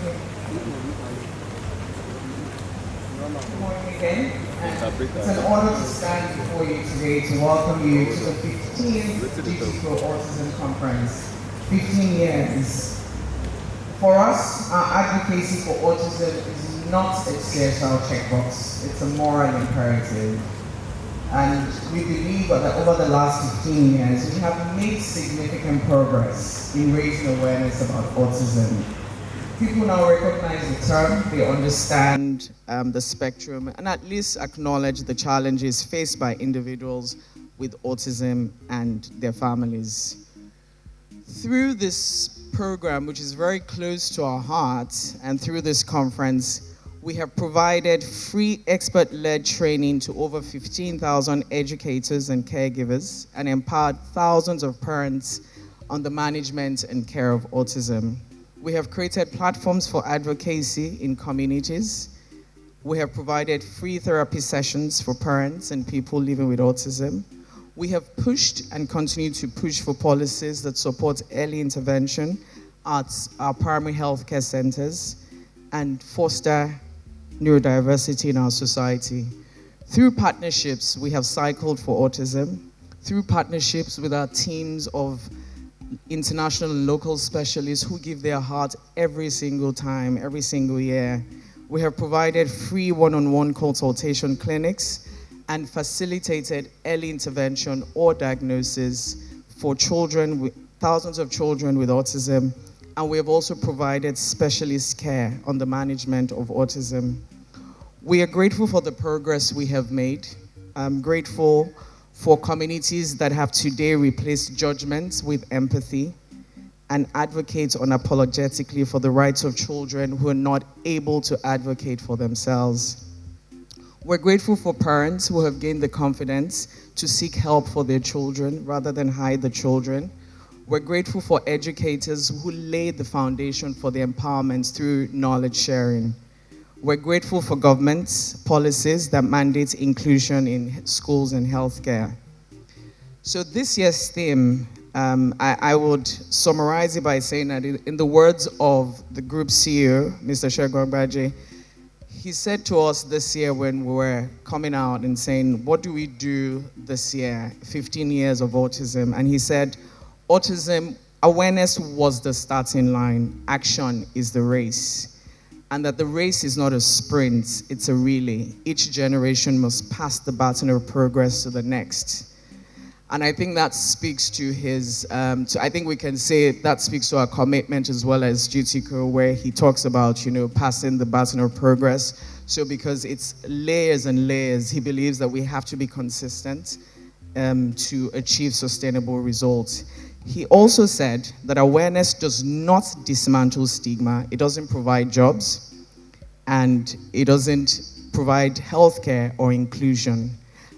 Good morning again. And it's an honor to stand before you today to welcome you to the 15th Gtco Autism Conference. 15 years. For us, our advocacy for autism is not a CSR checkbox, it's a moral imperative. And we believe that over the last 15 years, we have made significant progress in raising awareness about autism. People now recognize the term, they understand the spectrum, and at least acknowledge the challenges faced by individuals with autism and their families. Through this program, which is very close to our hearts, and through this conference, we have provided free expert-led training to over 15,000 educators and caregivers and empowered thousands of parents on the management and care of autism. We have created platforms for advocacy in communities. We have provided free therapy sessions for parents and people living with autism. We have pushed and continue to push for policies that support early intervention at our primary health care centers and foster neurodiversity in our society. Through partnerships, we have cycled for autism. Through partnerships with our teams of international and local specialists who give their heart every single time, every single year. We have provided free one-on-one consultation clinics and facilitated early intervention or diagnosis for children, thousands of children with autism. And we have also provided specialist care on the management of autism. We are grateful for the progress we have made. I'm grateful for communities that have today replaced judgments with empathy and advocate unapologetically for the rights of children who are not able to advocate for themselves. We're grateful for parents who have gained the confidence to seek help for their children rather than hide the children. We're grateful for educators who laid the foundation for the empowerment through knowledge sharing. We're grateful for government policies that mandate inclusion in schools and healthcare. So this year's theme, I would summarize it by saying that in the words of the group CEO, Mr. Segun Agbaje, he said to us this year when we were coming out and saying, what do we do this year, 15 years of autism? And he said, autism awareness was the starting line, action is the race. And that the race is not a sprint, it's a relay. Each generation must pass the baton of progress to the next. And I think that speaks to his, I think we can say that speaks to our commitment as well as Gtco, where he talks about, passing the baton of progress. So because it's layers and layers, he believes that we have to be consistent to achieve sustainable results. He also said that awareness does not dismantle stigma, it doesn't provide jobs, and it doesn't provide healthcare or inclusion.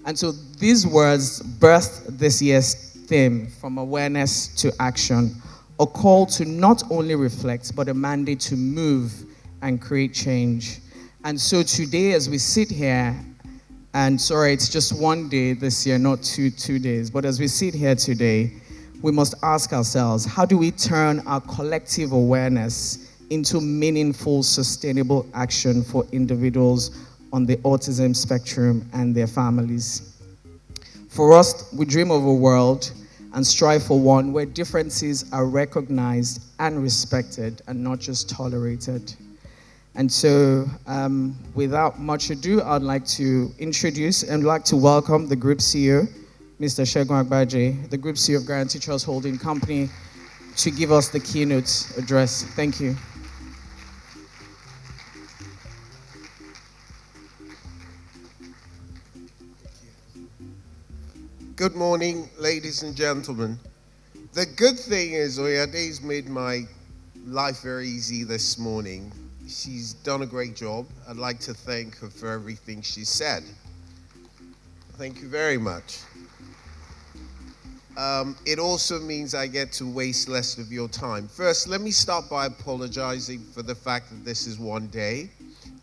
And so these words birthed this year's theme, from awareness to action, a call to not only reflect, but a mandate to move and create change. And so today, as we sit here, and sorry, it's just one day this year, not two days, but as we sit here today, we must ask ourselves, how do we turn our collective awareness into meaningful, sustainable action for individuals on the autism spectrum and their families? For us, we dream of a world and strive for one where differences are recognized and respected and not just tolerated. And so, without much ado, I'd like to introduce and like to welcome the group CEO, Mr. Segun Agbaje, the Group CEO of Guarantee Trust Holding Company, to give us the keynote address. Thank you. Good morning, ladies and gentlemen. The good thing is Oyade's made my life very easy this morning. She's done a great job. I'd like to thank her for everything she said. Thank you very much. It also means I get to waste less of your time. First, let me start by apologizing for the fact that this is one day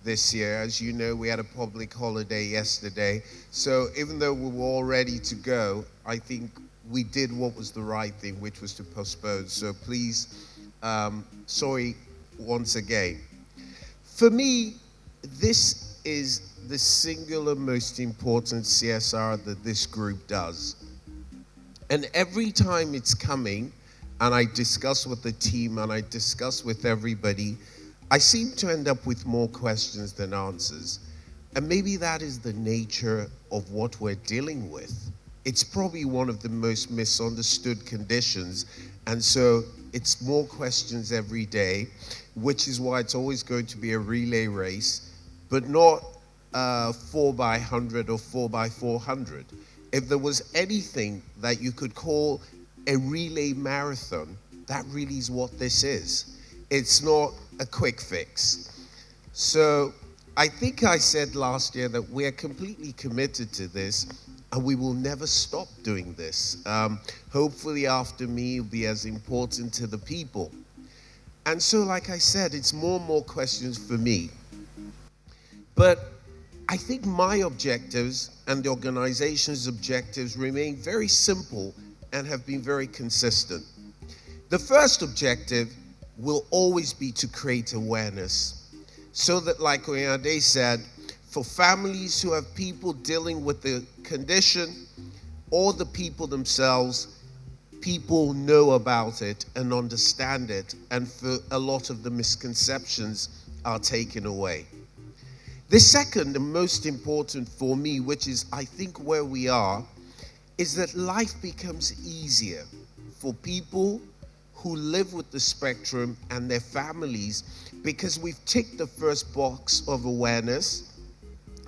this year. As you know, we had a public holiday yesterday. So even though we were all ready to go, I think we did what was the right thing, which was to postpone. So please, sorry once again. For me, this is the singular most important CSR that this group does. And every time it's coming, and I discuss with the team and I discuss with everybody, I seem to end up with more questions than answers. And maybe that is the nature of what we're dealing with. It's probably one of the most misunderstood conditions. And so it's more questions every day, which is why it's always going to be a relay race, but not 4x100 or 4x400. If there was anything that you could call a relay marathon, that really is what this is. It's not a quick fix. So I think I said last year that we are completely committed to this and we will never stop doing this. Hopefully after me, it'll be as important to the people. And so, like I said, it's more and more questions for me. But I think my objectives and the organization's objectives remain very simple and have been very consistent. The first objective will always be to create awareness so that, like Oyade said, for families who have people dealing with the condition or the people themselves, people know about it and understand it, and for a lot of the misconceptions are taken away. The second and most important for me, which is I think where we are, is that life becomes easier for people who live with the spectrum and their families, because we've ticked the first box of awareness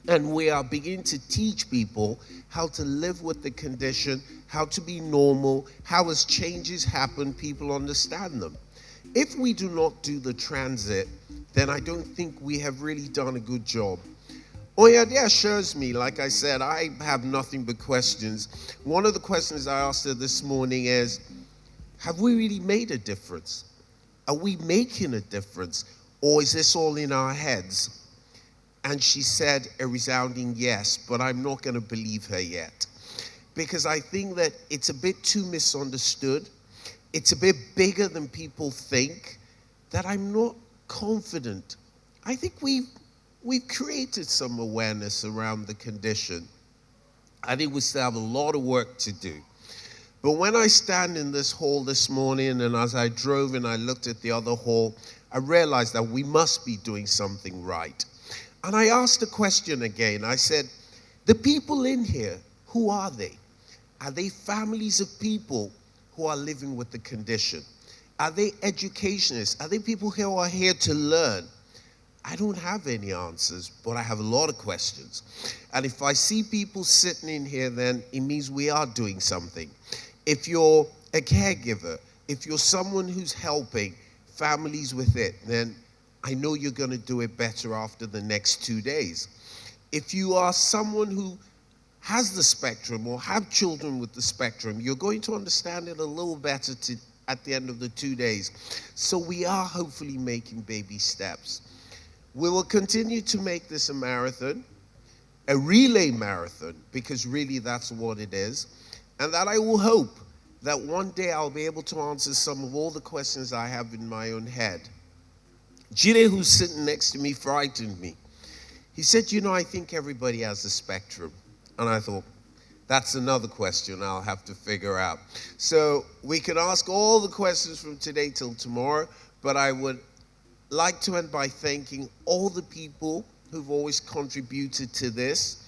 and we are beginning to teach people how to live with the condition, how to be normal, how as changes happen, people understand them. If we do not do the transit, then I don't think we have really done a good job. Oyade assures me, like I said, I have nothing but questions. One of the questions I asked her this morning is, have we really made a difference? Are we making a difference? Or is this all in our heads? And she said a resounding yes, but I'm not going to believe her yet. Because I think that it's a bit too misunderstood. It's a bit bigger than people think, that I'm not confident. I think we've created some awareness around the condition. I think we still have a lot of work to do. But when I stand in this hall this morning, and as I drove and I looked at the other hall, I realized that we must be doing something right. And I asked the question again. I said, the people in here, who are they? Are they families of people who are living with the condition? Are they educationists? Are they people who are here to learn? I don't have any answers, but I have a lot of questions. And if I see people sitting in here, then it means we are doing something. If you're a caregiver, if you're someone who's helping families with it, then I know you're going to do it better after the next 2 days. If you are someone who has the spectrum or have children with the spectrum, you're going to understand it a little better at the end of the 2 days. So we are hopefully making baby steps. We will continue to make this a marathon, a relay marathon, because really that's what it is. And that I will hope that one day I'll be able to answer some of all the questions I have in my own head. Jide, who's sitting next to me, frightened me. He said, I think everybody has a spectrum. And I thought, that's another question I'll have to figure out. So we can ask all the questions from today till tomorrow, but I would like to end by thanking all the people who've always contributed to this.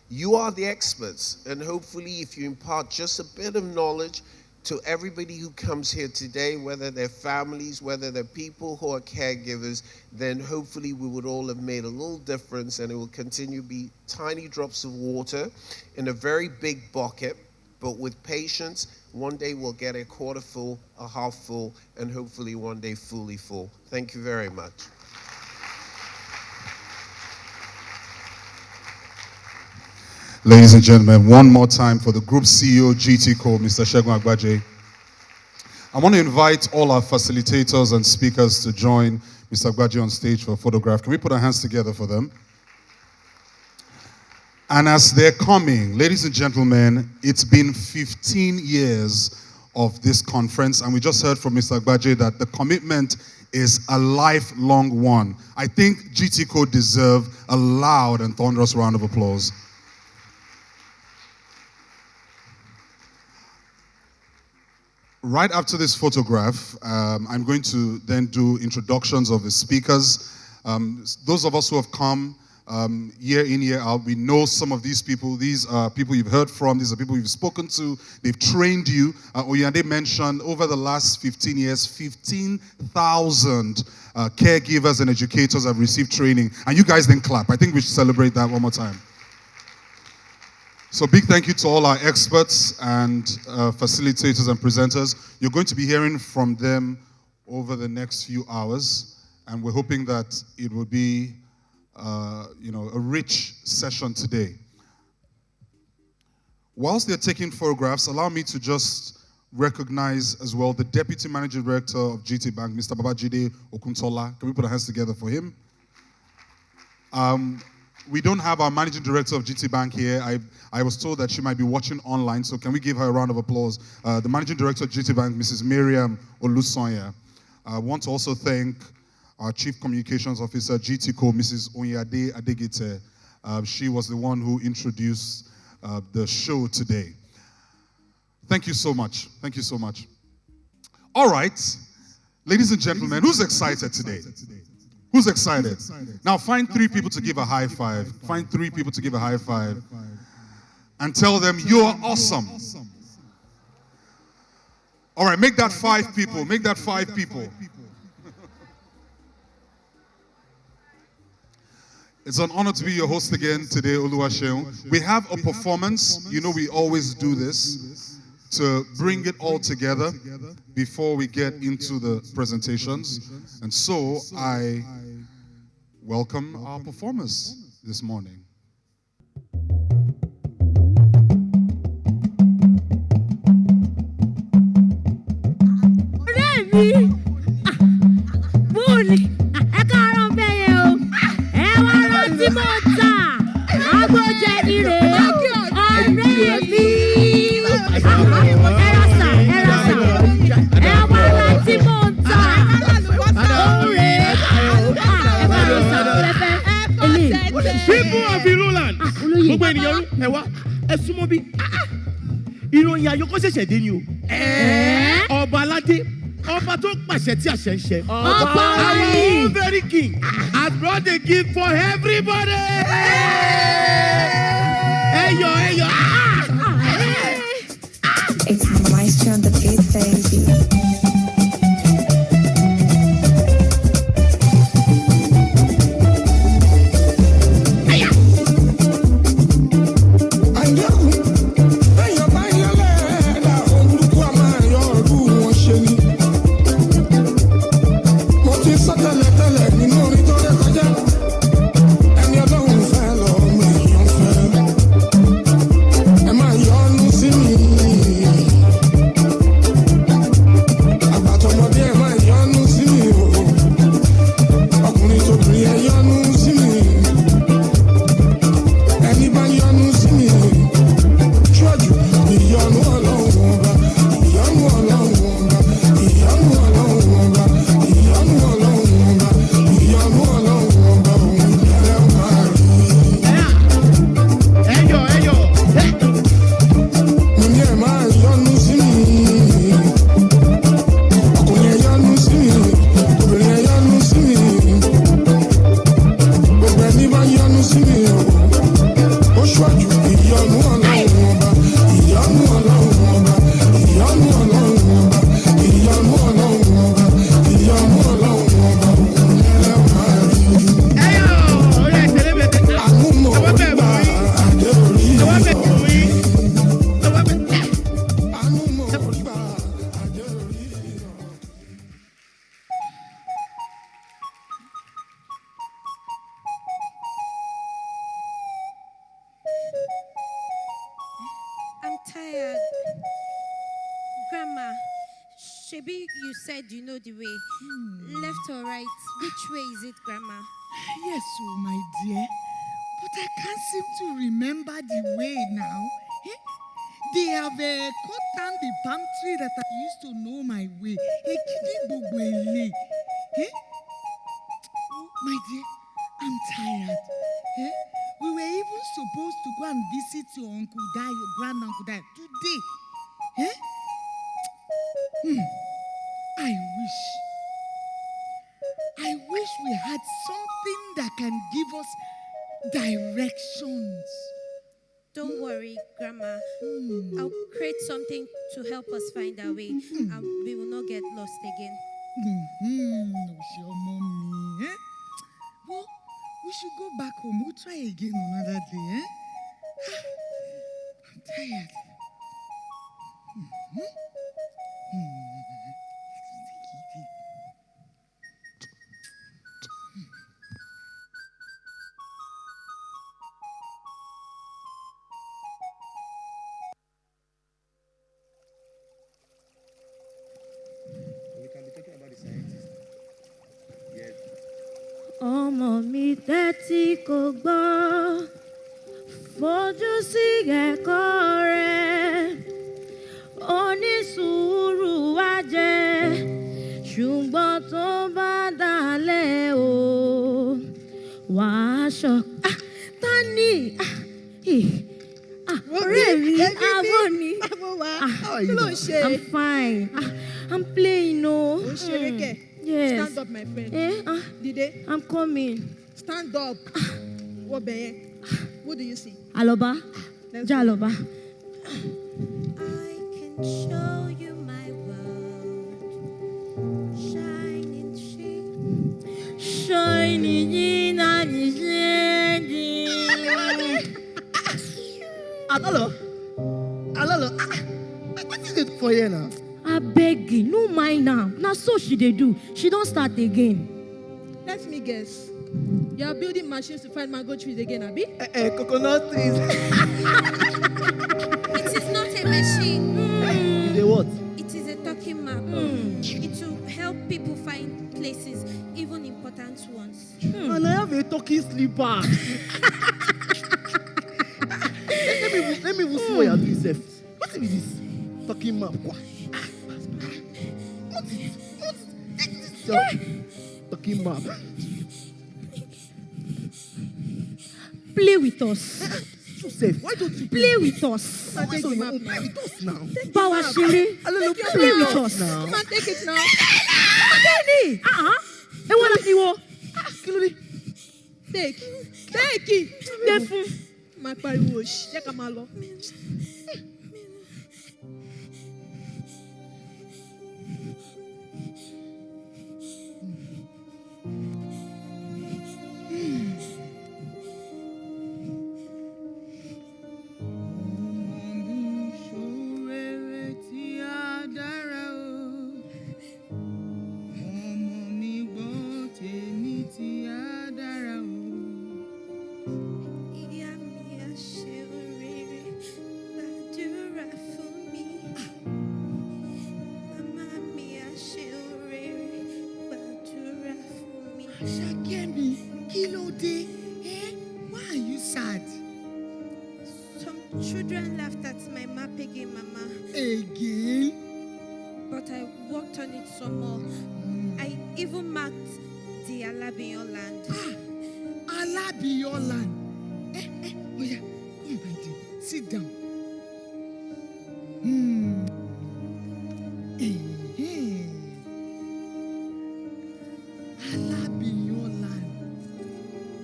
You are the experts, and hopefully if you impart just a bit of knowledge to everybody who comes here today, whether they're families, whether they're people who are caregivers, then hopefully we would all have made a little difference, and it will continue to be tiny drops of water in a very big bucket. But with patience, one day we'll get a quarter full, a half full, and hopefully one day fully full. Thank you very much. Ladies and gentlemen, one more time for the group CEO, Gtco, Mr. Segun Agbaje. I want to invite all our facilitators and speakers to join Mr. Agbaje on stage for a photograph. Can we put our hands together for them? And as they're coming, ladies and gentlemen, it's been 15 years of this conference. And we just heard from Mr. Agbaje that the commitment is a lifelong one. I think Gtco deserve a loud and thunderous round of applause. Right after this photograph, I'm going to then do introductions of the speakers. Those of us who have come year in, year out, we know some of these people. These are people you've heard from. These are people you've spoken to. They've trained you. Oyande mentioned over the last 15 years, 15,000 caregivers and educators have received training. And you guys didn't clap. I think we should celebrate that one more time. So big thank you to all our experts and facilitators and presenters. You're going to be hearing from them over the next few hours, and we're hoping that it will be a rich session today. Whilst they're taking photographs, allow me to just recognize as well the Deputy Managing Director of GT Bank, Mr. Babajide Okuntola. Can we put our hands together for him? We don't have our Managing Director of GT Bank here. I was told that she might be watching online, so can we give her a round of applause? The Managing Director of GT Bank, Mrs. Miriam Olusonya. I want to also thank our Chief Communications Officer, Gtco, Mrs. Onyade Adegite. She was the one who introduced the show today. Thank you so much. Thank you so much. All right, ladies and gentlemen, who's excited today? Who's excited? Now find 3 people to give a high five. Find 3 people to give a high five. And tell them you're awesome. All right, make that 5 people. Make that 5 people. It's an honor to be your host again today, Oluwaseun. We have a performance. You know we always do this to bring it all together before we get into the presentations. And so I welcome our performers this morning. People of Iluland, ìròyìn àyọkọ́ ṣẹ̀ṣẹ̀ dé ni o. Ọba aládé, ọba tó pàṣẹ tí àṣẹ ń ṣe. Our own very king has brought a gift for everybody. Ẹyọ. It's Maestro on the beat, baby. Shebi, you said you know the way. Left or right? Which way is it, Grandma? Yes, oh my dear. But I can't seem to remember the way now. They have cut down the palm tree that I used to know my way. Eh? My dear, I'm tired. Eh? We were even supposed to go and visit your Uncle Dio, your grand Uncle Dio, today. Eh? I wish we had something that can give us directions. Don't worry, Grandma. I'll create something to help us find our way, and we will not get lost again. Your mommy. Eh? Well, we should go back home. We'll try again another day. Eh? I'm tired. We can be talking about the scientists. Yes. Ọmọ mi tẹ́tí kò gbọ́, fojú sí ẹ̀kọ́ rẹ̀, onísùúrù wá jẹ́, ṣùgbọ́n tó bá dalẹ̀ o, wàá ṣọ. Tani, ọ̀rẹ́ mi, abo ni. I'm fine. I'm playing, no. Yes. Stand up, my friend. Dide, I'm coming. stand up. What do you see? Aloba. Jaloba. I can show you my world, shining Shining and shining. Alolo. What is it for you now? I beg you, no mind now. Now so she dey do. She don't start again. Let me guess. You are building machines to find mango trees again, Abi? Coconut trees. It is not a machine. It's a what? It is a talking map. It will help people find places, even important ones. And I have a talking slipper. let me see what you are doing, Seth. What is this? Talking map. What is this? Talking map. Play with us. Joseph, why don't you Play with us. play with us now? Power Shiri. Play with us. Come on, take it now. Kenny. Ewo la iwo. Kiloli. Take it. Defun. My pariwo, jẹ́ ká máa lọ. Ìyá mi á ṣe oríire, gbàdúrà fún mi. Màmá mi á ṣe oríire, gbàdúrà fún mi. Shakemi, Kilode, why are you sad? Some children laughed at my map again, Mama. Again? But I worked on it some more. I even marked the Alabion land. Alabiyolan. Oh yeah, come my dear, sit down. Alabiyolan.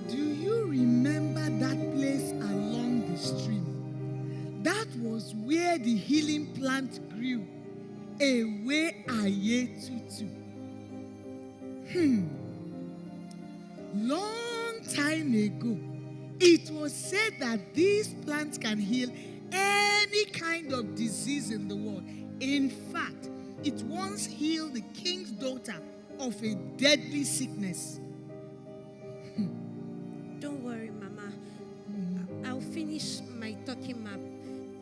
Do you remember that place along the stream? That was where the healing plant grew. Ewe aye tutu. Long time ago, it was said that these plants can heal any kind of disease in the world. In fact, it once healed the king's daughter of a deadly sickness. Don't worry, Mama. I'll finish my talking map.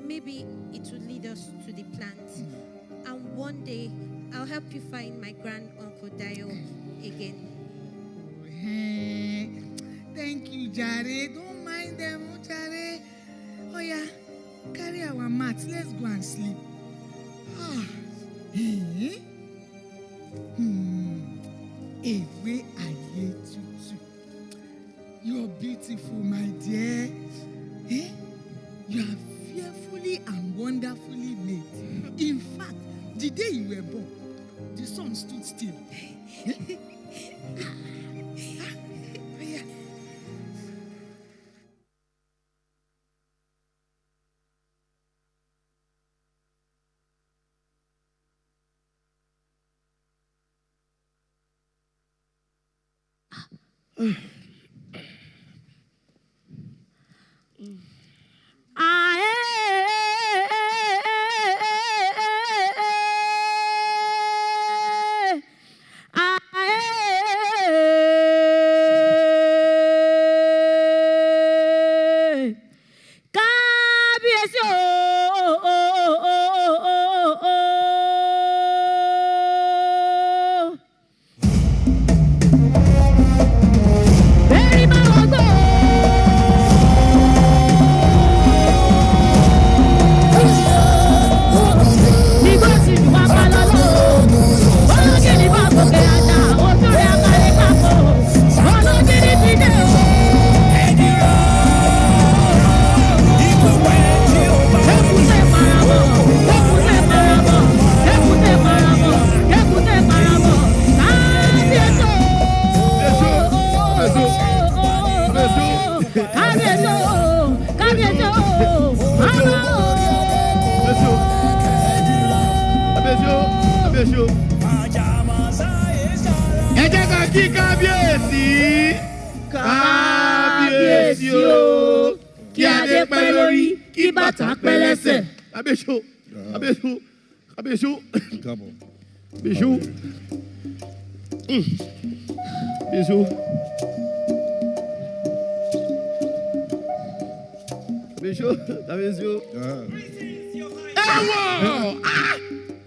Maybe it will lead us to the plant. And one day, I'll help you find my grand uncle Dio again. Thank you, Jare. Don't mind them, Jare. Oh yeah, Carry our mats. Let's go and sleep. Ah. Eh? Ewe aye tutu. You're beautiful, my dear. Eh? You are fearfully and wonderfully made. In fact, the day you were born, the sun stood still.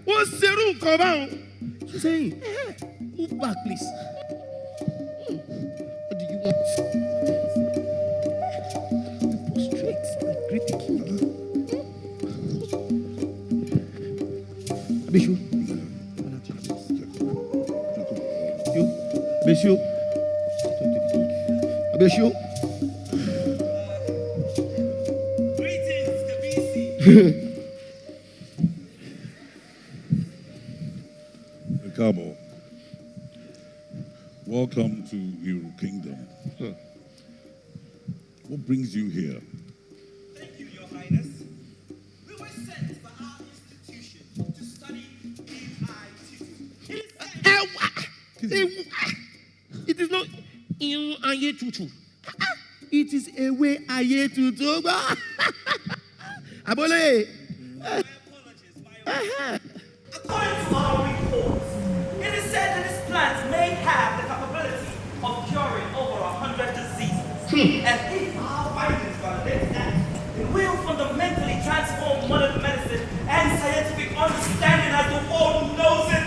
What's the room? Come on. She's saying, move back, please. What do you want? Prostrate and greet the king. Abishu. Abishu. Abishu. Cabo, welcome to Hero Kingdom. What brings you here? Thank you, Your Highness. We were sent by our institution to study Gtco. It is not aye tutu. It is a way aye tutu. Abole. My apologies, According to our reports, it is said that this plant may have the capability of curing over 100 diseases. And if our findings validate that, it will fundamentally transform modern medicine and scientific understanding as the world knows it.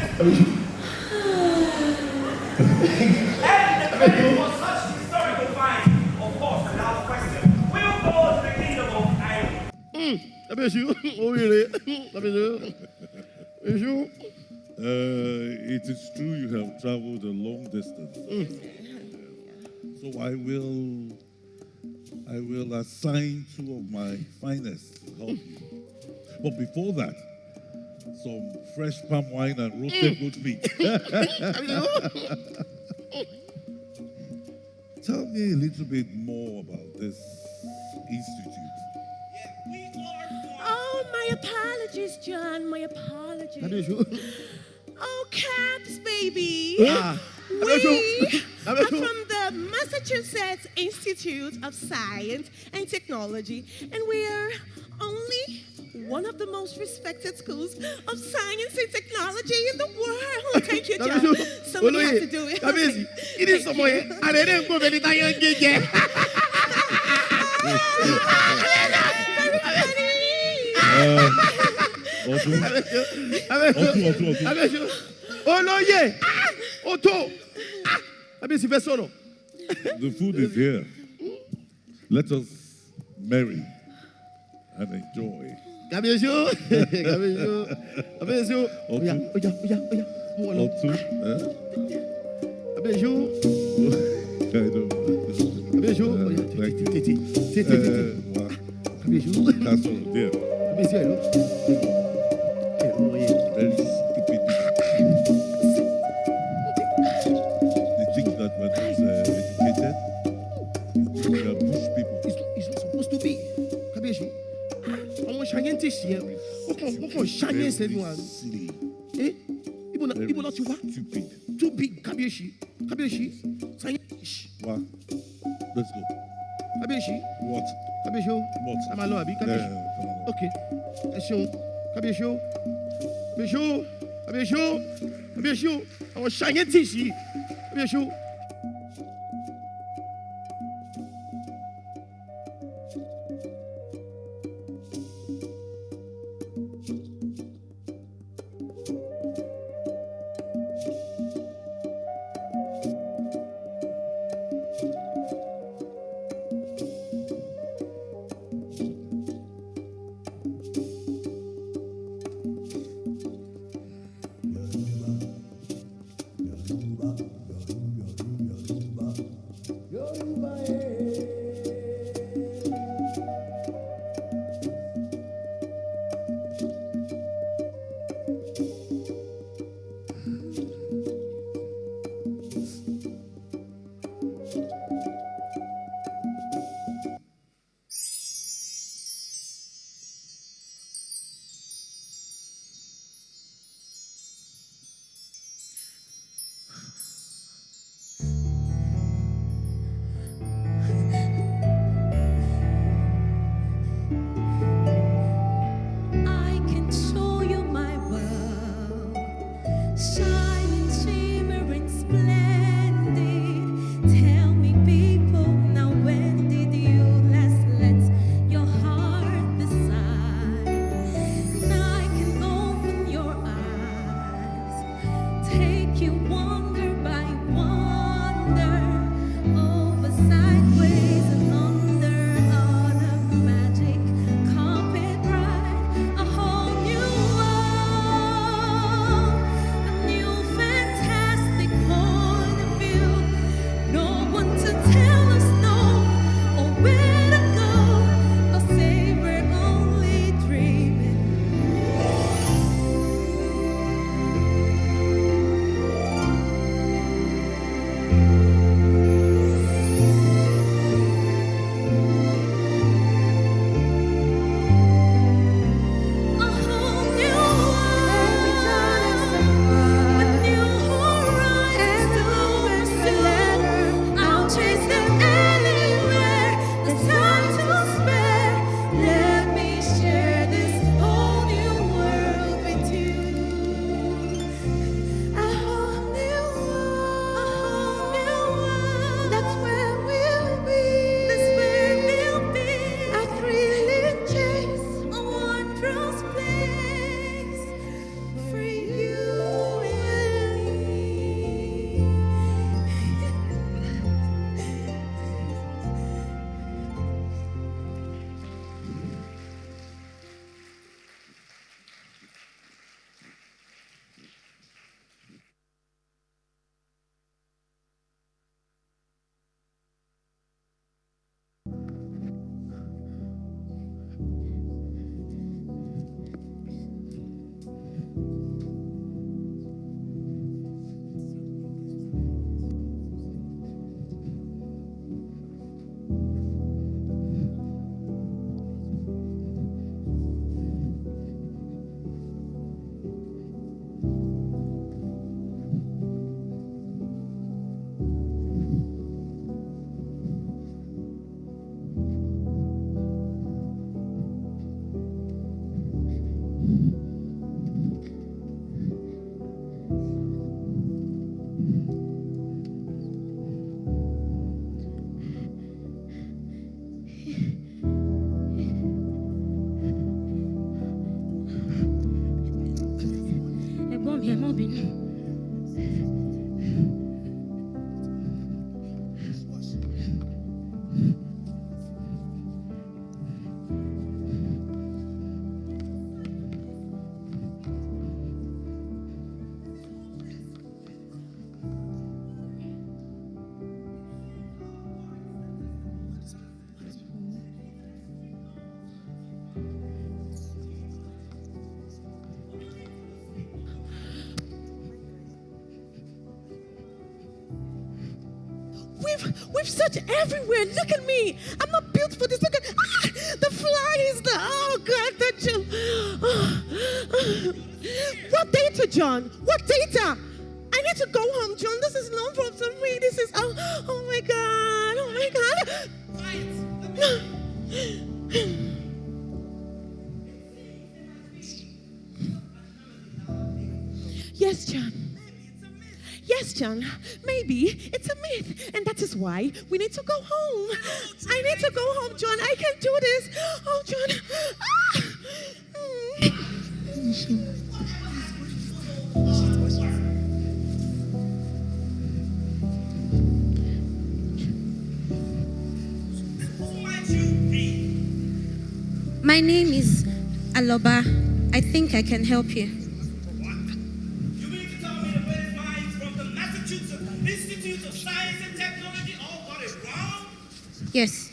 And the credit for such historical findings, of course, without question, will go to the kingdom of Ireland. It is true you have traveled a long distance. So I will assign 2 of my finest to help you. But before that, some fresh palm wine and roasted goat meat. Tell me a little bit more about this institute. Oh, my apologies, John. My apologies. Oh, Caps, baby. We are from the Massachusetts Institute of Science and Technology, and we're only one of the most respected schools of science and technology in the world. Thank you, John. Somebody had to do it. It is somewhere. I didn't go very tired. Oh no, yeah. Otto. The food is here. Let us marry and enjoy. Kábíyèsí o. Kábíyèsí o. Kábíyèsí o. Oya. Mú ọ lọ. Ọtún. Kábíyèsí o. Kábíyèsí o. Oya, tètè. Wá. Kábíyèsí o. Ká sọ̀rọ̀ díẹ̀. Kábíyèsí ẹ̀ ló. Very stupid. They think that when it's educated, we are bush people. It's not supposed to be. Kábíyèsí. Àwọn scientists yẹn, wọ́n kàn science everyone. Silly. Ibo náà ti wá. Stupid. Too big, Kábíyèsí. Science. Wá. Let's go. Kábíyèsí. What? Kábíyèsí o. What? A máa lọ àbí Kábíyèsí. Come on. Ok. Ẹ ṣeun. Kábíyèsí o. Kábíyèsí o. Kábíyèsí o. Kábíyèsí o. Àwọn scientists yìí. Kábíyèsí o. we've searched everywhere. Look at me. I'm not built for this. Look at the flies. Oh God, what data, John? What data? I need to go home, John. This is no problem for me. This is oh my God. Oh my God. Yes, John. Yes, John. Maybe it's a myth, and that is why we need to go home. I need to go home, John. I can't do this. Oh, John. My name is Aloba. I think I can help you. Institute of Science and Technology all got it wrong? Yes.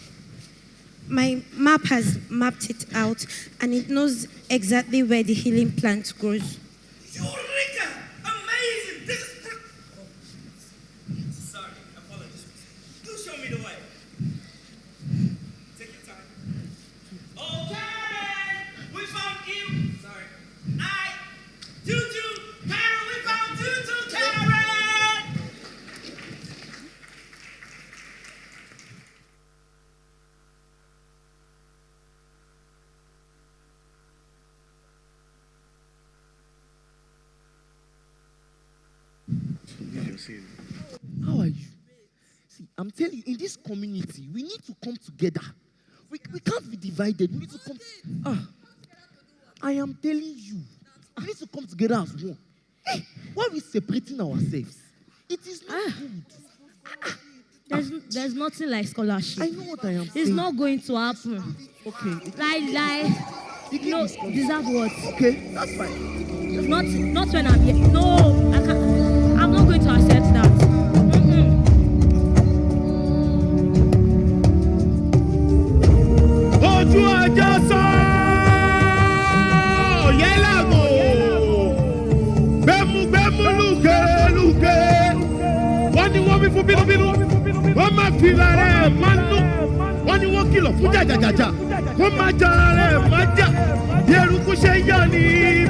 My map has mapped it out, and it knows exactly where the healing plant grows. Eureka! Amazing! This is... Sorry, apologies. Do show me the way. Take your time. Okay! We found you! Sorry. Tutu! Karen, we found Tutu! Karen! How are you? See, I'm telling you, in this community, we need to come together. We can't be divided. We need to come. I am telling you, we need to come together as one. Hey, why are we separating ourselves? It is not good. There's nothing like scholarship. I know what I am saying. It's not going to happen. Okay. No, deserve what? Okay, that's fine. Not when I'm here. No, I can't. I'm not going to accept that. Ojú ajá sọ yẹ́làgò gbẹ́mú lùkè wọ́n ní wọ́n wí fún bínúbínú wọ́n máa fi ara ẹ̀ máa nú wọ́n ní wọ́n kìlọ̀ fún jàjàjàjà wọ́n máa jà ara ẹ̀ máa jà bí eruku ṣe ń yọ ní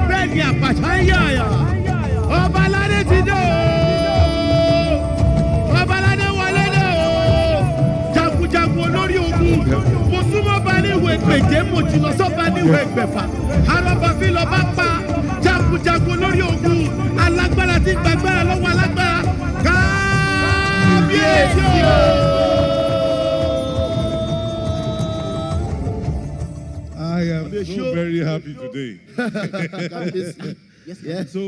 bẹ́ẹ̀ ni àpàṣà ń yà yà ọba aládé ti dé o ọba aládé wọlé dé o jagunjagun olórí ogun mo súnmọ́ bá níwèé gbèjé mo jìnnà sọ́ba níwèé gbẹ̀fà arọ́bà fi lọ bá pa jagunjagun olórí ogun alágbára tí gbàgbára lọ́wọ́ alágbára kábíyèsí o. I am so very happy today. Yes. So,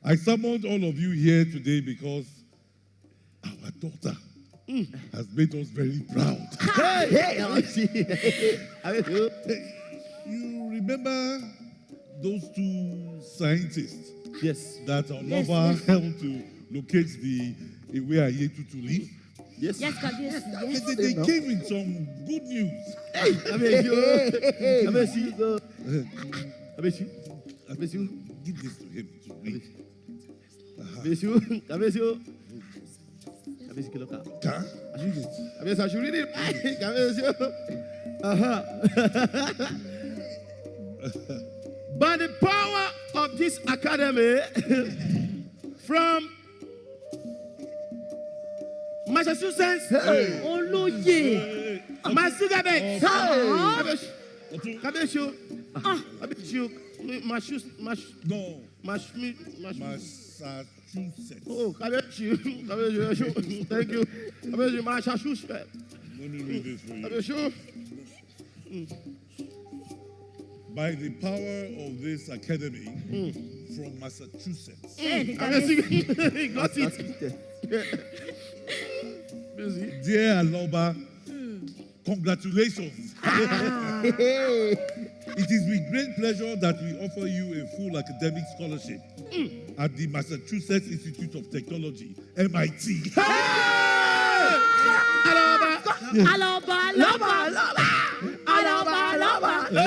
I summoned all of you here today because our daughter has made us very proud. You remember those two scientists? Yes. That our lover helped to locate the where Ayetu to live? Yes. Yes. They came with some good news. Hey, Give this to him to read. Can read it. I should read it. By the power of this academy from Massachusetts, Olóyè. Massachusetts, No. Massachusetts. Oh, thank you. Massachusetts. Let me read this for you. By the power of this academy from Massachusetts. He got it. Dear Aloba, congratulations. It is with great pleasure that we offer you a full academic scholarship at the Massachusetts Institute of Technology, MIT. Aloba.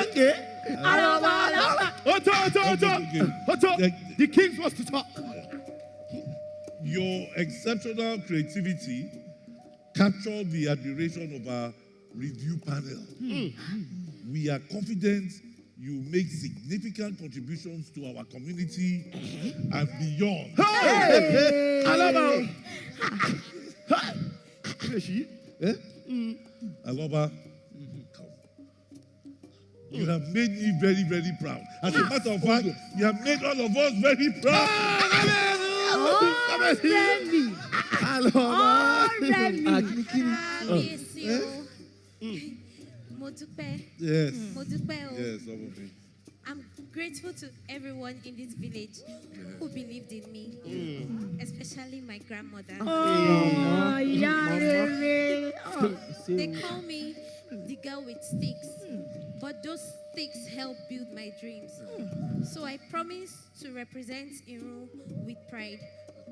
Okay. Otto. The king wants to talk. Your exceptional creativity captured the admiration of our review panel. We are confident you make significant contributions to our community and beyond. Aloba, come. You have made me very, very proud. As a matter of fact, you have made all of us very proud. Yes. Yes, I'm grateful to everyone in this village who believed in me, especially my grandmother. They call me the girl with sticks, but those sticks help build my dreams. So I promise to represent Iru with pride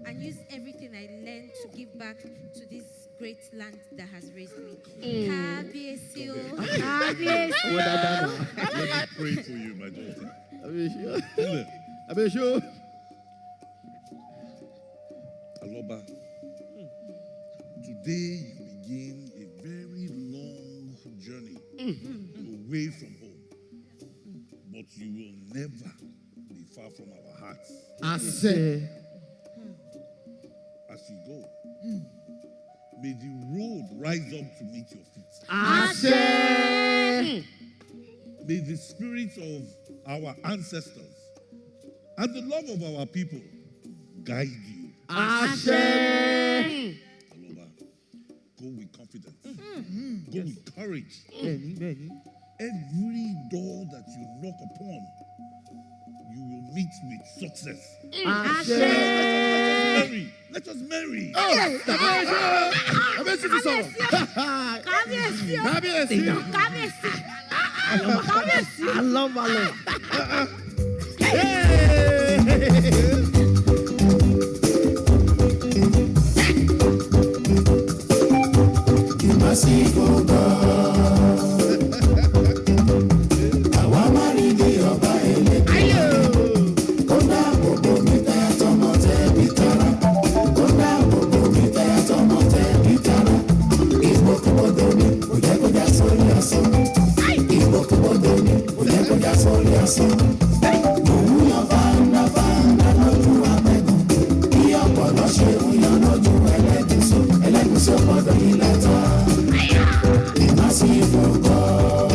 and use everything I learned to give back to this great land that has raised me. Let me pray for you, my daughter. Aloba, today you begin a very long journey away from home, but you will never be far from our hearts. As you go, may the road rise up to meet your feet. May the spirits of our ancestors and the love of our people guide you. Aloba, go with confidence. Go with courage. Every door that you knock upon, you will meet with success. Let us marry. Merciful God, àwa máa rí bí ọba ẹlẹ́dàá. Kó dáàbò bò mí táyà tọmọ tẹbí tará. Kó dáàbò bò mí táyà tọmọ tẹbí tará. Ìgbòkègbodò mi kò jẹ́ kó já sórí asán. Ìgbòkègbodò mi kò jẹ́ kó já sórí asán. Mò ń yan fáńdà lójú apẹ̀gàn. Bí ọ̀pọ̀lọ́ ṣe ń yan lójú ẹlẹ́gùsọ. Ẹlẹ́gùsọ gbọ́dọ̀ yí lẹ́tọ́. Merciful God.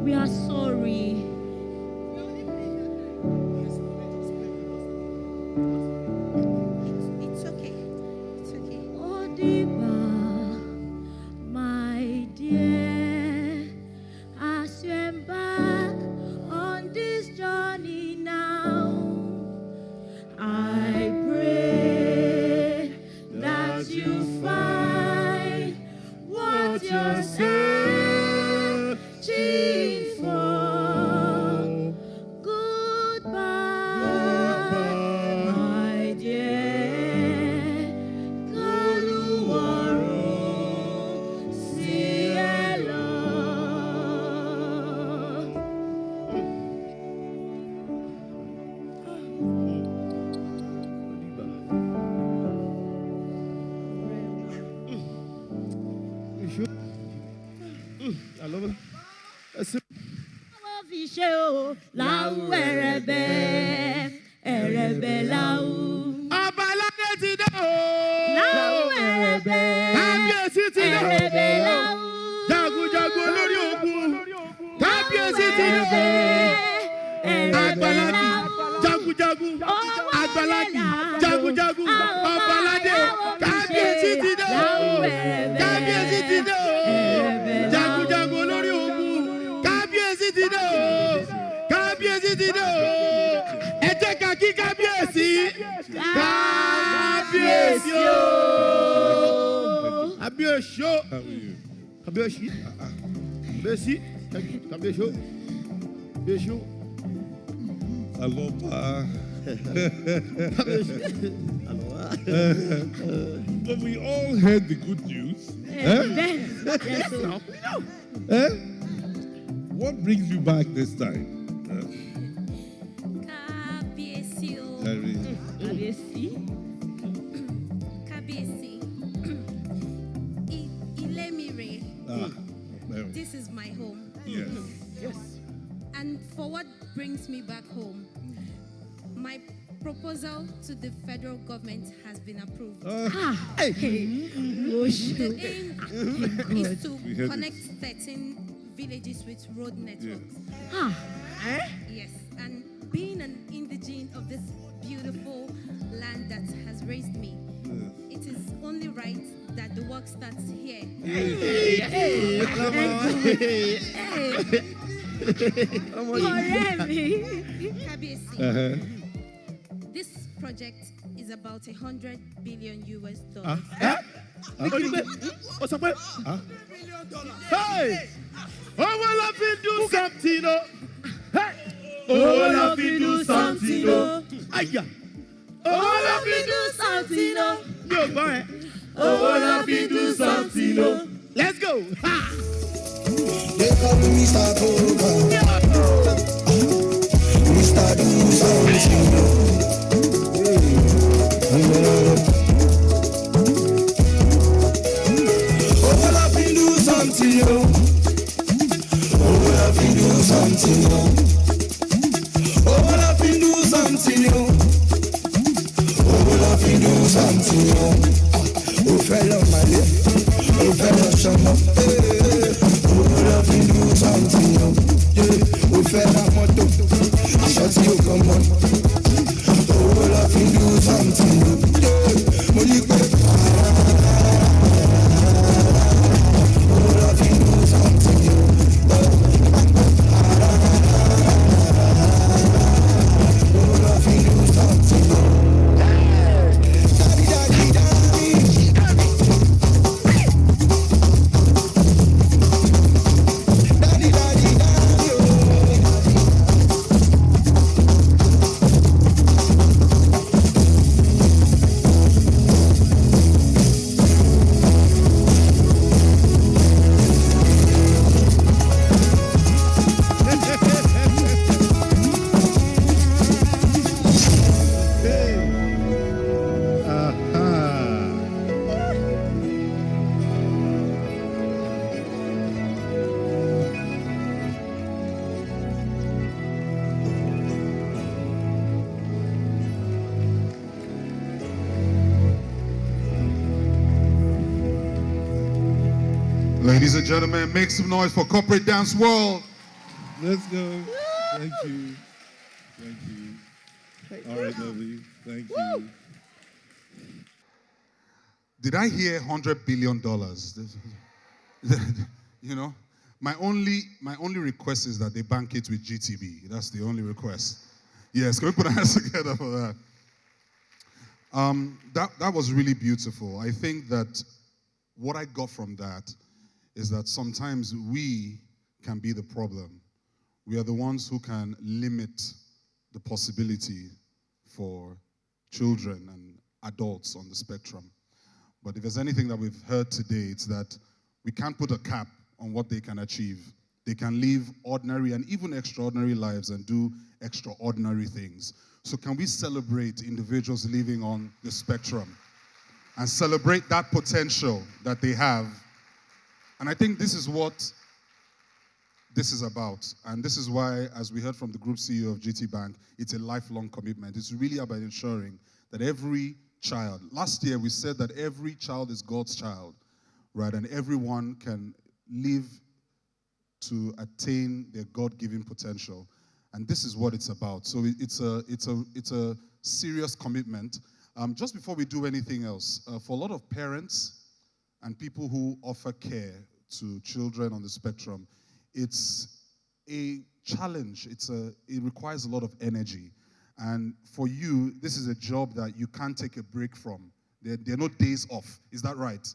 We are sorry. It's okay. It's okay. Odiba, my dear, as you embark on this journey now, I pray that you find what you're searching for. Goodbye, my dear. Kaluwaru, cielo. I love it. Àwọn fi ṣe o, láwù ẹ̀rẹ̀bẹ̀, ẹ̀rẹ̀bẹ̀ láwù. Ọba aládé ti dé o. Láwù ẹ̀rẹ̀bẹ̀, Kábíyèsí ti dé o. ẹ̀rẹ̀bẹ̀ Kábíyèsí o. How are you? Kábíyèsí. Kábíyèsí. Kábíyèsí o. Kábíyèsí o. Aloha. But we all heard the good news. Yes, sir. What brings you back this time? Kábíyèsí o. Kábíyèsí. Kábíyèsí. Ilé mi rè. This is my home. Yes. Yes. And for what brings me back home, my proposal to the federal government has been approved. The aim is to connect 13 villages with road networks. Yes, and being an indigene of this beautiful land that has raised me, it is only right that the work starts here. Kábíyèsí. This project is about $100 billion US. Hey! Owó la fi do something o. Owó la fi do something o. Aya. Owó la fi do something o. Mi ò gbọ́ ẹ. Owó la fi do something o. Let's go. Ha! They call me Mr. Boga. Mr. Do something. Oh, I feel do something, yo. Oh, I feel do something, yo. Oh, I feel do something, yo. Oh, I feel do something, yo. Oh, fellow, my lip. Oh, fellow, shama. Oh, I feel do something, yo. Oh, fellow, moto. Shut you, come on. Oh, I feel do something, yo. Money, Ladies and gentlemen, make some noise for Corporate Dance World. Let's go. Thank you. Thank you. All right, lovely. Thank you. Did I hear $100 billion? You know, my only request is that they bank it with GTB. That's the only request. Yes, can we put our hands together for that? That was really beautiful. I think that what I got from that is that sometimes we can be the problem. We are the ones who can limit the possibility for children and adults on the spectrum. But if there's anything that we've heard today, it's that we can't put a cap on what they can achieve. They can live ordinary and even extraordinary lives and do extraordinary things. So can we celebrate individuals living on the spectrum and celebrate that potential that they have? And I think this is what this is about. And this is why, as we heard from the group CEO of GT Bank, it's a lifelong commitment. It's really about ensuring that every child, last year we said that every child is God's child, right? And everyone can live to attain their God-given potential. And this is what it's about. So it's a serious commitment. Just before we do anything else, for a lot of parents and people who offer care to children on the spectrum, it's a challenge. It requires a lot of energy. And for you, this is a job that you can't take a break from. There are no days off. Is that right?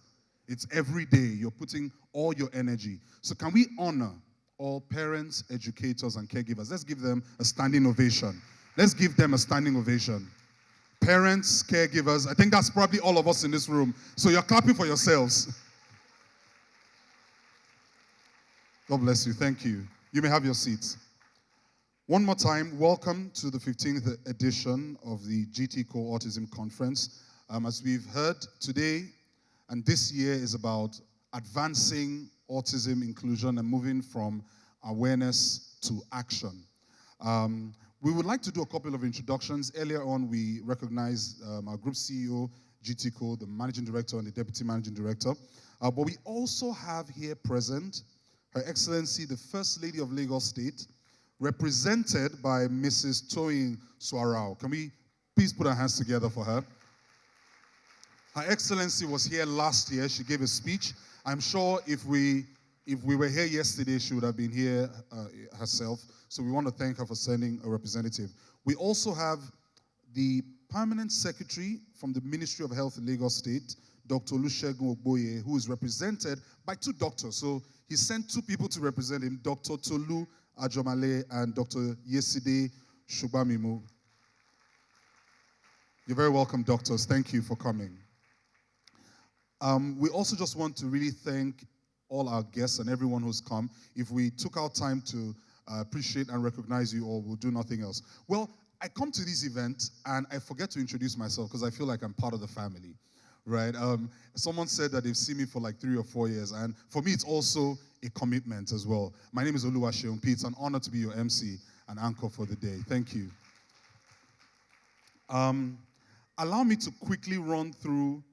It's every day. You're putting all your energy. So can we honor all parents, educators, and caregivers? Let's give them a standing ovation. Let's give them a standing ovation. Parents, caregivers, I think that's probably all of us in this room. So you're clapping for yourselves. God bless you. Thank you. You may have your seats. One more time, welcome to the 15th edition of the Gtco Autism Conference. As we've heard today, and this year is about advancing autism inclusion and moving from awareness to action. We would like to do a couple of introductions. Earlier on, we recognized our group CEO, Gtco, the managing director and the deputy managing director. But we also have here present Her Excellency, the First Lady of Lagos State, represented by Mrs. Toyin Swarao. Can we please put our hands together for her? Her Excellency was here last year. She gave a speech. I'm sure if we were here yesterday, she would have been here herself. So we want to thank her for sending a representative. We also have the Permanent Secretary from the Ministry of Health in Lagos State, Dr. Olusegun Ogboye, who is represented by two doctors. So he sent two people to represent him, Dr. Tolu Ajomale and Dr. Yeside Shubamimu. You're very welcome, doctors. Thank you for coming. We also just want to really thank all our guests and everyone who's come. If we took our time to appreciate and recognize you all, we'll do nothing else. Well, I come to this event and I forget to introduce myself because I feel like I'm part of the family, right? Someone said that they've seen me for like 3 or 4 years, and for me it's also a commitment as well. My name is Oluwaseun P. It's an honor to be your MC and anchor for the day. Thank you. Allow me to quickly run through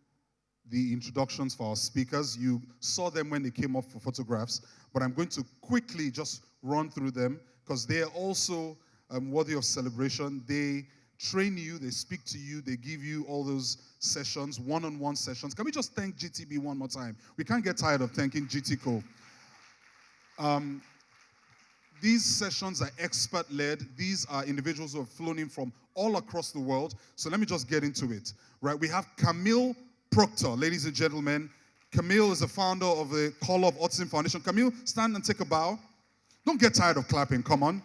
the introductions for our speakers. You saw them when they came up for photographs, but I'm going to quickly just run through them because they are also worthy of celebration. They train you, they speak to you, they give you all those sessions, one-on-one sessions. Can we just thank GTB one more time? We can't get tired of thanking Gtco. These sessions are expert-led. These are individuals who have flown in from all across the world. So let me just get into it. Right? We have Camille Proctor, ladies and gentlemen. Camille is the founder of the Call of Autism Foundation. Camille, stand and take a bow. Don't get tired of clapping. Come on.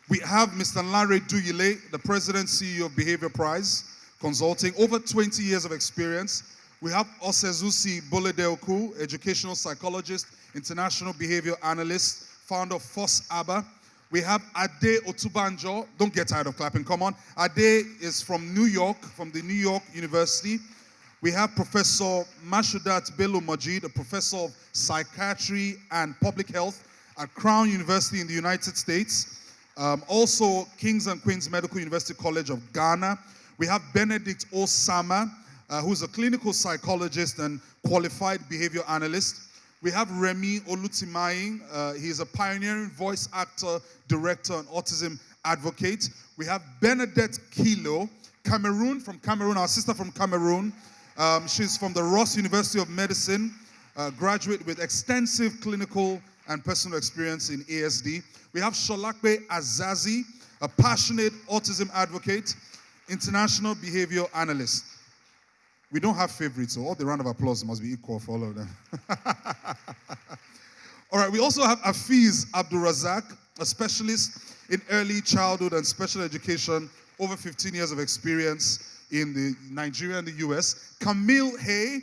We have Mr. Larry Duyile, the President CEO of Behavior Prize Consulting, over 20 years of experience. We have Osezusi Boledeoku, educational psychologist, international behavior analyst, founder of FOSS ABBA. We have Ade Otubanjo. Don't get tired of clapping, come on. Ade is from New York, from the New York University. We have Professor Mashudat Bello Majid, a professor of psychiatry and public health at Crown University in the United States. Also, Kings and Queens Medical University College of Ghana. We have Benedict Osama, who's a clinical psychologist and qualified behavior analyst. We have Remy Olutimayin. He's a pioneering voice actor, director, and autism advocate. We have Bernadette Kilo, from Cameroon, our sister from Cameroon. She's from the Ross University of Medicine, graduate with extensive clinical and personal experience in ASD. We have Sholakbe Azazi, a passionate autism advocate, international behavior analyst. We don't have favorites, so all the round of applause must be equal for all of them. All right, we also have Afiz Abdurazak, a specialist in early childhood and special education, over 15 years of experience in the Nigeria and the US. Camille Hay,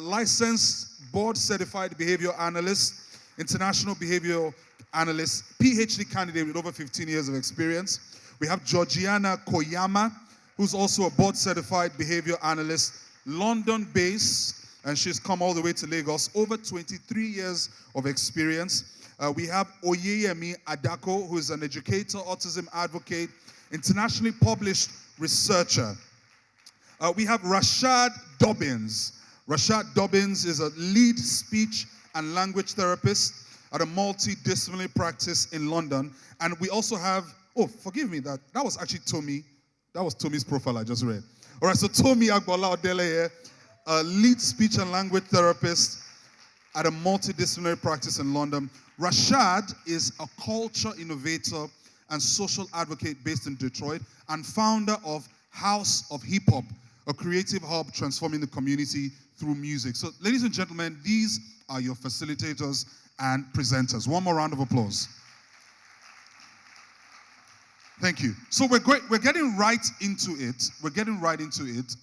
licensed board-certified behavior analyst, international behavior analyst, PhD candidate with over 15 years of experience. We have Georgiana Koyama, who's also a board-certified behavior analyst, London-based, and she's come all the way to Lagos, over 23 years of experience. We have Oyeyemi Adako, who is an educator, autism advocate, internationally published researcher. We have Rashad Dobbins. Rashad Dobbins is a lead speech and language therapist at a multidisciplinary practice in London. And we also have, oh, forgive me, that was actually Tommy. That was Tommy's profile I just read. All right, so Tommy Agbola Odele here, a lead speech and language therapist at a multidisciplinary practice in London. Rashad is a culture innovator and social advocate based in Detroit and founder of House of Hip Hop, a creative hub transforming the community through music. So, ladies and gentlemen, these are your facilitators and presenters. One more round of applause. Thank you. So we're getting right into it. We're getting right into it.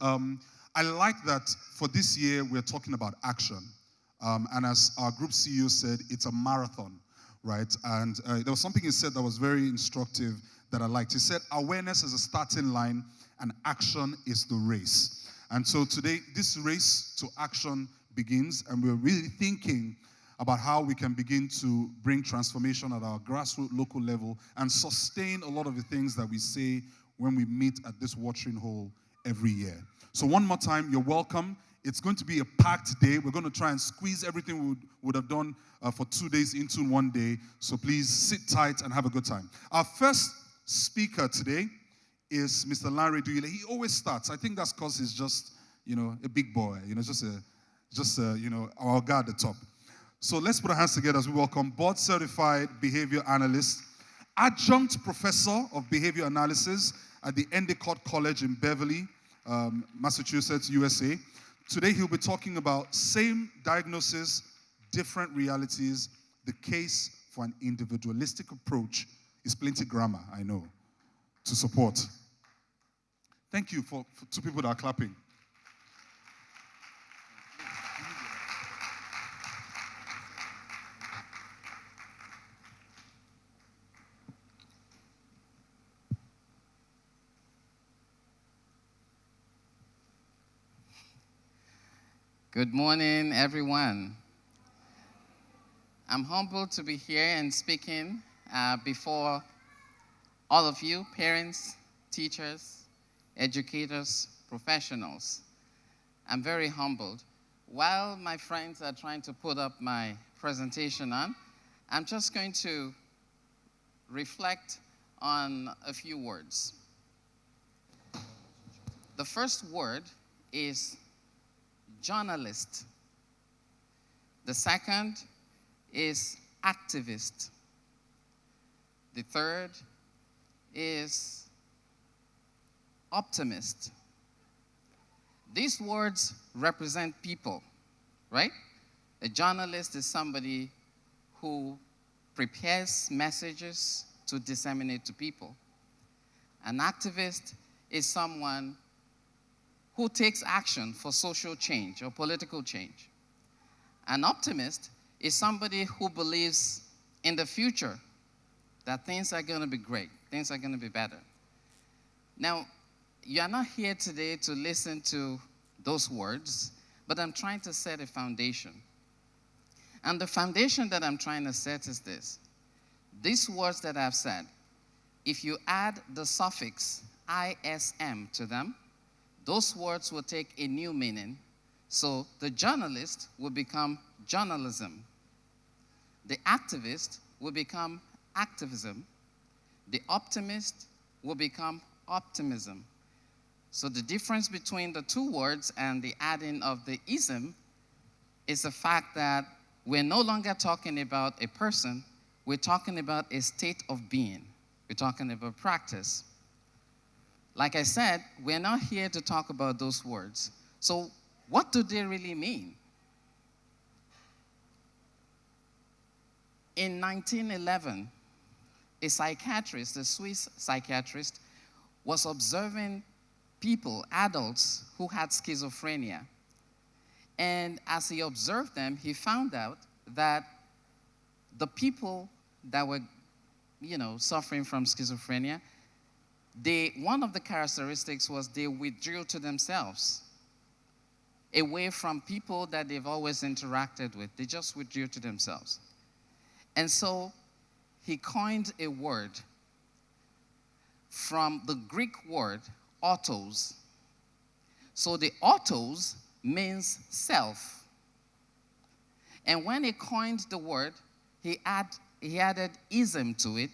I like that for this year we're talking about action. And as our group CEO said, it's a marathon, right? And there was something he said that was very instructive that I liked. He said, awareness is a starting line and action is the race. And so today, this race to action begins, and we're really thinking about how we can begin to bring transformation at our grassroots local level and sustain a lot of the things that we say when we meet at this watering hole every year. So one more time, you're welcome. It's going to be a packed day. We're going to try and squeeze everything we would have done for 2 days into one day. So please sit tight and have a good time. Our first speaker today is Mr. Larry Duyile. He always starts. I think that's because he's just, a big boy. Our guy at the top. So let's put our hands together as we welcome board-certified behavior analyst, adjunct professor of behavior analysis at the Endicott College in Beverly, Massachusetts, USA. Today he'll be talking about same diagnosis, different realities, the case for an individualistic approach. Is plenty grammar, I know, to support. Thank you for two people that are clapping. Good morning, everyone. I'm humbled to be here and speaking before all of you, parents, teachers, educators, professionals. I'm very humbled. While my friends are trying to put up my presentation on, I'm just going to reflect on a few words. The first word is journalist. The second is activist. The third is optimist. These words represent people, right? A journalist is somebody who prepares messages to disseminate to people. An activist is someone who takes action for social change or political change. An optimist is somebody who believes in the future that things are going to be great, things are going to be better. Now, you are not here today to listen to those words, but I'm trying to set a foundation. And the foundation that I'm trying to set is this. These words that I've said, if you add the suffix ISM to them, those words will take a new meaning. So the journalist will become journalism. The activist will become activism. The optimist will become optimism. So the difference between the two words and the adding of the ism is the fact that we're no longer talking about a person, we're talking about a state of being. We're talking about practice. Like I said, we're not here to talk about those words. So what do they really mean? In 1911, a psychiatrist, a Swiss psychiatrist, was observing people, adults, who had schizophrenia. And as he observed them, he found out that the people that were, suffering from schizophrenia, one of the characteristics was they withdrew to themselves, away from people that they've always interacted with. They just withdrew to themselves. And so he coined a word from the Greek word autos. So the autos means self. And when he coined the word, he added ism to it.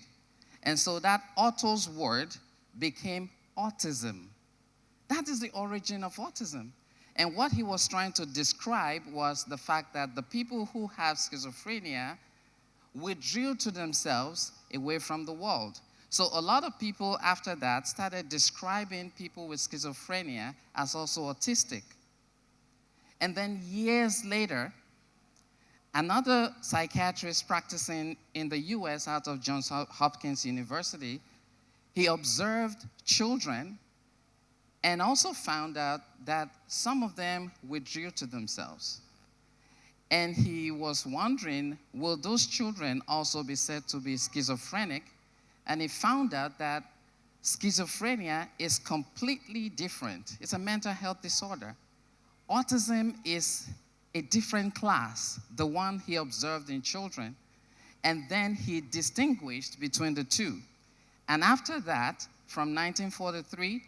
And so that autos word became autism. That is the origin of autism. And what he was trying to describe was the fact that the people who have schizophrenia withdrew to themselves away from the world. So a lot of people after that started describing people with schizophrenia as also autistic. And then years later, another psychiatrist practicing in the US out of Johns Hopkins University, he observed children and also found out that some of them withdrew to themselves. And he was wondering, will those children also be said to be schizophrenic? And he found out that schizophrenia is completely different. It's a mental health disorder. Autism is a different class, the one he observed in children. And then he distinguished between the two. And after that, from 1943,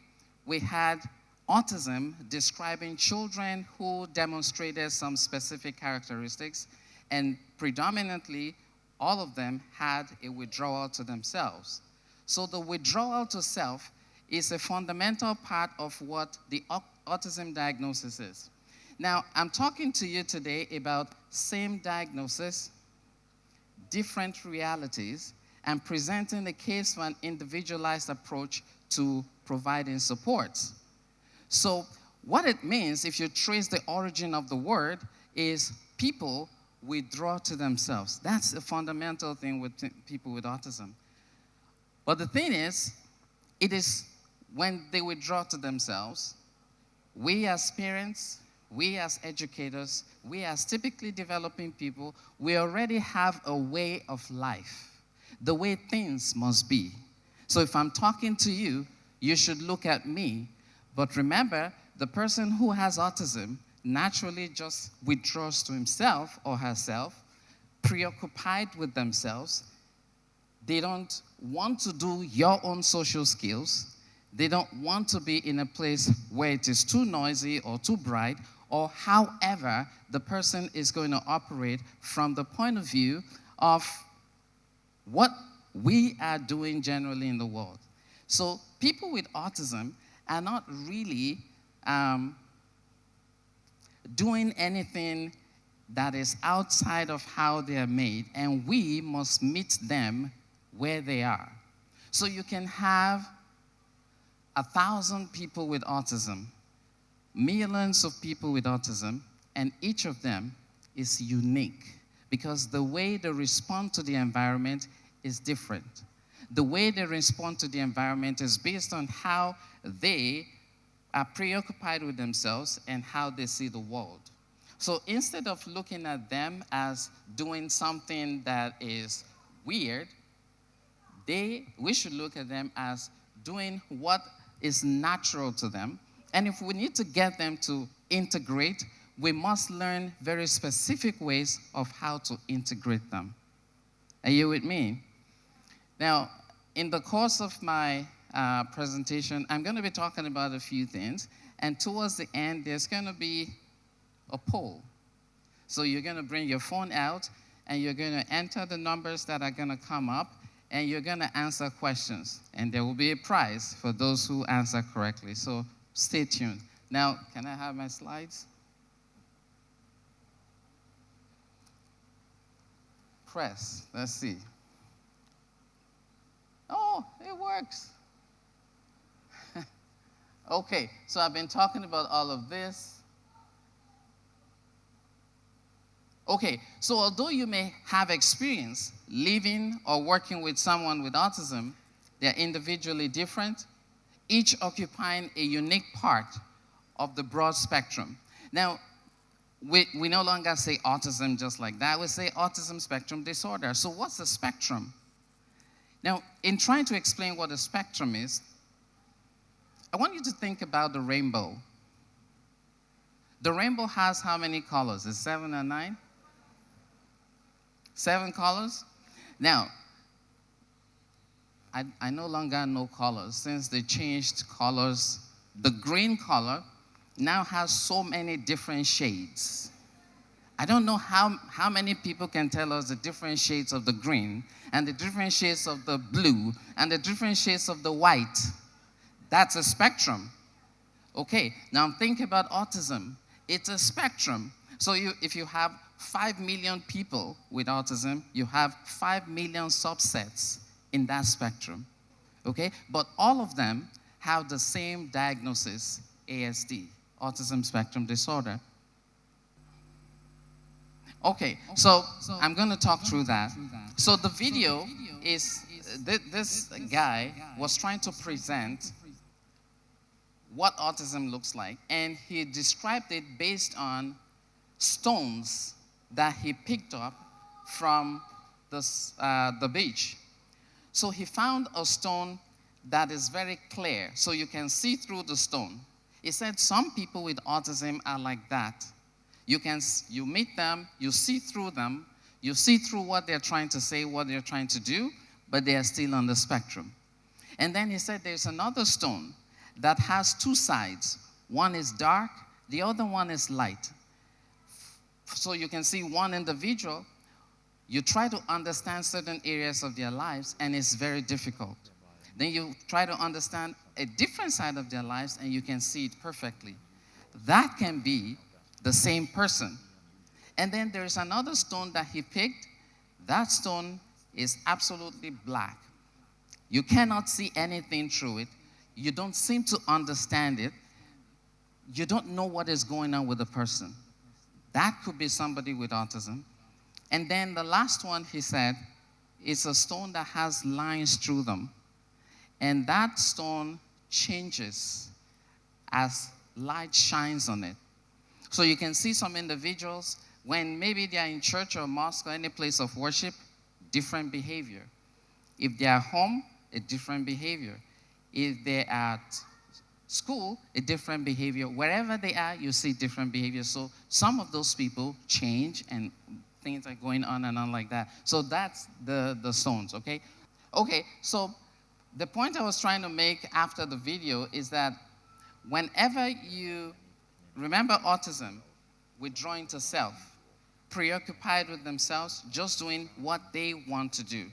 we had autism describing children who demonstrated some specific characteristics, and predominantly, all of them had a withdrawal to themselves. So the withdrawal to self is a fundamental part of what the autism diagnosis is. Now, I'm talking to you today about same diagnosis, different realities, and presenting a case for an individualized approach to providing supports. So what it means, if you trace the origin of the word, is people withdraw to themselves. That's a fundamental thing with people with autism. But the thing is, it is when they withdraw to themselves, we as parents, we as educators, we as typically developing people, we already have a way of life, the way things must be. So if I'm talking to you, you should look at me. But remember, the person who has autism naturally just withdraws to himself or herself, preoccupied with themselves. They don't want to do your own social skills. They don't want to be in a place where it is too noisy or too bright, or however the person is going to operate from the point of view of what we are doing generally in the world. So people with autism are not really doing anything that is outside of how they are made, and we must meet them where they are. So you can have 1,000 people with autism, millions of people with autism, and each of them is unique because the way they respond to the environment is different. The way they respond to the environment is based on how they are preoccupied with themselves and how they see the world. So instead of looking at them as doing something that is weird, we should look at them as doing what is natural to them. And if we need to get them to integrate, we must learn very specific ways of how to integrate them. Are you with me? Now, in the course of my presentation, I'm going to be talking about a few things. And towards the end, there's going to be a poll. So you're going to bring your phone out, and you're going to enter the numbers that are going to come up, and you're going to answer questions. And there will be a prize for those who answer correctly. So stay tuned. Now, can I have my slides? Press. Let's see. Oh, it works. Okay, so I've been talking about all of this. Okay, so although you may have experience living or working with someone with autism, they're individually different, each occupying a unique part of the broad spectrum. Now, we no longer say autism just like that. We say autism spectrum disorder. So what's the spectrum? Now, in trying to explain what a spectrum is, I want you to think about the rainbow. The rainbow has how many colors? Is 7 or 9? 7 colors? Now, I no longer know colors since they changed colors. The green color now has so many different shades. I don't know how many people can tell us the different shades of the green and the different shades of the blue and the different shades of the white. That's a spectrum. Okay, now think about autism. It's a spectrum. So if you have 5 million people with autism, you have 5 million subsets in that spectrum. okay? But all of them have the same diagnosis, ASD, Autism Spectrum Disorder. Okay, so I'm going to talk through that. So the video is, this guy was trying to present what autism looks like, and he described it based on stones that he picked up from the beach. So he found a stone that is very clear, so you can see through the stone. He said some people with autism are like that. You meet them, you see through them, you see through what they're trying to say, what they're trying to do, but they are still on the spectrum. And then he said there's another stone that has two sides. One is dark, the other one is light. So you can see one individual, you try to understand certain areas of their lives, and it's very difficult. Then you try to understand a different side of their lives, and you can see it perfectly. That can be the same person. And then there's another stone that he picked. That stone is absolutely black. You cannot see anything through it. You don't seem to understand it. You don't know what is going on with the person. That could be somebody with autism. And then the last one, he said, is a stone that has lines through them. And that stone changes as light shines on it. So you can see some individuals, when maybe they are in church or mosque or any place of worship, different behavior. If they are home, a different behavior. If they're at school, a different behavior. Wherever they are, you see different behavior. So some of those people change and things are going on and on like that. So that's the stones, okay? Okay, so the point I was trying to make after the video is that whenever you remember autism, withdrawing to self, preoccupied with themselves, just doing what they want to do.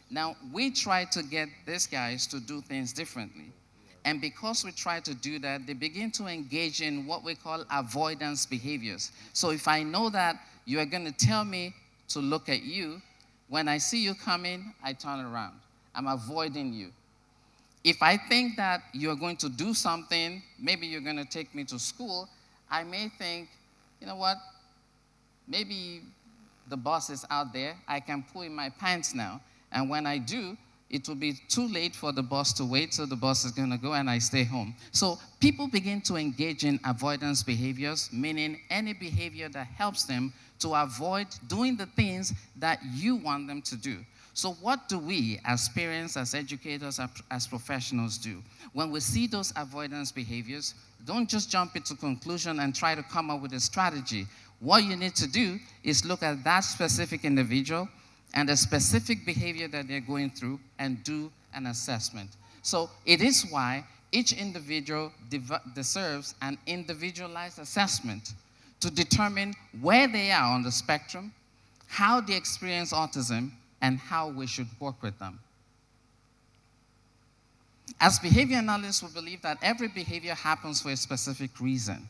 Now, we try to get these guys to do things differently. And because we try to do that, they begin to engage in what we call avoidance behaviors. So if I know that you are going to tell me to look at you, when I see you coming, I turn around. I'm avoiding you. If I think that you're going to do something, maybe you're going to take me to school, I may think, you know what, maybe the bus is out there, I can pull in my pants now, and when I do, it will be too late for the bus to wait, so the bus is going to go and I stay home. So people begin to engage in avoidance behaviors, meaning any behavior that helps them to avoid doing the things that you want them to do. So what do we, as parents, as educators, as professionals do? When we see those avoidance behaviors, don't just jump into conclusion and try to come up with a strategy. What you need to do is look at that specific individual and the specific behavior that they're going through and do an assessment. So it is why each individual deserves an individualized assessment to determine where they are on the spectrum, how they experience autism, and how we should work with them. As behavior analysts, we believe that every behavior happens for a specific reason.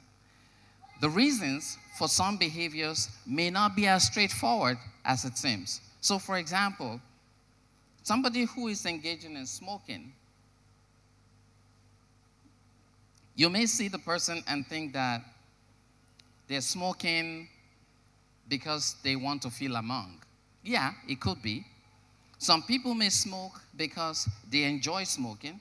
The reasons for some behaviors may not be as straightforward as it seems. So for example, somebody who is engaging in smoking, you may see the person and think that they're smoking because they want to feel among. Yeah, it could be. Some people may smoke because they enjoy smoking.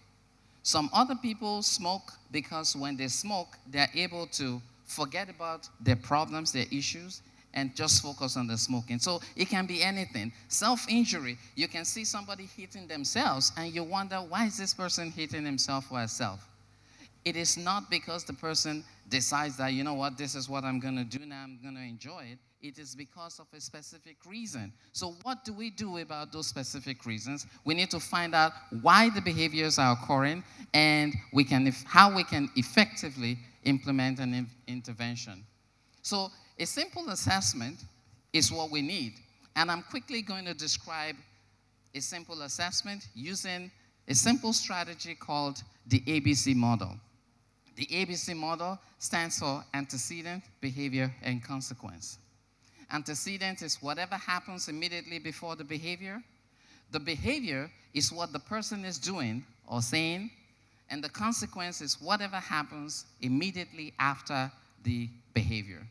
Some other people smoke because when they smoke, they're able to forget about their problems, their issues, and just focus on the smoking. So it can be anything. Self-injury, you can see somebody hitting themselves, and you wonder, why is this person hitting himself or herself? It is not because the person decides that, you know what, this is what I'm going to do now, I'm going to enjoy it. It is because of a specific reason. So what do we do about those specific reasons? We need to find out why the behaviors are occurring, and how we can effectively implement an intervention. So a simple assessment is what we need. And I'm quickly going to describe a simple assessment using a simple strategy called the ABC model. The ABC model stands for antecedent, behavior, and consequence. Antecedent is whatever happens immediately before the behavior. The behavior is what the person is doing or saying, and the consequence is whatever happens immediately after the behavior.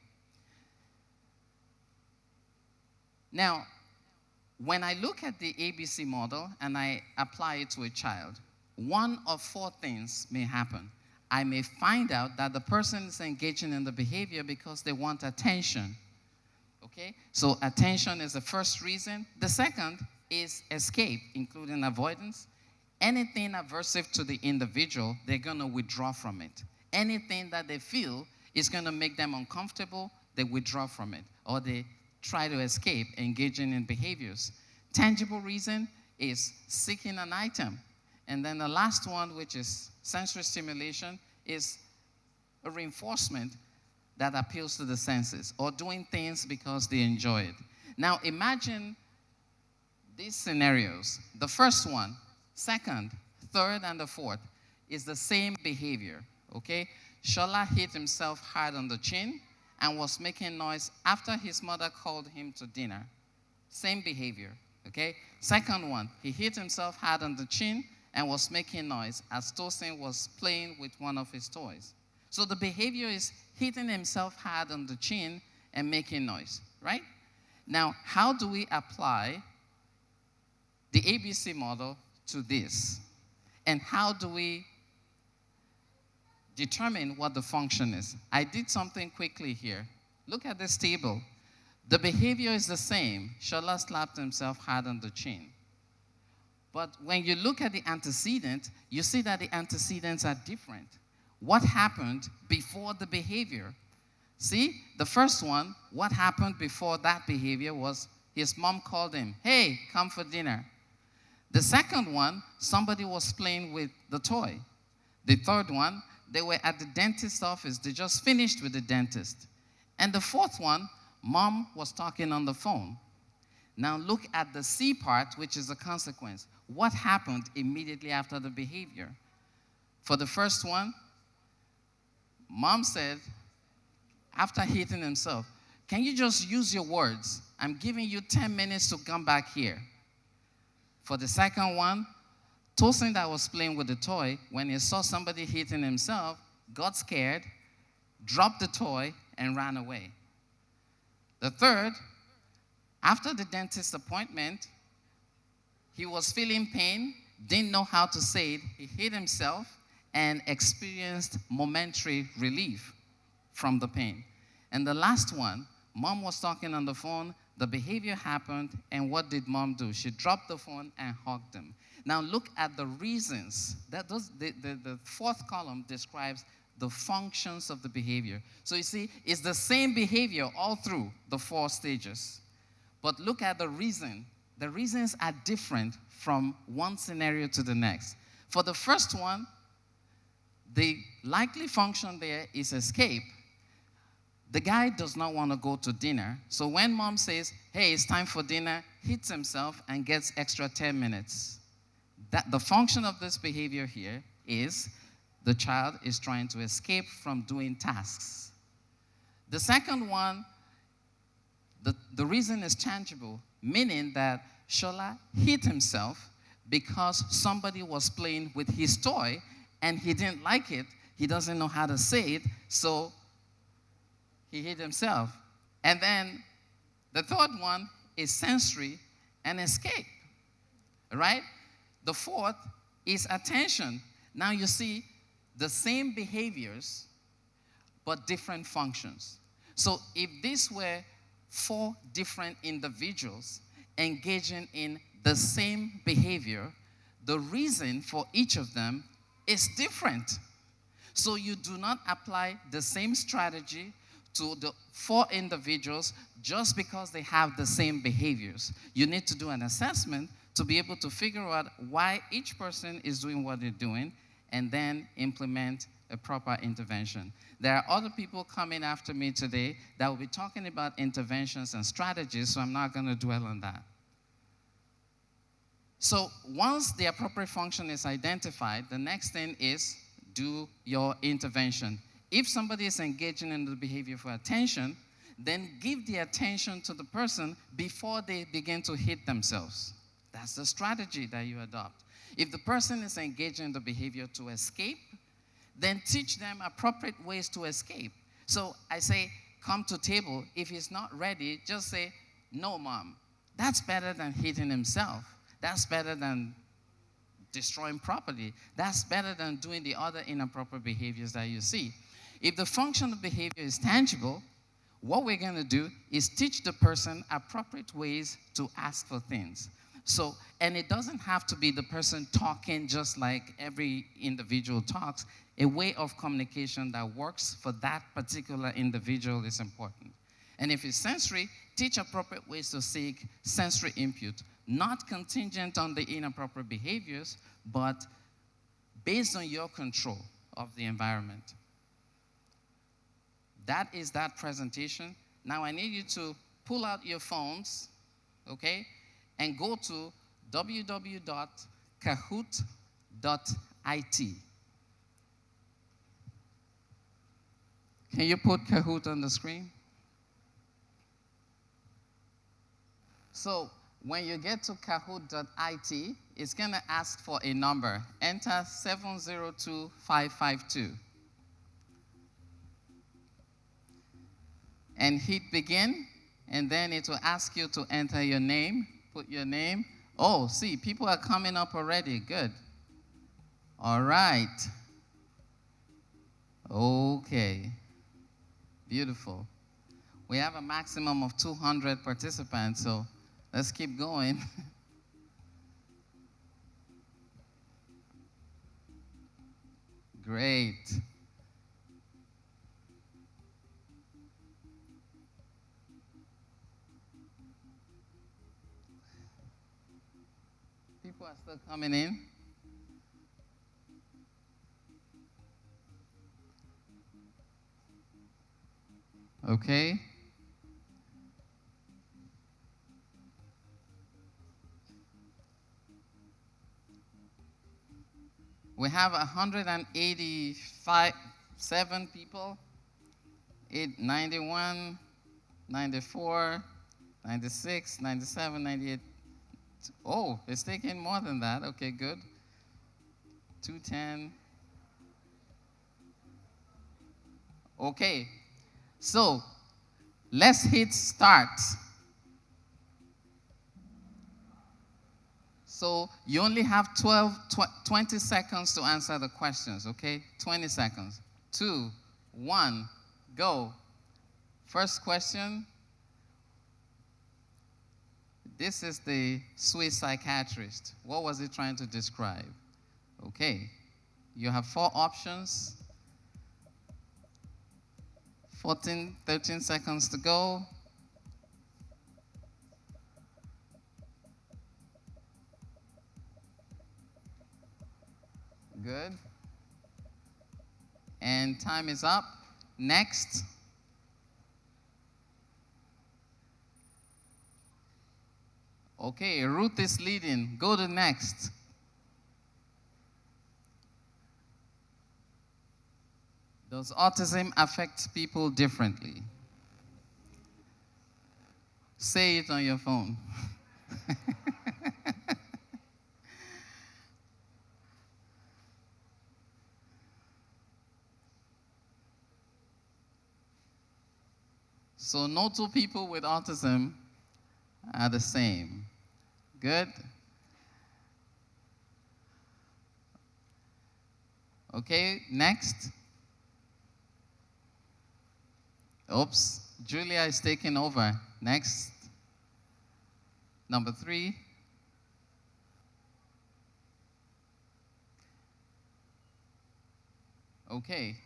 Now, when I look at the ABC model and I apply it to a child, one of four things may happen. I may find out that the person is engaging in the behavior because they want attention. Okay? So attention is the first reason. The second is escape, including avoidance. Anything aversive to the individual, they're going to withdraw from it. Anything that they feel is going to make them uncomfortable, they withdraw from it, or they try to escape engaging in behaviors. Tangible reason is seeking an item. And then the last one, which is sensory stimulation, is a reinforcement that appeals to the senses, or doing things because they enjoy it. Now imagine these scenarios. The first one, second, third, and the fourth is the same behavior, okay? Shola hit himself hard on the chin and was making noise after his mother called him to dinner. Same behavior, okay? Second one, he hit himself hard on the chin and was making noise as Tosin was playing with one of his toys. So the behavior is hitting himself hard on the chin and making noise, right? Now, how do we apply the ABC model to this? And how do we determine what the function is? I did something quickly here. Look at this table. The behavior is the same. Shola slapped himself hard on the chin. But when you look at the antecedent, you see that the antecedents are different. What happened before the behavior? See, the first one, what happened before that behavior was his mom called him, hey, come for dinner. The second one, somebody was playing with the toy. The third one, they were at the dentist's office. They just finished with the dentist. And the fourth one, mom was talking on the phone. Now look at the C part, which is the consequence. What happened immediately after the behavior? For the first one, mom said, after hitting himself, can you just use your words? I'm giving you 10 minutes to come back here. For the second one, Tosin that was playing with the toy, when he saw somebody hitting himself, got scared, dropped the toy, and ran away. The third, after the dentist appointment, he was feeling pain, didn't know how to say it. He hit himself and experienced momentary relief from the pain. And the last one, mom was talking on the phone, the behavior happened, and what did mom do? She dropped the phone and hugged him. Now look at the reasons. The fourth column describes the functions of the behavior. So you see, it's the same behavior all through the 4 stages. But look at the reason. The reasons are different from one scenario to the next. For the first one, the likely function there is escape. The guy does not want to go to dinner. So when mom says, hey, it's time for dinner, hits himself and gets extra 10 minutes. The function of this behavior here is the child is trying to escape from doing tasks. The second one, the reason is tangible, meaning that Shola hit himself because somebody was playing with his toy and he didn't like it. He doesn't know how to say it, so he hit himself. And then the third one is sensory and escape, right? The fourth is attention. Now you see the same behaviors, but different functions. So if these were 4 different individuals engaging in the same behavior, the reason for each of them is different. So you do not apply the same strategy to the 4 individuals just because they have the same behaviors. You need to do an assessment to be able to figure out why each person is doing what they're doing and then implement a proper intervention. There are other people coming after me today that will be talking about interventions and strategies, so I'm not going to dwell on that. So once the appropriate function is identified, the next thing is do your intervention. If somebody is engaging in the behavior for attention, then give the attention to the person before they begin to hit themselves. That's the strategy that you adopt. If the person is engaging in the behavior to escape, then teach them appropriate ways to escape. So I say, come to table. If he's not ready, just say, no, mom. That's better than hitting himself. That's better than destroying property. That's better than doing the other inappropriate behaviors that you see. If the function of behavior is tangible, what we're going to do is teach the person appropriate ways to ask for things. So, and it doesn't have to be the person talking just like every individual talks. A way of communication that works for that particular individual is important. And if it's sensory, teach appropriate ways to seek sensory input, not contingent on the inappropriate behaviors, but based on your control of the environment. That is that presentation. Now I need you to pull out your phones, okay, and go to www.kahoot.it. Can you put Kahoot on the screen? So when you get to kahoot.it, it's going to ask for a number. Enter 702552. And hit begin, and then it will ask you to enter your name. Put your name. Oh, see, people are coming up already. Good. All right. Okay. Beautiful. We have a maximum of 200 participants, so let's keep going. Great. People are still coming in. Okay. We have 187 people. 91, 94, 96, 97, 98. Oh, it's taking more than that. Okay, good. 210. Okay, so let's hit start. So you only have 20 seconds to answer the questions, okay? 20 seconds. 2, 1, go. First question. This is the Swiss psychiatrist. What was he trying to describe? Okay. You have 4 options. 13 seconds to go. Good. And time is up. Next. Okay, Ruth is leading. Go to next. Does autism affect people differently? Say it on your phone. So no two people with autism are the same. Good. Okay, next. Oops, Julia is taking over. Next. Number 3. Okay.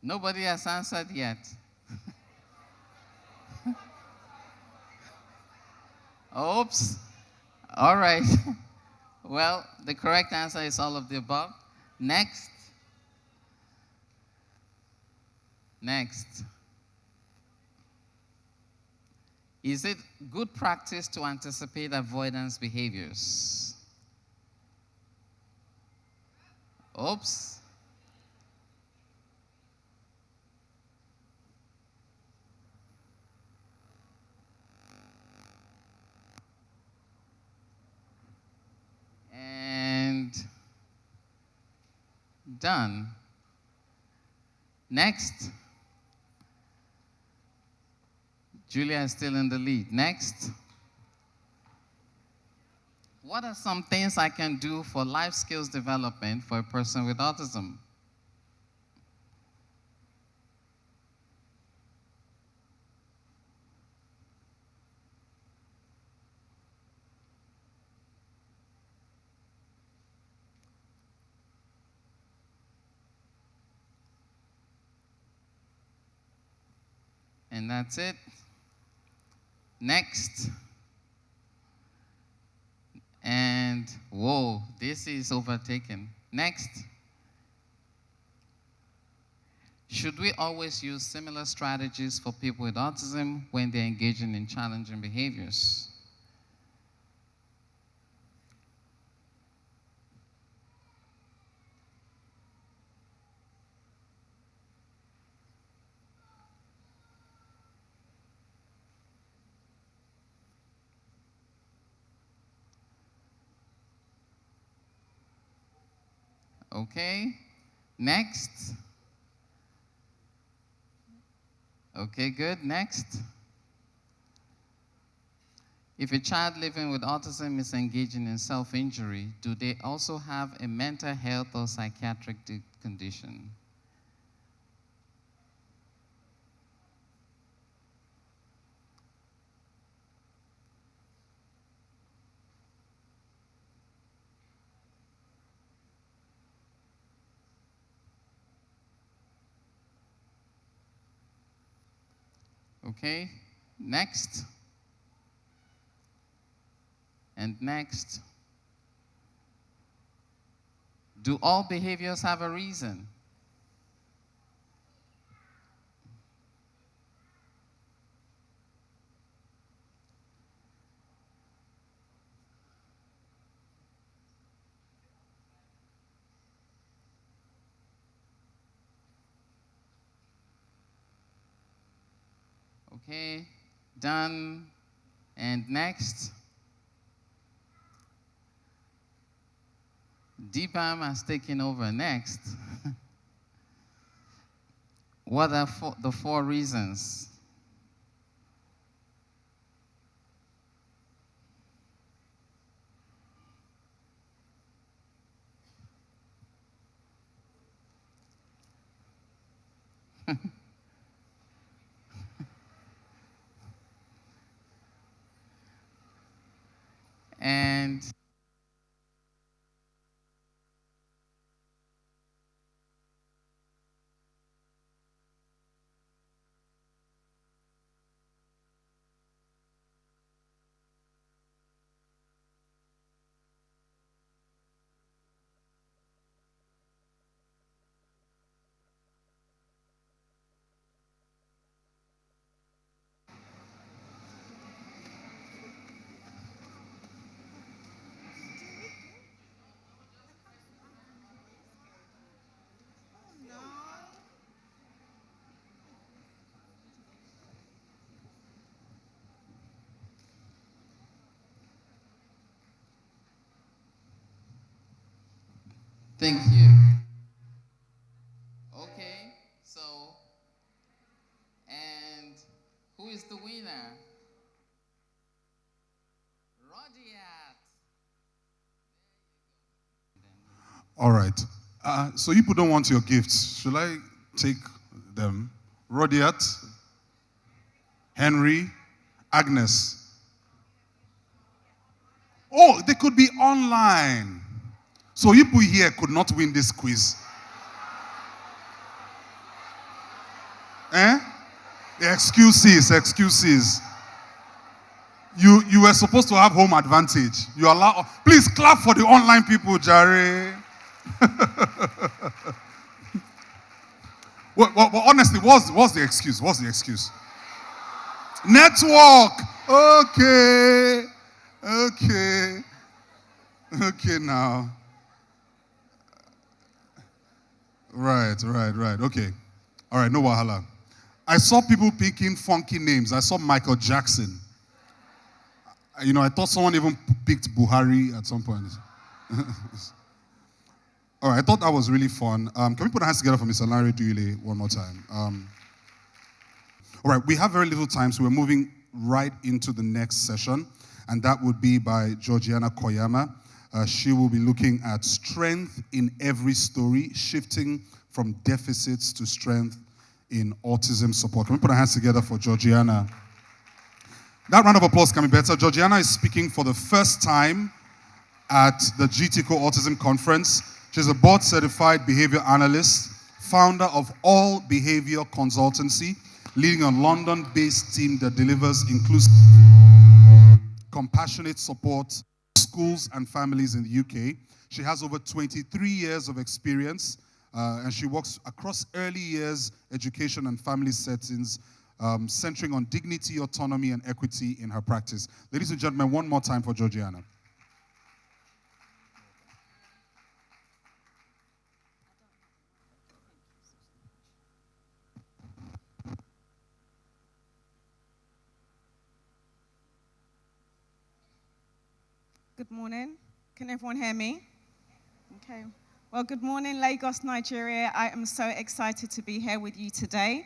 Nobody has answered yet. Oops. All right. Well, the correct answer is all of the above. Next. Next. Is it good practice to anticipate avoidance behaviors? Oops. Done. Next. Julia is still in the lead. Next. What are some things I can do for life skills development for a person with autism? And that's it. Next. And whoa, this is overtaken. Next. Should we always use similar strategies for people with autism when they're engaging in challenging behaviors? Okay, next. Okay, good, next. If a child living with autism is engaging in self-injury, do they also have a mental health or psychiatric condition? Okay, next. And next. Do all behaviors have a reason? Okay, done. And next. DBAM has taken over. Next. What are the 4 reasons? And thank you. Okay, so, and who is the winner? Rodiat. All right. So you people don't want your gifts. Shall I take them? Rodiat, Henry, Agnes. Oh, they could be online. So you people here could not win this quiz. Eh? Excuses, excuses. You were supposed to have home advantage. You allow. Please clap for the online people, Jare. well, honestly, what's the excuse? What's the excuse? Network. Okay. Okay now. Right. Okay. All right, no wahala. I saw people picking funky names. I saw Michael Jackson. I thought someone even picked Buhari at some point. All right, I thought that was really fun. Can we put our hands together for Mr. Larry Dooley one more time? All right, we have very little time, so we're moving right into the next session, and that would be by Georgiana Koyama. She will be looking at strength in every story, shifting from deficits to strength in autism support. Can we put our hands together for Georgiana? That round of applause can be better. Georgiana is speaking for the first time at the Gtco Autism Conference. She's a board-certified behavior analyst, founder of All Behavior Consultancy, leading a London-based team that delivers inclusive, compassionate support to schools and families in the UK. She has over 23 years of experience, and she works across early years education and family settings, centering on dignity, autonomy, and equity in her practice. Ladies and gentlemen, one more time for Georgiana. Good morning. Can everyone hear me? Okay. Well, good morning, Lagos, Nigeria. I am so excited to be here with you today.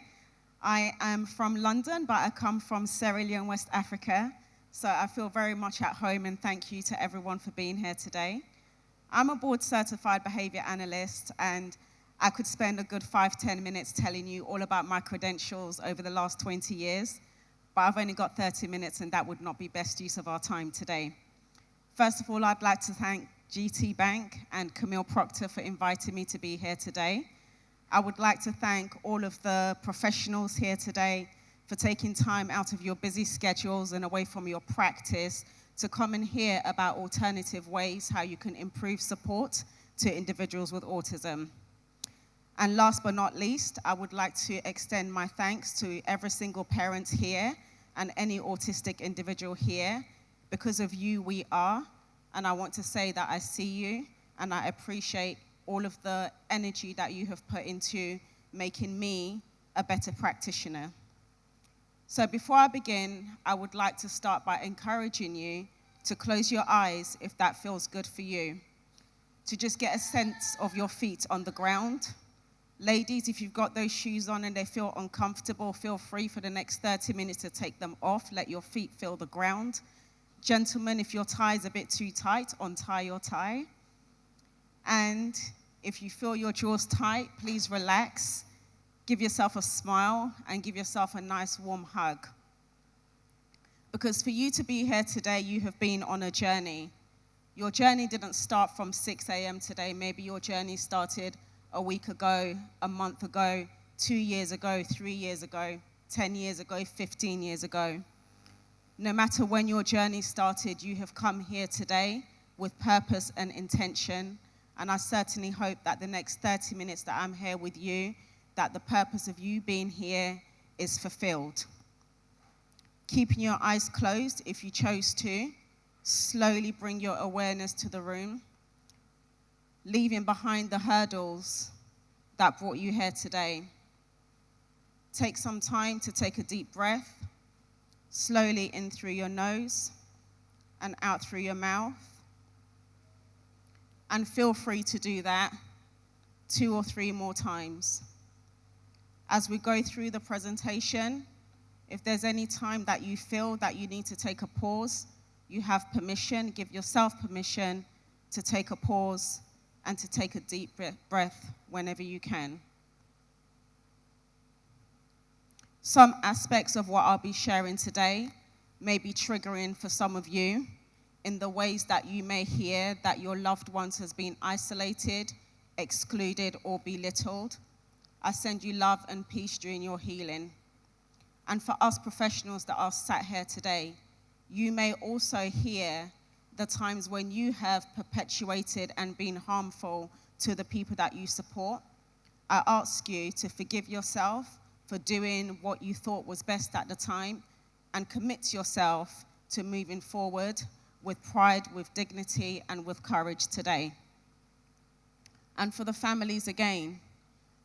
I am from London, but I come from Sierra Leone, West Africa. So I feel very much at home, and thank you to everyone for being here today. I'm a board-certified behavior analyst, and I could spend a good 5-10 minutes telling you all about my credentials over the last 20 years, but I've only got 30 minutes, and that would not be best use of our time today. First of all, I'd like to thank GT Bank and Camille Proctor for inviting me to be here today. I would like to thank all of the professionals here today for taking time out of your busy schedules and away from your practice to come and hear about alternative ways how you can improve support to individuals with autism. And last but not least, I would like to extend my thanks to every single parent here and any autistic individual here. Because of you, we are, and I want to say that I see you, and I appreciate all of the energy that you have put into making me a better practitioner. So before I begin, I would like to start by encouraging you to close your eyes if that feels good for you, to just get a sense of your feet on the ground. Ladies, if you've got those shoes on and they feel uncomfortable, feel free for the next 30 minutes to take them off. Let your feet feel the ground. Gentlemen, if your tie is a bit too tight, untie your tie. And if you feel your jaws tight, please relax. Give yourself a smile and give yourself a nice warm hug. Because for you to be here today, you have been on a journey. Your journey didn't start from 6 a.m. today. Maybe your journey started a week ago, a month ago, 2 years ago, 3 years ago, 10 years ago, 15 years ago. No matter when your journey started, you have come here today with purpose and intention. And I certainly hope that the next 30 minutes that I'm here with you, that the purpose of you being here is fulfilled. Keeping your eyes closed if you chose to, slowly bring your awareness to the room, leaving behind the hurdles that brought you here today. Take some time to take a deep breath. Slowly in through your nose and out through your mouth. And feel free to do that 2 or 3 more times. As we go through the presentation, if there's any time that you feel that you need to take a pause, you have permission, give yourself permission to take a pause and to take a deep breath whenever you can. Some aspects of what I'll be sharing today may be triggering for some of you in the ways that you may hear that your loved ones has been isolated, excluded, or belittled. I send you love and peace during your healing. And for us professionals that are sat here today, you may also hear the times when you have perpetuated and been harmful to the people that you support. I ask you to forgive yourself for doing what you thought was best at the time and commit yourself to moving forward with pride, with dignity, and with courage today. And for the families again,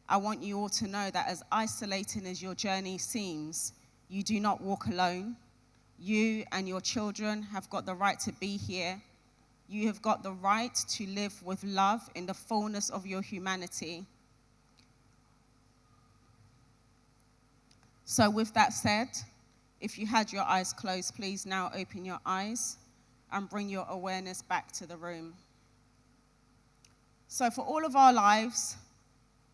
I want you all to know that as isolating as your journey seems, you do not walk alone. You and your children have got the right to be here. you have got the right to live with love in the fullness of your humanity. So with that said, if you had your eyes closed, please now open your eyes and bring your awareness back to the room. So for all of our lives,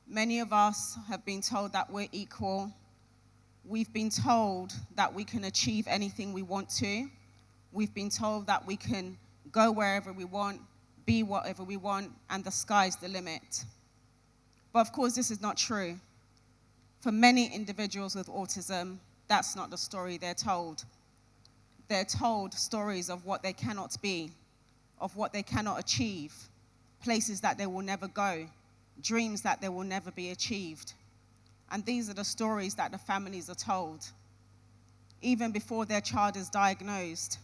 many of us have been told that we're equal. We've been told that we can achieve anything we want to. We've been told that we can go wherever we want, be whatever we want, and the sky's the limit. But of course, this is not true. For many individuals with autism, that's not the story they're told. They're told stories of what they cannot be, of what they cannot achieve, places that they will never go, dreams that they will never be achieved. And these are the stories that the families are told. Even before their child is diagnosed,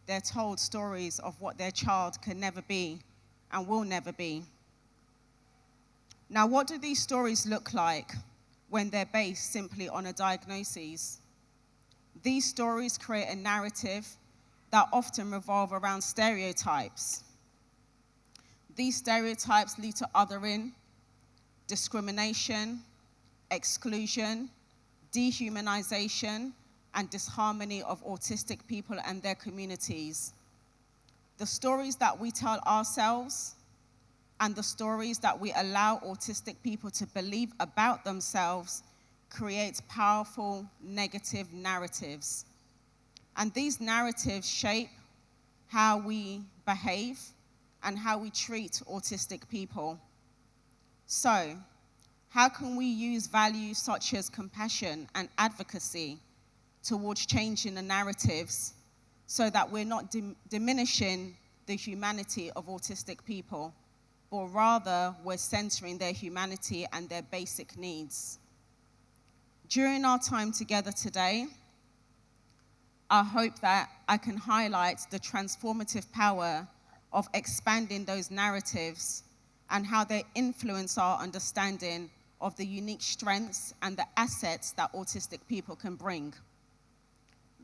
they're told stories of what their child can never be and will never be. Now, what do these stories look like when they're based simply on a diagnosis? These stories create a narrative that often revolve around stereotypes. These stereotypes lead to othering, discrimination, exclusion, dehumanization, and disharmony of autistic people and their communities. The stories that we tell ourselves and the stories that we allow autistic people to believe about themselves creates powerful negative narratives. And these narratives shape how we behave and how we treat autistic people. So, how can we use values such as compassion and advocacy towards changing the narratives so that we're not diminishing the humanity of autistic people, but rather we're centering their humanity and their basic needs? During our time together today, I hope that I can highlight the transformative power of expanding those narratives and how they influence our understanding of the unique strengths and the assets that autistic people can bring.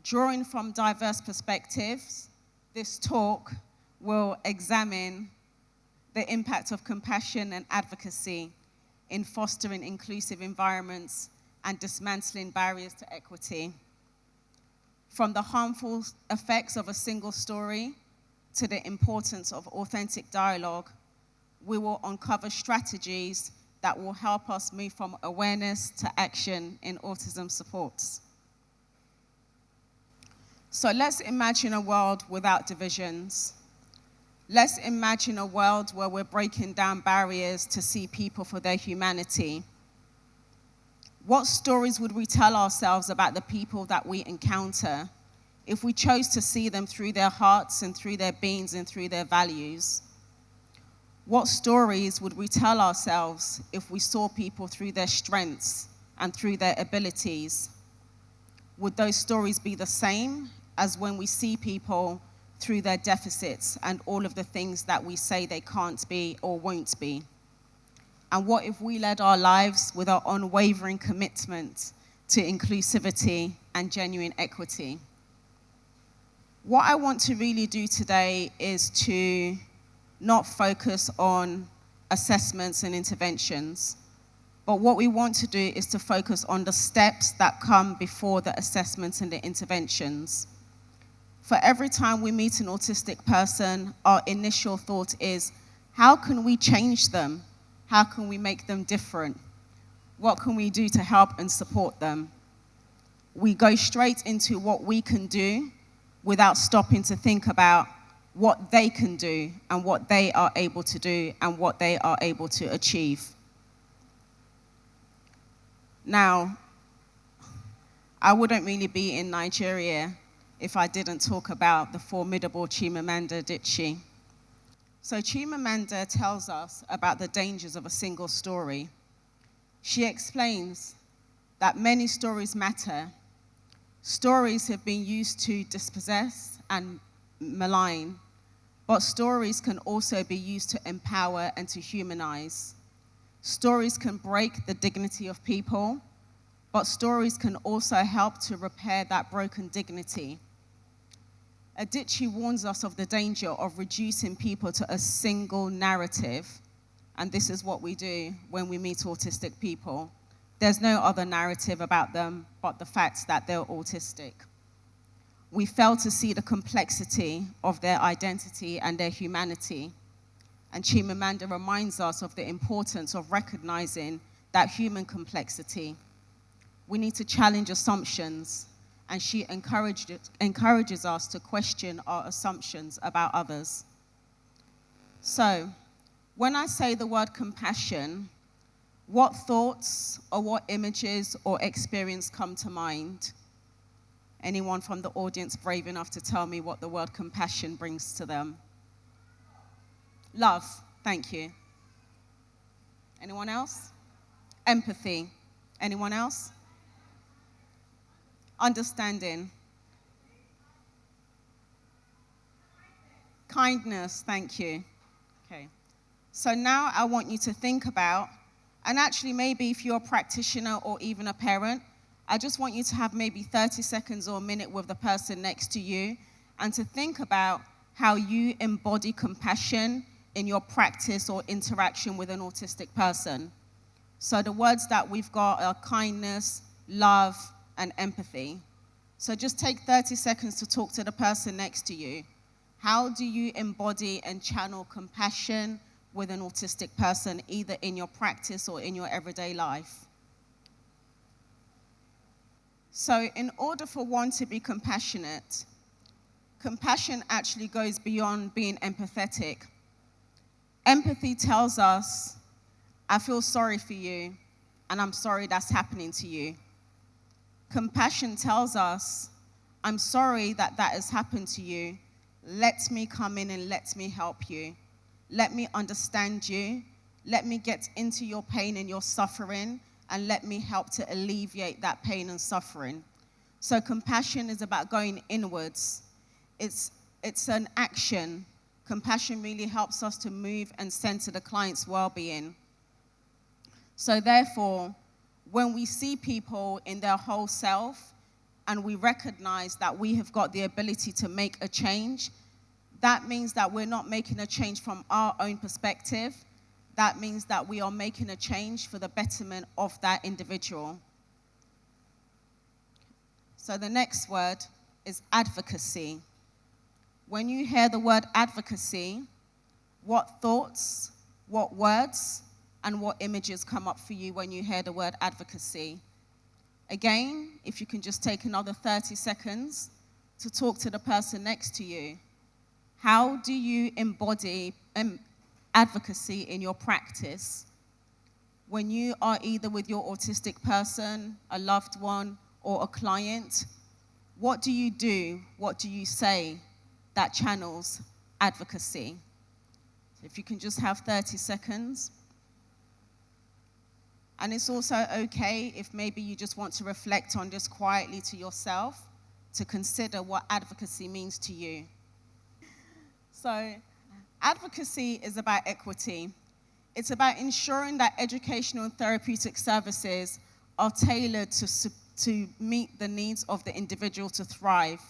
Drawing from diverse perspectives, this talk will examine the impact of compassion and advocacy in fostering inclusive environments and dismantling barriers to equity. From the harmful effects of a single story to the importance of authentic dialogue, we will uncover strategies that will help us move from awareness to action in autism supports. So let's imagine a world without divisions. Let's imagine a world where we're breaking down barriers to see people for their humanity. What stories would we tell ourselves about the people that we encounter if we chose to see them through their hearts and through their beings and through their values? What stories would we tell ourselves if we saw people through their strengths and through their abilities? Would those stories be the same as when we see people through their deficits and all of the things that we say they can't be or won't be? And what if we led our lives with our unwavering commitment to inclusivity and genuine equity? What I want to really do today is to not focus on assessments and interventions, but what we want to do is to focus on the steps that come before the assessments and the interventions. For every time we meet an autistic person, our initial thought is, how can we change them? How can we make them different? What can we do to help and support them? We go straight into what we can do without stopping to think about what they can do and what they are able to do and what they are able to achieve. Now, I wouldn't really be in Nigeria if I didn't talk about the formidable Chimamanda Adichie. So Chimamanda tells us about the dangers of a single story. She explains that many stories matter. Stories have been used to dispossess and malign, but stories can also be used to empower and to humanize. Stories can break the dignity of people, but stories can also help to repair that broken dignity. Gtco warns us of the danger of reducing people to a single narrative. And this is what we do when we meet autistic people. There's no other narrative about them but the fact that they're autistic. We fail to see the complexity of their identity and their humanity. And Chimamanda reminds us of the importance of recognizing that human complexity. We need to challenge assumptions, and she encourages us to question our assumptions about others. So, when I say the word compassion, what thoughts or what images or experience come to mind? Anyone from the audience brave enough to tell me what the word compassion brings to them? Love, thank you. Anyone else? Empathy. Anyone else? Understanding. Kindness, thank you. Okay. So now I want you to think about, and actually maybe if you're a practitioner or even a parent, I just want you to have maybe 30 seconds or a minute with the person next to you and to think about how you embody compassion in your practice or interaction with an autistic person. So the words that we've got are kindness, love, and empathy. So just take 30 seconds to talk to the person next to you. How do you embody and channel compassion with an autistic person, either in your practice or in your everyday life? So in order for one to be compassionate, compassion actually goes beyond being empathetic. Empathy tells us, I feel sorry for you, and I'm sorry that's happening to you. Compassion tells us, I'm sorry that that has happened to you. Let me come in and let me help you. Let me understand you. Let me get into your pain and your suffering, and let me help to alleviate that pain and suffering. So compassion is about going inwards. It's an action. Compassion really helps us to move and center the client's well-being. So therefore, when we see people in their whole self and we recognize that we have got the ability to make a change, that means that we're not making a change from our own perspective. That means that we are making a change for the betterment of that individual. So the next word is advocacy. When you hear the word advocacy, what thoughts, what words, and what images come up for you when you hear the word advocacy? Again, if you can just take another 30 seconds to talk to the person next to you. How do you embody advocacy in your practice? When you are either with your autistic person, a loved one, or a client, what do you do? What do you say that channels advocacy? If you can just have 30 seconds. And it's also okay if maybe you just want to reflect on this quietly to yourself, to consider what advocacy means to you. So, advocacy is about equity. It's about ensuring that educational and therapeutic services are tailored to meet the needs of the individual to thrive.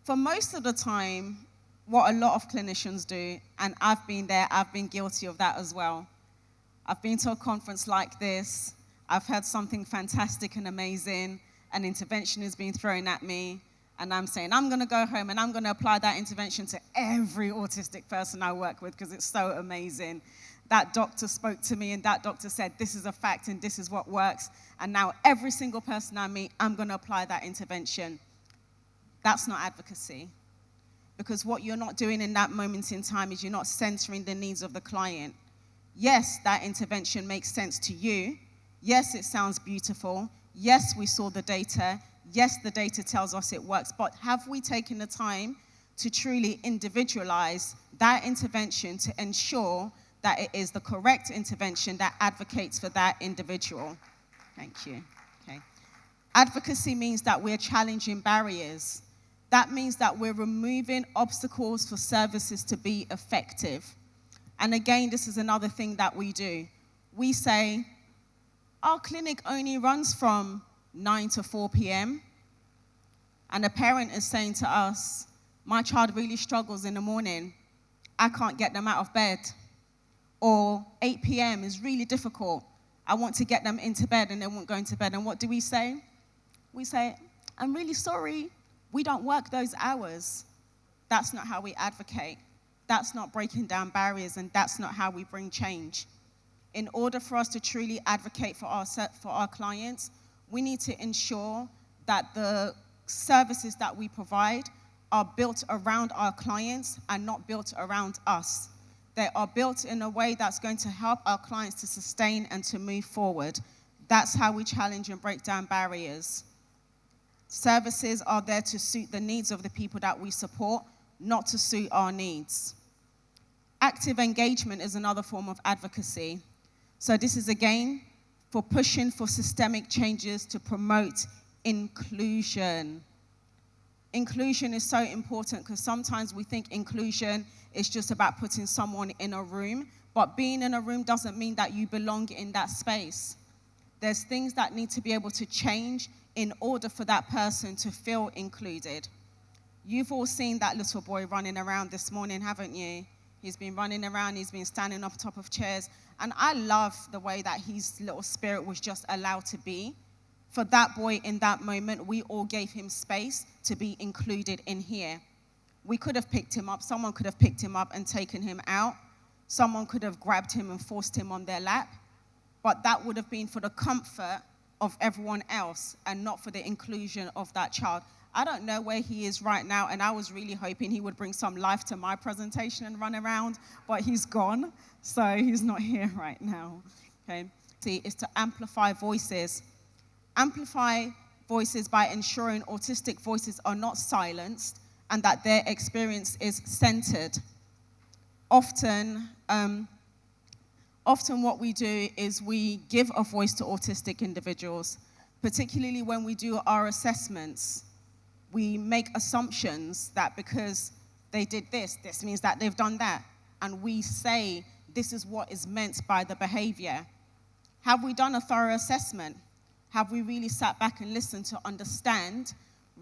For most of the time, what a lot of clinicians do, and I've been there, I've been guilty of that as well. I've been to a conference like this, I've heard something fantastic and amazing, an intervention is being thrown at me, and I'm saying, I'm gonna go home and I'm gonna apply that intervention to every autistic person I work with because it's so amazing. That doctor spoke to me and that doctor said, this is a fact and this is what works, and now every single person I meet, I'm gonna apply that intervention. That's not advocacy. Because what you're not doing in that moment in time is you're not centering the needs of the client. Yes, that intervention makes sense to you. Yes, it sounds beautiful. Yes, we saw the data. Yes, the data tells us it works. But have we taken the time to truly individualize that intervention to ensure that it is the correct intervention that advocates for that individual? Thank you. Okay. Advocacy means that we're challenging barriers. That means that we're removing obstacles for services to be effective. And again, this is another thing that we do. We say, our clinic only runs from 9 to 4 p.m. And a parent is saying to us, my child really struggles in the morning. I can't get them out of bed. Or 8 p.m. is really difficult. I want to get them into bed and they won't go into bed. And what do we say? We say, I'm really sorry. We don't work those hours. That's not how we advocate. That's not breaking down barriers, and that's not how we bring change. In order for us to truly advocate for our clients, we need to ensure that the services that we provide are built around our clients and not built around us. They are built in a way that's going to help our clients to sustain and to move forward. That's how we challenge and break down barriers. Services are there to suit the needs of the people that we support, not to suit our needs. Active engagement is another form of advocacy. So this is, again, for pushing for systemic changes to promote inclusion. Inclusion is so important because sometimes we think inclusion is just about putting someone in a room, but being in a room doesn't mean that you belong in that space. There's things that need to be able to change in order for that person to feel included. You've all seen that little boy running around this morning, haven't you? He's been running around, he's been standing on top of chairs, and I love the way that his little spirit was just allowed to be. For that boy in that moment, we all gave him space to be included in here. We could have picked him up, someone could have picked him up and taken him out. Someone could have grabbed him and forced him on their lap, but that would have been for the comfort of everyone else and not for the inclusion of that child. I don't know where he is right now, and I was really hoping he would bring some life to my presentation and run around, but he's gone, so he's not here right now. Okay, see, is to amplify voices. Amplify voices by ensuring autistic voices are not silenced and that their experience is centered. Often what we do is we give a voice to autistic individuals, particularly when we do our assessments. We make assumptions that because they did this, this means that they've done that. And we say, this is what is meant by the behavior. Have we done a thorough assessment? Have we really sat back and listened to understand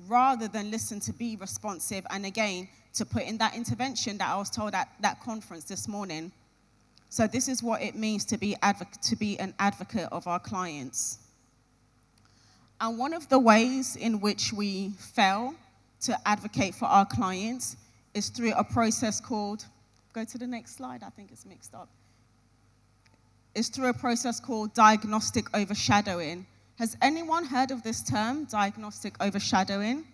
rather than listen to be responsive and, again, to put in that intervention that I was told at that conference this morning? So this is what it means to be an advocate of our clients. And one of the ways in which we fail to advocate for our clients is through a process called, go to the next slide, I think it's mixed up. It's through a process called diagnostic overshadowing. Has anyone heard of this term, diagnostic overshadowing?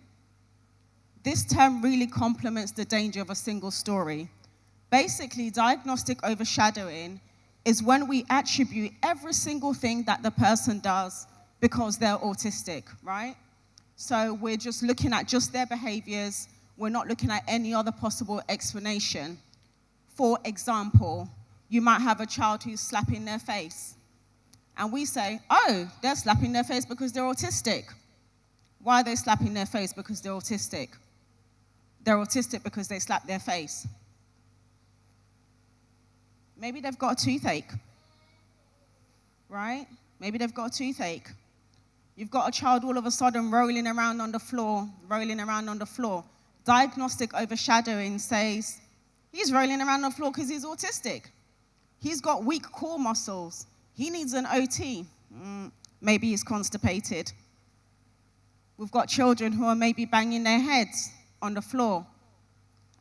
This term really complements the danger of a single story. Basically, diagnostic overshadowing is when we attribute every single thing that the person does because they're autistic, right? So we're just looking at just their behaviors. We're not looking at any other possible explanation. For example, you might have a child who's slapping their face. And we say, oh, they're slapping their face because they're autistic. Why are they slapping their face? Because they're autistic. They're autistic because they slap their face. Maybe they've got a toothache, right? Maybe they've got a toothache. You've got a child all of a sudden rolling around on the floor. Diagnostic overshadowing says, he's rolling around on the floor because he's autistic. He's got weak core muscles. He needs an OT. Maybe he's constipated. We've got children who are maybe banging their heads on the floor.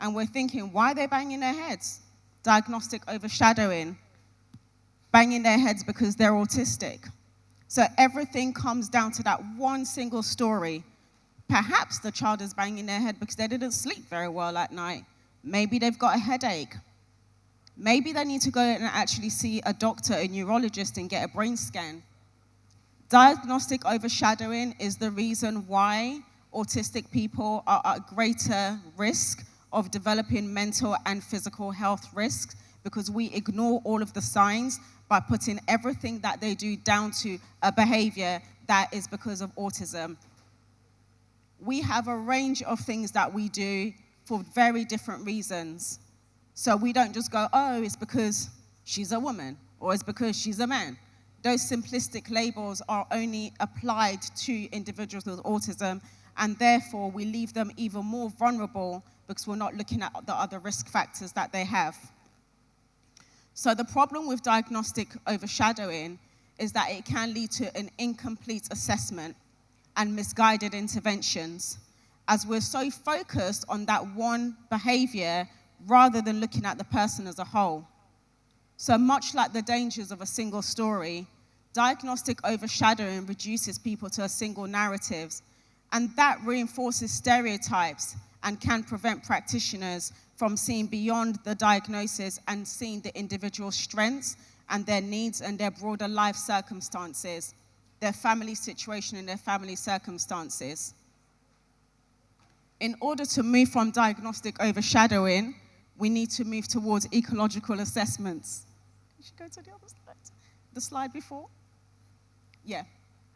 And we're thinking, why are they banging their heads? Diagnostic overshadowing. Banging their heads because they're autistic. So everything comes down to that one single story. Perhaps the child is banging their head because they didn't sleep very well at night. Maybe they've got a headache. Maybe they need to go and actually see a doctor, a neurologist, and get a brain scan. Diagnostic overshadowing is the reason why autistic people are at greater risk of developing mental and physical health risks, because we ignore all of the signs by putting everything that they do down to a behavior that is because of autism. We have a range of things that we do for very different reasons. So we don't just go, oh, it's because she's a woman, or it's because she's a man. Those simplistic labels are only applied to individuals with autism, and therefore we leave them even more vulnerable because we're not looking at the other risk factors that they have. So the problem with diagnostic overshadowing is that it can lead to an incomplete assessment and misguided interventions, as we're so focused on that one behavior rather than looking at the person as a whole. So much like the dangers of a single story, diagnostic overshadowing reduces people to a single narrative, and that reinforces stereotypes and can prevent practitioners from seeing beyond the diagnosis and seeing the individual strengths and their needs and their broader life circumstances, their family situation and their family circumstances. In order to move from diagnostic overshadowing, we need to move towards ecological assessments. You should go to the other slide. The slide before? Yeah.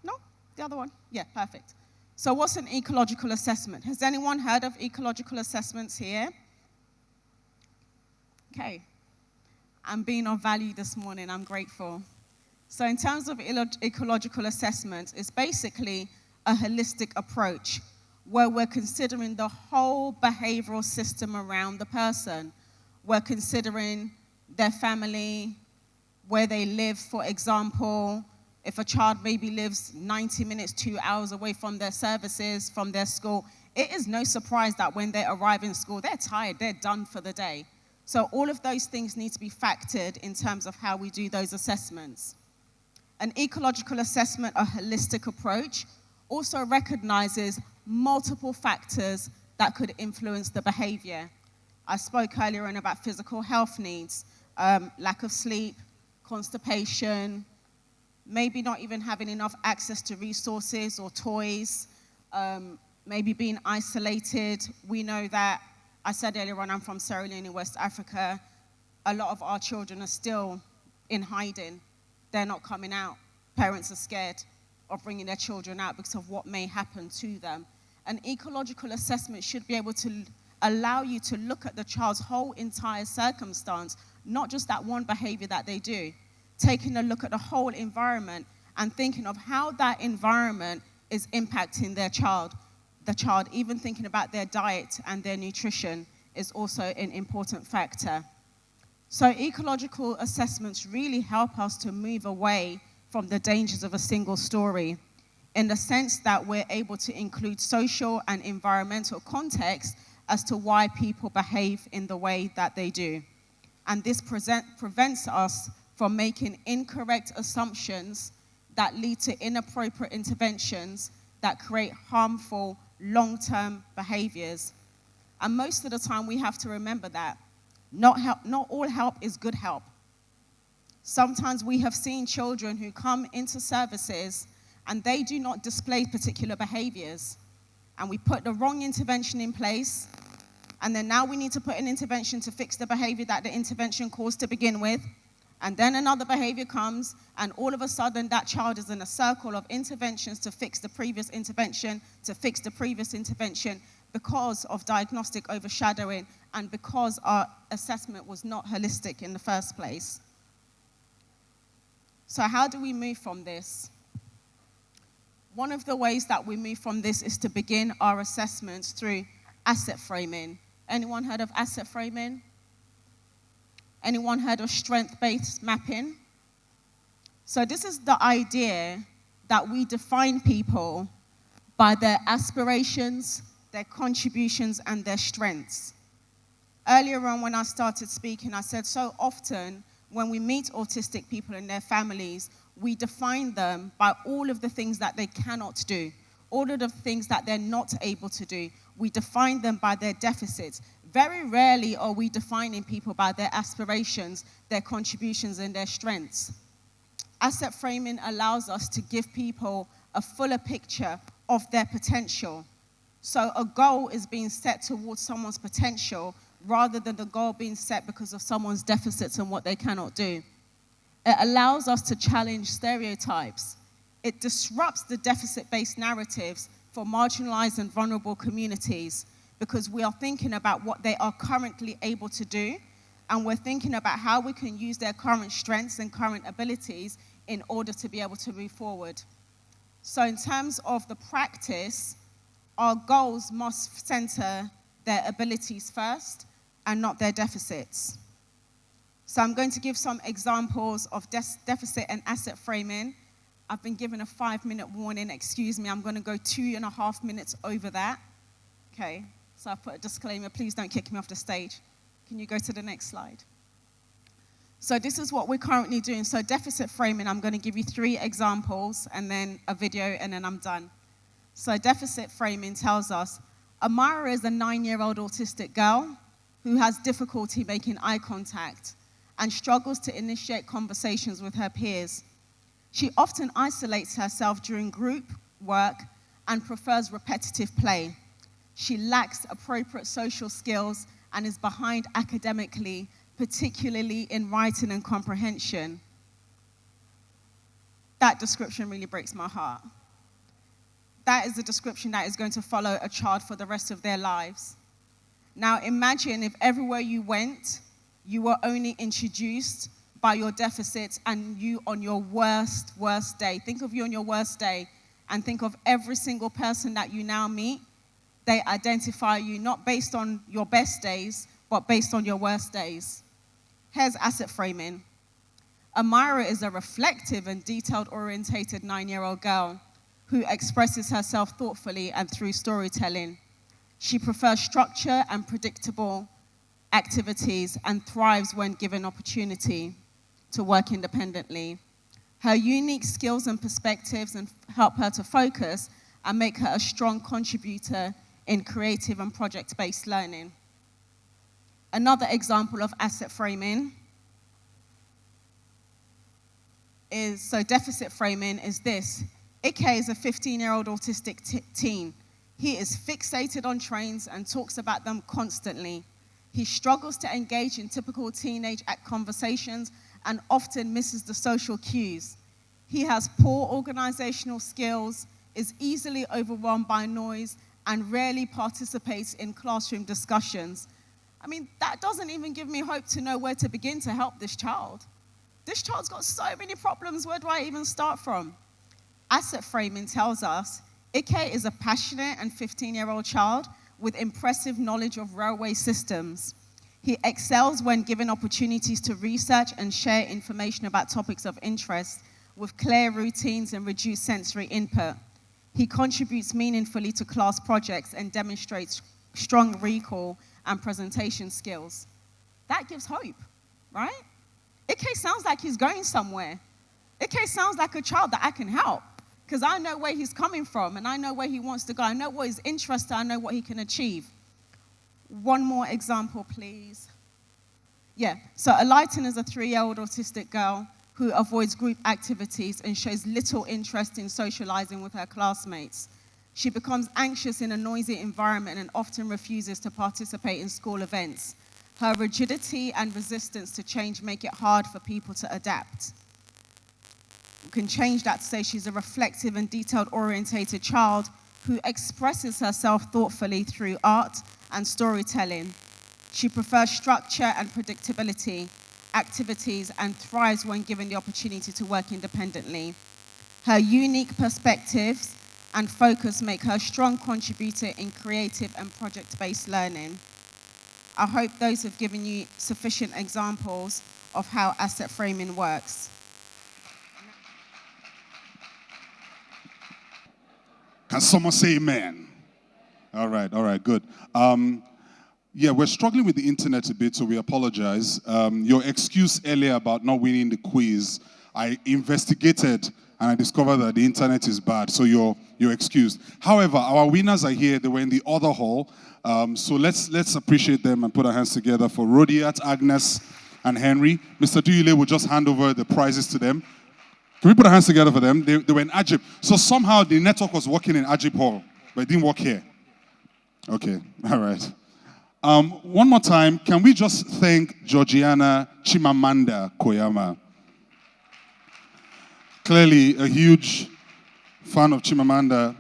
No? The other one? Yeah, perfect. So what's an ecological assessment? Has anyone heard of ecological assessments here? Okay. I'm being of value this morning. I'm grateful. So in terms of ecological assessment, it's basically a holistic approach where we're considering the whole behavioral system around the person. We're considering their family, where they live, for example. If a child maybe lives 90 minutes, 2 hours away from their services, from their school, it is no surprise that when they arrive in school, they're tired, they're done for the day. So all of those things need to be factored in terms of how we do those assessments. An ecological assessment, a holistic approach, also recognizes multiple factors that could influence the behavior. I spoke earlier on about physical health needs, lack of sleep, constipation, maybe not even having enough access to resources or toys, maybe being isolated. We know that, I said earlier on, I'm from Sierra Leone in West Africa. A lot of our children are still in hiding. They're not coming out. Parents are scared of bringing their children out because of what may happen to them. An ecological assessment should be able to allow you to look at the child's whole entire circumstance, not just that one behavior that they do. Taking a look at the whole environment and thinking of how that environment is impacting their child. The child, even thinking about their diet and their nutrition, is also an important factor. So ecological assessments really help us to move away from the dangers of a single story, in the sense that we're able to include social and environmental context as to why people behave in the way that they do. And this prevents us from making incorrect assumptions that lead to inappropriate interventions that create harmful long-term behaviors. And most of the time we have to remember that not all help is good help. Sometimes we have seen children who come into services and they do not display particular behaviors. And we put the wrong intervention in place, and then now we need to put an intervention to fix the behavior that the intervention caused to begin with. And then another behavior comes, and all of a sudden that child is in a circle of interventions to fix the previous intervention, to fix the previous intervention, because of diagnostic overshadowing and because our assessment was not holistic in the first place. So how do we move from this? One of the ways that we move from this is to begin our assessments through asset framing. Anyone heard of asset framing? Anyone heard of strength-based mapping? So this is the idea that we define people by their aspirations, their contributions, and their strengths. Earlier on when I started speaking, I said so often when we meet autistic people and their families, we define them by all of the things that they cannot do, all of the things that they're not able to do. We define them by their deficits. Very rarely are we defining people by their aspirations, their contributions, and their strengths. Asset framing allows us to give people a fuller picture of their potential. So a goal is being set towards someone's potential rather than the goal being set because of someone's deficits and what they cannot do. It allows us to challenge stereotypes. It disrupts the deficit-based narratives for marginalized and vulnerable communities because we are thinking about what they are currently able to do, and we're thinking about how we can use their current strengths and current abilities in order to be able to move forward. So in terms of the practice, our goals must center their abilities first and not their deficits. So I'm going to give some examples of deficit and asset framing. I've been given a 5-minute warning. Excuse me, I'm going to go 2.5 minutes over that. Okay, so I've put a disclaimer. Please don't kick me off the stage. Can you go to the next slide? So this is what we're currently doing. So deficit framing, I'm going to give you 3 examples and then a video and then I'm done. So deficit framing tells us Amara is a 9-year-old autistic girl who has difficulty making eye contact and struggles to initiate conversations with her peers. She often isolates herself during group work and prefers repetitive play. She lacks appropriate social skills and is behind academically, particularly in writing and comprehension. That description really breaks my heart. That is the description that is going to follow a child for the rest of their lives. Now imagine if everywhere you went, you were only introduced by your deficits and you on your worst day. Think of you on your worst day and think of every single person that you now meet. They identify you not based on your best days, but based on your worst days. Here's asset framing. Amira is a reflective and detailed-orientated 9-year-old girl who expresses herself thoughtfully and through storytelling. She prefers structure and predictable activities and thrives when given opportunity to work independently. Her unique skills and perspectives help her to focus and make her a strong contributor in creative and project-based learning. Another example of asset framing so deficit framing is this. Ike is a 15-year-old autistic teen. He is fixated on trains and talks about them constantly. He struggles to engage in typical teenage conversations and often misses the social cues. He has poor organizational skills, is easily overwhelmed by noise, and rarely participates in classroom discussions. I mean, that doesn't even give me hope to know where to begin to help this child. This child's got so many problems. Where do I even start from? Asset framing tells us Ike is a passionate and 15-year-old child with impressive knowledge of railway systems. He excels when given opportunities to research and share information about topics of interest with clear routines and reduced sensory input. He contributes meaningfully to class projects and demonstrates strong recall and presentation skills. That gives hope, right? Ike sounds like he's going somewhere. Ike sounds like a child that I can help because I know where he's coming from and I know where he wants to go. I know what his interests are. I know what he can achieve. One more example, please. Yeah, so Alighton is a 3-year-old autistic girl who avoids group activities and shows little interest in socializing with her classmates. She becomes anxious in a noisy environment and often refuses to participate in school events. Her rigidity and resistance to change make it hard for people to adapt. We can change that to say she's a reflective and detailed-orientated child who expresses herself thoughtfully through art and storytelling. She prefers structure and predictability, activities, and thrives when given the opportunity to work independently. Her unique perspectives and focus make her a strong contributor in creative and project-based learning. I hope those have given you sufficient examples of how asset framing works. Can someone say amen? All right, good. Yeah, we're struggling with the internet a bit, so we apologize. Your excuse earlier about not winning the quiz, I investigated and I discovered that the internet is bad, so you're excused. However, our winners are here. They were in the other hall, so let's appreciate them and put our hands together for Rodiat, Agnes, and Henry. Mr. Duyule will just hand over the prizes to them. Can we put our hands together for them? They were in Ajib. So somehow the network was working in Ajib Hall, but it didn't work here. Okay, all right. One more time, can we just thank Georgiana Chimamanda Koyama? Clearly a huge fan of Chimamanda,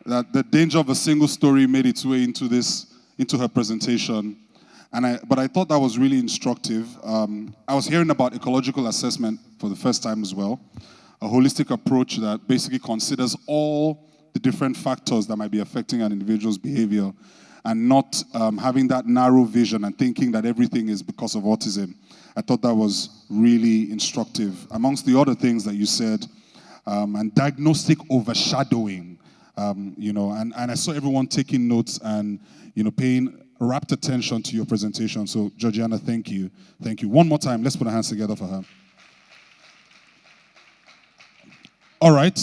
that the danger of a single story made its way into her presentation. But I thought that was really instructive. I was hearing about ecological assessment for the first time as well, a holistic approach that basically considers all the different factors that might be affecting an individual's behavior. and not having that narrow vision and thinking that everything is because of autism. I thought that was really instructive. Amongst the other things that you said, and diagnostic overshadowing, and I saw everyone taking notes and, paying rapt attention to your presentation. So, Georgiana, thank you. Thank you. One more time, let's put our hands together for her. All right.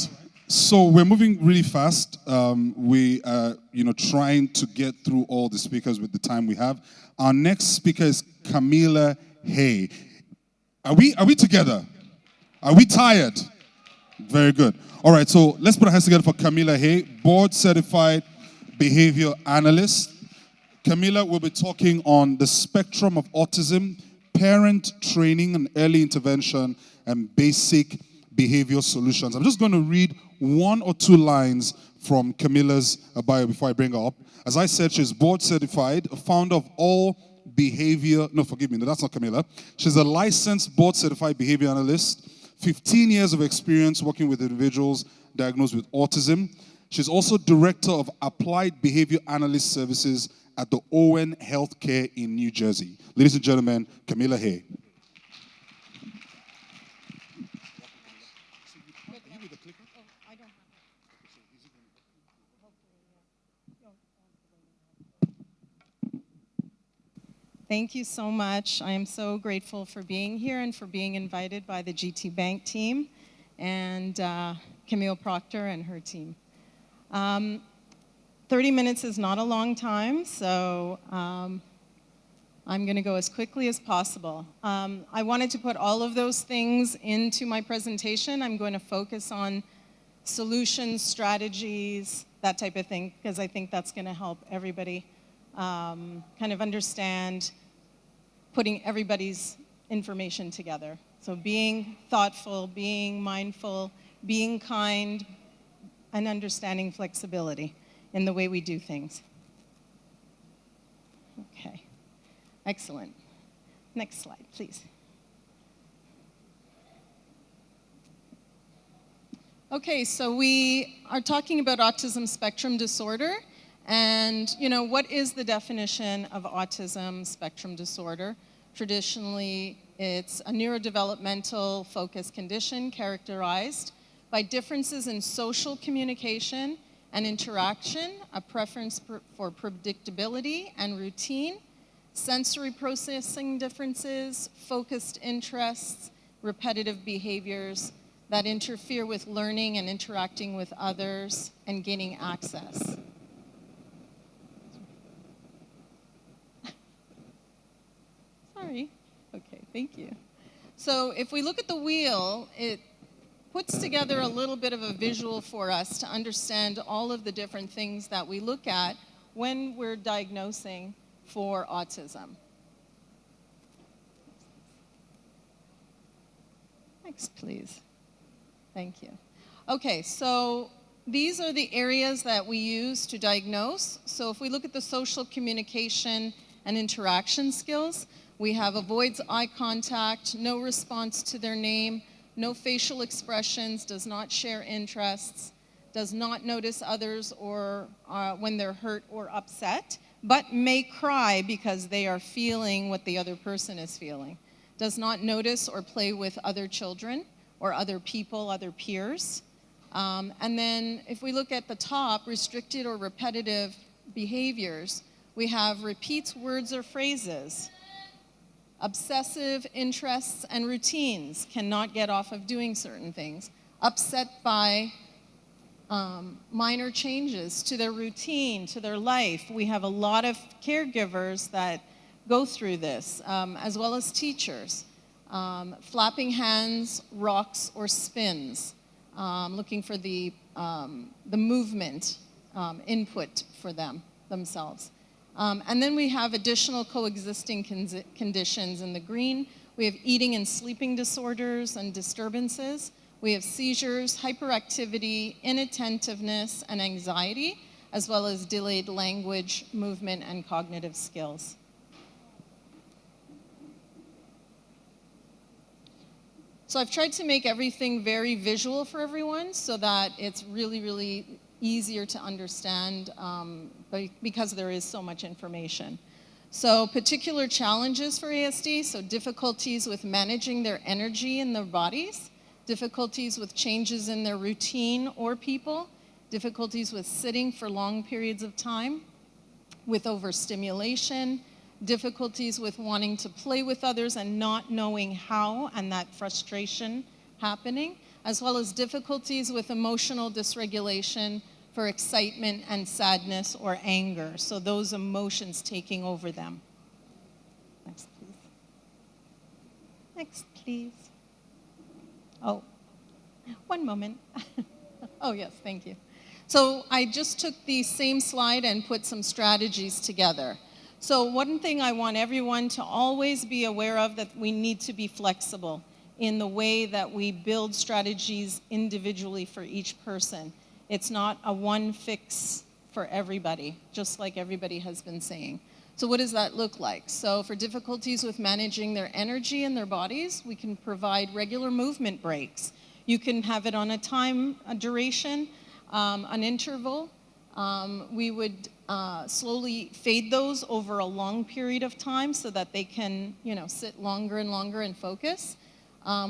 So we're moving really fast. We are, trying to get through all the speakers with the time we have. Our next speaker is Camila Hay. Are we together? Are we tired? Very good. All right, so let's put our hands together for Camila Hay, board certified behavior analyst. Camila will be talking on the spectrum of autism, parent training and early intervention, and basic behavior solutions. I'm just going to read one or two lines from Camila's bio before I bring her up. As I said, she's board certified, a founder of all behavior, no, forgive me, no, that's not Camila. She's a licensed board certified behavior analyst, 15 years of experience working with individuals diagnosed with autism. She's also director of applied behavior analyst services at the Owen Healthcare in New Jersey. Ladies and gentlemen, Camila Hay. Thank you so much. I am so grateful for being here and for being invited by the GT Bank team and Camille Proctor and her team. 30 minutes is not a long time, so I'm going to go as quickly as possible. I wanted to put all of those things into my presentation. I'm going to focus on solutions, strategies, that type of thing, because I think that's going to help everybody kind of understand putting everybody's information together. So being thoughtful, being mindful, being kind, and understanding flexibility in the way we do things. Okay, excellent. Next slide, please. Okay, so we are talking about autism spectrum disorder. And, what is the definition of autism spectrum disorder? Traditionally, it's a neurodevelopmental focus condition characterized by differences in social communication and interaction, a preference for predictability and routine, sensory processing differences, focused interests, repetitive behaviors that interfere with learning and interacting with others and gaining access. Sorry. Okay, thank you. So if we look at the wheel, it puts together a little bit of a visual for us to understand all of the different things that we look at when we're diagnosing for autism. Next, please. Thank you. Okay, so these are the areas that we use to diagnose. So if we look at the social communication and interaction skills, we have avoids eye contact, no response to their name, no facial expressions, does not share interests, does not notice others or when they're hurt or upset, but may cry because they are feeling what the other person is feeling, does not notice or play with other children or other people, other peers. And then if we look at the top, restricted or repetitive behaviors, we have repeats words or phrases. Obsessive interests and routines, cannot get off of doing certain things. Upset by minor changes to their routine, to their life. We have a lot of caregivers that go through this, as well as teachers. Flapping hands, rocks, or spins, looking for the movement input for themselves. And then we have additional coexisting conditions in the green. We have eating and sleeping disorders and disturbances. We have seizures, hyperactivity, inattentiveness, and anxiety, as well as delayed language, movement, and cognitive skills. So I've tried to make everything very visual for everyone so that it's really, really easier to understand because there is so much information. So particular challenges for ASD, so difficulties with managing their energy in their bodies, difficulties with changes in their routine or people, difficulties with sitting for long periods of time, with overstimulation, difficulties with wanting to play with others and not knowing how, and that frustration happening, as well as difficulties with emotional dysregulation for excitement and sadness or anger. So those emotions taking over them. Next, please. Next, please. Oh, one moment. Oh, yes, thank you. So I just took the same slide and put some strategies together. So one thing I want everyone to always be aware of, that we need to be flexible in the way that we build strategies individually for each person. It's not a one fix for everybody, just like everybody has been saying. So what does that look like? So for difficulties with managing their energy in their bodies, we can provide regular movement breaks. You can have it on a time, a duration, an interval. We would slowly fade those over a long period of time so that they can, sit longer and longer and focus.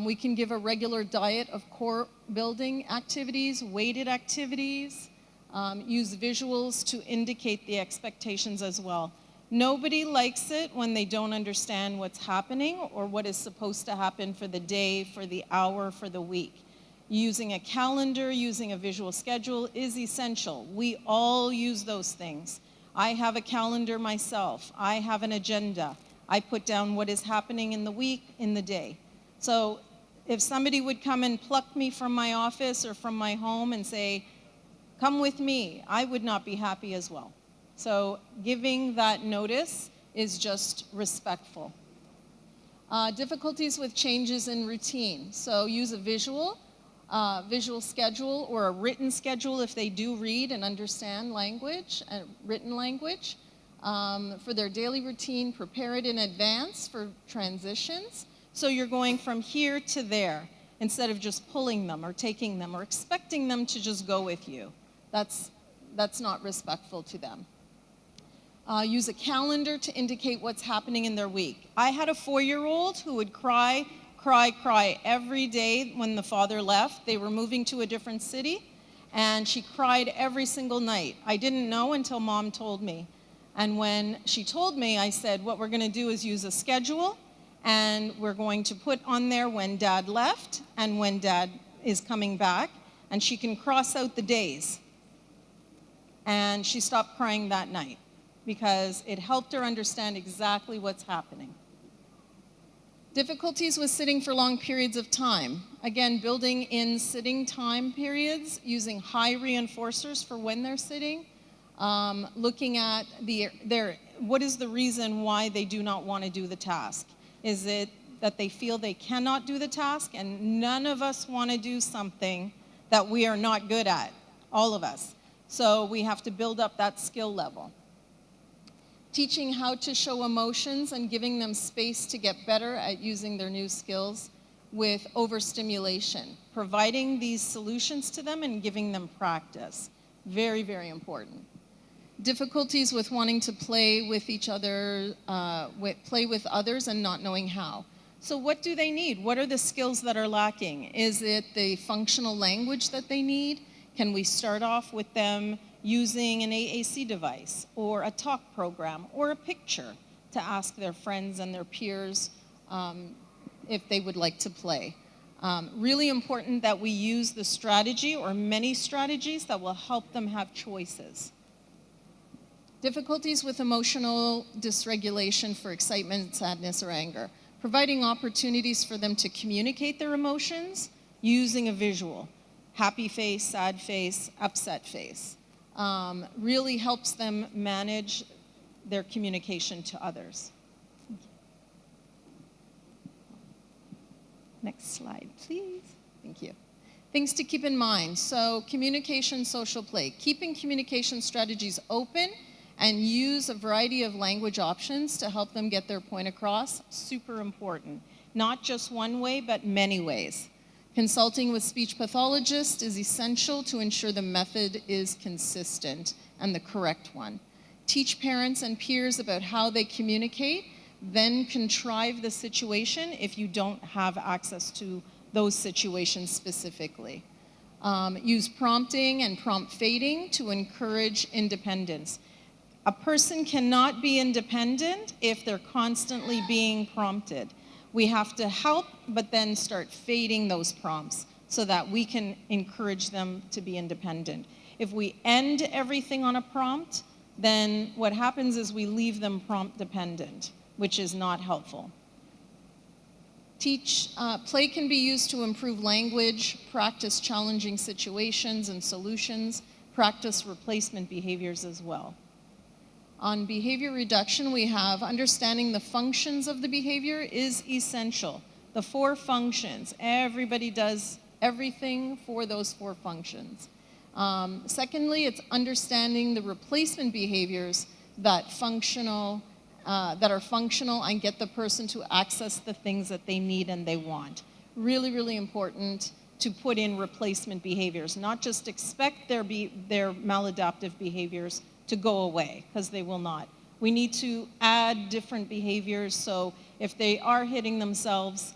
We can give a regular diet of core building activities, weighted activities, use visuals to indicate the expectations as well. Nobody likes it when they don't understand what's happening or what is supposed to happen for the day, for the hour, for the week. Using a calendar, using a visual schedule is essential. We all use those things. I have a calendar myself. I have an agenda. I put down what is happening in the week, in the day. So if somebody would come and pluck me from my office or from my home and say, come with me, I would not be happy as well. So giving that notice is just respectful. Difficulties with changes in routine. So use a visual schedule or a written schedule if they do read and understand language, written language. For their daily routine, prepare it in advance for transitions. So you're going from here to there instead of just pulling them or taking them or expecting them to just go with you. That's not respectful to them. Use a calendar to indicate what's happening in their week. I had a 4-year-old who would cry every day when the father left. They were moving to a different city, and she cried every single night. I didn't know until Mom told me. And when she told me, I said, what we're going to do is use a schedule, and we're going to put on there when Dad left and when Dad is coming back, and she can cross out the days. And she stopped crying that night because it helped her understand exactly what's happening. Difficulties with sitting for long periods of time. Again, building in sitting time periods, using high reinforcers for when they're sitting, looking at what is the reason why they do not want to do the task. Is it that they feel they cannot do the task? And none of us want to do something that we are not good at, all of us. So we have to build up that skill level. Teaching how to show emotions and giving them space to get better at using their new skills with overstimulation. Providing these solutions to them and giving them practice. Very, very important. Difficulties with wanting to play with each other, play with others and not knowing how. So what do they need? What are the skills that are lacking? Is it the functional language that they need? Can we start off with them using an AAC device or a talk program or a picture to ask their friends and their peers if they would like to play? Really important that we use the strategy or many strategies that will help them have choices. Difficulties with emotional dysregulation for excitement, sadness, or anger. Providing opportunities for them to communicate their emotions using a visual. Happy face, sad face, upset face. Really helps them manage their communication to others. Next slide, please. Thank you. Things to keep in mind. So communication, social play. Keeping communication strategies open and use a variety of language options to help them get their point across. Super important. Not just one way, but many ways. Consulting with speech pathologists is essential to ensure the method is consistent and the correct one. Teach parents and peers about how they communicate, then contrive the situation if you don't have access to those situations specifically. Use prompting and prompt fading to encourage independence. A person cannot be independent if they're constantly being prompted. We have to help, but then start fading those prompts so that we can encourage them to be independent. If we end everything on a prompt, then what happens is we leave them prompt dependent, which is not helpful. Play can be used to improve language, practice challenging situations and solutions, practice replacement behaviors as well. On behavior reduction, we have understanding the functions of the behavior is essential. The 4 functions, everybody does everything for those 4 functions. Secondly, it's understanding the replacement behaviors that are functional and get the person to access the things that they need and they want. Really, really important to put in replacement behaviors, not just expect their maladaptive behaviors to go away, because they will not. We need to add different behaviors, so if they are hitting themselves,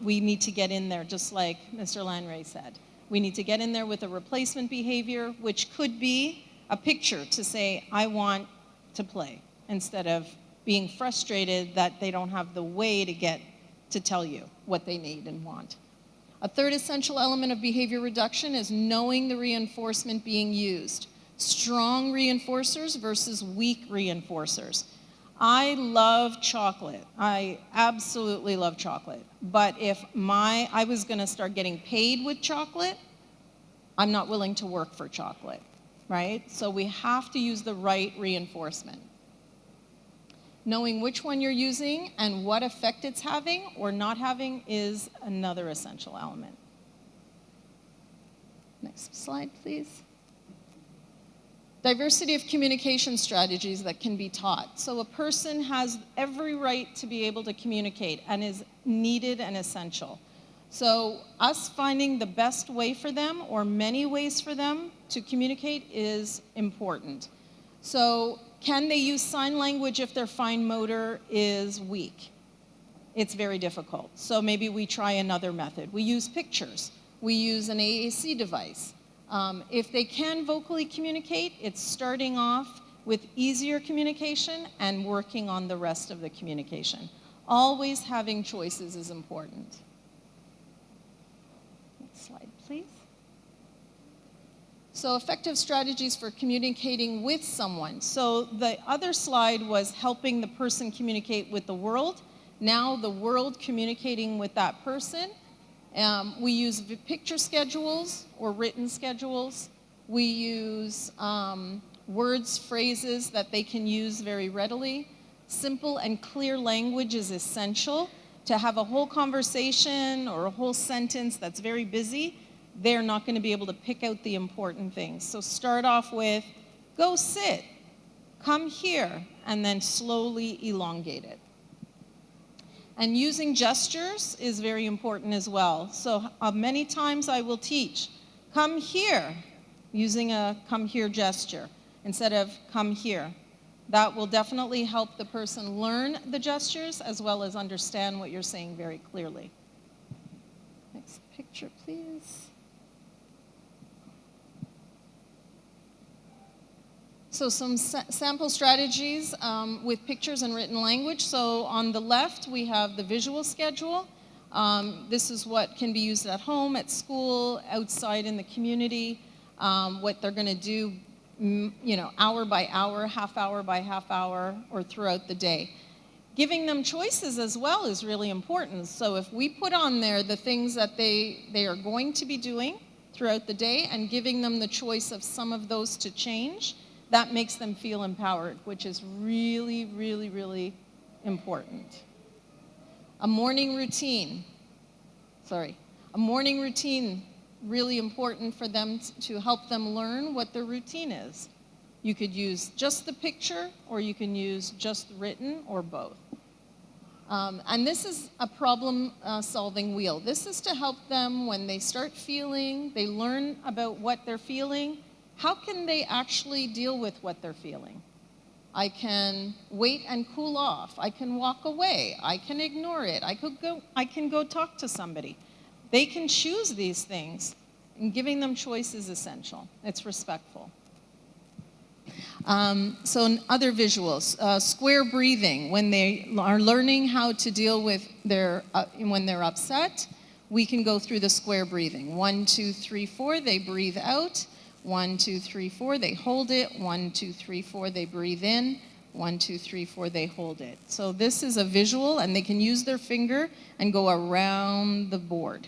we need to get in there, just like Mr. Lanray said. We need to get in there with a replacement behavior, which could be a picture to say, I want to play, instead of being frustrated that they don't have the way to get to tell you what they need and want. A third essential element of behavior reduction is knowing the reinforcement being used. Strong reinforcers versus weak reinforcers. I love chocolate. I absolutely love chocolate. But if I was going to start getting paid with chocolate, I'm not willing to work for chocolate, right? So we have to use the right reinforcement. Knowing which one you're using and what effect it's having or not having is another essential element. Next slide, please. Diversity of communication strategies that can be taught. So a person has every right to be able to communicate and is needed and essential. So us finding the best way for them or many ways for them to communicate is important. So can they use sign language if their fine motor is weak? It's very difficult. So maybe we try another method. We use pictures. We use an AAC device. If they can vocally communicate, it's starting off with easier communication and working on the rest of the communication. Always having choices is important. Next slide, please. So effective strategies for communicating with someone. So the other slide was helping the person communicate with the world. Now the world communicating with that person. We use picture schedules or written schedules. We use words, phrases that they can use very readily. Simple and clear language is essential. To have a whole conversation or a whole sentence that's very busy, they're not going to be able to pick out the important things. So start off with, go sit, come here, and then slowly elongate it. And using gestures is very important as well. So many times I will teach, come here, using a come here gesture instead of come here. That will definitely help the person learn the gestures as well as understand what you're saying very clearly. Next picture, please. So some sample strategies with pictures and written language. So on the left, we have the visual schedule. This is what can be used at home, at school, outside in the community, what they're going to do, hour by hour, half hour by half hour, or throughout the day. Giving them choices as well is really important. So if we put on there the things that they are going to be doing throughout the day and giving them the choice of some of those to change, that makes them feel empowered, which is really, really, really important. A morning routine, really important for them to help them learn what their routine is. You could use just the picture, or you can use just written, or both. And this is a problem-solving wheel. This is to help them when they start feeling, they learn about what they're feeling. How can they actually deal with what they're feeling? I can wait and cool off. I can walk away. I can ignore it. I can go talk to somebody. They can choose these things, and giving them choice is essential. It's respectful. So other visuals, square breathing. When they are learning how to deal with when they're upset, we can go through the square breathing. 1, 2, 3, 4, they breathe out. 1, 2, 3, 4, they hold it. 1, 2, 3, 4, they breathe in. 1, 2, 3, 4, they hold it. So this is a visual, and they can use their finger and go around the board.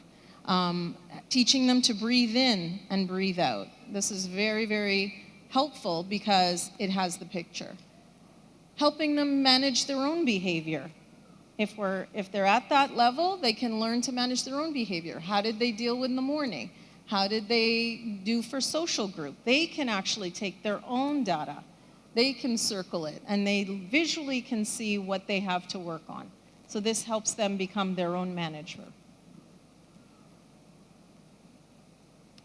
Teaching them to breathe in and breathe out. This is very, very helpful because it has the picture. Helping them manage their own behavior. If they're at that level, they can learn to manage their own behavior. How did they deal with the morning? How did they do for social group? They can actually take their own data. They can circle it, and they visually can see what they have to work on. So this helps them become their own manager.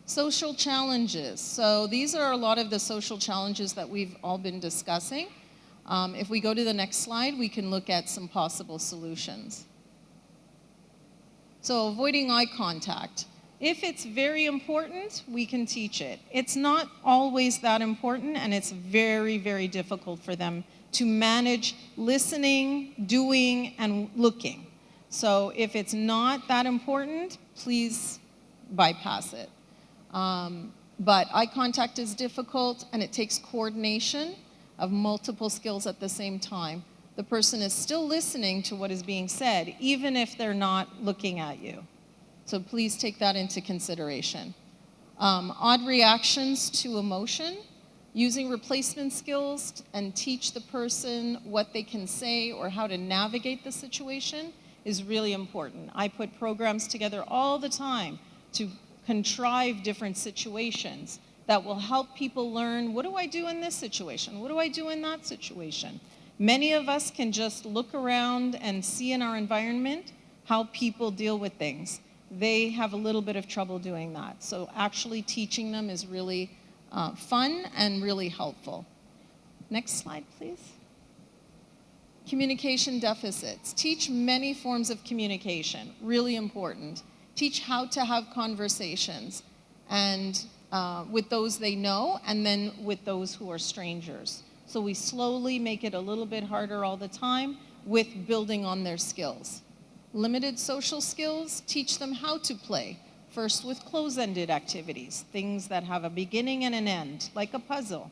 Social challenges. So these are a lot of the social challenges that we've all been discussing. If we go to the next slide, we can look at some possible solutions. So avoiding eye contact. If it's very important, we can teach it. It's not always that important, and it's very, very difficult for them to manage listening, doing, and looking. So if it's not that important, please bypass it. But eye contact is difficult, and it takes coordination of multiple skills at the same time. The person is still listening to what is being said, even if they're not looking at you. So please take that into consideration. Odd reactions to emotion, using replacement skills and teach the person what they can say or how to navigate the situation is really important. I put programs together all the time to contrive different situations that will help people learn, what do I do in this situation? What do I do in that situation? Many of us can just look around and see in our environment how people deal with things. They have a little bit of trouble doing that. So actually teaching them is really fun and really helpful. Next slide, please. Communication deficits. Teach many forms of communication, really important. Teach how to have conversations and with those they know, and then with those who are strangers. So we slowly make it a little bit harder all the time with building on their skills. Limited social skills, teach them how to play. First with close-ended activities, things that have a beginning and an end, like a puzzle.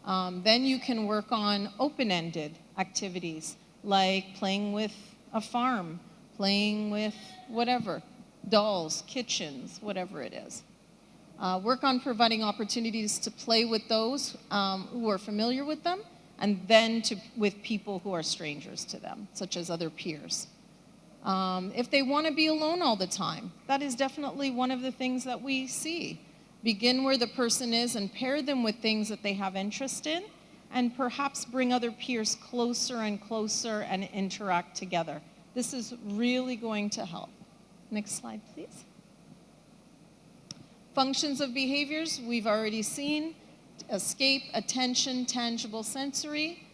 Then you can work on open-ended activities, like playing with a farm, playing with whatever, dolls, kitchens, whatever it is. Work on providing opportunities to play with those who are familiar with them, and then with people who are strangers to them, such as other peers. If they want to be alone all the time, that is definitely one of the things that we see. Begin where the person is and pair them with things that they have interest in, and perhaps bring other peers closer and closer and interact together. This is really going to help. Next slide, please. Functions of behaviors, we've already seen. Escape, attention, tangible, sensory.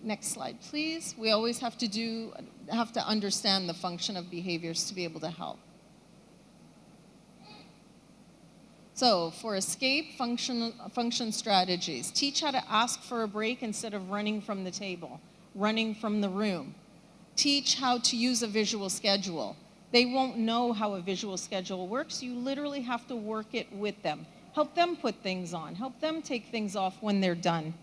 Next slide, please. We always have to understand the function of behaviors to be able to help. So for escape, function strategies. Teach how to ask for a break instead of running from the table, running from the room. Teach how to use a visual schedule. They won't know how a visual schedule works. You literally have to work it with them. Help them put things on. Help them take things off when they're done.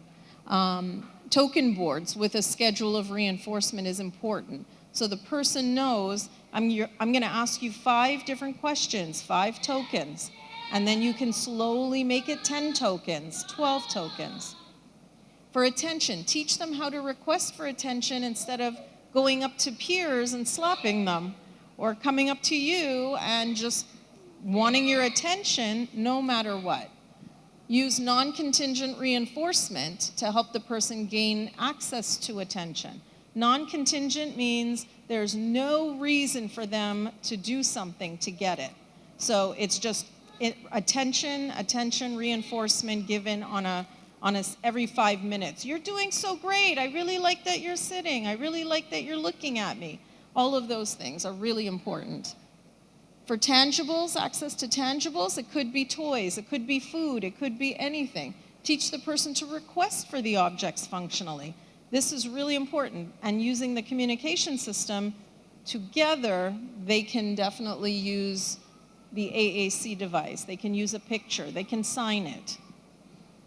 Token boards with a schedule of reinforcement is important. So the person knows, I'm going to ask you 5 different questions, 5 tokens. And then you can slowly make it 10 tokens, 12 tokens. For attention, teach them how to request for attention instead of going up to peers and slapping them, or coming up to you and just wanting your attention no matter what. Use non-contingent reinforcement to help the person gain access to attention. Non-contingent means there's no reason for them to do something to get it. So it's just attention, reinforcement given on a every 5 minutes. You're doing so great. I really like that you're sitting. I really like that you're looking at me. All of those things are really important. For tangibles, access to tangibles, it could be toys, it could be food, it could be anything. Teach the person to request for the objects functionally. This is really important. And using the communication system together, they can definitely use the AAC device. They can use a picture, they can sign it.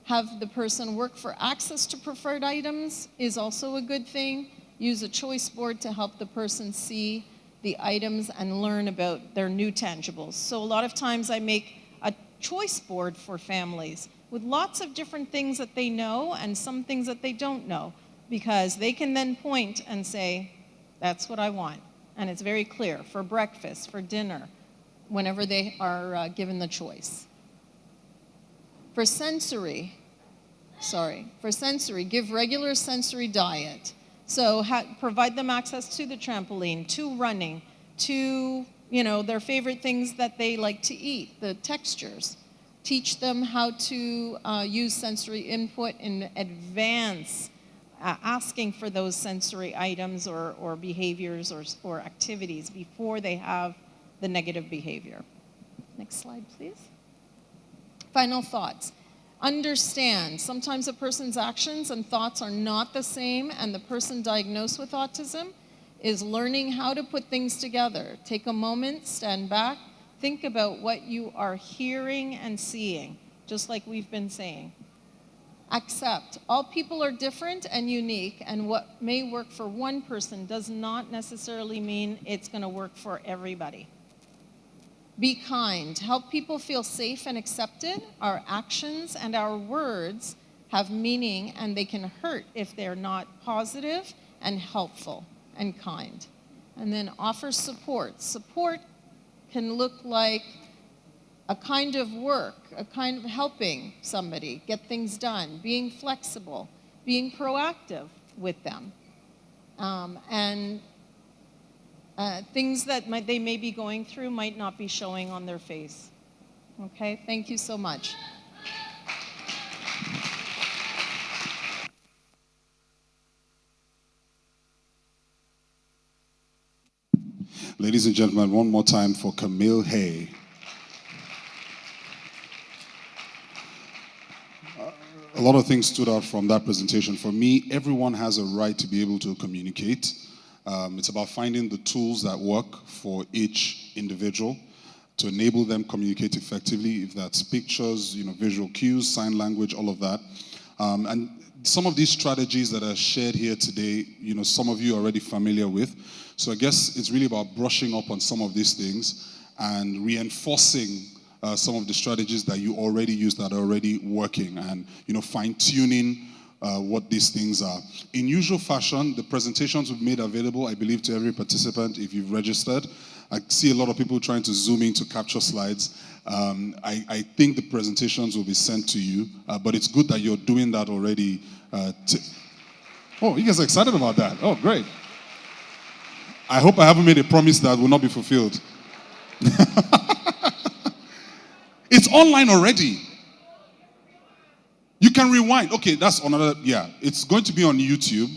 Have the person work for access to preferred items is also a good thing. Use a choice board to help the person see the items and learn about their new tangibles. So a lot of times I make a choice board for families with lots of different things that they know and some things that they don't know, because they can then point and say, that's what I want. And it's very clear for breakfast, for dinner, whenever they are given the choice. For sensory, give regular sensory diet. So provide them access to the trampoline, to running, to their favorite things that they like to eat, the textures. Teach them how to use sensory input in advance, asking for those sensory items or behaviors or activities before they have the negative behavior. Next slide, please. Final thoughts. Understand, sometimes a person's actions and thoughts are not the same, and the person diagnosed with autism is learning how to put things together. Take a moment, stand back, think about what you are hearing and seeing, just like we've been saying. Accept. All people are different and unique, and what may work for one person does not necessarily mean it's going to work for everybody. Be kind. Help people feel safe and accepted. Our actions and our words have meaning, and they can hurt if they're not positive and helpful and kind. And then offer support. Support can look like a kind of work, a kind of helping somebody get things done, being flexible, being proactive with them, and things that they may be going through might not be showing on their face. Okay, thank you so much. Ladies and gentlemen, one more time for Camille Hay. A lot of things stood out from that presentation. For me, everyone has a right to be able to communicate. It's about finding the tools that work for each individual to enable them communicate effectively, if that's pictures, visual cues, sign language, all of that. And some of these strategies that are shared here today, some of you are already familiar with. So I guess it's really about brushing up on some of these things and reinforcing some of the strategies that you already use that are already working, and fine-tuning what these things are. In usual fashion, the presentations we've made available, I believe, to every participant if you've registered. I see a lot of people trying to zoom in to capture slides. I think the presentations will be sent to you, but it's good that you're doing that already. Oh, you guys are excited about that. Oh, great. I hope I haven't made a promise that will not be fulfilled. It's online already. You can rewind. Okay, that's another, it's going to be on YouTube.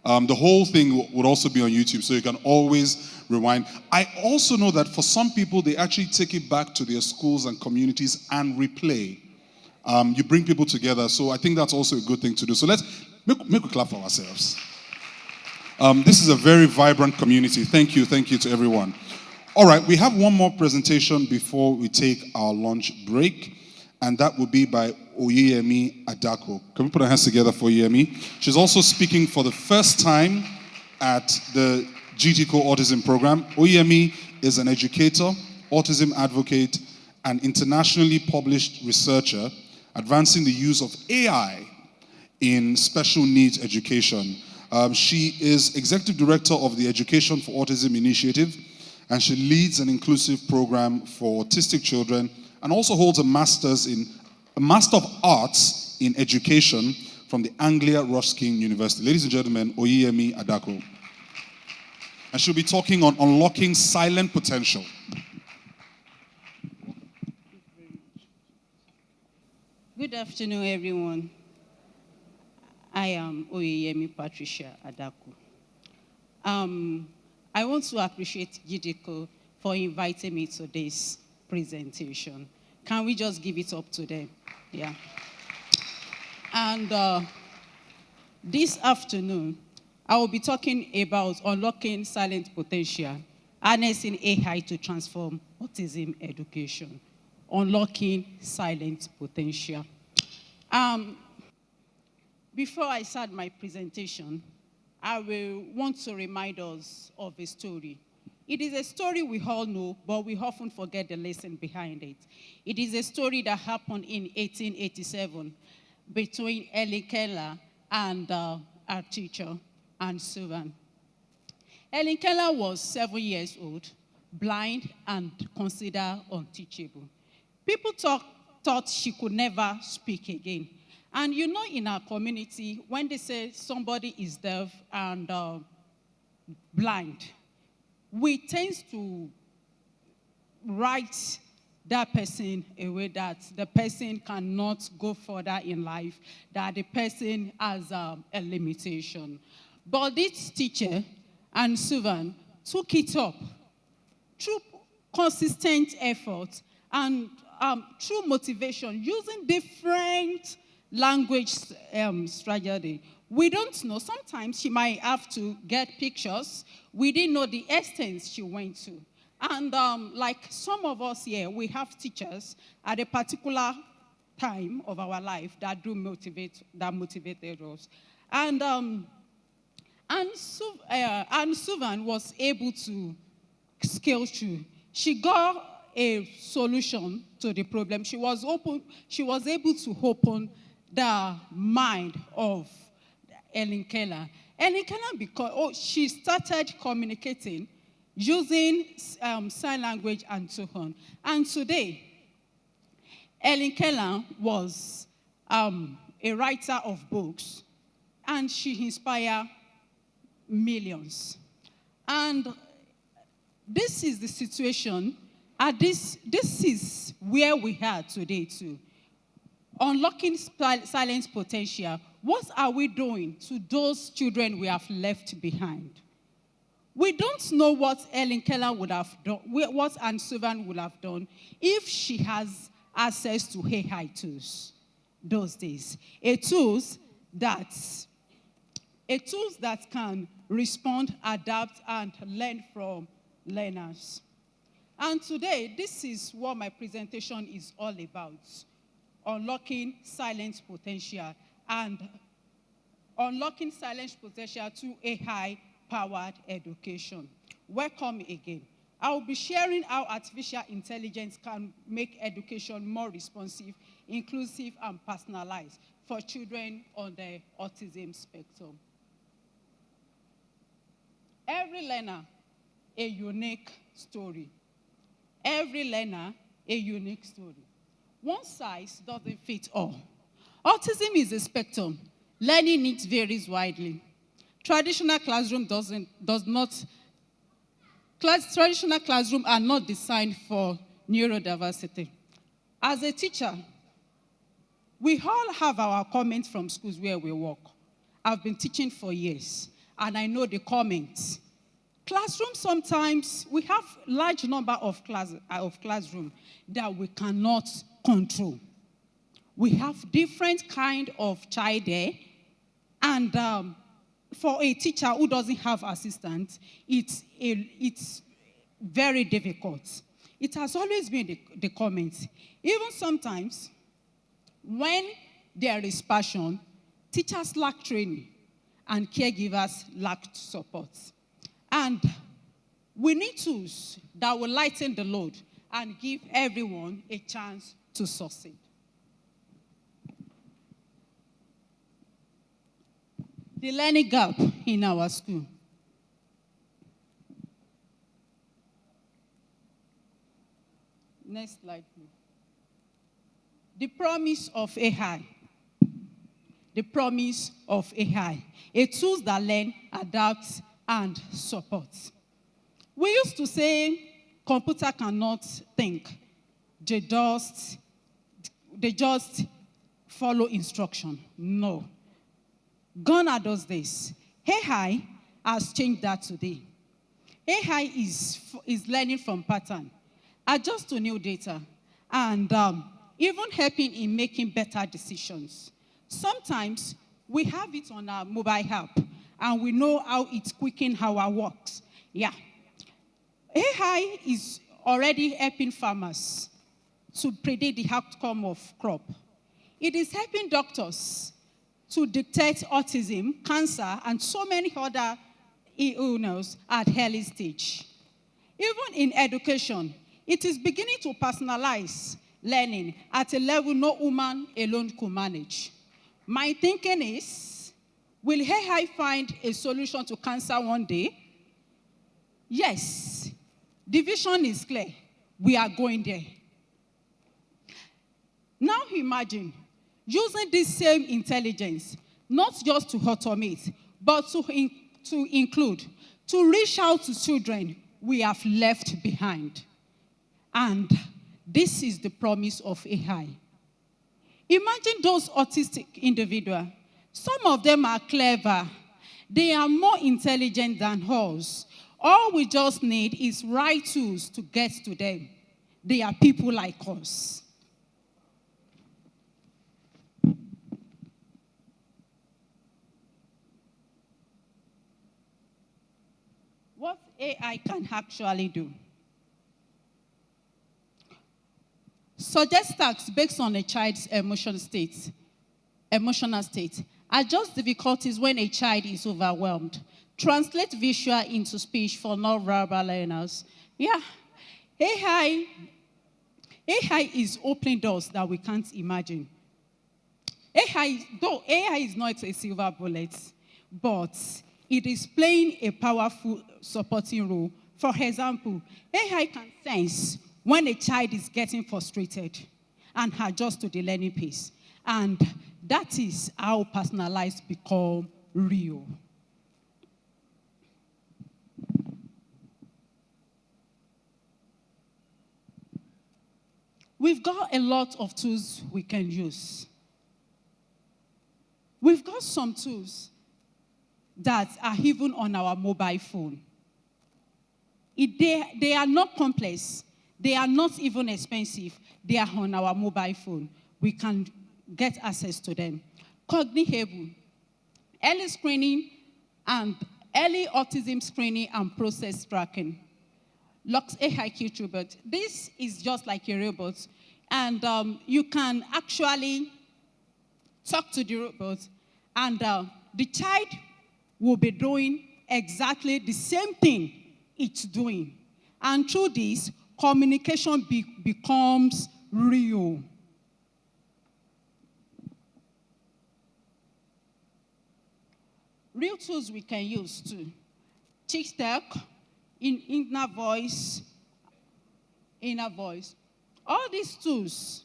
The whole thing would also be on YouTube, so you can always rewind. I also know that for some people, they actually take it back to their schools and communities and replay. You bring people together, so I think that's also a good thing to do. So let's make a clap for ourselves. This is a very vibrant community. Thank you to everyone. All right, we have one more presentation before we take our lunch break, and that will be by Oyeyemi Adako. Can we put our hands together for Oyeyemi? She's also speaking for the first time at the Gtco Autism program. Oyeyemi is an educator, autism advocate, and internationally published researcher advancing the use of AI in special needs education. She is executive director of the Education for Autism Initiative, and she leads an inclusive program for autistic children, and also holds a Master of Arts in Education from the Anglia Ruskin University. Ladies and gentlemen, Oyeyemi Adako. And she'll be talking on unlocking silent potential. Good afternoon, everyone. I am Oyeyemi Patricia Adaku. I want to appreciate Gtco for inviting me to this presentation. Can we just give it up to them? Yeah. And this afternoon, I will be talking about unlocking silent potential, harnessing AI to transform autism education, unlocking silent potential. Before I start my presentation, I will want to remind us of a story. It is a story we all know, but we often forget the lesson behind it. It is a story that happened in 1887 between Ellen Keller and our teacher, Anne Suvan. Ellen Keller was 7 years old, blind, and considered unteachable. People thought she could never speak again. And you know, in our community, when they say somebody is deaf and blind, we tend to write that person away, that the person cannot go further in life, that the person has a limitation. But this teacher, Anne Suvan, took it up through consistent effort and through motivation, using different language strategy. We don't know. Sometimes she might have to get pictures. We didn't know the extent she went to. And like some of us here, we have teachers at a particular time of our life that motivated us. And Anne Suvan was able to scale through. She got a solution to the problem. She was able to open the mind of Ellen Keller. Ellen Keller, because she started communicating using sign language and so on. And today, Ellen Keller was a writer of books, and she inspired millions. And this is the situation, and this is where we are today too. Unlocking silent potential. What are we doing to those children we have left behind? We don't know what Ellen Keller would have done, what Anne Suvan would have done if she has access to AI tools those days. A tools that can respond, adapt, and learn from learners. And today, this is what my presentation is all about. Unlocking silent potential and unlocking silent potential through AI-powered education. Welcome again. I will be sharing how artificial intelligence can make education more responsive, inclusive, and personalized for children on the autism spectrum. Every learner, a unique story. Every learner, a unique story. One size doesn't fit all. Autism is a spectrum. Learning needs varies widely. Traditional classroom traditional classrooms are not designed for neurodiversity. As a teacher, we all have our comments from schools where we work. I've been teaching for years, and I know the comments. Classrooms, sometimes we have large number of classrooms that we cannot control. We have different kind of child there, and for a teacher who doesn't have assistants, it's very difficult. It has always been the comments. Even sometimes, when there is passion, teachers lack training, and caregivers lack support. And we need tools that will lighten the load and give everyone a chance to succeed. The learning gap in our school. Next slide, please. The promise of AI. The promise of AI. A tool that learn, adapt, and support. We used to say computer cannot think. They just follow instruction. No. Gone are those days. AI has changed that today. AI is learning from pattern, adjust to new data, and even helping in making better decisions. Sometimes we have it on our mobile app, and we know how it's quickening our works. Yeah. AI is already helping farmers to predict the outcome of crop. It is helping doctors to detect autism, cancer, and so many other illnesses at early stage. Even in education, it is beginning to personalize learning at a level no human alone could manage. My thinking is, will AI find a solution to cancer one day? Yes. The vision is clear. We are going there. Now imagine using this same intelligence, not just to automate, but to include, to reach out to children we have left behind. And this is the promise of AI. Imagine those autistic individuals. Some of them are clever. They are more intelligent than us. All we just need is right tools to get to them. They are people like us. What AI can actually do. Suggest tasks based on a child's emotional state. Adjust difficulties when a child is overwhelmed. Translate visual into speech for non-verbal learners. Yeah, AI is opening doors that we can't imagine. Though AI is not a silver bullet, but it is playing a powerful supporting role. For example, AI can sense when a child is getting frustrated and adjust to the learning pace. And that is how personalized become real. We've got a lot of tools we can use. We've got some tools that are even on our mobile phone. They are not complex. They are not even expensive. They are on our mobile phone. We can get access to them. Cognihable, early screening and early autism screening and process tracking. Lux AIQ robot. This is just like a robot, and you can actually talk to the robot, and the child will be doing exactly the same thing it's doing. And through this, communication becomes real. Real tools we can use too. Chick-Tech, inner voice. All these tools,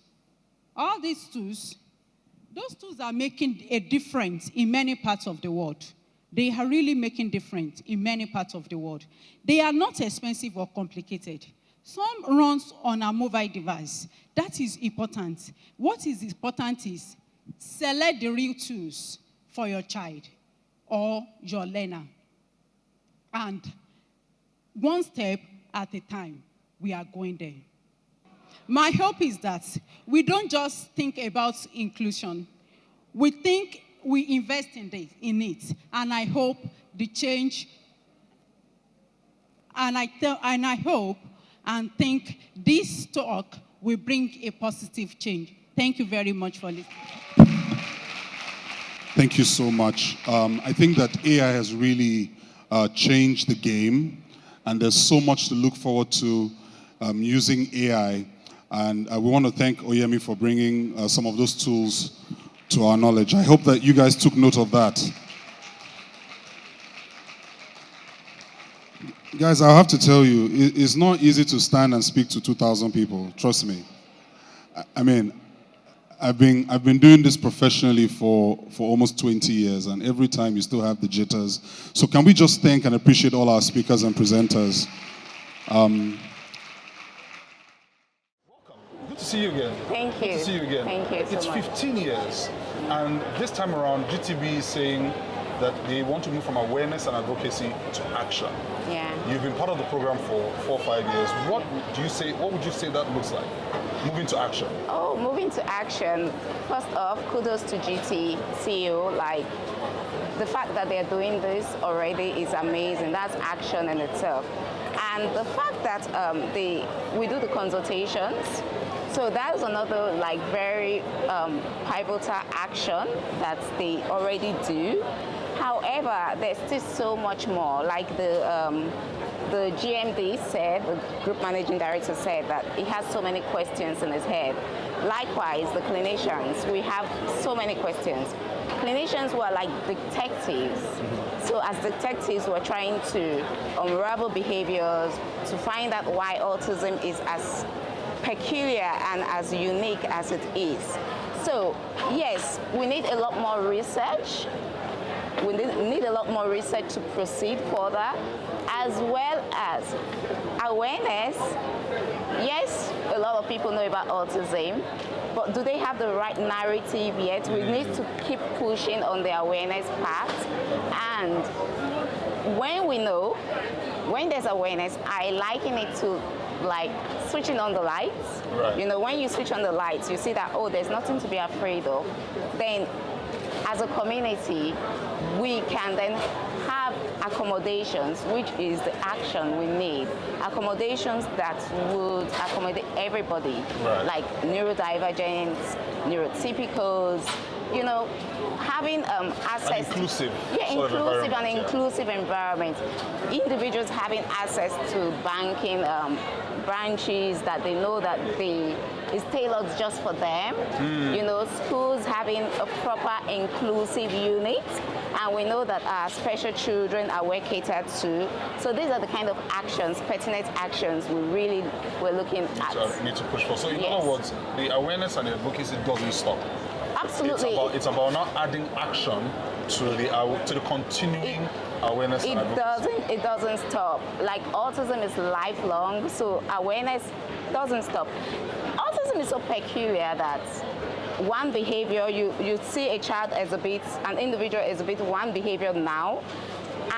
those tools are making a difference in many parts of the world. They are really making a difference in many parts of the world. They are not expensive or complicated. Some runs on a mobile device. That is important. What is important is select the real tools for your child or your learner. And one step at a time, we are going there. My hope is that we don't just think about inclusion. We think we invest in it. And I hope the change, and I hope and think this talk will bring a positive change. Thank you very much for listening. Thank you so much. I think that AI has really changed the game, and there's so much to look forward to using AI. And we want to thank Oyemi for bringing some of those tools to our knowledge. I hope that you guys took note of that. Guys, I have to tell you, it's not easy to stand and speak to 2,000 people. Trust me. I mean, I've been doing this professionally for almost 20 years, and every time you still have the jitters. So can we just thank and appreciate all our speakers and presenters Good to see you again. Thank you. Good to see you again. Thank you so It's much. 15 years, and this time around, GTB is saying that they want to move from awareness and advocacy to action. Yeah. You've been part of the program for 4 or 5 years. What would you say that looks like? Moving to action. Oh, moving to action. First off, kudos to GTCO. Like, the fact that they're doing this already is amazing. That's action in itself. And the fact that we do the consultations, so that's another like very pivotal action that they already do. However, there's still so much more. Like the GMD said, the group managing director said that he has so many questions in his head. Likewise, the clinicians, we have so many questions. Clinicians were like detectives. So as detectives, we're trying to unravel behaviors, to find out why autism is as peculiar and as unique as it is. So yes, we need a lot more research. We need a lot more research to proceed further, as well as awareness. Yes, a lot of people know about autism, but do they have the right narrative yet? We need to keep pushing on the awareness part. And when we know, when there's awareness, I liken it to like switching on the lights. Right. You know, when you switch on the lights, you see that, oh, there's nothing to be afraid of. Then as a community, we can then have accommodations, which is the action we need. Accommodations that would accommodate everybody, right, like neurodivergents, neurotypicals, you know, having access. An inclusive. Yeah, sort of inclusive and environment, inclusive environment. Individuals having access to banking branches that they know that is tailored just for them. You know, schools having a proper inclusive unit, and we know that our special children are well catered to. So these are the kind of actions, pertinent actions we're looking at. So we need to push for. So in Yes. other words, the awareness and the advocacy doesn't stop. Absolutely. It's about now adding action to the continuing awareness and advocacy. It doesn't stop. Like autism is lifelong, so awareness doesn't stop. Autism is so peculiar that one behavior, you see a child exhibit, an individual exhibit one behavior now,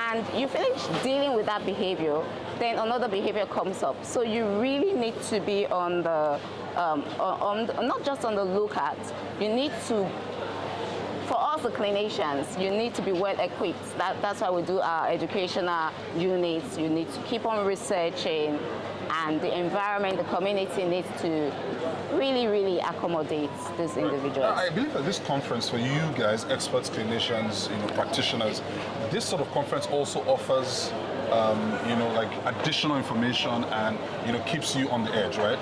and you finish dealing with that behavior, then another behavior comes up. So you really need to be on the, not just on the lookout, you need to, for us the clinicians, you need to be well equipped. That's why we do our educational units. You need to keep on researching, and the environment, the community needs to really accommodate these individuals. I believe that this conference for you guys, experts, clinicians, practitioners, this sort of conference also offers, like additional information and, keeps you on the edge, right?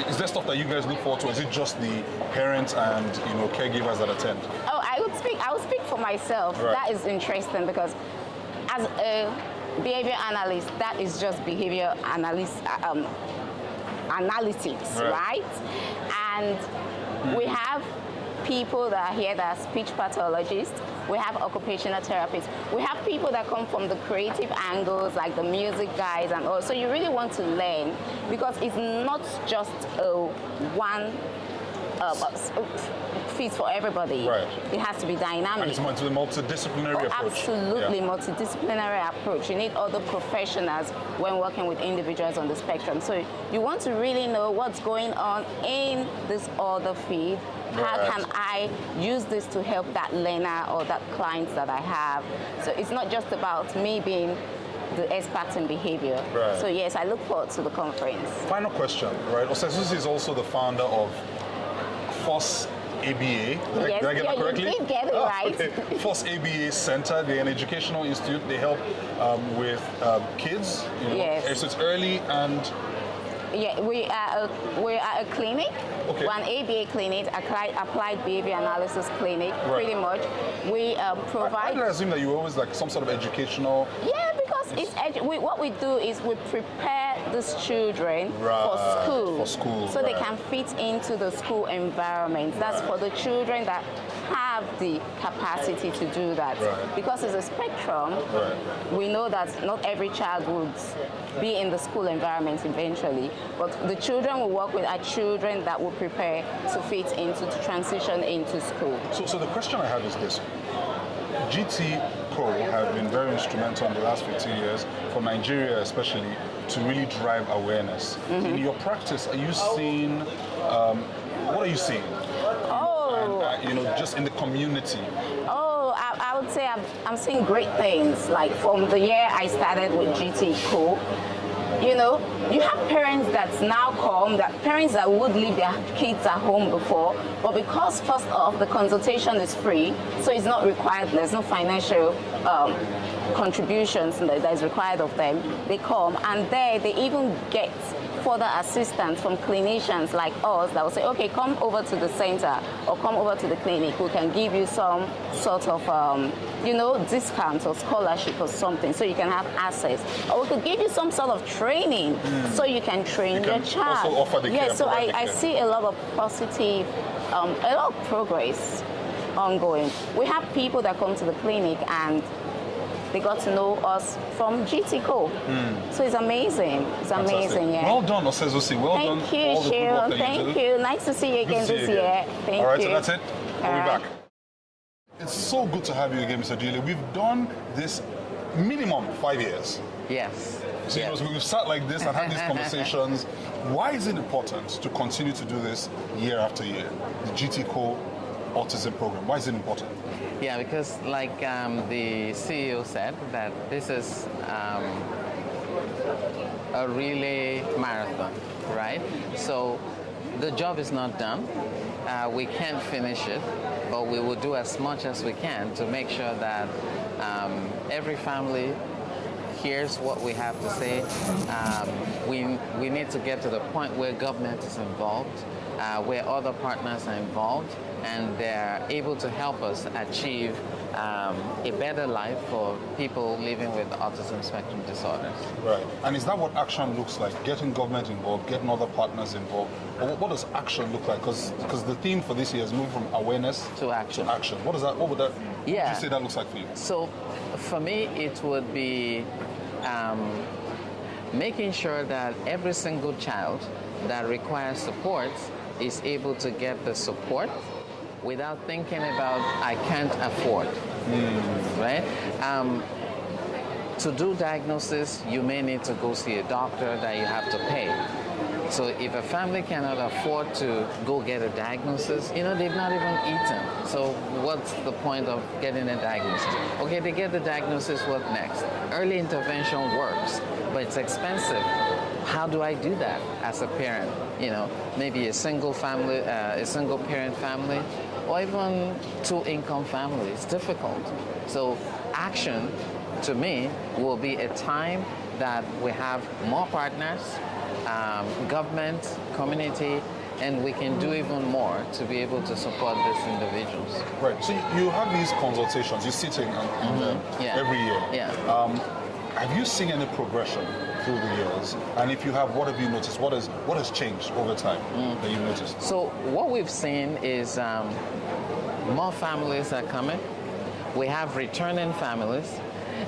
Is there stuff that you guys look forward to? Is it just the parents and, caregivers that attend? Oh, I would speak for myself. Right. That is interesting because as a behavior analyst, that is just behavior analysis, right? And we have people that are here that are speech pathologists. We have occupational therapists. We have people that come from the creative angles, like the music guys and all. So you really want to learn because it's not just one fit for everybody. Right. It has to be dynamic. And it's a multidisciplinary approach. Absolutely, Yeah. multidisciplinary approach. You need other professionals when working with individuals on the spectrum. So you want to really know what's going on in this other field. How Right. can I use this to help that learner or that client that I have? So it's not just about me being the expert in behavior. Right. So yes, I look forward to the conference. Final question, right? Osesusi is also the founder of FOSS ABA. Yes, Did I get that correctly? you did get it right. Okay. FOSS ABA Center, they're an educational institute. They help with kids. Yes. So it's early and... Yeah, we are a clinic. Okay. We're an ABA clinic, applied behavior analysis clinic, Right. pretty much. We I provide... did assume that you were always like some sort of educational... Yeah, because what we do is we prepare these children for school. For school, So they right. can fit into the school environment. That's for the children that have have the capacity to do that. Right. Because it's a spectrum, Right. we know that not every child would be in the school environment eventually, but the children we work with are children that will prepare to fit into, to transition into school. So the question I have is this. Gtco have been very instrumental in the last 15 years, for Nigeria especially, to really drive awareness. In your practice, are you seeing, what are you seeing? And, just in the community. Oh, I would say I'm seeing great things. Like from the year I started with Gtco, you have parents that now come, that parents that would leave their kids at home before, but because first off, the consultation is free, so it's not required, there's no financial contributions that is required of them. They come and there they even get further assistance from clinicians like us that will say, okay, come over to the center or come over to the clinic. We can give you some sort of, discount or scholarship or something so you can have access. Or we could give you some sort of training so you can train your child. Also offer the care, so I see a lot of positive, a lot of progress ongoing. We have people that come to the clinic and they got to know us from Gtco. So it's amazing. It's amazing, yeah. Well done, Osezosi. Well done. Thank you, Cheryl. Thank you. Nice to see you again this year. Thank you. All right, so that's it. We'll be back. It's so good to have you again, Mr. Julie. We've done this minimum 5 years. Yes. So we've sat like this and had these conversations. Why is it important to continue to do this year after year? The Gtco Autism program. Why is it important? Yeah, because like the CEO said, that this is a relay marathon, right? So the job is not done. We can't finish it, but we will do as much as we can to make sure that every family hears what we have to say. We need to get to the point where government is involved, where other partners are involved, and they're able to help us achieve a better life for people living with autism spectrum disorders. Right. And is that what action looks like? Getting government involved, getting other partners involved? Or what does action look like? Because the theme for this year is moving from awareness to action. What would that? What would you say that looks like for you? So for me, it would be making sure that every single child that requires support is able to get the support without thinking about, I can't afford, right? To do diagnosis, you may need to go see a doctor that you have to pay. So if a family cannot afford to go get a diagnosis, they've not even eaten. So what's the point of getting a diagnosis? Okay, they get the diagnosis, what next? Early intervention works, but it's expensive. How do I do that as a parent? Maybe a single family, a single parent family, or even two-income family. It's difficult. So action, to me, will be a time that we have more partners, government, community, and we can do even more to be able to support these individuals. Right. So you have these consultations. You sit in every year. Yeah. Have you seen any progression through the years? And if you have, what have you noticed? What has changed over time that you've noticed? So what we've seen is more families are coming. We have returning families.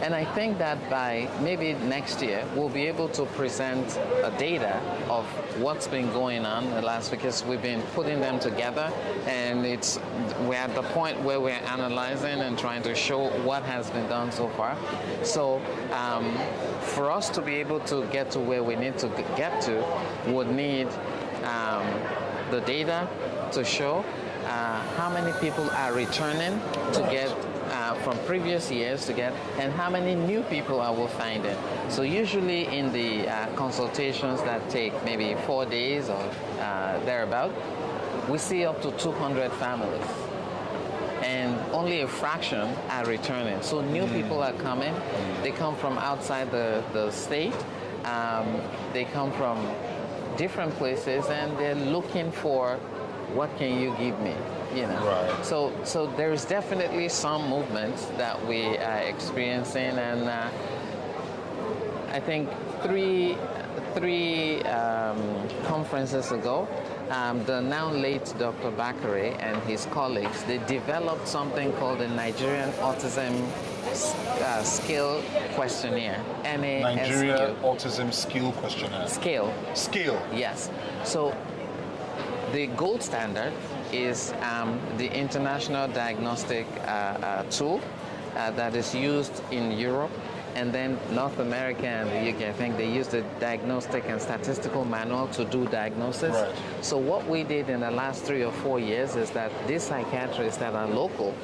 And I think that by maybe next year, we'll be able to present a data of what's been going on the last, because we've been putting them together, and we're at the point where we're analyzing and trying to show what has been done so far. So for us to be able to get to where we need to get to, would need the data to show how many people are returning to get from previous years to get, and how many new people are we finding. So usually in the consultations that take maybe 4 days or thereabout, we see up to 200 families, and only a fraction are returning. So new people are coming. They come from outside the state. They come from different places, and they're looking for, what can you give me? Right. So there's definitely some movement that we are experiencing, and I think three conferences ago, the now late Dr. Bakare and his colleagues, they developed something called the Nigerian Autism Skill Questionnaire. Nigeria Autism Skill Questionnaire. Scale. Scale. Yes. So the gold standard is the international diagnostic tool that is used in Europe, and then North America and the UK. I think they use the Diagnostic and Statistical Manual to do diagnosis. Right. So what we did in the last 3 or 4 years is that these psychiatrists that are local,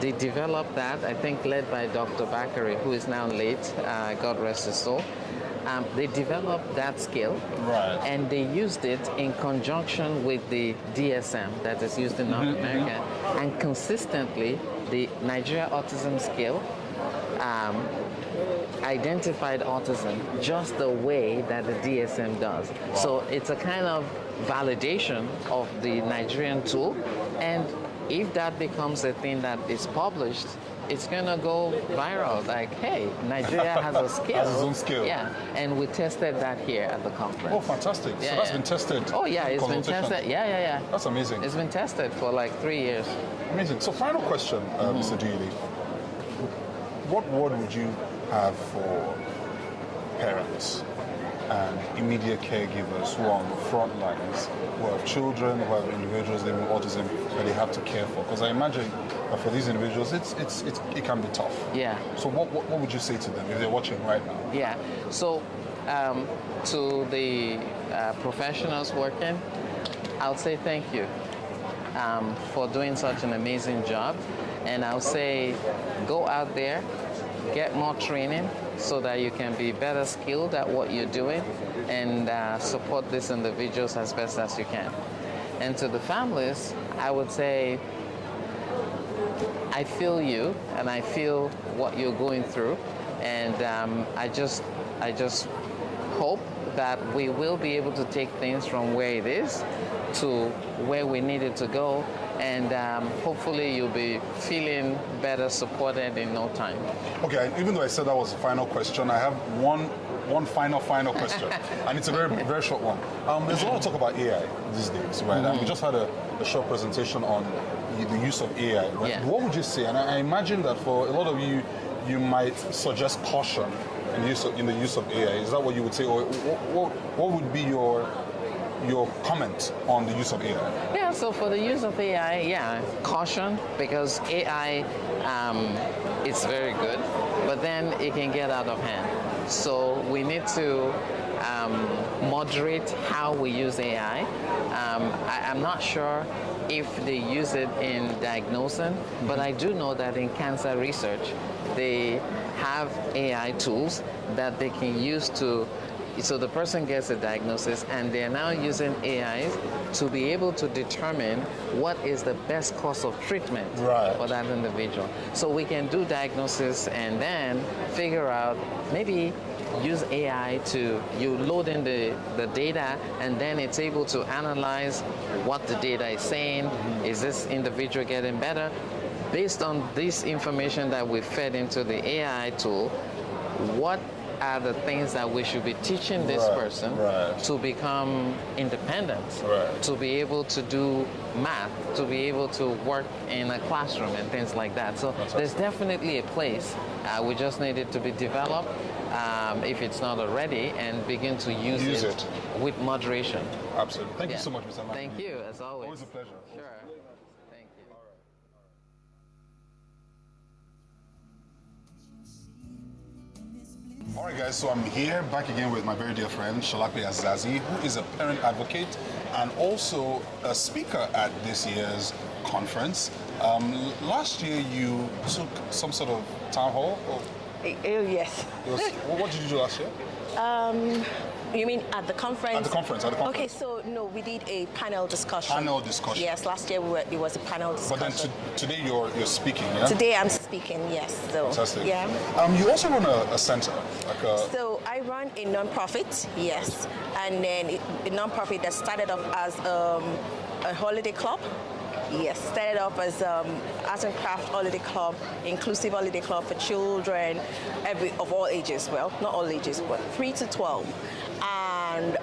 they developed that, I think led by Dr. Bakare, who is now late, God rest his soul. They developed that skill, right, and they used it in conjunction with the DSM that is used in North America, and consistently the Nigeria Autism Skill identified autism just the way that the DSM does. Wow. So it's a kind of validation of the Nigerian tool, and if that becomes a thing that is published, it's gonna go viral. Like, hey, Nigeria has a skill. Has its own skill. Yeah, and we tested that here at the conference. Oh, fantastic! Yeah, so that's been tested. Oh yeah, it's been tested. Yeah. That's amazing. It's been tested for like 3 years. Amazing. So, final question, Mr. Dealey. What word would you have for parents and immediate caregivers who are on the front lines, who have children, who have individuals living with autism that they have to care for? Because I imagine that for these individuals, it can be tough. Yeah. So what would you say to them if they're watching right now? Yeah. So to the professionals working, I'll say thank you for doing such an amazing job. And I'll say go out there, get more training so that you can be better skilled at what you're doing, and support these individuals as best as you can. And to the families, I would say I feel you and I feel what you're going through, and I just hope that we will be able to take things from where it is to where we need it to go, and hopefully you'll be feeling better supported in no time. Okay, even though I said that was the final question, I have one final question, and it's a very short one. There's a lot of talk about AI these days, right? And we just had a short presentation on the use of AI, right? Yeah. What would you say? And I imagine that for a lot of you, you might suggest caution in the use of AI. Is that what you would say, or what would be your comment on the use of AI? Yeah, so for the use of AI, yeah, caution, because AI, it's very good, but then it can get out of hand. So we need to moderate how we use AI. I'm not sure if they use it in diagnosing, but I do know that in cancer research, they have AI tools that they can use to, so the person gets a diagnosis and they're now using AIs to be able to determine what is the best course of treatment for that individual. So we can do diagnosis and then figure out, maybe use AI to, you load in the data, and then it's able to analyze what the data is saying. Is this individual getting better? Based on this information that we fed into the AI tool, what are the things that we should be teaching this person to become independent, to be able to do math, to be able to work in a classroom and things like that. So there's definitely a place. We just need it to be developed, if it's not already, and begin to use it with moderation. Absolutely. Thank you so much, Mr. Mack. Thank you, as always. Always a pleasure. Sure. Thank you. All right, guys, so I'm here back again with my very dear friend, Shalape Azazi, who is a parent advocate and also a speaker at this year's conference. Last year, you took some sort of town hall? Yes. What did you do last year? You mean at the conference? At the conference. Okay, so no, we did a panel discussion. Panel discussion. Yes, last year it was a panel discussion. But then today you're speaking, yeah? Today I'm speaking, yes. So, fantastic. Yeah. You also run a center, like a... So I run a non-profit, yes, and then a non-profit that started off as a holiday club. Yes, started off as Art and Craft Holiday Club, inclusive holiday club for children of all ages. Well, not all ages, but 3 to 12. and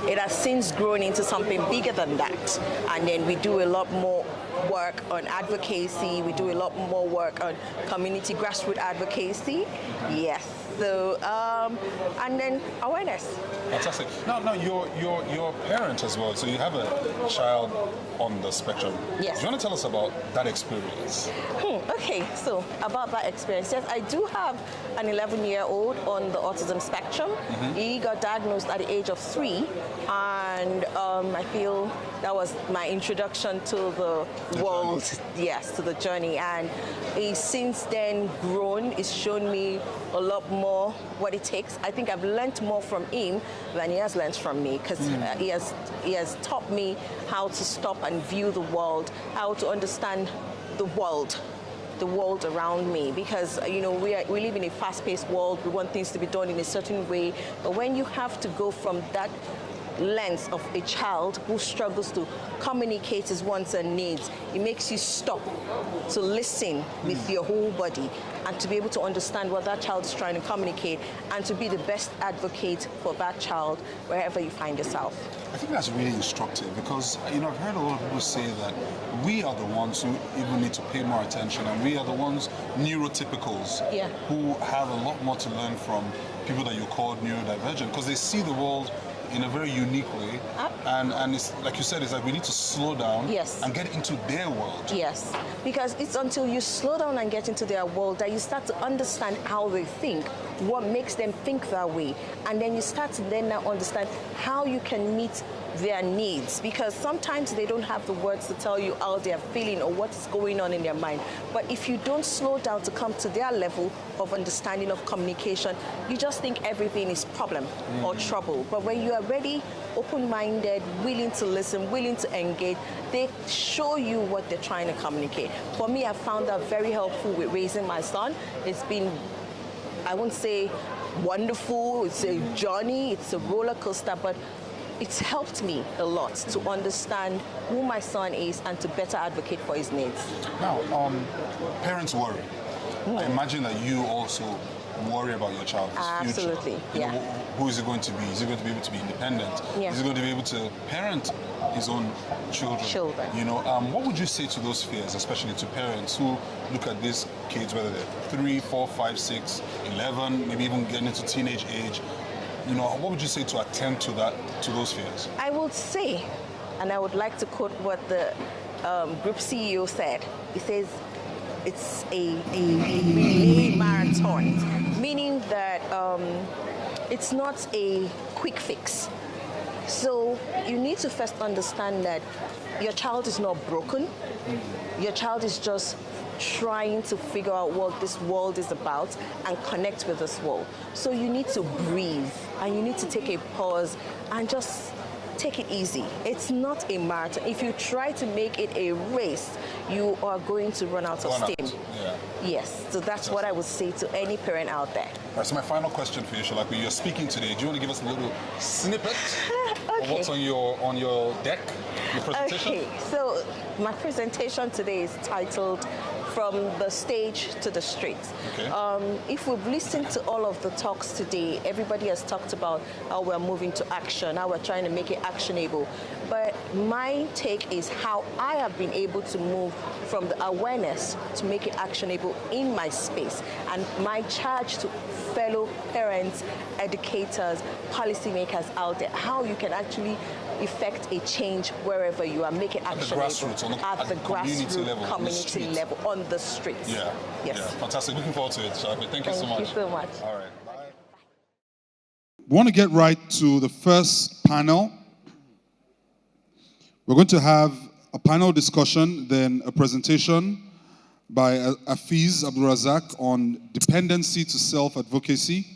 it has since grown into something bigger than that. And then we do a lot more work on advocacy. We do a lot more work on community grassroots advocacy. Yes. So, and then awareness. Fantastic. Now you're a parent as well, so you have a child on the spectrum. Yes. Do you want to tell us about that experience? Okay, so about that experience, yes, I do have an 11-year-old on the autism spectrum. He got diagnosed at the age of 3, and I feel that was my introduction to the world, yes, to the journey. And he's since then grown. He's shown me a lot more what it takes. I think I've learned more from him than he has learned from me, because he has taught me how to stop and view the world, how to understand the world around me, because we live in a fast-paced world. We want things to be done in a certain way, but when you have to go from that lens of a child who struggles to communicate his wants and needs, it makes you stop to listen with your whole body and to be able to understand what that child is trying to communicate and to be the best advocate for that child wherever you find yourself. I think that's really instructive, because I've heard a lot of people say that we are the ones who even need to pay more attention, and we are the ones, neurotypicals, who have a lot more to learn from people that you call neurodivergent, because they see the world in a very unique way, and it's like you said, it's like we need to slow down and get into their world. Yes, because it's until you slow down and get into their world that you start to understand how they think, what makes them think that way, and then you start to then now understand how you can meet their needs, because sometimes they don't have the words to tell you how they're feeling or what's going on in their mind. But if you don't slow down to come to their level of understanding of communication, you just think everything is problem or trouble. But when you are ready, open-minded, willing to listen, willing to engage, they show you what they're trying to communicate. For me, I found that very helpful with raising my son. It's been, I won't say wonderful, it's a journey, it's a roller coaster, but it's helped me a lot to understand who my son is and to better advocate for his needs. Now, parents worry. I imagine that you also worry about your child's future. Absolutely, Who is he going to be? Is he going to be able to be independent? Is he going to be able to parent his own children? What would you say to those fears, especially to parents who look at these kids, whether they're 3, 4, 5, 6, 11, maybe even getting into teenage age? What would you say to attend to those fears? I would say, and I would like to quote what the group CEO said. He says, it's a relay marathon, meaning that it's not a quick fix. So you need to first understand that your child is not broken. Your child is just trying to figure out what this world is about and connect with this world. So you need to breathe and you need to take a pause and just take it easy. It's not a marathon. If you try to make it a race, you are going to run out of steam. Yes, so that's what I would say to any parent out there. All right, so my final question for you, Shalakwi, you're speaking today. Do you want to give us a little snippet of what's on your deck, your presentation? Okay, so my presentation today is titled From the Stage to the Streets. If we've listened to all of the talks today, everybody has talked about how we're moving to action, how we're trying to make it actionable. But my take is how I have been able to move from the awareness to make it actionable in my space. And my charge to fellow parents, educators, policymakers out there, how you can actually effect a change wherever you are, make it actionable. At the grassroots, at the grassroots community level, on the streets. Yes. Yeah, fantastic. Looking forward to it, Shalakwi. Thank you so much. Thank you so much. All right. Bye. We want to get right to the first panel. We're going to have a panel discussion, then a presentation by Afiz Abdulrazak on dependency to self-advocacy.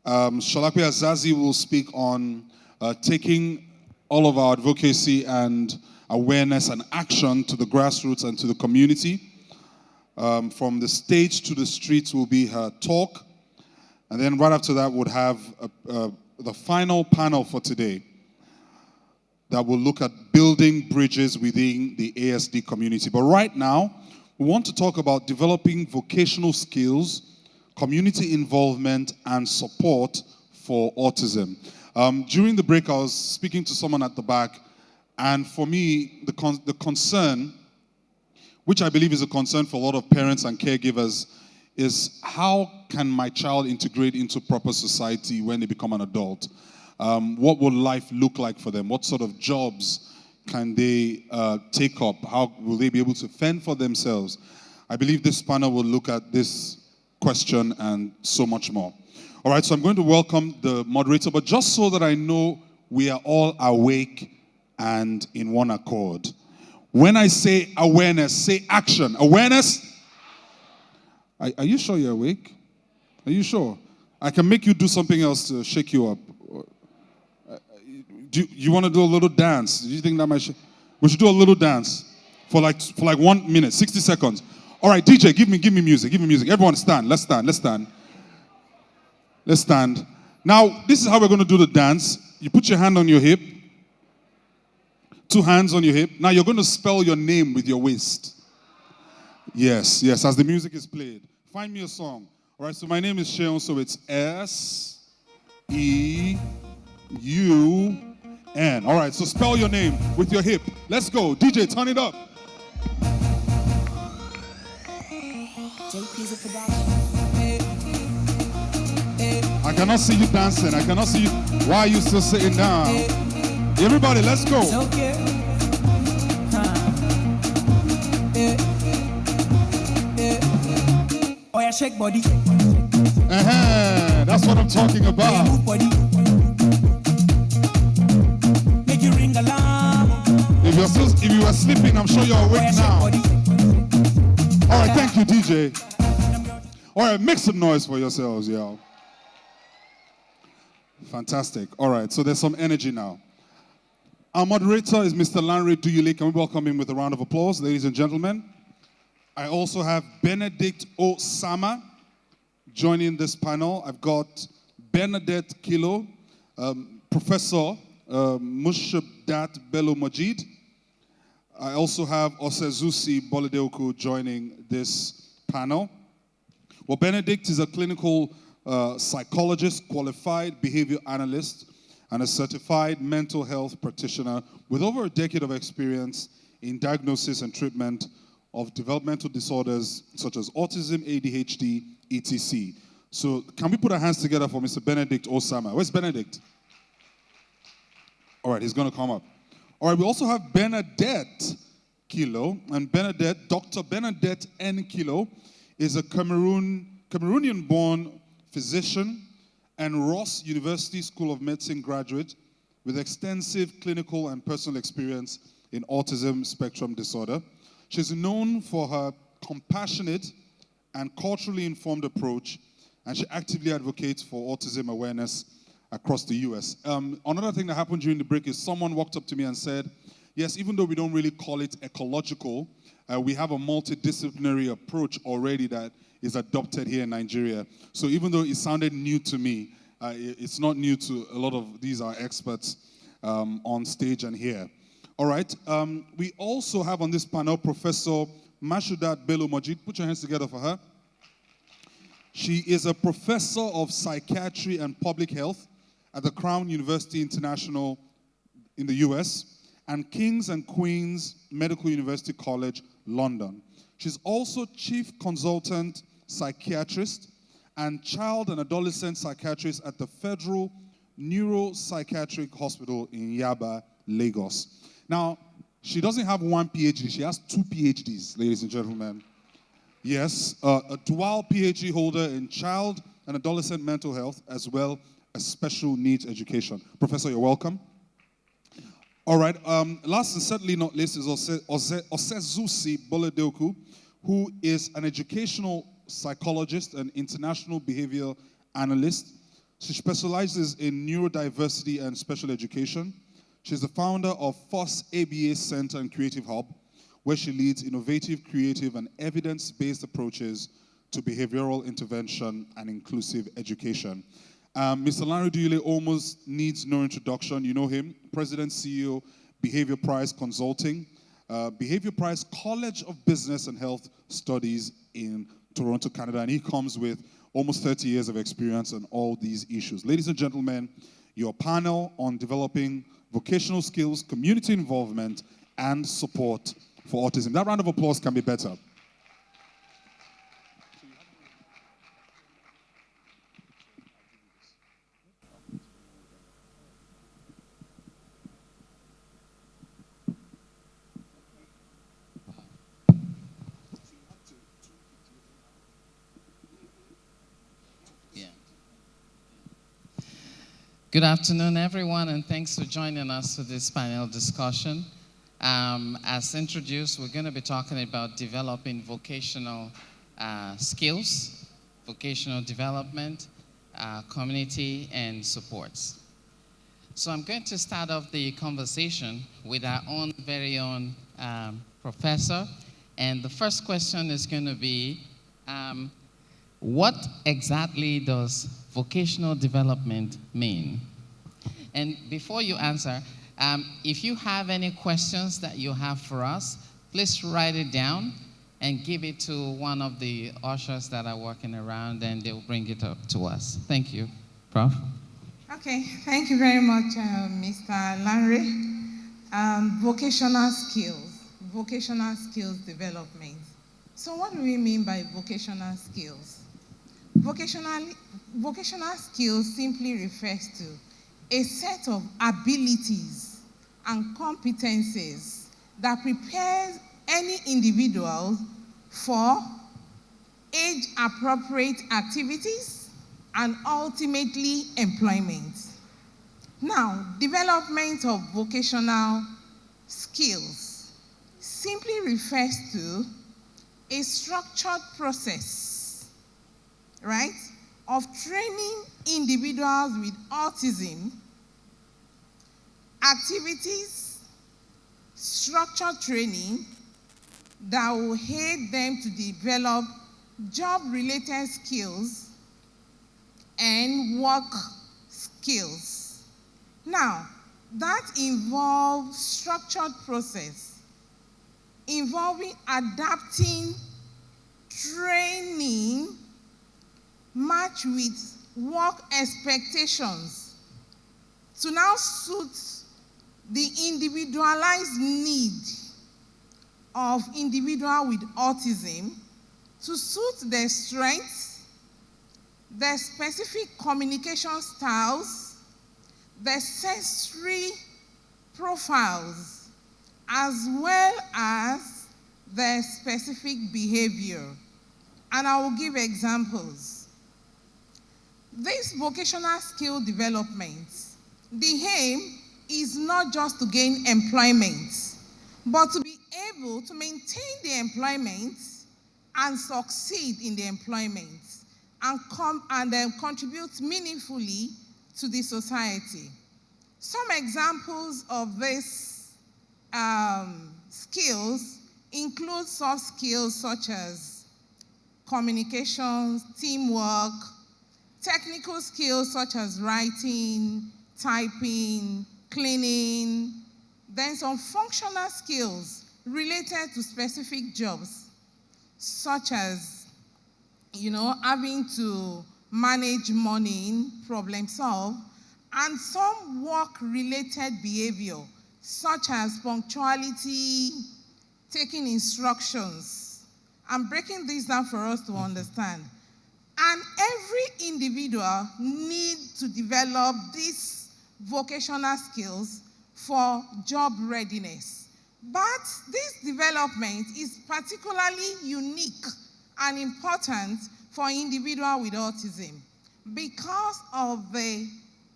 Shalakwi Azazi will speak on taking all of our advocacy and awareness and action to the grassroots and to the community. From the stage to the streets will be her talk. And then right after that, we'll have the final panel for today that will look at building bridges within the ASD community. But right now, we want to talk about developing vocational skills, community involvement, and support for autism. During the break, I was speaking to someone at the back, and for me, the concern, which I believe is a concern for a lot of parents and caregivers, is how can my child integrate into proper society when they become an adult? What will life look like for them? What sort of jobs can they take up? How will they be able to fend for themselves? I believe this panel will look at this question and so much more. All right, so I'm going to welcome the moderator, but just so that I know we are all awake and in one accord. When I say awareness, say action. Awareness. Are you sure you're awake? Are you sure? I can make you do something else to shake you up. Do you want to do a little dance? Do you think that might? We should do a little dance for like 1 minute, 60 seconds. All right, DJ, give me music. Give me music. Everyone stand. Let's stand. Let's stand. Let's stand. Now, this is how we're going to do the dance. You put your hand on your hip. 2 hands on your hip. Now you're going to spell your name with your waist. Yes, as the music is played. Find me a song. All right, so my name is Sheon, so it's S-E-U-N. All right, so spell your name with your hip. Let's go. DJ, turn it up. I cannot see you dancing. I cannot see you. Why are you still sitting down? Everybody, let's go. Oh yeah, shake body. That's what I'm talking about. Move body. Make you ring alarm. If you were sleeping, I'm sure you're awake now. All right, thank you, DJ. All right, make some noise for yourselves, y'all. Fantastic. All right, so there's some energy now. Our moderator is Mr. Lanre Duyule. Can we welcome him with a round of applause, ladies and gentlemen? I also have Benedict Osama joining this panel. I've got Bernadette Kilo, Professor Mushabdat Bello Majid. I also have Osezusi Boledeoku joining this panel. Well, Benedict is a clinical psychologist, qualified behavior analyst, and a certified mental health practitioner with over a decade of experience in diagnosis and treatment of developmental disorders such as autism, ADHD, etc. So can we put our hands together for Mr. Benedict Osama? Where's Benedict? All right, he's going to come up. All right, we also have Bernadette Kilo, and Dr. Bernadette N. Kilo is a Cameroonian-born physician and Ross University School of Medicine graduate with extensive clinical and personal experience in autism spectrum disorder. She's known for her compassionate and culturally informed approach, and she actively advocates for autism awareness across the US. Another thing that happened during the break is someone walked up to me and said, yes, even though we don't really call it ecological, we have a multidisciplinary approach already that is adopted here in Nigeria. So even though it sounded new to me, it's not new to a lot of these are experts on stage and here. All right. We also have on this panel Professor Mashudat Bello Majid. Put your hands together for her. She is a professor of psychiatry and public health at the Crown University International in the US and King's and Queen's Medical University College, London. She's also chief consultant psychiatrist and child and adolescent psychiatrist at the Federal Neuropsychiatric Hospital in Yaba, Lagos. Now, she doesn't have one PhD, she has 2 PhDs, ladies and gentlemen. Yes, a dual PhD holder in child and adolescent mental health, as well as special needs education. Professor, you're welcome. All right, last and certainly not least is Osezusi Boledeoku, who is an educational psychologist and international behavioral analyst. She specializes in neurodiversity and special education. She's the founder of FOSS ABA Center and Creative Hub, where she leads innovative, creative, and evidence-based approaches to behavioral intervention and inclusive education. Mr. Lanre Duyule almost needs no introduction. You know him, President, CEO, Behavior Prize Consulting, Behavior Prize College of Business and Health Studies in Toronto, Canada. And he comes with almost 30 years of experience on all these issues. Ladies and gentlemen, your panel on developing vocational skills, community involvement, and support for autism. That round of applause can be better. Good afternoon, everyone, and thanks for joining us for this panel discussion. As introduced, we're going to be talking about developing vocational skills, vocational development, community, and supports. So I'm going to start off the conversation with our own very own professor. And the first question is going to be, what exactly does vocational development mean? And before you answer, if you have any questions that you have for us, please write it down and give it to one of the ushers that are working around, and they'll bring it up to us. Thank you. Prof? Okay, thank you very much, Mr. Lanre. Vocational skills development. So what do we mean by vocational skills? Vocational skills simply refers to a set of abilities and competencies that prepares any individual for age-appropriate activities and ultimately employment. Now, development of vocational skills simply refers to a structured process, right, of training individuals with autism, activities, structured training that will aid them to develop job-related skills and work skills. Now, that involves structured process involving adapting training matched with work expectations to now suit the individualized need of individual with autism, to suit their strengths, their specific communication styles, their sensory profiles, as well as their specific behavior. And I will give examples. This vocational skill development, the aim is not just to gain employment, but to be able to maintain the employment and succeed in the employment and contribute meaningfully to the society. Some examples of these skills include soft skills such as communications, teamwork, technical skills such as writing, typing, cleaning, then some functional skills related to specific jobs, such as, having to manage money, problem solve, and some work-related behavior, such as punctuality, taking instructions. I'm breaking this down for us to understand. And every individual needs to develop these vocational skills for job readiness. But this development is particularly unique and important for individuals with autism because of the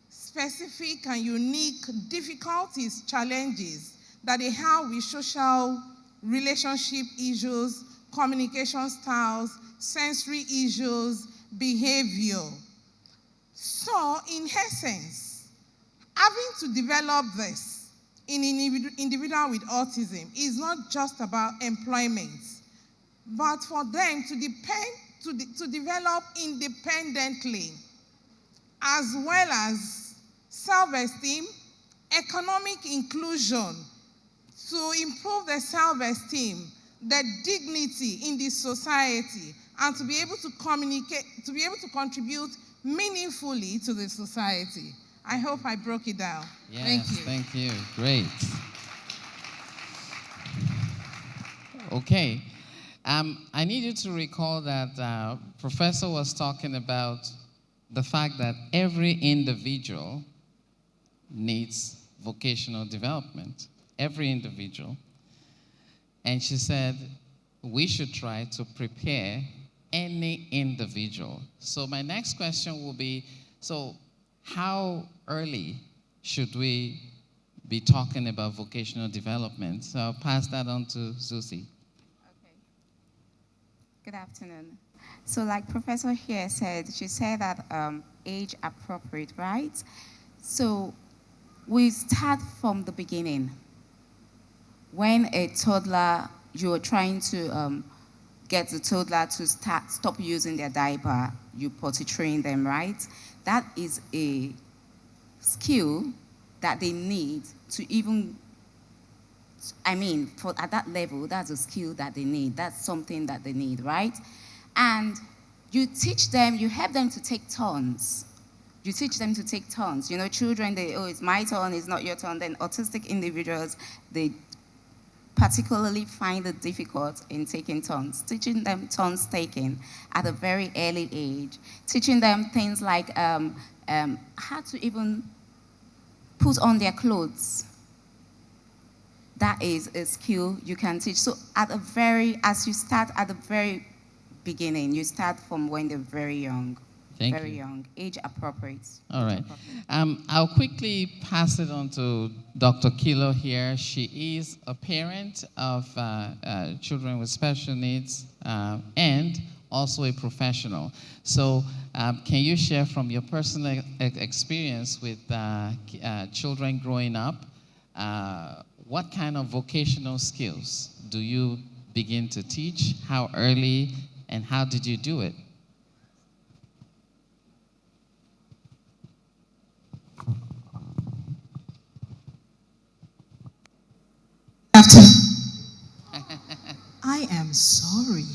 specific and unique difficulties, challenges that they have with social relationship issues, communication styles, sensory issues, behavior. So, in essence, having to develop this in an individual with autism is not just about employment, but for them to develop independently, as well as self-esteem, economic inclusion, to improve their self-esteem, their dignity in this society, and to be able to communicate, to be able to contribute meaningfully to the society. I hope I broke it down. Yes, Thank you. Thank you. Great. Okay. I need you to recall that Professor was talking about the fact that every individual needs vocational development. Every individual. And she said, we should try to prepare any individual. So my next question will be, so how early should we be talking about vocational development? So I'll pass that on to Susie. Good afternoon. So like Professor here said, she said that age appropriate, right? So we start from the beginning. When a toddler, you're trying to get the toddler to stop using their diaper, you potty train them, right? That is a skill that they need to even, at that level, that's a skill that they need. That's something that they need, right? And you teach them, you help them to take turns. You teach them to take turns. You know, children, it's my turn, it's not your turn. Then autistic individuals, they particularly find it difficult in taking turns. Teaching them turns taking at a very early age. Teaching them things like how to even put on their clothes. That is a skill you can teach. So as you start at the very beginning, you start from when they're very young. Thank very you. young, age appropriate. All right. I'll quickly pass it on to Dr. Kilo here. She is a parent of children with special needs and also a professional. So can you share from your personal experience with children growing up, what kind of vocational skills do you begin to teach? How early and how did you do it? I am sorry.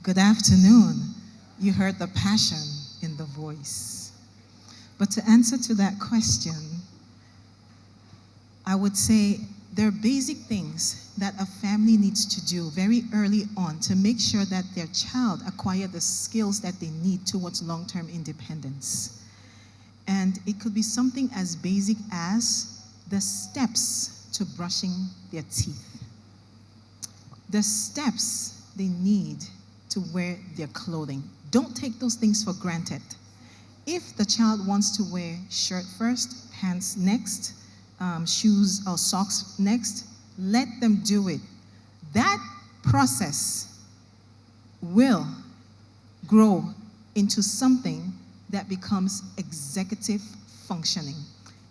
Good afternoon. You heard the passion in the voice. But to answer to that question, I would say there are basic things that a family needs to do very early on to make sure that their child acquire the skills that they need towards long-term independence. And it could be something as basic as the steps to brushing their teeth. The steps they need to wear their clothing. Don't take those things for granted. If the child wants to wear shirt first, pants next, shoes or socks next, let them do it. That process will grow into something that becomes executive functioning.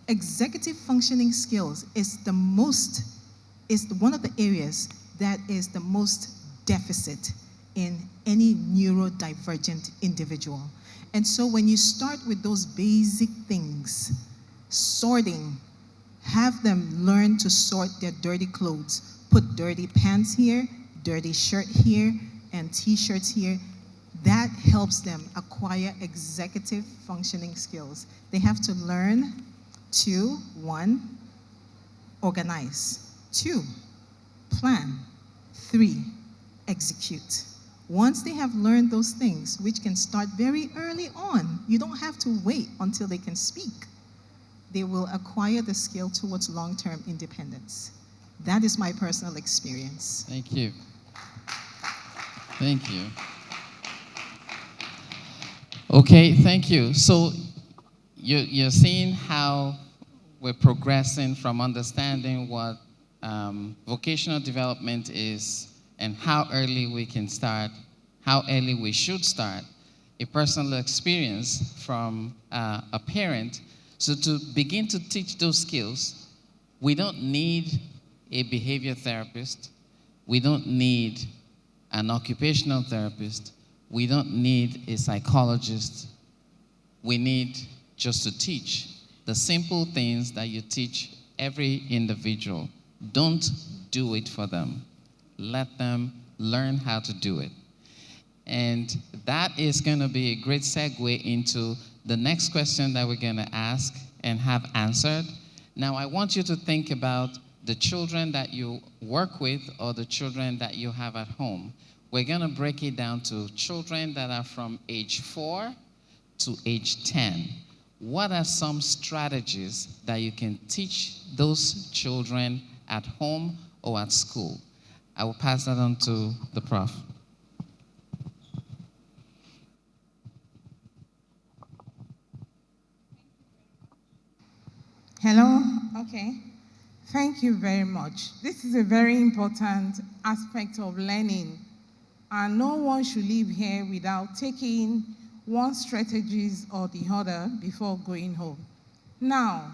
Executive functioning skills is one of the areas that is the most deficit in any neurodivergent individual. And so when you start with those basic things, sorting, have them learn to sort their dirty clothes, put dirty pants here, dirty shirt here, and t-shirts here, that helps them acquire executive functioning skills. They have to learn to, 1, organize, 2, plan, 3, execute. Once they have learned those things, which can start very early on, you don't have to wait until they can speak. They will acquire the skill towards long-term independence. That is my personal experience. Thank you. Thank you. Okay, thank you. So you're seeing how we're progressing from understanding what vocational development is and how early we can start, how early we should start, a personal experience from a parent. So to begin to teach those skills, we don't need a behavior therapist. We don't need an occupational therapist. We don't need a psychologist. We need just to teach the simple things that you teach every individual Don't do it for them. Let them learn how to do it. And that is going to be a great segue into the next question that we're going to ask and have answered. Now, I want you to think about the children that you work with or the children that you have at home. We're going to break it down to children that are from age 4 to age 10. What are some strategies that you can teach those children at home or at school? I will pass that on to the prof. Hello? Okay. Thank you very much. This is a very important aspect of learning, and no one should leave here without taking one strategies or the other before going home. Now,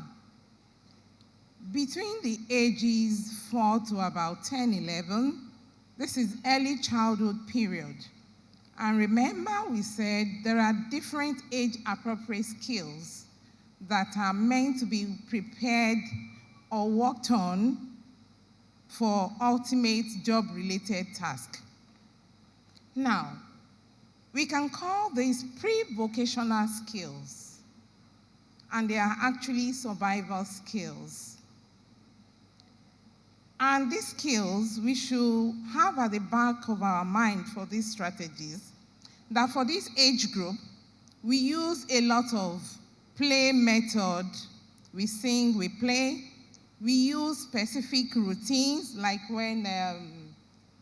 between the ages 4 to about 10, 11, this is early childhood period. And remember we said there are different age-appropriate skills that are meant to be prepared or worked on for ultimate job-related task. Now, we can call these pre-vocational skills, and they are actually survival skills. And these skills we should have at the back of our mind for these strategies, that for this age group, we use a lot of play method. We sing, we play. We use specific routines, like when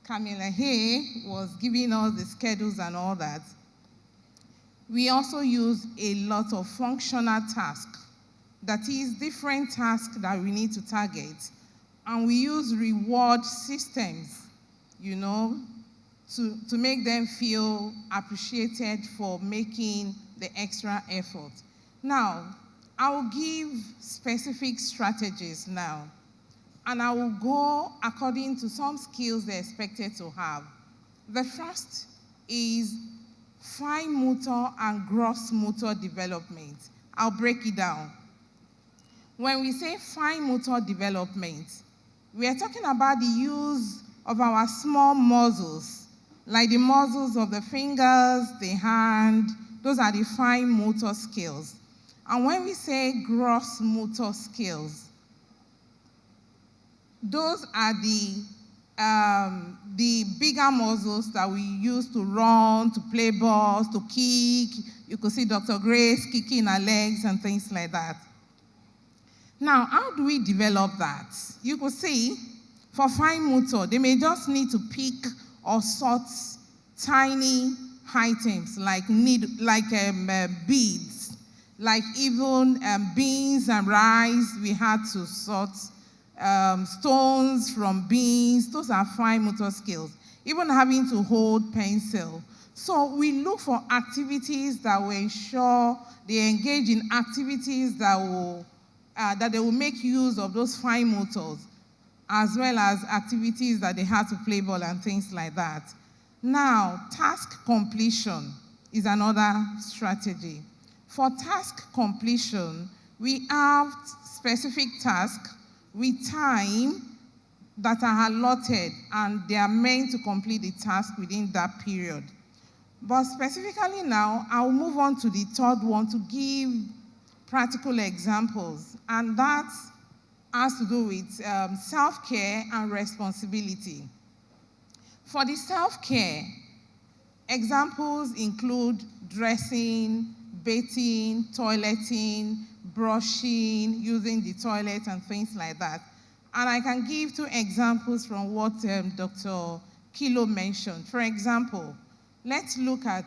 Camilla Hay was giving us the schedules and all that. We also use a lot of functional tasks, that is different tasks that we need to target. And we use reward systems, you know, to make them feel appreciated for making the extra effort. Now, I'll give specific strategies now, and I will go according to some skills they're expected to have. The first is fine motor and gross motor development. I'll break it down. When we say fine motor development, we are talking about the use of our small muscles, like the muscles of the fingers, the hand. Those are the fine motor skills. And when we say gross motor skills, those are the bigger muscles that we use to run, to play balls, to kick. You could see Dr. Grace kicking her legs and things like that. Now, how do we develop that? You could see, for fine motor, they may just need to pick or sort tiny items like beads, like even beans and rice. We had to sort stones from beans. Those are fine motor skills. Even having to hold pencil. So we look for activities that will ensure they engage in activities that they will make use of those fine motors, as well as activities that they have to play ball and things like that. Now, task completion is another strategy. For task completion, we have specific tasks with time that are allotted, and they are meant to complete the task within that period. But specifically now, I'll move on to the third one to give practical examples, and that has to do with self-care and responsibility. For the self-care, examples include dressing, bathing, toileting, brushing, using the toilet, and things like that. And I can give 2 examples from what Dr. Kilo mentioned. For example, let's look at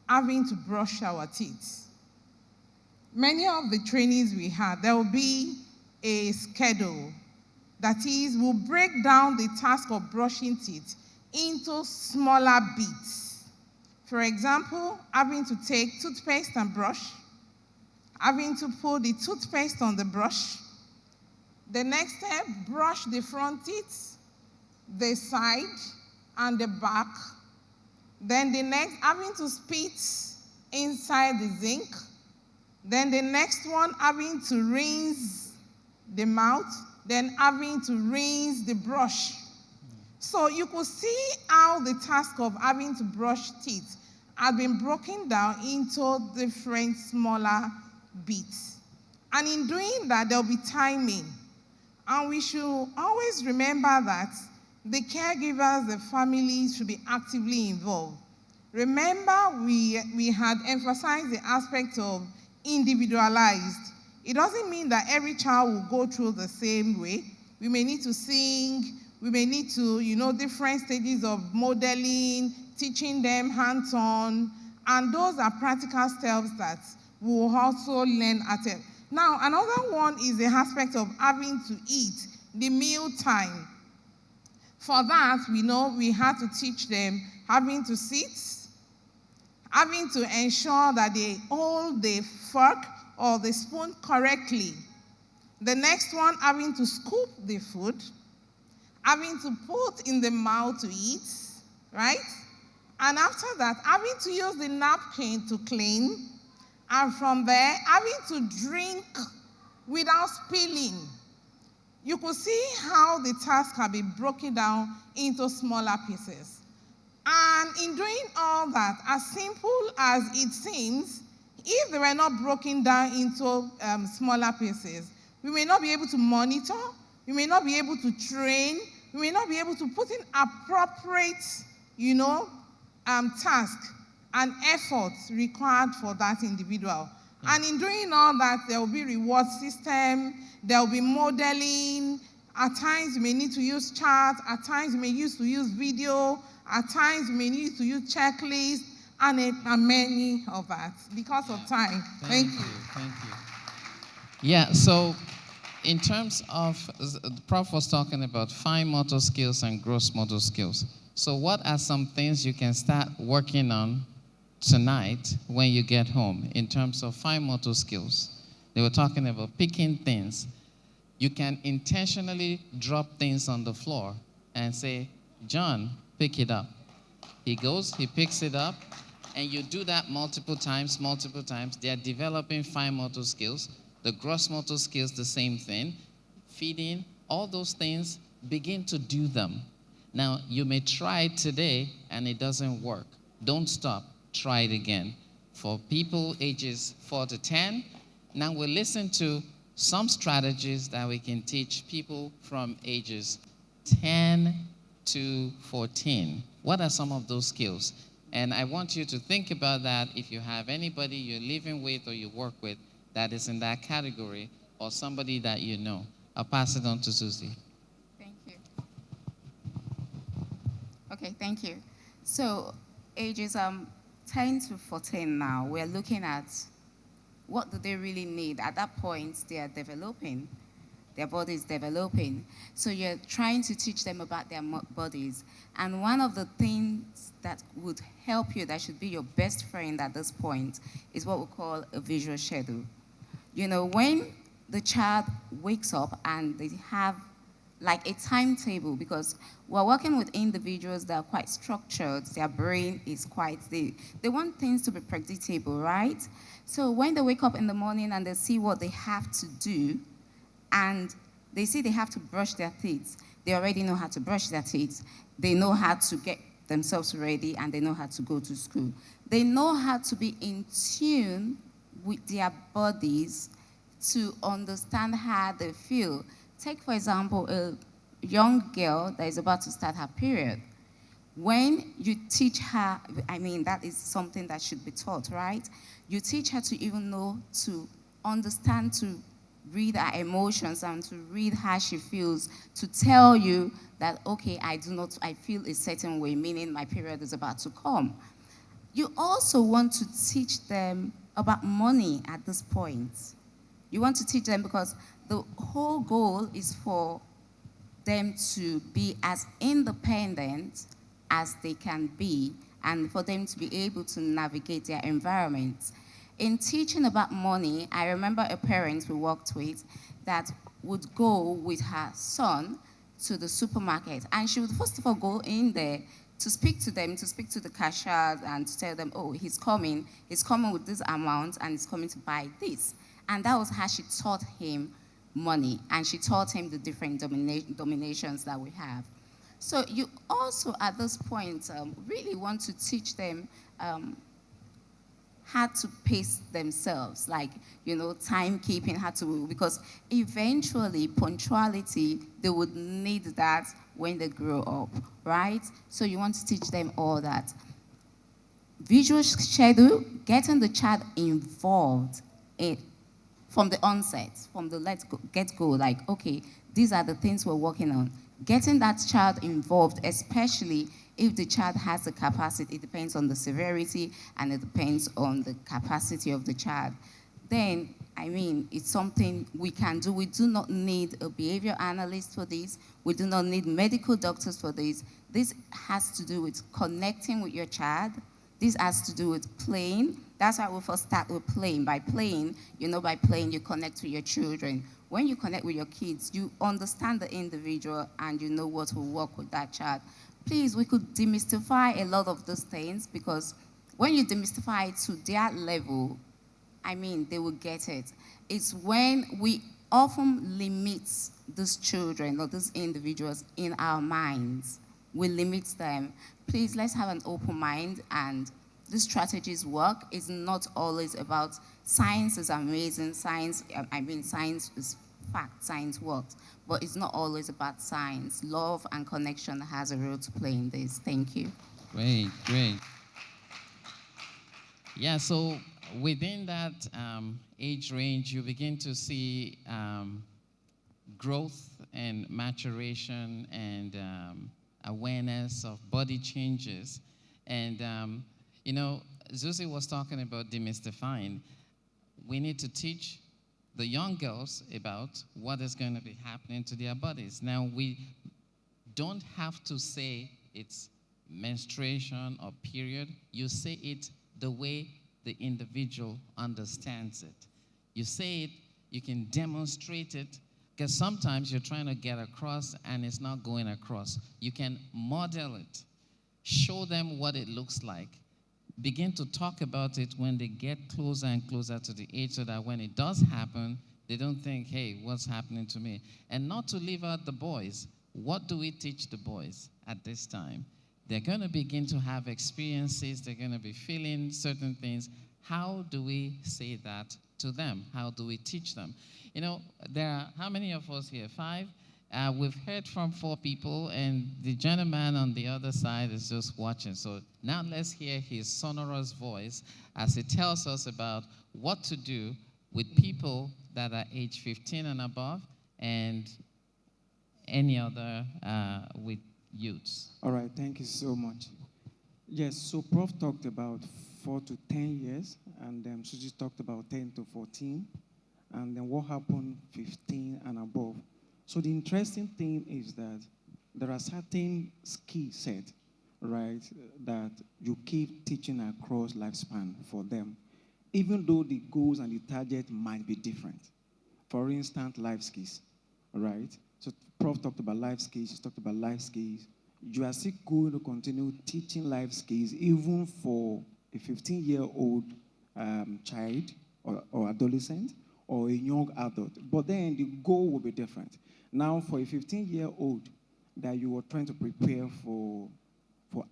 having to brush our teeth. Many of the trainings we had, there will be a schedule. That is, we'll break down the task of brushing teeth into smaller bits. For example, having to take toothpaste and brush, having to put the toothpaste on the brush. The next step, brush the front teeth, the side, and the back. Then the next, having to spit inside the zinc. Then the next one, having to rinse the mouth. then having to rinse the brush. So you could see how the task of having to brush teeth had been broken down into different smaller bits. And in doing that, there'll be timing. And we should always remember that the caregivers, the families should be actively involved. Remember, we had emphasized the aspect of individualized. It doesn't mean that every child will go through the same way. We may need to sing, we may need to, different stages of modeling, teaching them hands-on, and those are practical steps that we'll also learn at it. Now, another one is the aspect of having to eat, the meal time. For that, we know we had to teach them having to sit, having to ensure that they hold the fork or the spoon correctly. The next one, having to scoop the food, having to put in the mouth to eat, right? And after that, having to use the napkin to clean, and from there, having to drink without spilling. You could see how the task can be broken down into smaller pieces. And in doing all that, as simple as it seems, if they were not broken down into smaller pieces, we may not be able to monitor, we may not be able to train, we may not be able to put in appropriate, task and effort required for that individual. And in doing all that, there will be reward system, there will be modeling. At times, you may need to use charts. At times, you may use video. At times, you may need to use checklists, and many of that. Because of time. Thank you. Thank you. Yeah, so in terms of, the Prof was talking about fine motor skills and gross motor skills. So what are some things you can start working on tonight when you get home in terms of fine motor skills? They were talking about picking things. You can intentionally drop things on the floor and say, John, pick it up. He goes, he picks it up, and you do that multiple times. They're developing fine motor skills. The gross motor skills, the same thing. Feeding, all those things, begin to do them. Now, you may try it today and it doesn't work. Don't stop. Try it again. For people ages 4 to 10, now we'll listen to some strategies that we can teach people from ages 10 to 14. What are some of those skills? And I want you to think about that if you have anybody you're living with or you work with that is in that category or somebody that you know. I'll pass it on to Susie. Thank you. Okay, thank you. So ages 10 to 14 now, we're looking at what do they really need. At that point, they are developing. Their body is developing. So you're trying to teach them about their bodies. And one of the things that would help you, that should be your best friend at this point, is what we call a visual schedule. When the child wakes up and they have like a timetable, because we're working with individuals that are quite structured, their brain is quite, they want things to be predictable, right? So when they wake up in the morning and they see what they have to do, and they see they have to brush their teeth, they already know how to brush their teeth, they know how to get themselves ready, and they know how to go to school. They know how to be in tune with their bodies to understand how they feel. Take, for example, a young girl that is about to start her period. When you teach her, that is something that should be taught, right? You teach her to even know, to understand, to read her emotions and to read how she feels, to tell you that, okay, I feel a certain way, meaning my period is about to come. You also want to teach them about money at this point. You want to teach them because the whole goal is for them to be as independent as they can be and for them to be able to navigate their environment. In teaching about money, I remember a parent we worked with that would go with her son to the supermarket, and she would first of all go in there to speak to them, to speak to the cashiers and to tell them, oh, he's coming with this amount and he's coming to buy this. And that was how she taught him money, and she taught him the different dominations that we have. So you also, at this point, really want to teach them how to pace themselves, like, timekeeping, because eventually punctuality, they would need that when they grow up, right? So you want to teach them all that. Visual schedule, getting the child involved from the onset, from the get-go, like, okay, these are the things we're working on. Getting that child involved, especially if the child has the capacity. It depends on the severity and it depends on the capacity of the child. Then, it's something we can do. We do not need a behavior analyst for this. We do not need medical doctors for this. This has to do with connecting with your child. This has to do with playing. That's why we first start with playing. By playing, you connect with your children. When you connect with your kids, you understand the individual and you know what will work with that child. Please, we could demystify a lot of those things, because when you demystify it to their level, they will get it. It's when we often limit these children or these individuals in our minds. We limit them. Please, let's have an open mind, and these strategies work. It's not always about science is amazing. Science is fact, science works, but it's not always about science. Love and connection has a role to play in this. Thank you. Great, great. Yeah, so within that age range, you begin to see growth and maturation and awareness of body changes. And, Zuzi was talking about demystifying. We need to teach the young girls about what is going to be happening to their bodies. Now, we don't have to say it's menstruation or period. You say it the way the individual understands it. You say it, you can demonstrate it, because sometimes you're trying to get across and it's not going across. You can model it, show them what it looks like, begin to talk about it when they get closer and closer to the age, so that when it does happen, they don't think, hey, what's happening to me? And not to leave out the boys. What do we teach the boys at this time? They're going to begin to have experiences. They're going to be feeling certain things. How do we say that to them? How do we teach them? There are, how many of us here? 5? We've heard from 4 people, and the gentleman on the other side is just watching. So now let's hear his sonorous voice as he tells us about what to do with people that are age 15 and above, and any other with youths. All right, thank you so much. Yes, so Prof talked about 4 to 10 years, and Suji talked about 10 to 14, and then what happened 15 and above. So the interesting thing is that there are certain skill sets, right, that you keep teaching across lifespan for them, even though the goals and the target might be different. For instance, life skills, right? So Prof talked about life skills, she talked about life skills. You are still going to continue teaching life skills even for a 15-year-old child or adolescent or a young adult. But then the goal will be different. Now, for a 15-year-old that you are trying to prepare for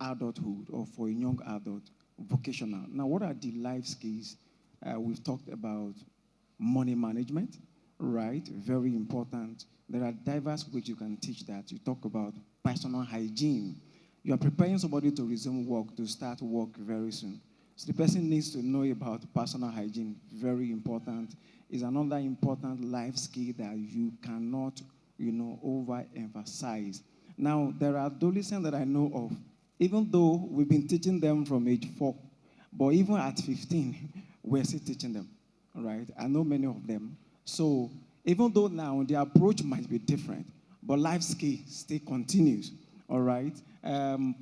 adulthood or for a young adult, vocational. Now, what are the life skills? We've talked about money management, right? Very important. There are diverse ways you can teach that. You talk about personal hygiene. You are preparing somebody to resume work, to start work very soon. So the person needs to know about personal hygiene. Very important. Is another important life skill that you cannot, overemphasize. Now, there are adolescents that I know of, even though we've been teaching them from age 4, but even at 15, we're still teaching them, right? I know many of them. So even though now the approach might be different, but life skill still continues, all right?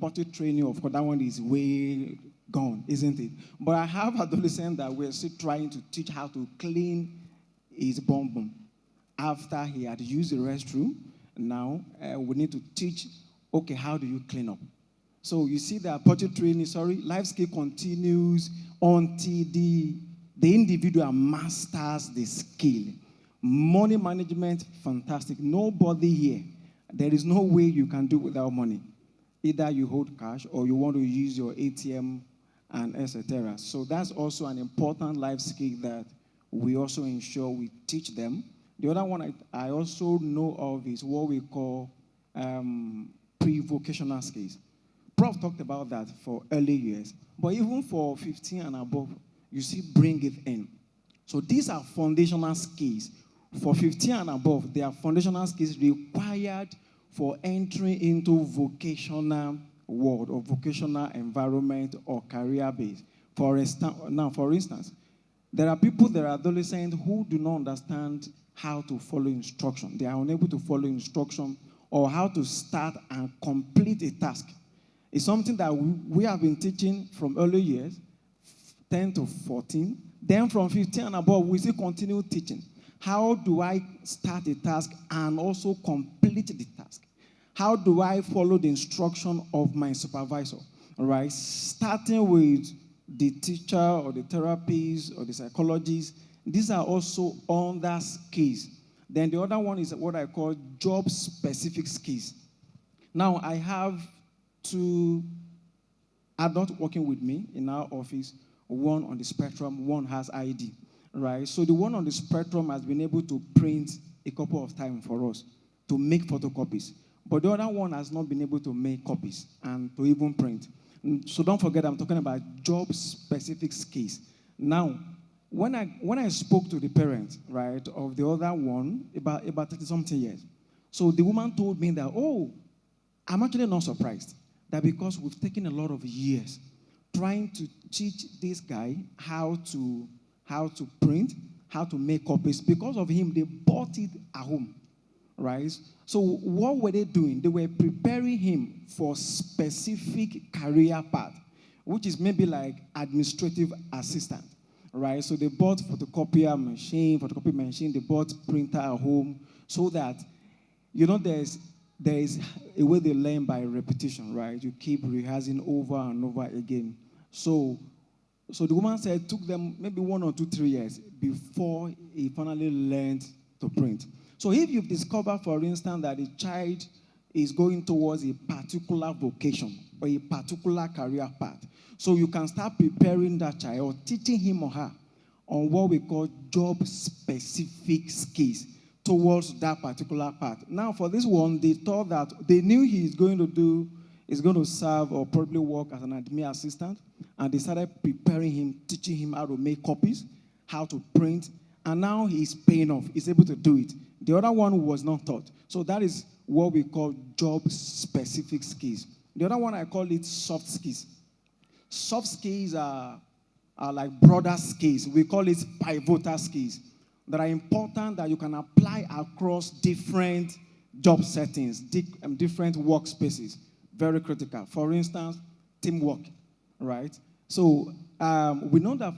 Potty training, of course, that one is way gone, isn't it? But I have adolescents that we're still trying to teach how to clean his bum after he had used the restroom. Now we need to teach, okay, how do you clean up? So you see that potty training, life skill continues until the individual masters the skill. Money management, fantastic. Nobody here, there is no way you can do without money. Either you hold cash or you want to use your ATM and etc. So that's also an important life skill that we also ensure we teach them. The other one I also know of is what we call pre-vocational skills. Prof talked about that for early years, but even for 15 and above, you see bring it in. So these are foundational skills. For 15 and above, they are foundational skills required for entering into vocational world or vocational environment or career base. For instance, there are people, there are adolescents who do not understand how to follow instruction. They are unable to follow instruction or how to start and complete a task. It's something that we have been teaching from early years, 10 to 14. Then from 15 and above, we still continue teaching. How do I start a task and also complete the task? How do I follow the instruction of my supervisor? All right, starting with the teacher or the therapist or the psychologist. These are also under skills. Then the other one is what I call job-specific skills. Now, I have 2 adults working with me in our office, one on the spectrum, one has ID, right? So the one on the spectrum has been able to print a couple of times for us to make photocopies. But the other one has not been able to make copies and to even print. So don't forget, I'm talking about job-specific skills. Now, when I spoke to the parents, right, of the other one, about 30-something years, so the woman told me that, oh, I'm actually not surprised that because we've taken a lot of years trying to teach this guy how to print, how to make copies. Because of him, they bought it at home, right? So what were they doing? They were preparing him for specific career path, which is maybe like administrative assistant, right? So they bought photocopy machine, they bought printer at home, so that, you know, there is a way they learn by repetition, right? You keep rehearsing over and over again. So the woman said it took them maybe 1 or 2, 3 years before he finally learned to print. So if you've discovered, for instance, that a child is going towards a particular vocation or a particular career path, so you can start preparing that child or teaching him or her on what we call job-specific skills towards that particular path. Now, for this one, they thought that they knew he's going to serve or probably work as an admin assistant, and they started preparing him, teaching him how to make copies, how to print, and now he's paying off. He's able to do it. The other one was not taught. So that is what we call job-specific skills. The other one, I call it soft skills. Soft skills are like broader skills. We call it pivotal skills that are important that you can apply across different job settings, different workspaces. Very critical. For instance, teamwork, right? So we know that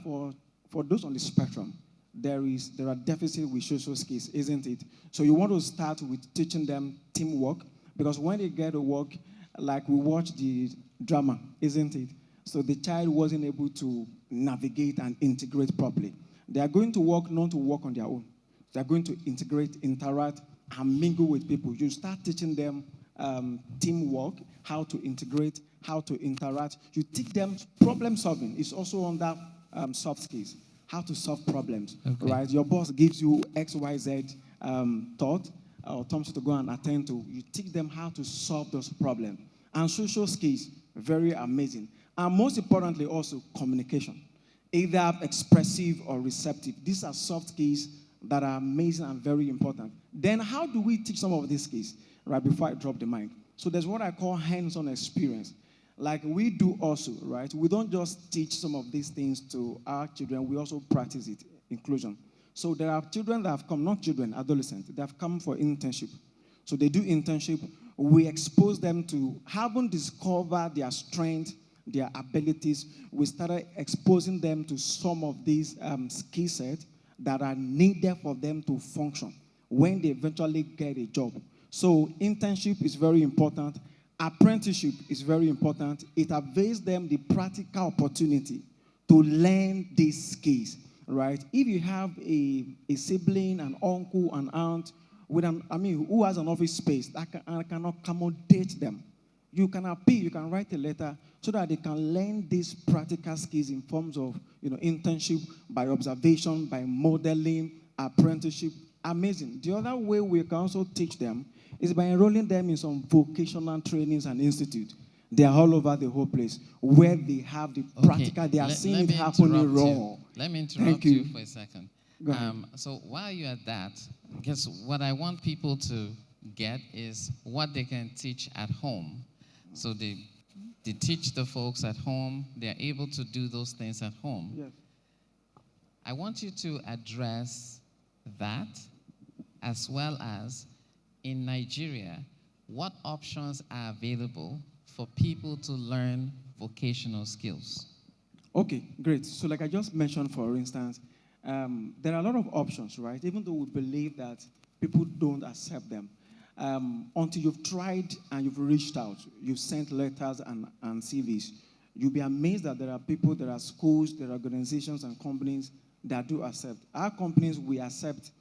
for those on the spectrum, there are deficits with social skills, isn't it? So you want to start with teaching them teamwork, because when they get to work, like we watch the drama, isn't it? So the child wasn't able to navigate and integrate properly. They are going to work not to work on their own. They are going to integrate, interact, and mingle with people. You start teaching them teamwork, how to integrate, how to interact. You teach them problem solving. It's also under soft skills. How to solve problems, right? Your boss gives you X, Y, Z thought or terms to go and attend to. You teach them how to solve those problems. And social skills, very amazing. And most importantly, also communication, either expressive or receptive. These are soft skills that are amazing and very important. Then how do we teach some of these skills, right, before I drop the mic? So there's what I call hands-on experience. Like we do also, right? We don't just teach some of these things to our children, we also practice it, inclusion. So there are children that have come, not children, adolescents, they have come for internship. So they do internship. We expose them to having discovered their strength, their abilities. We started exposing them to some of these skill sets that are needed for them to function when they eventually get a job. So internship is very important. Apprenticeship is very important. It avails them the practical opportunity to learn these skills. right? If you have a sibling, an uncle, an aunt, who has an office space that can accommodate them, you can appeal, you can write a letter so that they can learn these practical skills in forms of, internship, by observation, by modeling, apprenticeship. Amazing. The other way we can also teach them is by enrolling them in some vocational trainings and institutes. They are all over the whole place where they have the practical, they are seeing it happening raw. Let me interrupt you for a second. Go ahead. So while you're at that, guess what I want people to get is what they can teach at home. So they teach the folks at home, they're able to do those things at home. Yes. I want you to address that, as well as in Nigeria, what options are available for people to learn vocational skills? Okay, great. So like I just mentioned, for instance, there are a lot of options, right? Even though we believe that people don't accept them. Until you've tried and you've reached out, you've sent letters and CVs, you'll be amazed that there are people, there are schools, there are organizations and companies that do accept. Our companies, we accept,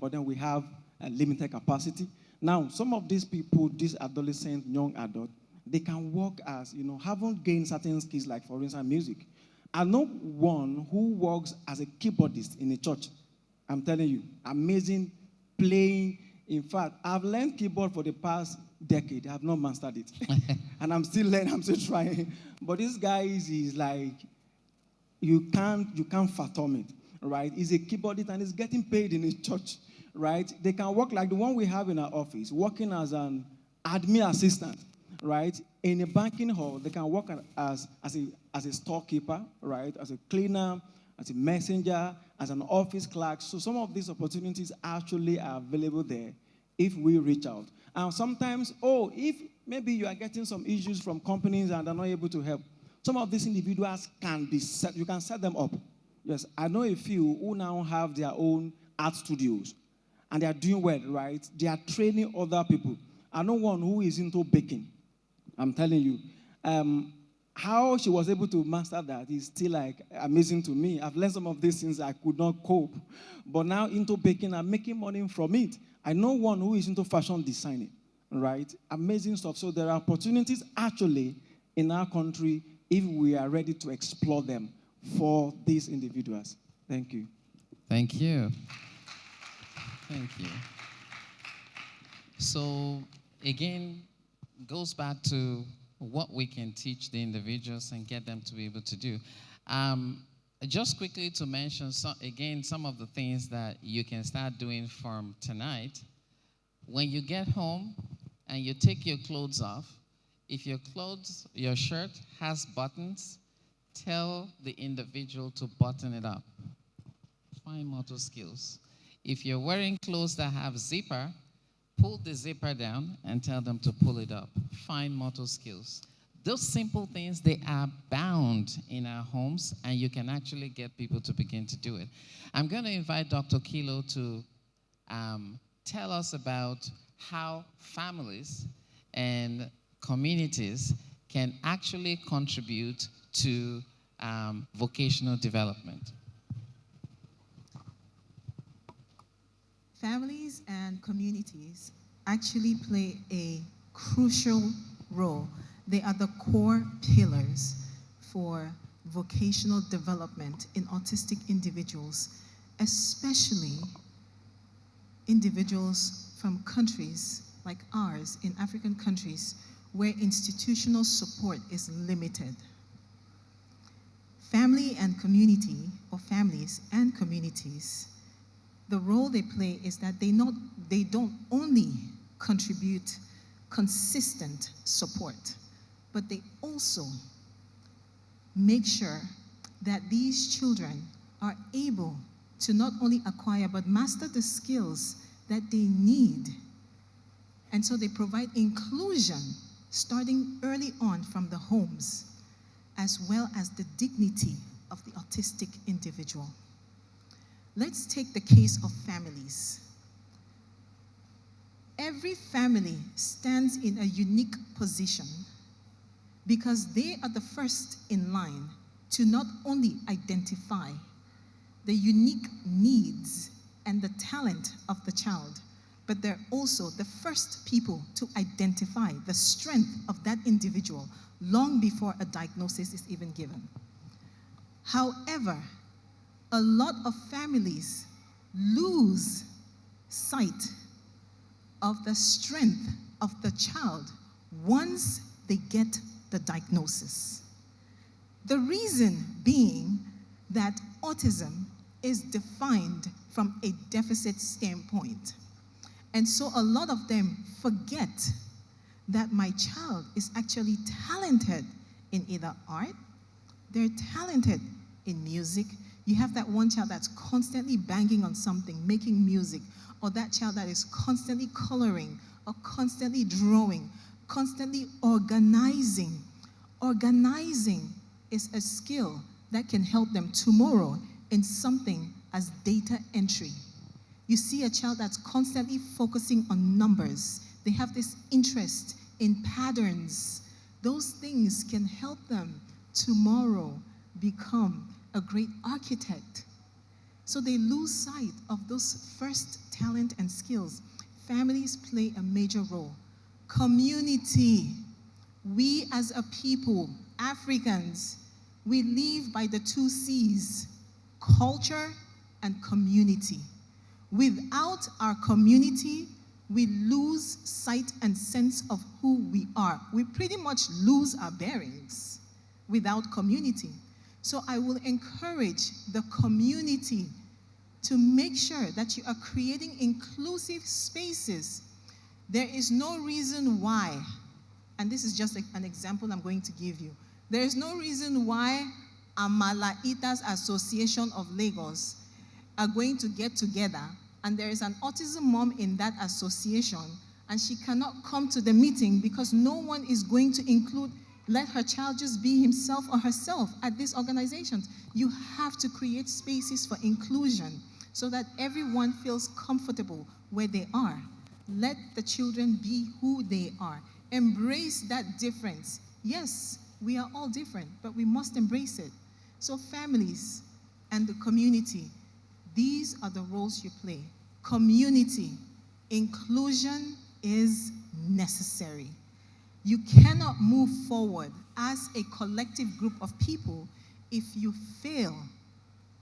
but then we have a limited capacity. Now, some of these people, these adolescent, young adults, they can work as, haven't gained certain skills, like, for instance, music. I know one who works as a keyboardist in a church. I'm telling you, amazing, playing. In fact, I've learned keyboard for the past decade. I have not mastered it. And I'm still learning, I'm still trying. But this guy is like, you can't fathom it, right? He's a keyboardist and he's getting paid in his church, right? They can work like the one we have in our office, working as an admin assistant, right? In a banking hall, they can work as a storekeeper, right? As a cleaner, as a messenger, as an office clerk. So some of these opportunities actually are available there if we reach out. And sometimes, if maybe you are getting some issues from companies and they're not able to help, some of these individuals can be set, you can set them up. Yes, I know a few who now have their own art studios and they are doing well, right? They are training other people. I know one who is into baking. I'm telling you. How she was able to master that is still like amazing to me. I've learned some of these things I could not cope. But now into baking, I'm making money from it. I know one who is into fashion designing, right? Amazing stuff. So there are opportunities actually in our country if we are ready to explore them for these individuals. Thank you. Thank you. Thank you. So again, goes back to what we can teach the individuals and get them to be able to do. Just quickly to mention, some of the things that you can start doing from tonight. When you get home and you take your clothes off, if your shirt has buttons, tell the individual to button it up. Fine motor skills. If you're wearing clothes that have zipper, pull the zipper down and tell them to pull it up. Fine motor skills. Those simple things, they are bound in our homes, and you can actually get people to begin to do it. I'm going to invite Dr. Kilo to tell us about how families and communities can actually contribute to vocational development. Families and communities actually play a crucial role. They are the core pillars for vocational development in autistic individuals, especially individuals from countries like ours, in African countries, where institutional support is limited. Family and community, or families and communities, the role they play is that they don't only contribute consistent support, but they also make sure that these children are able to not only acquire but master the skills that they need. And so they provide inclusion starting early on from the homes, as well as the dignity of the autistic individual. Let's take the case of families. Every family stands in a unique position because they are the first in line to not only identify the unique needs and the talent of the child, but they're also the first people to identify the strength of that individual long before a diagnosis is even given. However, a lot of families lose sight of the strength of the child once they get the diagnosis. The reason being that autism is defined from a deficit standpoint. And so a lot of them forget that my child is actually talented in either art, they're talented in music. You have that one child that's constantly banging on something, making music, or that child that is constantly coloring, or constantly drawing, constantly organizing. Organizing is a skill that can help them tomorrow in something as data entry. You see a child that's constantly focusing on numbers. They have this interest in patterns. Those things can help them tomorrow become a great architect. So they lose sight of those first talent and skills. Families play a major role. Community. We as a people, Africans, we live by the 2 C's, culture and community. Without our community, we lose sight and sense of who we are. We pretty much lose our bearings without community. So I will encourage the community to make sure that you are creating inclusive spaces. There is no reason why, and this is just an example I'm going to give you. There is no reason why Amala Eaters Association of Lagos are going to get together and there is an autism mom in that association and she cannot come to the meeting because no one is going to let her child just be himself or herself at these organizations. You have to create spaces for inclusion so that everyone feels comfortable where they are. Let the children be who they are. Embrace that difference. Yes, we are all different, but we must embrace it. So families and the community, these are the roles you play. Community, inclusion is necessary. You cannot move forward as a collective group of people if you fail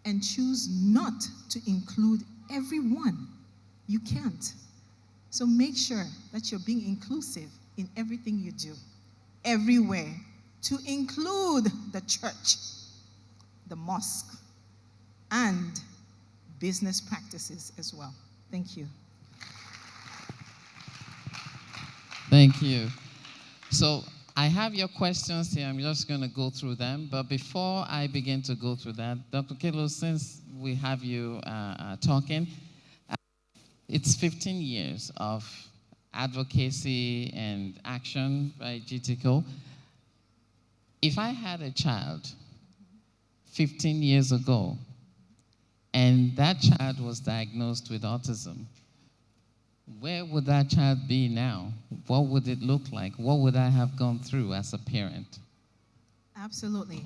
and choose not to include everyone. You can't. So make sure that you're being inclusive in everything you do, everywhere, to include the church, the mosque, and business practices as well. Thank you. Thank you. So I have your questions here. I'm just going to go through them. But before I begin to go through that, Dr. Kelo, since we have you talking, it's 15 years of advocacy and action by Gtco. If I had a child 15 years ago and that child was diagnosed with autism, where would that child be now? What would it look like? What would I have gone through as a parent? Absolutely.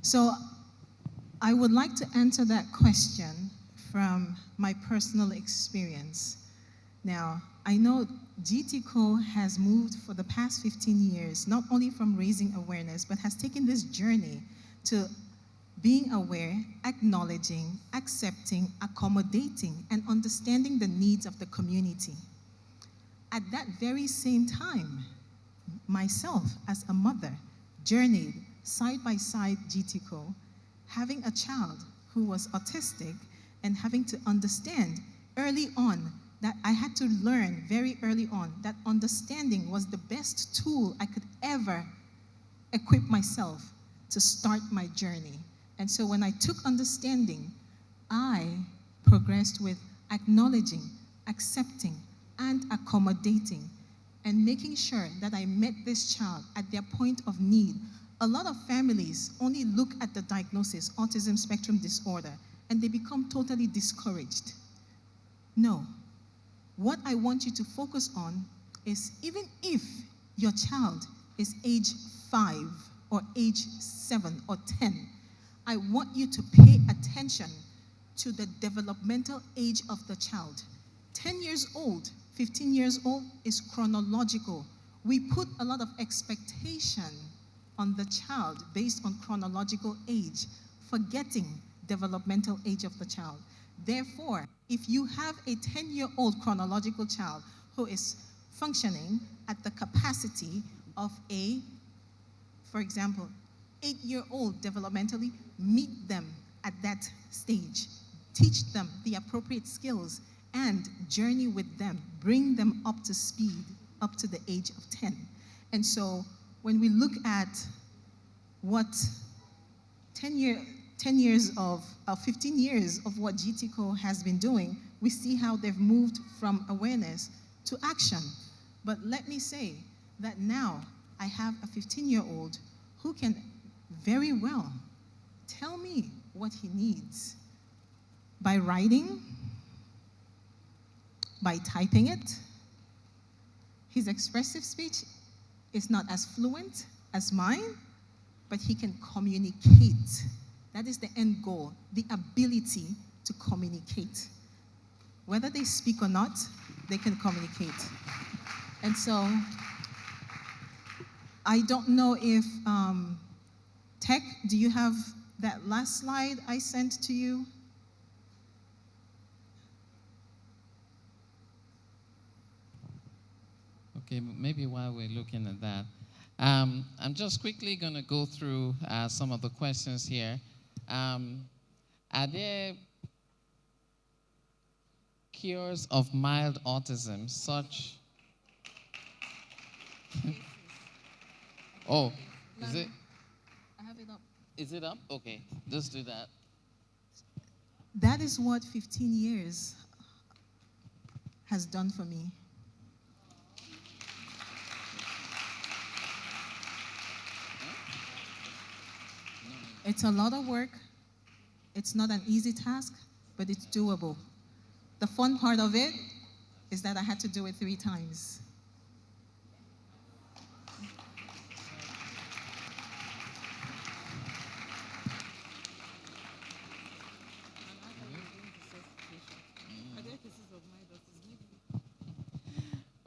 So I would like to answer that question from my personal experience. Now, I know Gtco has moved for the past 15 years, not only from raising awareness, but has taken this journey to being aware, acknowledging, accepting, accommodating, and understanding the needs of the community. At that very same time, myself as a mother journeyed side by side Gtco, having a child who was autistic and having to understand early on that I had to learn very early on that understanding was the best tool I could ever equip myself to start my journey. And so when I took understanding, I progressed with acknowledging, accepting, and accommodating, and making sure that I met this child at their point of need. A lot of families only look at the diagnosis, autism spectrum disorder, and they become totally discouraged. No. What I want you to focus on is even if your child is age 5 or age 7 or 10, I want you to pay attention to the developmental age of the child. 10 years old, 15 years old is chronological. We put a lot of expectation on the child based on chronological age, forgetting developmental age of the child. Therefore, if you have a 10-year-old chronological child who is functioning at the capacity of a, for example, 8-year-old developmentally, meet them at that stage. Teach them the appropriate skills and journey with them. Bring them up to speed, up to the age of 10. And so when we look at what 15 years of what Gtco has been doing, we see how they've moved from awareness to action. But let me say that now I have a 15-year-old who can very well tell me what he needs by writing, by typing it. His expressive speech is not as fluent as mine, but he can communicate. That is the end goal, the ability to communicate. Whether they speak or not, they can communicate. And so I don't know if, Tech, do you have that last slide I sent to you? Okay, maybe while we're looking at that, I'm just quickly going to go through some of the questions here. Are there cures of mild autism, such? Oh, is it? I have it up. Is it up? Okay, just do that. That is what 15 years has done for me. It's a lot of work. It's not an easy task, but it's doable. The fun part of it is that I had to do it 3 times.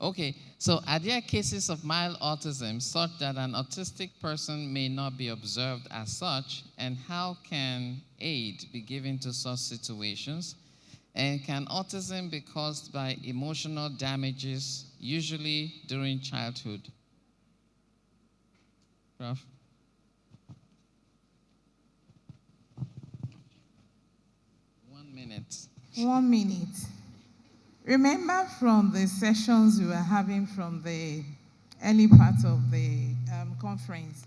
Okay, so are there cases of mild autism such that an autistic person may not be observed as such, and how can aid be given to such situations? And can autism be caused by emotional damages, usually during childhood? Prof? One minute. 1 minute. Remember from the sessions we were having from the early part of the conference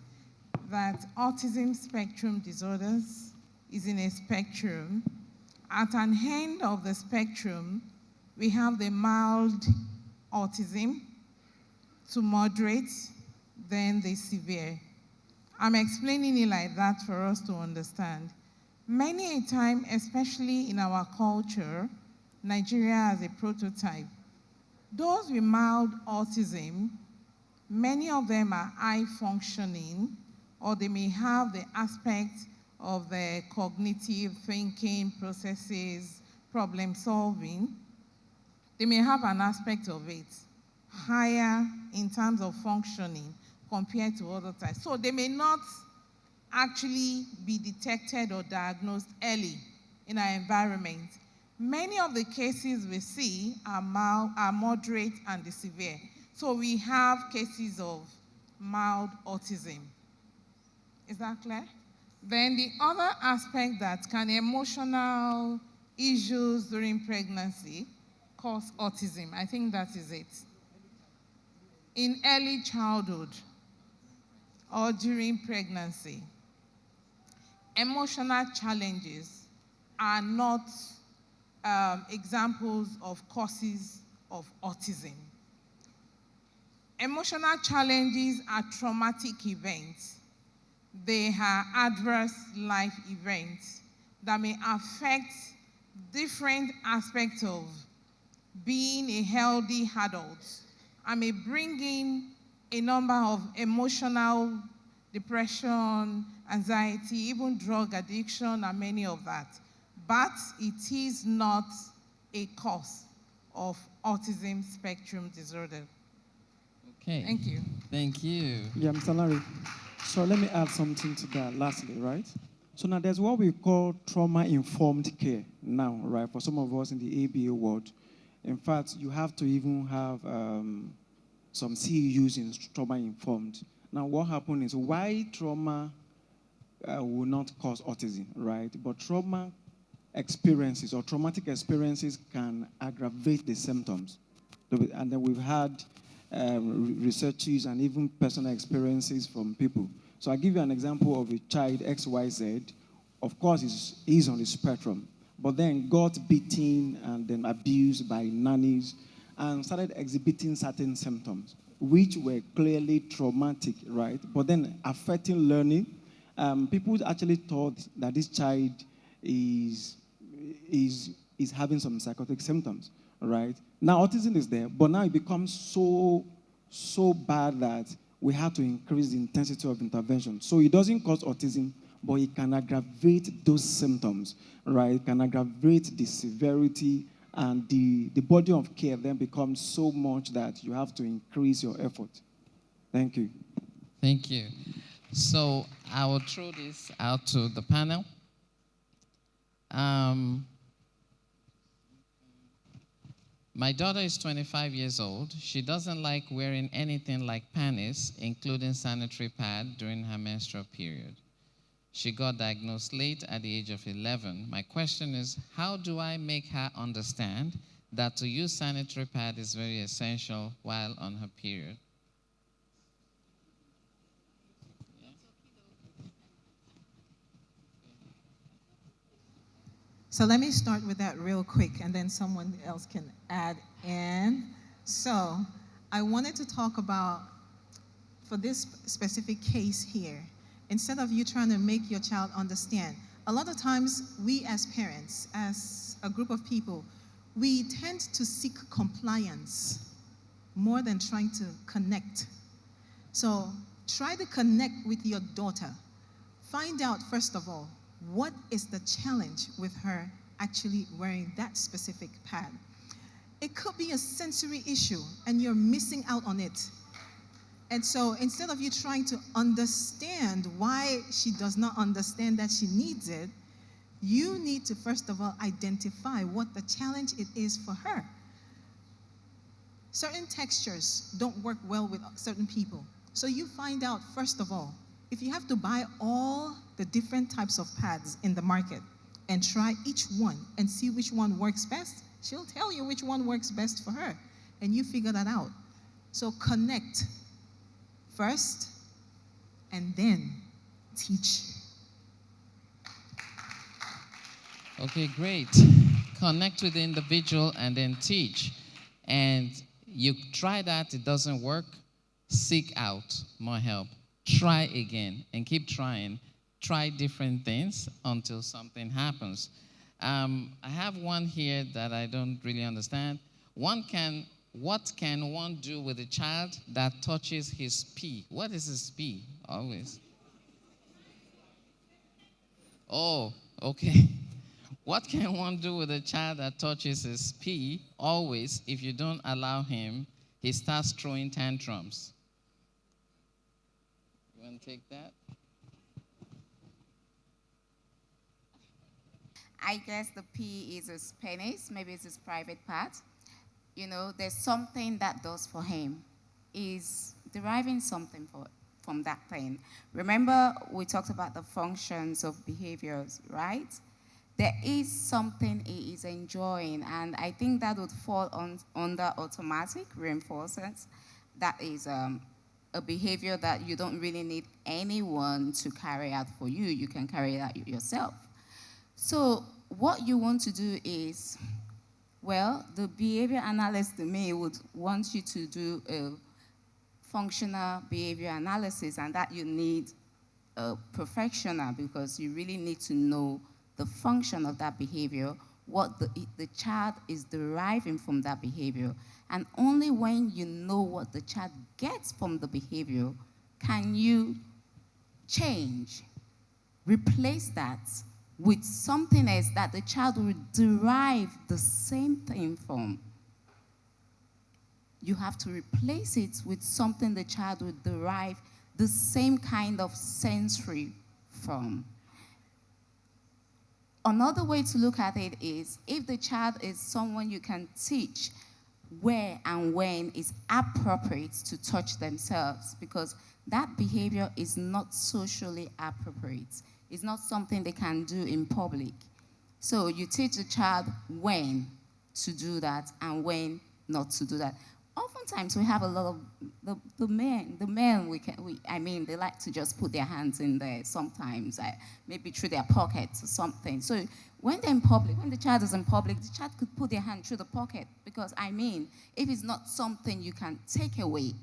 that autism spectrum disorders is in a spectrum. At an end of the spectrum, we have the mild autism to moderate, then the severe. I'm explaining it like that for us to understand. Many a time, especially in our culture, Nigeria as a prototype, those with mild autism, many of them are high functioning, or they may have the aspect of the cognitive thinking processes, problem solving. They may have an aspect of it higher in terms of functioning compared to other types. So they may not actually be detected or diagnosed early in our environment. Many of the cases we see are moderate and severe. So we have cases of mild autism. Is that clear? Then the other aspect that can emotional issues during pregnancy cause autism. I think that is it. In early childhood or during pregnancy, emotional challenges are not examples of causes of autism. Emotional challenges are traumatic events. They are adverse life events that may affect different aspects of being a healthy adult and may bring in a number of emotional depression, anxiety, even drug addiction, and many of that. but it is not a cause of autism spectrum disorder. Okay. Thank you. Thank you. Yeah, Mr. Larry. So let me add something to that lastly, right? So now there's what we call trauma-informed care now, right, for some of us in the ABA world. In fact, you have to even have some CEUs in trauma-informed. Now what happened is why trauma will not cause autism, right? But trauma experiences or traumatic experiences can aggravate the symptoms. And then we've had researches and even personal experiences from people. So I'll give you an example of a child, XYZ. Of course, he's on the spectrum, but then got beaten and then abused by nannies and started exhibiting certain symptoms, which were clearly traumatic, right? But then affecting learning. People actually thought that this child is having some psychotic symptoms, right? Now autism is there, but now it becomes so bad that we have to increase the intensity of intervention. So it doesn't cause autism, but it can aggravate those symptoms, right? It can aggravate the severity, and the body of care then becomes so much that you have to increase your effort. Thank you. Thank you. So I will throw this out to the panel. My daughter is 25 years old. She doesn't like wearing anything like panties, including sanitary pad, during her menstrual period. She got diagnosed late at the age of 11. My question is, how do I make her understand that to use sanitary pad is very essential while on her period? So let me start with that real quick, and then someone else can add in. So I wanted to talk about, for this specific case here, instead of you trying to make your child understand, a lot of times we as parents, as a group of people, we tend to seek compliance more than trying to connect. So try to connect with your daughter. Find out, first of all, what is the challenge with her actually wearing that specific pad? It could be a sensory issue and you're missing out on it. And so instead of you trying to understand why she does not understand that she needs it, you need to first of all identify what the challenge it is for her. Certain textures don't work well with certain people. So you find out, first of all, if you have to buy all the different types of pads in the market and try each one and see which one works best, she'll tell you which one works best for her, and you figure that out. So connect first and then teach. Okay, great. Connect with the individual and then teach. And you try that, it doesn't work, seek out more help. Try again and keep trying. Try different things until something happens. I have one here that I don't really understand. What can one do with a child that touches his pee? What is his pee? Always. Oh, okay. What can one do with a child that touches his pee? Always, if you don't allow him, he starts throwing tantrums. You want to take that? I guess the P is his penis, maybe it's his private part. You know, there's something that does for him. He's deriving something from that thing. Remember, we talked about the functions of behaviors, right? There is something he is enjoying, and I think that would fall under automatic reinforcements. That is a behavior that you don't really need anyone to carry out for you. You can carry it out yourself. So what you want to do is, well, the behavior analyst to me would want you to do a functional behavior analysis, and that you need a professional, because you really need to know the function of that behavior, what the child is deriving from that behavior. And only when you know what the child gets from the behavior can you change, replace that with something else that the child will derive the same thing from. You have to replace it with something the child will derive the same kind of sensory from. Another way to look at it is, if the child is someone you can teach where and when is appropriate to touch themselves, because that behavior is not socially appropriate. It's not something they can do in public. So you teach the child when to do that and when not to do that. Oftentimes we have a lot of the men they like to just put their hands in there sometimes, maybe through their pockets or something. So when they're in public, when the child is in public, the child could put their hand through the pocket, because if it's not something you can take away,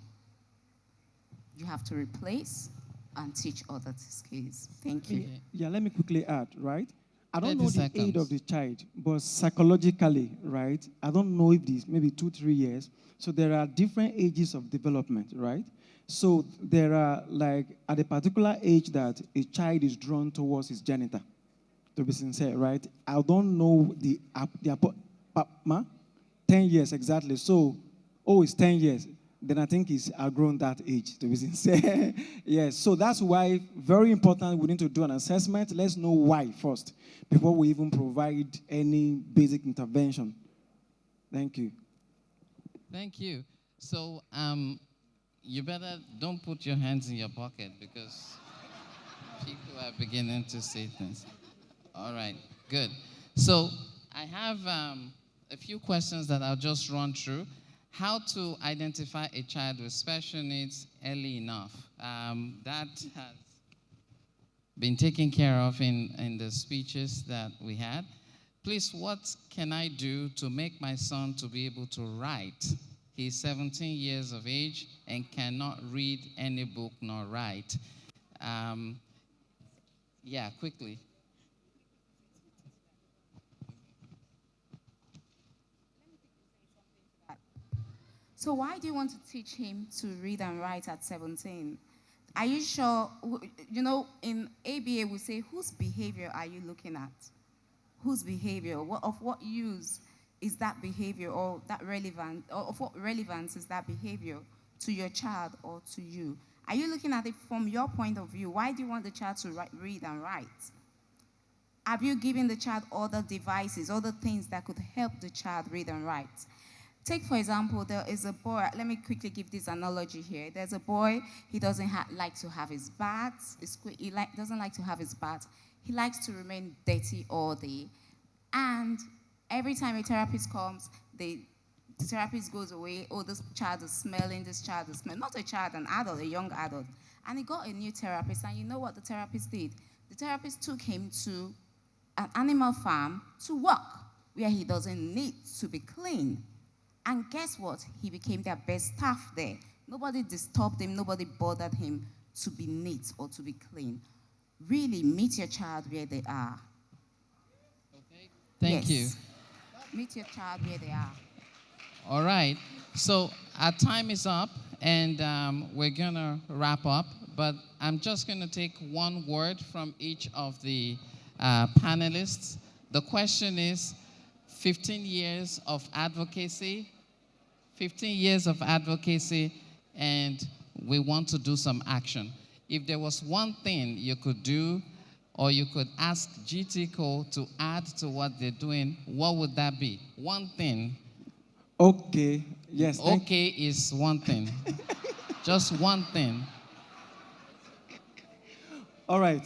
you have to replace and teach other skills. Thank you. Yeah, let me quickly add, right? I don't 30 know the seconds. age of the child, but psychologically, right? I don't know if this, maybe 2-3 years. So there are different ages of development, right? So there are, like, at a particular age that a child is drawn towards his genital, to be sincere, right? I don't know the 10 years exactly. So, it's 10 years. Then I think he's outgrown that age, to be sincere. Yes, so that's why, very important, we need to do an assessment. Let's know why first, before we even provide any basic intervention. Thank you. Thank you. So, you better don't put your hands in your pocket, because people are beginning to say things. All right, good. So I have a few questions that I'll just run through. How to identify a child with special needs early enough. That has been taken care of in the speeches that we had. Please, what can I do to make my son to be able to write? He's 17 years of age and cannot read any book nor write. Yeah, quickly. So why do you want to teach him to read and write at 17? Are you sure, in ABA we say, whose behavior are you looking at? Whose behavior? Of what use is that behavior, or that relevant, or of what relevance is that behavior to your child or to you? Are you looking at it from your point of view? Why do you want the child to read and write? Have you given the child other devices, other things that could help the child read and write? Take, for example, there is a boy. Let me quickly give this analogy here. There's a boy, he doesn't like to have his bath. He doesn't like to have his bath. He likes to remain dirty all day. And every time a therapist comes, the therapist goes away. Oh, this child is smelling, this child is smelling. Not a child, an adult, a young adult. And he got a new therapist, and you know what the therapist did? The therapist took him to an animal farm to work, where he doesn't need to be clean. And guess what? He became their best staff there. Nobody disturbed him, nobody bothered him to be neat or to be clean. Really meet your child where they are. Okay. Thank you. Meet your child where they are. All right. So our time is up, and we're going to wrap up. But I'm just going to take one word from each of the panelists. The question is, 15 years of advocacy, 15 years of advocacy, and we want to do some action. If there was one thing you could do, or you could ask Gtco to add to what they're doing, what would that be? One thing. Okay, yes. Okay is one thing. Just one thing. All right.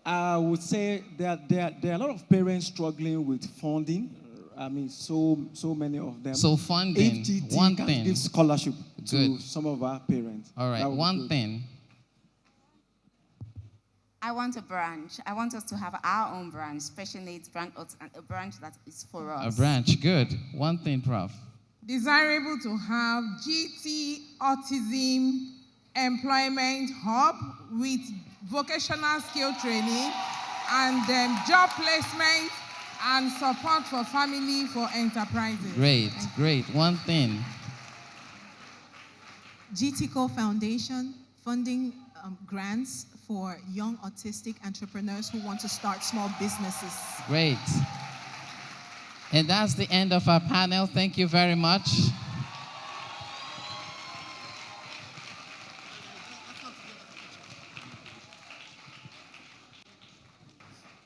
I would say that there are a lot of parents struggling with funding. I mean, so many of them. So funding, HGT one can thing. give scholarship Good. to some of our parents. All right, one thing. I want a branch. I want us to have our own branch, special needs branch, a branch that is for us. A branch, good. One thing, Prof. Desirable to have GT Autism Employment Hub with vocational skill training and job placement and support for family for enterprises. Great, great. One thing. Gtco Foundation funding grants for young autistic entrepreneurs who want to start small businesses. Great. And that's the end of our panel. Thank you very much.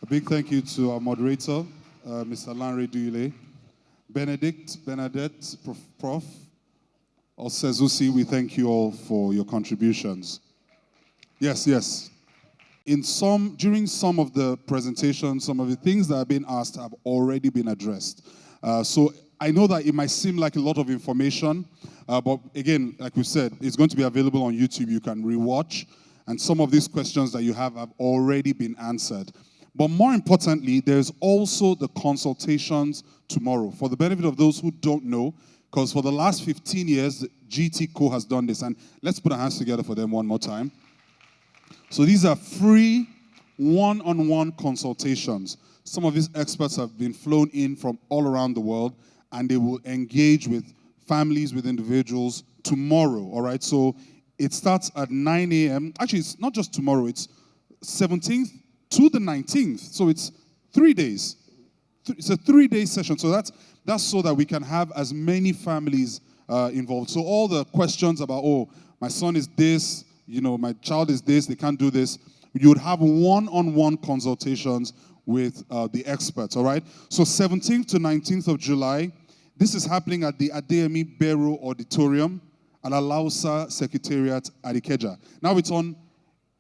A big thank you to our moderator, Mr. Lanre Dule, Bernadette, Prof. Osezusi, we thank you all for your contributions. Yes. During some of the presentations, some of the things that have been asked have already been addressed. So I know that it might seem like a lot of information, but again, like we said, it's going to be available on YouTube. You can rewatch, and some of these questions that you have already been answered. But more importantly, there's also the consultations tomorrow. For the benefit of those who don't know, because for the last 15 years, Gtco has done this. And let's put our hands together for them one more time. So these are free one-on-one consultations. Some of these experts have been flown in from all around the world, and they will engage with families, with individuals tomorrow, all right? So it starts at 9 a.m. Actually, it's not just tomorrow. It's 17th to the 19th. So it's 3 days. It's a 3-day session. So that's so that we can have as many families involved. So all the questions about, oh, my son is this, my child is this, they can't do this, you would have one-on-one consultations with the experts, all right? So 17th to 19th of July, this is happening at the Adeyemi Bero Auditorium at Alausa Secretariat at Ikeja. Now it's on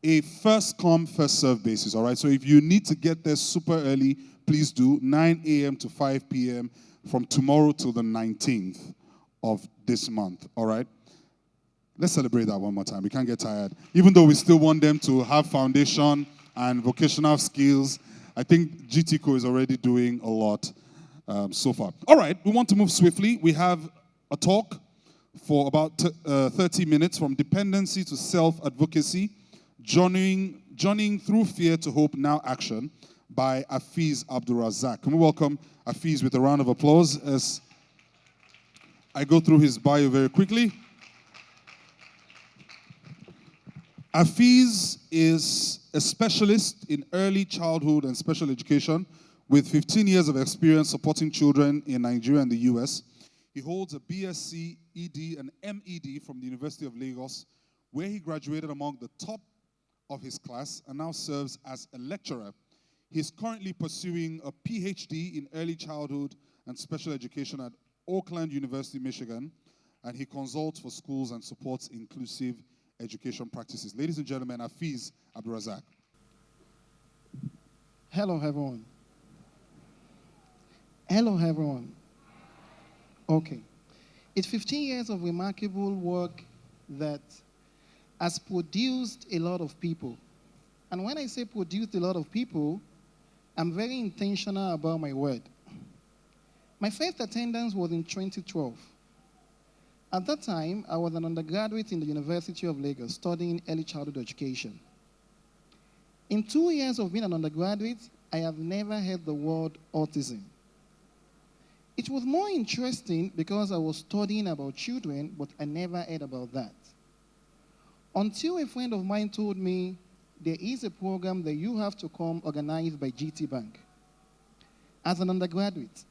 a first-come, first-served basis, all right? So if you need to get there super early, please do, 9 a.m. to 5 p.m. from tomorrow till the 19th of this month, all right? Let's celebrate that one more time. We can't get tired. Even though we still want them to have foundation and vocational skills, I think Gtco is already doing a lot so far. All right, we want to move swiftly. We have a talk for about 30 minutes from dependency to self-advocacy, journeying through fear to hope, now action, by Afiz Abdulrazak. Can we welcome Afiz with a round of applause as I go through his bio very quickly. Afiz is a specialist in early childhood and special education with 15 years of experience supporting children in Nigeria and the US. He holds a BSc, ED, and MED from the University of Lagos, where he graduated among the top of his class and now serves as a lecturer. He's currently pursuing a PhD in early childhood and special education at Oakland University, Michigan, and he consults for schools and supports inclusive education practices. Ladies and gentlemen, Afiz Abdulrazak. Hello, everyone. Hello, everyone. Okay. It's 15 years of remarkable work that has produced a lot of people. And when I say produced a lot of people, I'm very intentional about my word. My first attendance was in 2012. At that time, I was an undergraduate in the University of Lagos studying early childhood education. In 2 years of being an undergraduate, I have never heard the word autism. It was more interesting because I was studying about children, but I never heard about that. Until a friend of mine told me, there is a program that you have to come organized by GT Bank. As an undergraduate,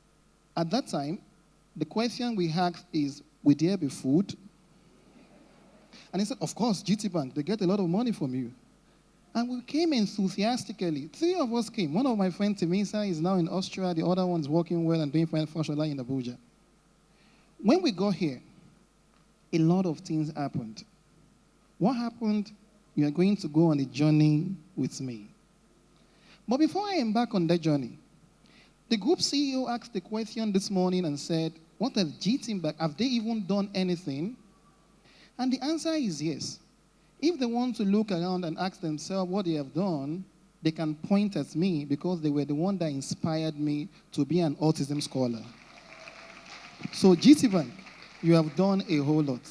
at that time, the question we asked is, will there be food? And he said, of course, GT Bank, they get a lot of money from you. And we came enthusiastically. 3 of us came. One of my friends, Timisa, is now in Austria. The other one's working well and doing fine functionally in Abuja. When we got here, a lot of things happened. What happened? You are going to go on a journey with me. But before I embark on that journey, the group CEO asked the question this morning and said, what has GT Bank, have they even done anything? And the answer is yes. If they want to look around and ask themselves what they have done, they can point at me because they were the one that inspired me to be an autism scholar. So GT Bank, you have done a whole lot.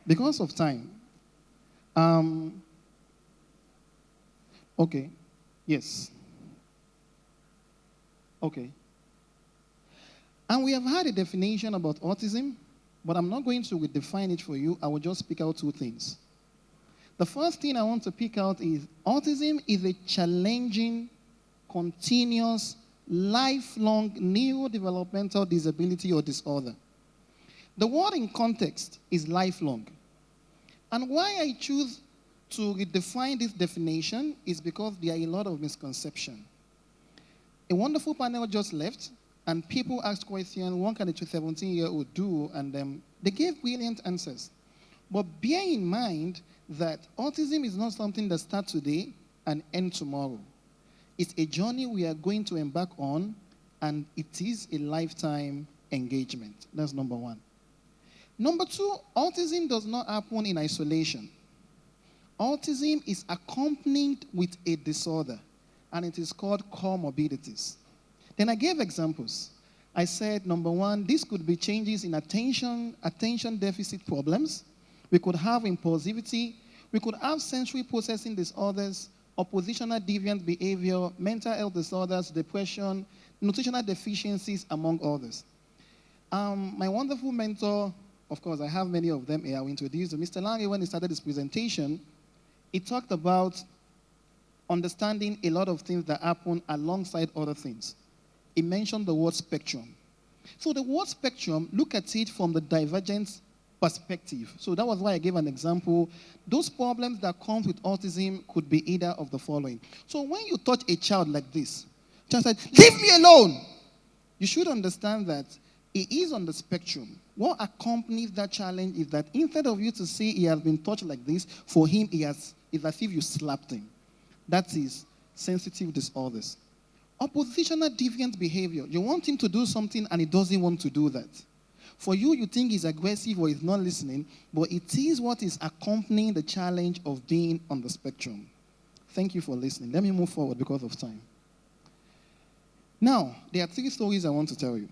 Because of time, okay, yes. Okay. And we have had a definition about autism, but I'm not going to redefine it for you. I will just pick out 2 things. The first thing I want to pick out is autism is a challenging, continuous, lifelong neurodevelopmental disability or disorder. The word in context is lifelong. And why I choose to redefine this definition is because there are a lot of misconceptions. A wonderful panel just left, and people asked questions, what can a 17-year-old do? And they gave brilliant answers. But bear in mind that autism is not something that starts today and ends tomorrow. It's a journey we are going to embark on, and it is a lifetime engagement. That's number one. Number two, autism does not happen in isolation. Autism is accompanied with a disorder, and it is called comorbidities. Then I gave examples. I said, number one, this could be changes in attention deficit problems. We could have impulsivity. We could have sensory processing disorders, oppositional deviant behavior, mental health disorders, depression, nutritional deficiencies, among others. My wonderful mentor, of course, I have many of them here. I will introduce them. Mr. Lange, when he started his presentation, he talked about understanding a lot of things that happen alongside other things. He mentioned the word spectrum. So the word spectrum, look at it from the divergent perspective. So that was why I gave an example. Those problems that come with autism could be either of the following. So when you touch a child like this, child said, leave me alone. You should understand that he is on the spectrum. What accompanies that challenge is that instead of you to say he has been touched like this, for him it's as if you slapped him. That is sensitive disorders. Oppositional deviant behavior. You want him to do something and he doesn't want to do that. For you, you think he's aggressive or he's not listening, but it is what is accompanying the challenge of being on the spectrum. Thank you for listening. Let me move forward because of time. Now, there are 3 stories I want to tell you.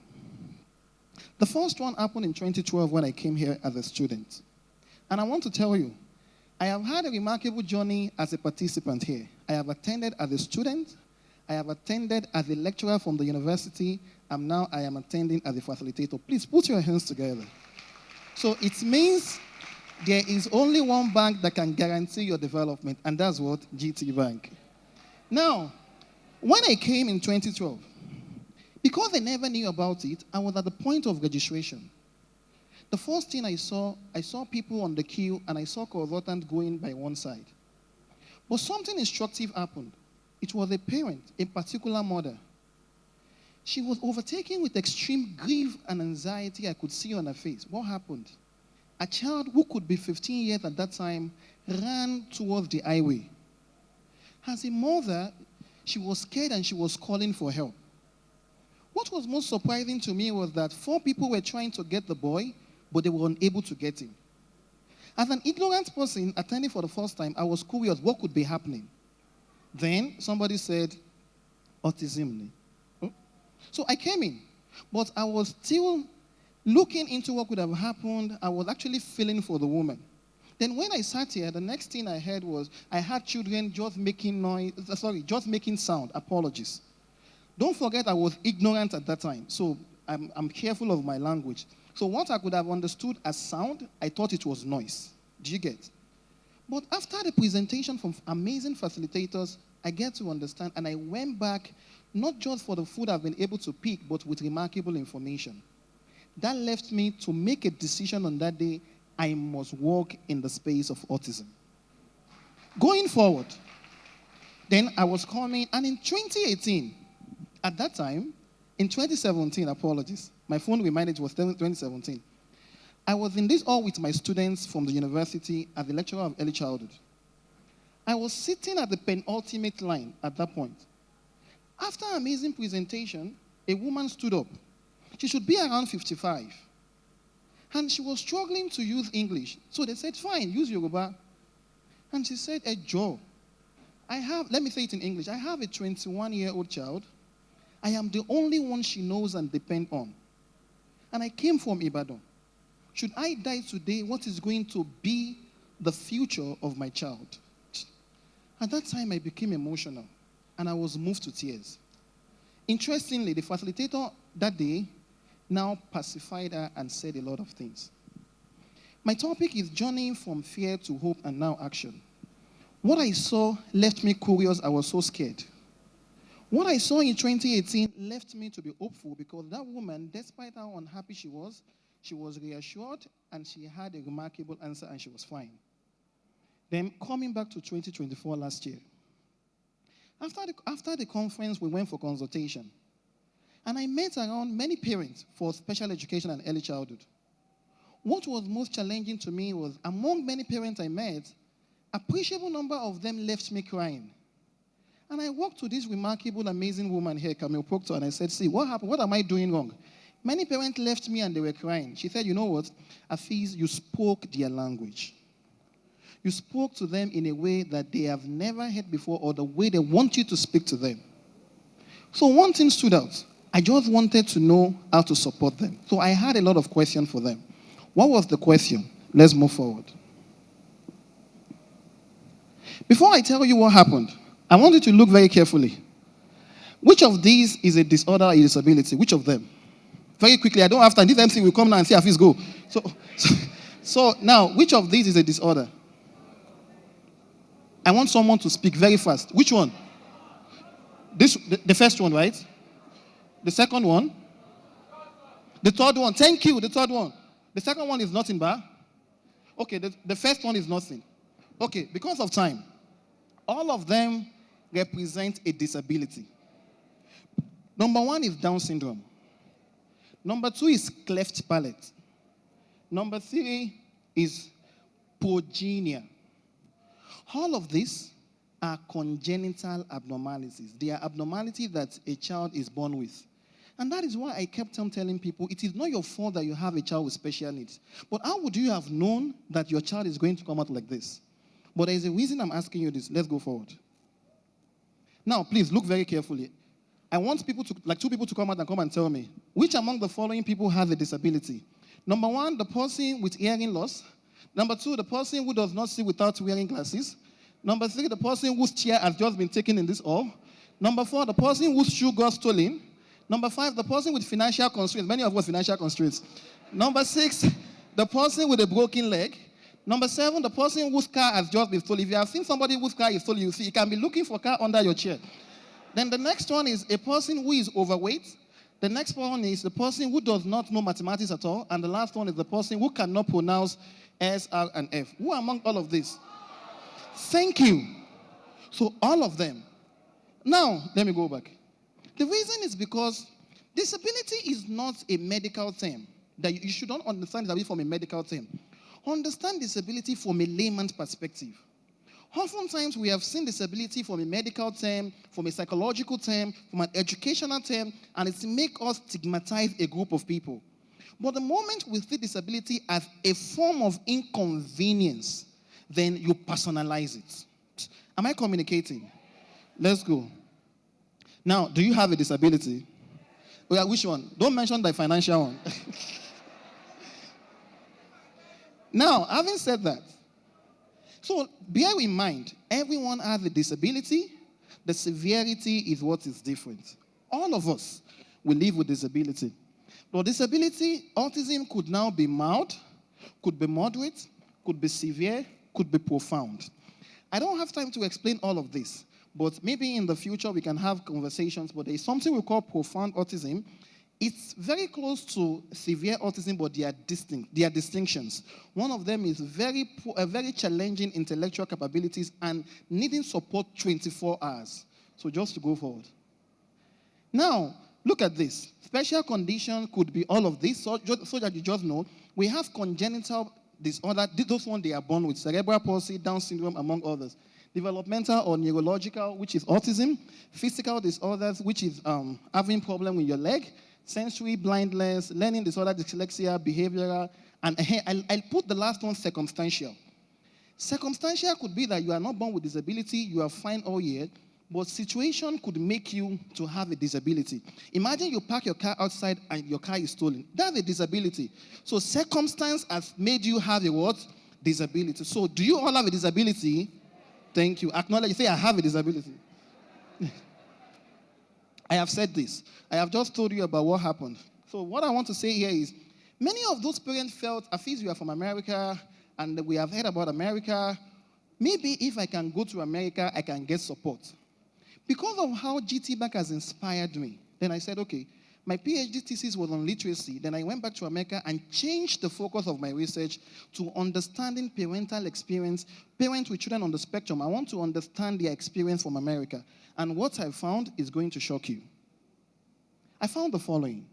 The first one happened in 2012 when I came here as a student. And I want to tell you, I have had a remarkable journey as a participant here. I have attended as a student, I have attended as a lecturer from the university, and now I am attending as a facilitator. Please put your hands together. So it means there is only one bank that can guarantee your development, and that's what? GT Bank. Now, when I came in 2012, because I never knew about it, I was at the point of registration. The first thing I saw people on the queue, and I saw consultants going by one side. But something instructive happened. It was a parent, a particular mother. She was overtaken with extreme grief and anxiety I could see on her face. What happened? A child who could be 15 years at that time ran towards the highway. As a mother, she was scared and she was calling for help. What was most surprising to me was that 4 people were trying to get the boy, but they were unable to get him. As an ignorant person attending for the first time, I was curious what could be happening. Then somebody said, autism. So I came in, but I was still looking into what could have happened. I was actually feeling for the woman. Then when I sat here, the next thing I heard was I had children just making noise, just making sound. Apologies. Don't forget I was ignorant at that time, so I'm careful of my language. So what I could have understood as sound, I thought it was noise. Do you get? But after the presentation from amazing facilitators, I get to understand, and I went back not just for the food I've been able to pick, but with remarkable information. That left me to make a decision on that day, I must walk in the space of autism. Going forward, then I was coming, and in 2018, at that time, in 2017, apologies, my phone reminded it was 2017, I was in this hall with my students from the university as a lecturer of early childhood. I was sitting at the penultimate line at that point. After an amazing presentation, a woman stood up. She should be around 55. And she was struggling to use English. So they said, fine, use Yoruba. And she said, hey, Joe, let me say it in English, I have a 21-year-old child. I am the only one she knows and depends on. And I came from Ibadan. Should I die today, what is going to be the future of my child? At that time, I became emotional, and I was moved to tears. Interestingly, the facilitator that day now pacified her and said a lot of things. My topic is journeying from fear to hope and now action. What I saw left me curious. I was so scared. What I saw in 2018 left me to be hopeful because that woman, despite how unhappy she was reassured and she had a remarkable answer and she was fine. Then coming back to 2024 last year, after the conference, we went for consultation. And I met around many parents for special education and early childhood. What was most challenging to me was among many parents I met, appreciable number of them left me crying. And I walked to this remarkable, amazing woman here, Camille Proctor, and I said, see, what happened? What am I doing wrong? Many parents left me and they were crying. She said, you know what? Afiz, you spoke their language. You spoke to them in a way that they have never heard before or the way they want you to speak to them. So one thing stood out. I just wanted to know how to support them. So I had a lot of questions for them. What was the question? Let's move forward. Before I tell you what happened, I want you to look very carefully. Which of these is a disorder or a disability? Which of them? Very quickly, I don't have time. This MC will come now and say, Hafiz, go. So now, which of these is a disorder? I want someone to speak very fast. Which one? The first one, right? The second one? The third one. Thank you, the third one. The second one is nothing, ba? Okay, the first one is nothing. Okay, because of time, all of them represent a disability. Number one is Down syndrome. Number two is cleft palate. Number three is progenia. All of these are congenital abnormalities. They are abnormalities that a child is born with. And that is why I kept on telling people, it is not your fault that you have a child with special needs. But how would you have known that your child is going to come out like this? But there is a reason I'm asking you this. Let's go forward. Now, please look very carefully. I want people to, like two people to come out and come and tell me, which among the following people has a disability? Number one, the person with hearing loss. Number two, the person who does not see without wearing glasses. Number three, the person whose chair has just been taken in this hall. Number four, the person whose shoe got stolen. Number five, the person with financial constraints. Many of us financial constraints. Number six, the person with a broken leg. Number seven, the person whose car has just been stolen. If you have seen somebody whose car is stolen, you see, you can be looking for a car under your chair. Then the next one is a person who is overweight. The next one is the person who does not know mathematics at all. And the last one is the person who cannot pronounce S, R, and F. Who among all of this? Thank you. So all of them. Now, let me go back. The reason is because disability is not a medical term. That you should not understand disability from a medical term. Understand disability from a layman's perspective. Oftentimes, we have seen disability from a medical term, from a psychological term, from an educational term, and it's make us stigmatize a group of people. But the moment we see disability as a form of inconvenience, then you personalize it. Am I communicating? Let's go. Now, do you have a disability? Oh, yeah, which one? Don't mention the financial one. Now, having said that, so bear in mind, everyone has a disability. The severity is what is different. All of us will live with disability. But disability, autism could now be mild, could be moderate, could be severe, could be profound. I don't have time to explain all of this, but maybe in the future we can have conversations. But there is something we call profound autism. It's very close to severe autism, but they are distinct. They are distinctions. One of them is very challenging intellectual capabilities and needing support 24 hours. So just to go forward. Now, look at this. Special condition could be all of this, so that you just know. We have congenital disorder. Those ones they are born with. Cerebral palsy, Down syndrome, among others. Developmental or neurological, which is autism. Physical disorders, which is having problem with your leg. Sensory blindness, learning disorder, dyslexia, behavioral, and I'll put the last one, circumstantial. Circumstantial could be that you are not born with disability, you are fine all year, but situation could make you to have a disability. Imagine you park your car outside and your car is stolen. That's a disability. So circumstance has made you have a what? Disability. So do you all have a disability? Thank you. Acknowledge, say I have a disability. I have said this. I have just told you about what happened. So what I want to say here is, many of those parents felt, Afiz, you are from America, and we have heard about America. Maybe if I can go to America, I can get support. Because of how GT Bank has inspired me, then I said, okay, my PhD thesis was on literacy. Then I went back to America and changed the focus of my research to understanding parental experience, parents with children on the spectrum. I want to understand their experience from America. And what I found is going to shock you. I found the following.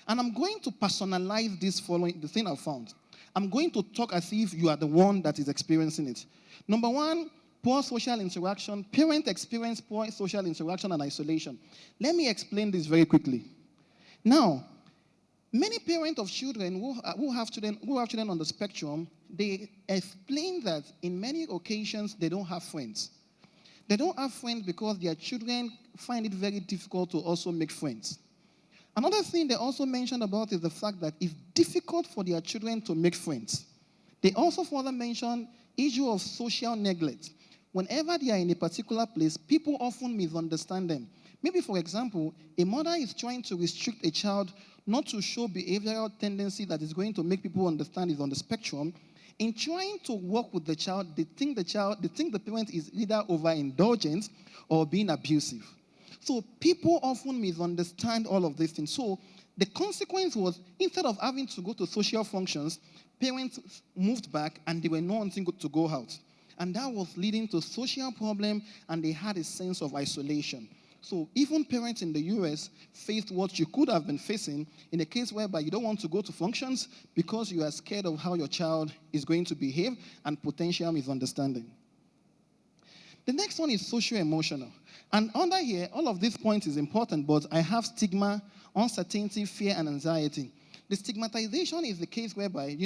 And I'm going to personalize this following, the thing I found. I'm going to talk as if you are the one that is experiencing it. Number one, poor social interaction. Parents experience poor social interaction and isolation. Let me explain this very quickly. Now, many parents of children who have children on the spectrum, they explain that in many occasions they don't have friends. They don't have friends because their children find it very difficult to also make friends. Another thing they also mentioned about is the fact that it's difficult for their children to make friends. They also further mention issue of social neglect. Whenever they are in a particular place, people often misunderstand them. Maybe, for example, a mother is trying to restrict a child not to show behavioral tendency that is going to make people understand is on the spectrum. In trying to work with the child, they think the parent is either overindulgent or being abusive. So people often misunderstand all of these things. So the consequence was, instead of having to go to social functions, parents moved back and they were not wanting to go out. And that was leading to social problems, and they had a sense of isolation. So even parents in the US faced what you could have been facing in a case whereby you don't want to go to functions because you are scared of how your child is going to behave and potential misunderstanding. The next one is socio-emotional. And under here, all of these points is important, but I have stigma, uncertainty, fear, and anxiety. The stigmatization is the case whereby,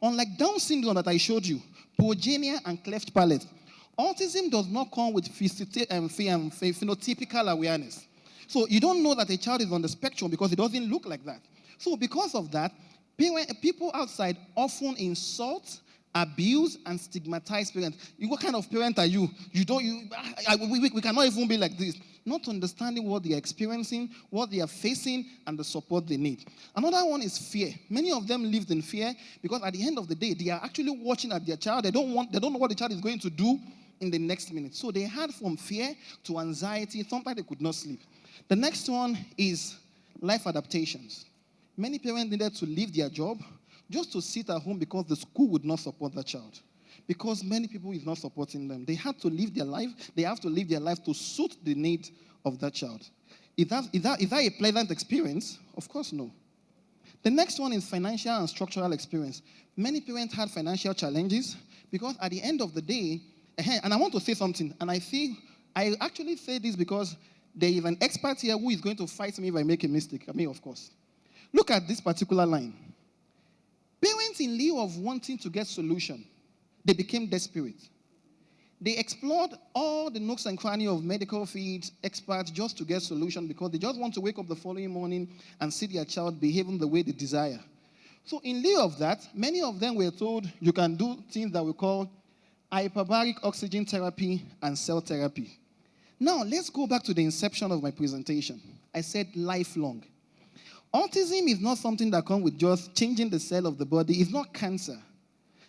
unlike Down syndrome that I showed you, progenia and cleft palate, autism does not come with phenotypical awareness. So you don't know that a child is on the spectrum because it doesn't look like that. So because of that, people outside often insult, abuse, and stigmatize parents. What kind of parent are you? We cannot even be like this. Not understanding what they are experiencing, what they are facing, and the support they need. Another one is fear. Many of them lived in fear because at the end of the day, they are actually watching at their child. They don't know what the child is going to do in the next minute. So they had from fear to anxiety. Sometimes they could not sleep. The next one is life adaptations. Many parents needed to leave their job just to sit at home because the school would not support the child. Because many people is not supporting them. They had to live their life. They have to live their life to suit the need of that child. Is that a pleasant experience? Of course, no. The next one is financial and structural experience. Many parents had financial challenges because at the end of the day, and I want to say something, and I actually say this because there is an expert here who is going to fight me if I make a mistake. I mean, of course. Look at this particular line. Parents, in lieu of wanting to get solution, they became desperate. They explored all the nooks and crannies of medical fields, experts, just to get solution because they just want to wake up the following morning and see their child behaving the way they desire. So in lieu of that, many of them were told you can do things that we call hyperbaric oxygen therapy and cell therapy. Now, let's go back to the inception of my presentation. I said lifelong. Autism is not something that comes with just changing the cell of the body. It's not cancer.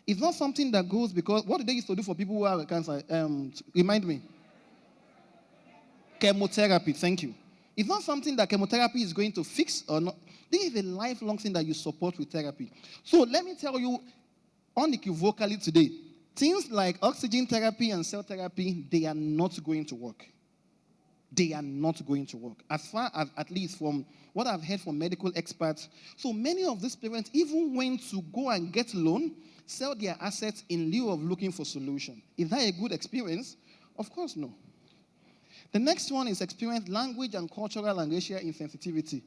It's not something that goes because, what did they used to do for people who have cancer? Remind me. Chemotherapy, thank you. It's not something that chemotherapy is going to fix or not. This is a lifelong thing that you support with therapy. So let me tell you unequivocally today, things like oxygen therapy and cell therapy, they are not going to work. They are not going to work. As far as, at least from what I've heard from medical experts, so many of these parents even went to go and get loan, sell their assets in lieu of looking for solution. Is that a good experience? Of course, no. The next one is experience language and cultural and racial insensitivity.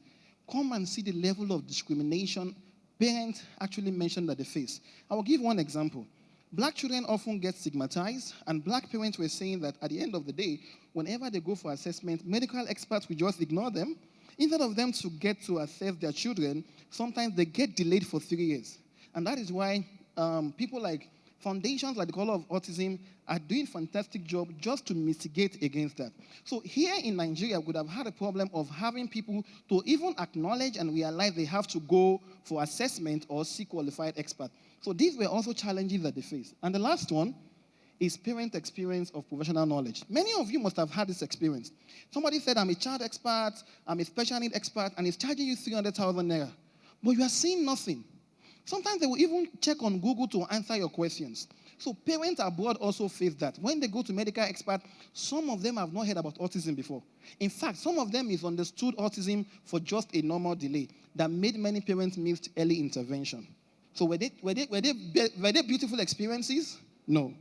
Come and see the level of discrimination parents actually mentioned that they face. I will give one example. Black children often get stigmatized, and black parents were saying that at the end of the day, whenever they go for assessment, medical experts will just ignore them. Instead of them to get to assess their children, sometimes they get delayed for 3 years. And that is why people like foundations like the Call of Autism are doing a fantastic job just to mitigate against that. So here in Nigeria, we would have had a problem of having people to even acknowledge and realize they have to go for assessment or seek qualified expert. So these were also challenges that they face. And the last one is parent experience of professional knowledge. Many of you must have had this experience. Somebody said, I'm a child expert, I'm a special need expert, and it's charging you 300,000 naira. But you are seeing nothing. Sometimes they will even check on Google to answer your questions. So parents abroad also face that. When they go to medical experts, some of them have not heard about autism before. In fact, some of them misunderstood autism for just a normal delay that made many parents miss early intervention. So were they beautiful experiences? No.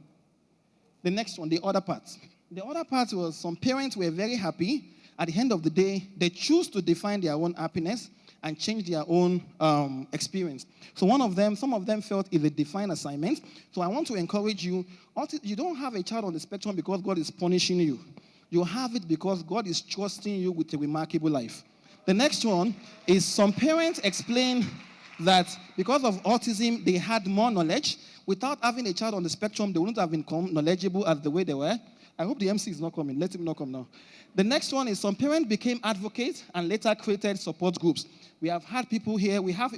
The next one, the other part. The other part was some parents were very happy. At the end of the day, they choose to define their own happiness and change their own experience. So some of them felt it's a defined assignment. So I want to encourage you, you don't have a child on the spectrum because God is punishing you. You have it because God is trusting you with a remarkable life. The next one is some parents explain that because of autism, they had more knowledge. Without having a child on the spectrum, they wouldn't have become knowledgeable as the way they were. I hope the MC is not coming. Let him not come now. The next one is some parents became advocates and later created support groups. We have had people here, we have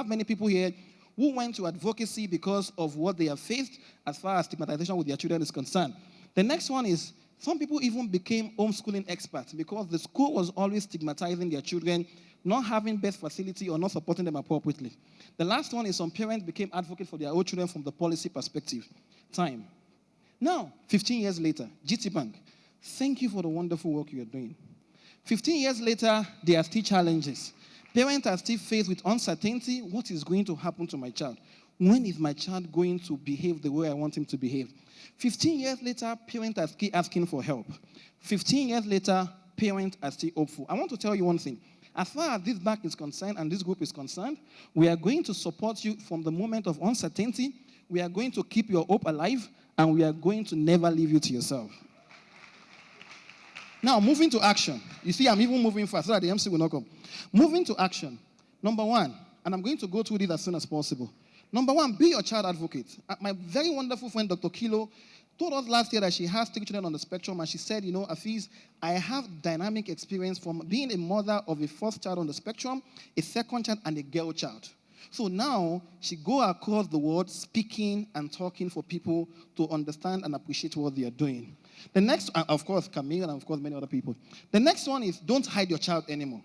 many people here who went to advocacy because of what they have faced as far as stigmatization with their children is concerned. The next one is some people even became homeschooling experts because the school was always stigmatizing their children, not having best facility or not supporting them appropriately. The last one is some parents became advocates for their own children from the policy perspective. Time. Now, 15 years later, GT Bank, thank you for the wonderful work you are doing. 15 years later, there are still challenges. Parents are still faced with uncertainty. What is going to happen to my child? When is my child going to behave the way I want him to behave? 15 years later, parents are still asking for help. 15 years later, parents are still hopeful. I want to tell you one thing. As far as this bank is concerned and this group is concerned, we are going to support you from the moment of uncertainty. We are going to keep your hope alive, and we are going to never leave you to yourself. Now, moving to action. You see, I'm even moving fast so that the MC will not come. Moving to action. Number one, and I'm going to go through this as soon as possible. Number one, be your child advocate. My very wonderful friend, Dr. Kilo, told us last year that she has 3 children on the spectrum, and she said, Afiz, I have dynamic experience from being a mother of a first child on the spectrum, a second child, and a girl child. So now she go across the world speaking and talking for people to understand and appreciate what they are doing. The next, of course, Camille and of course many other people. The next one is don't hide your child anymore.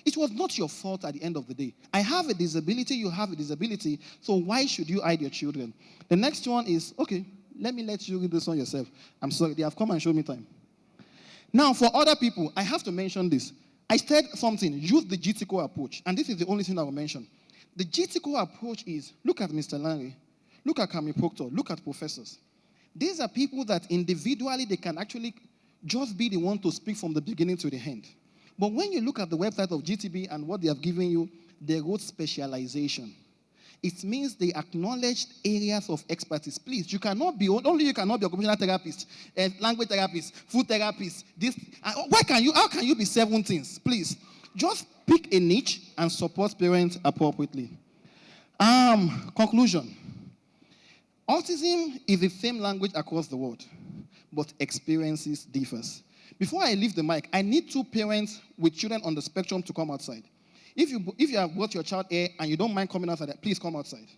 It was not your fault at the end of the day. I have a disability, you have a disability, so why should you hide your children? The next one is, okay, let me let you read this one yourself. I'm sorry, they have come and showed me time. Now, for other people, I have to mention this. I said something, use the Gtco approach, and this is the only thing I will mention. The Gtco approach is, look at Mr. Larry, look at Camille Proctor, look at professors. These are people that individually they can actually just be the one to speak from the beginning to the end. But when you look at the website of GTB and what they have given you, they wrote specialization. It means they acknowledged areas of expertise. Please, you cannot be occupational therapist, language therapist, food therapist. How can you be 7 things? Please, just pick a niche and support parents appropriately. Conclusion. Autism is the same language across the world, but experiences differs. Before I leave the mic, I need 2 parents with children on the spectrum to come outside. If you have brought your child here and you don't mind coming outside, please come outside.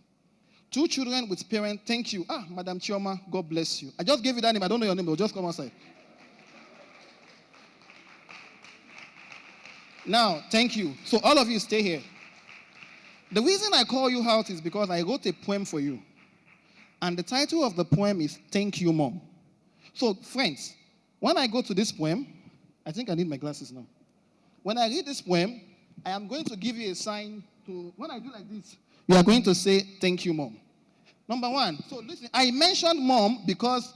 2 children with parents, thank you. Madam Chioma, God bless you. I just gave you that name. I don't know your name, but just come outside. Now, thank you. So all of you stay here. The reason I call you out is because I wrote a poem for you. And the title of the poem is Thank You, Mom. So, friends, when I go to this poem, I think I need my glasses now. When I read this poem, I am going to give you a sign to, when I do like this, you are going to say, thank you, Mom. Number 1, so listen, I mentioned Mom because,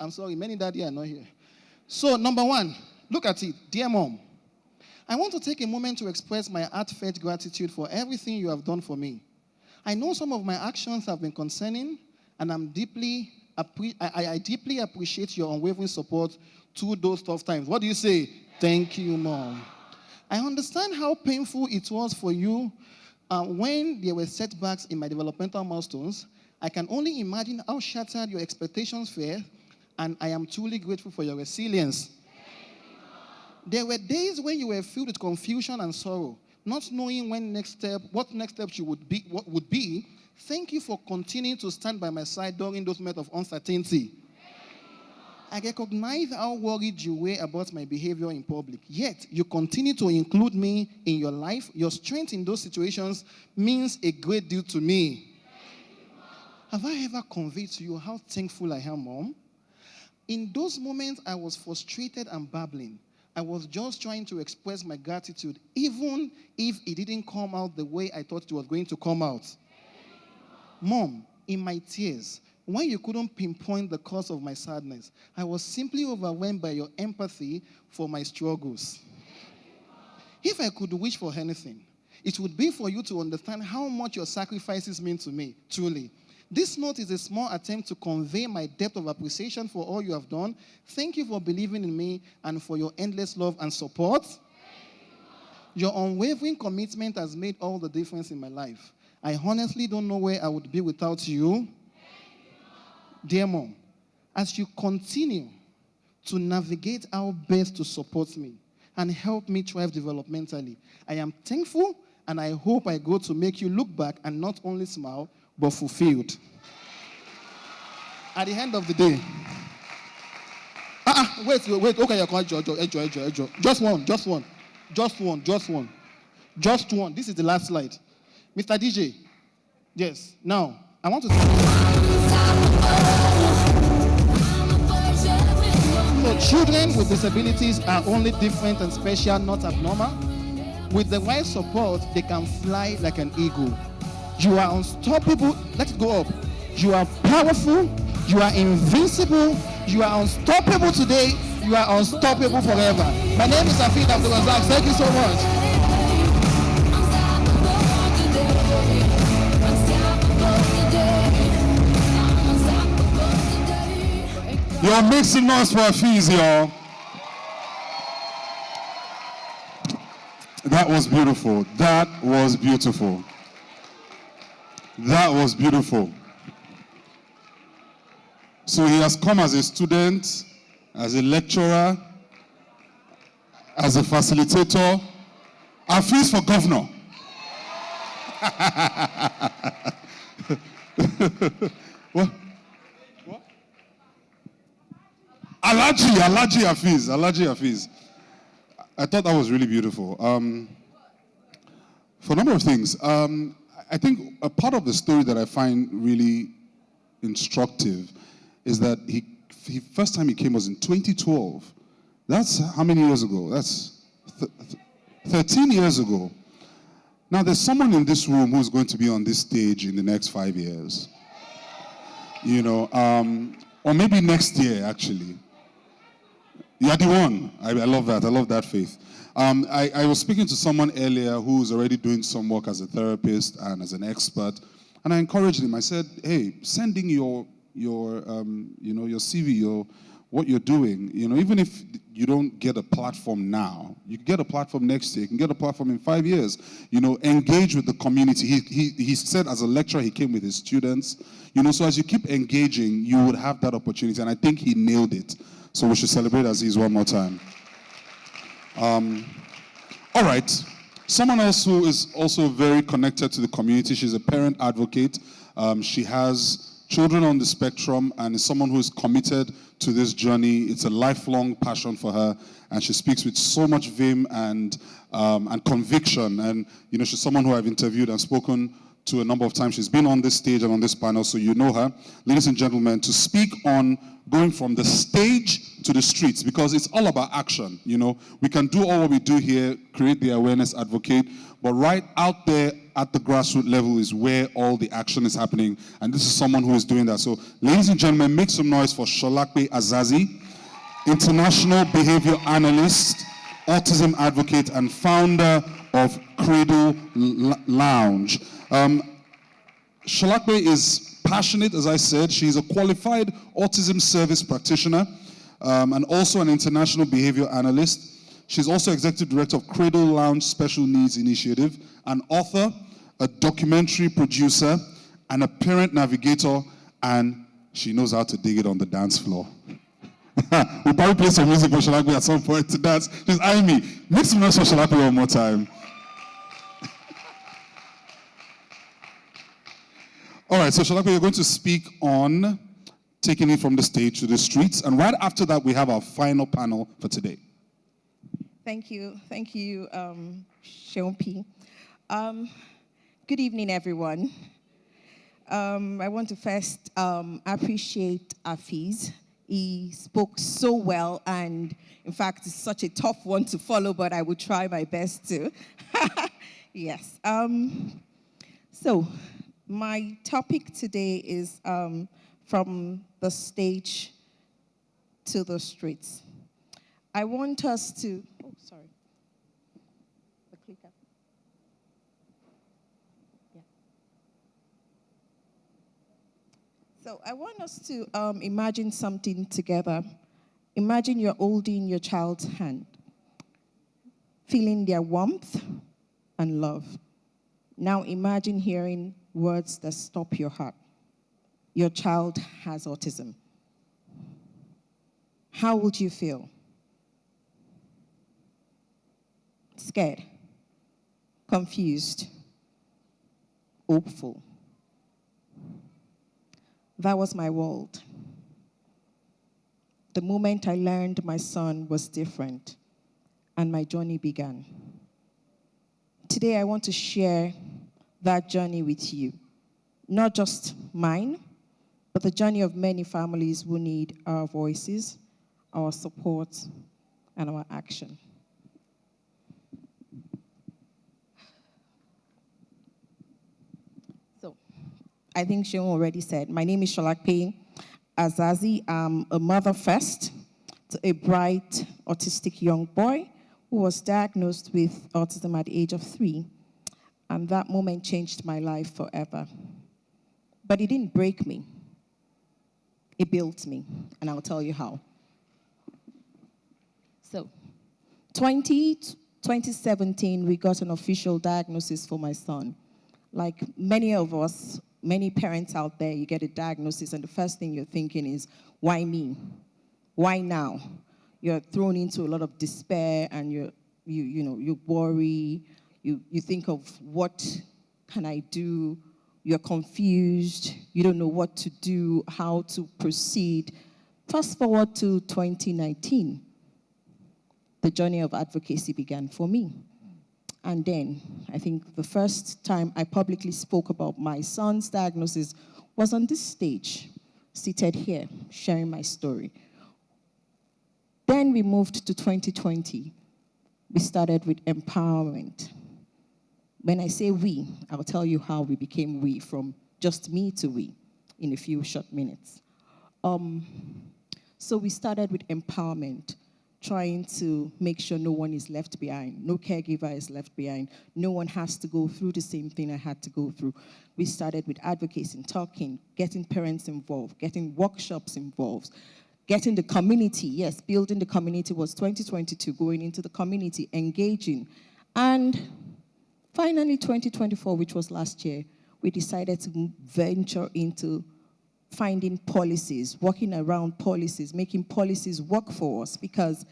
I'm sorry, many daddy are not here. So, number 1, look at it. Dear Mom, I want to take a moment to express my heartfelt gratitude for everything you have done for me. I know some of my actions have been concerning, and I deeply appreciate your unwavering support through those tough times. What do you say? Thank you, Mom. I understand how painful it was for you when there were setbacks in my developmental milestones. I can only imagine how shattered your expectations were, and I am truly grateful for your resilience. There were days when you were filled with confusion and sorrow, not knowing what next step you would be. Thank you for continuing to stand by my side during those moments of uncertainty. I recognize how worried you were about my behavior in public. Yet, you continue to include me in your life. Your strength in those situations means a great deal to me. Have I ever conveyed to you how thankful I am, Mom? In those moments, I was frustrated and babbling. I was just trying to express my gratitude, even if it didn't come out the way I thought it was going to come out. Mom, in my tears, when you couldn't pinpoint the cause of my sadness, I was simply overwhelmed by your empathy for my struggles. If I could wish for anything, it would be for you to understand how much your sacrifices mean to me, truly. This note is a small attempt to convey my depth of appreciation for all you have done. Thank you for believing in me and for your endless love and support. Your unwavering commitment has made all the difference in my life. I honestly don't know where I would be without you. Dear Mom, as you continue to navigate how best to support me and help me thrive developmentally, I am thankful and I hope I go to make you look back and not only smile, but fulfilled. At the end of the day, wait, okay, you're called Jojo. Just one. This is the last slide. Mr. DJ, yes, now, I want to So children with disabilities are only different and special, not abnormal. With the right support, they can fly like an eagle. You are unstoppable. Let it go up. You are powerful. You are invincible. You are unstoppable today. You are unstoppable forever. My name is Afid Abdulrazak. Thank you so much. You're mixing noise for Hafiz, y'all. That was beautiful. That was beautiful. That was beautiful. So he has come as a student, as a lecturer, as a facilitator. Hafiz for governor. What? Alaji Hafiz. I thought that was really beautiful. For a number of things. I think a part of the story that I find really instructive is that he first time he came was in 2012. That's how many years ago? That's 13 years ago. Now there's someone in this room who's going to be on this stage in the next 5 years. You know, or maybe next year actually. You're the one. I love that. I love that faith. I was speaking to someone earlier who's already doing some work as a therapist and as an expert, and I encouraged him. I said, "Hey, sending your CV, what you're doing. Even if you don't get a platform now, you can get a platform next year. You can get a platform in 5 years. Engage with the community." He said, as a lecturer, he came with his students. So as you keep engaging, you would have that opportunity, and I think he nailed it. So we should celebrate Aziz one more time. All right. Someone else who is also very connected to the community. She's a parent advocate. She has children on the spectrum and is someone who is committed to this journey. It's a lifelong passion for her, and she speaks with so much vim and conviction. And she's someone who I've interviewed and spoken to a number of times. She's been on this stage and on this panel, so you know her. Ladies and gentlemen, to speak on going from the stage to the streets, because it's all about action. We can do all what we do here, create the awareness, advocate, but right out there at the grassroots level is where all the action is happening, and this is someone who is doing that. So, ladies and gentlemen, make some noise for Sholakbe Azazi, international behavior analyst, autism advocate, and founder of Cradle Lounge. Sholakbe is passionate, as I said. She's a qualified autism service practitioner and also an international behavior analyst. She's also executive director of Cradle Lounge Special Needs Initiative, an author, a documentary producer, and a parent navigator, and she knows how to dig it on the dance floor. We'll probably play some music for Sholakbe at some point to dance. She's eyeing me. Make some noise for Sholakbe one more time. All right, so Shalakwe, you're going to speak on taking it from the stage to the streets. And right after that, we have our final panel for today. Thank you, Sean P. Good evening, everyone. I want to first appreciate Afiz. He spoke so well, and in fact, it's such a tough one to follow, but I will try my best to. Yes. So, my topic today is from the stage to the streets. I want us to, oh, sorry, the clicker. Yeah. So I want us to imagine something together. Imagine you're holding your child's hand, feeling their warmth and love. Now imagine hearing words that stop your heart. Your child has autism. How would you feel? Scared, confused, hopeful. That was my world. The moment I learned my son was different and my journey began. Today I want to share that journey with you. Not just mine, but the journey of many families who need our voices, our support, and our action. So, I think Sean already said, my name is Shalakpe Azazi. I'm a mother first to a bright, autistic young boy who was diagnosed with autism at the age of 3. And that moment changed my life forever. But it didn't break me. It built me, and I'll tell you how. So, 2017, we got an official diagnosis for my son. Like many of us, many parents out there, you get a diagnosis, and the first thing you're thinking is, why me? Why now? You're thrown into a lot of despair, and you worry. You think of, what can I do? You're confused. You don't know what to do, how to proceed. Fast forward to 2019. The journey of advocacy began for me. And then, I think the first time I publicly spoke about my son's diagnosis was on this stage, seated here, sharing my story. Then we moved to 2020. We started with empowerment. When I say we, I'll tell you how we became we, from just me to we, in a few short minutes. So we started with empowerment, trying to make sure no one is left behind, no caregiver is left behind, no one has to go through the same thing I had to go through. We started with advocacy, talking, getting parents involved, getting workshops involved, getting the community, yes, building the community was 2022, going into the community, engaging. And finally, 2024, which was last year, we decided to venture into finding policies, working around policies, making policies work for us, because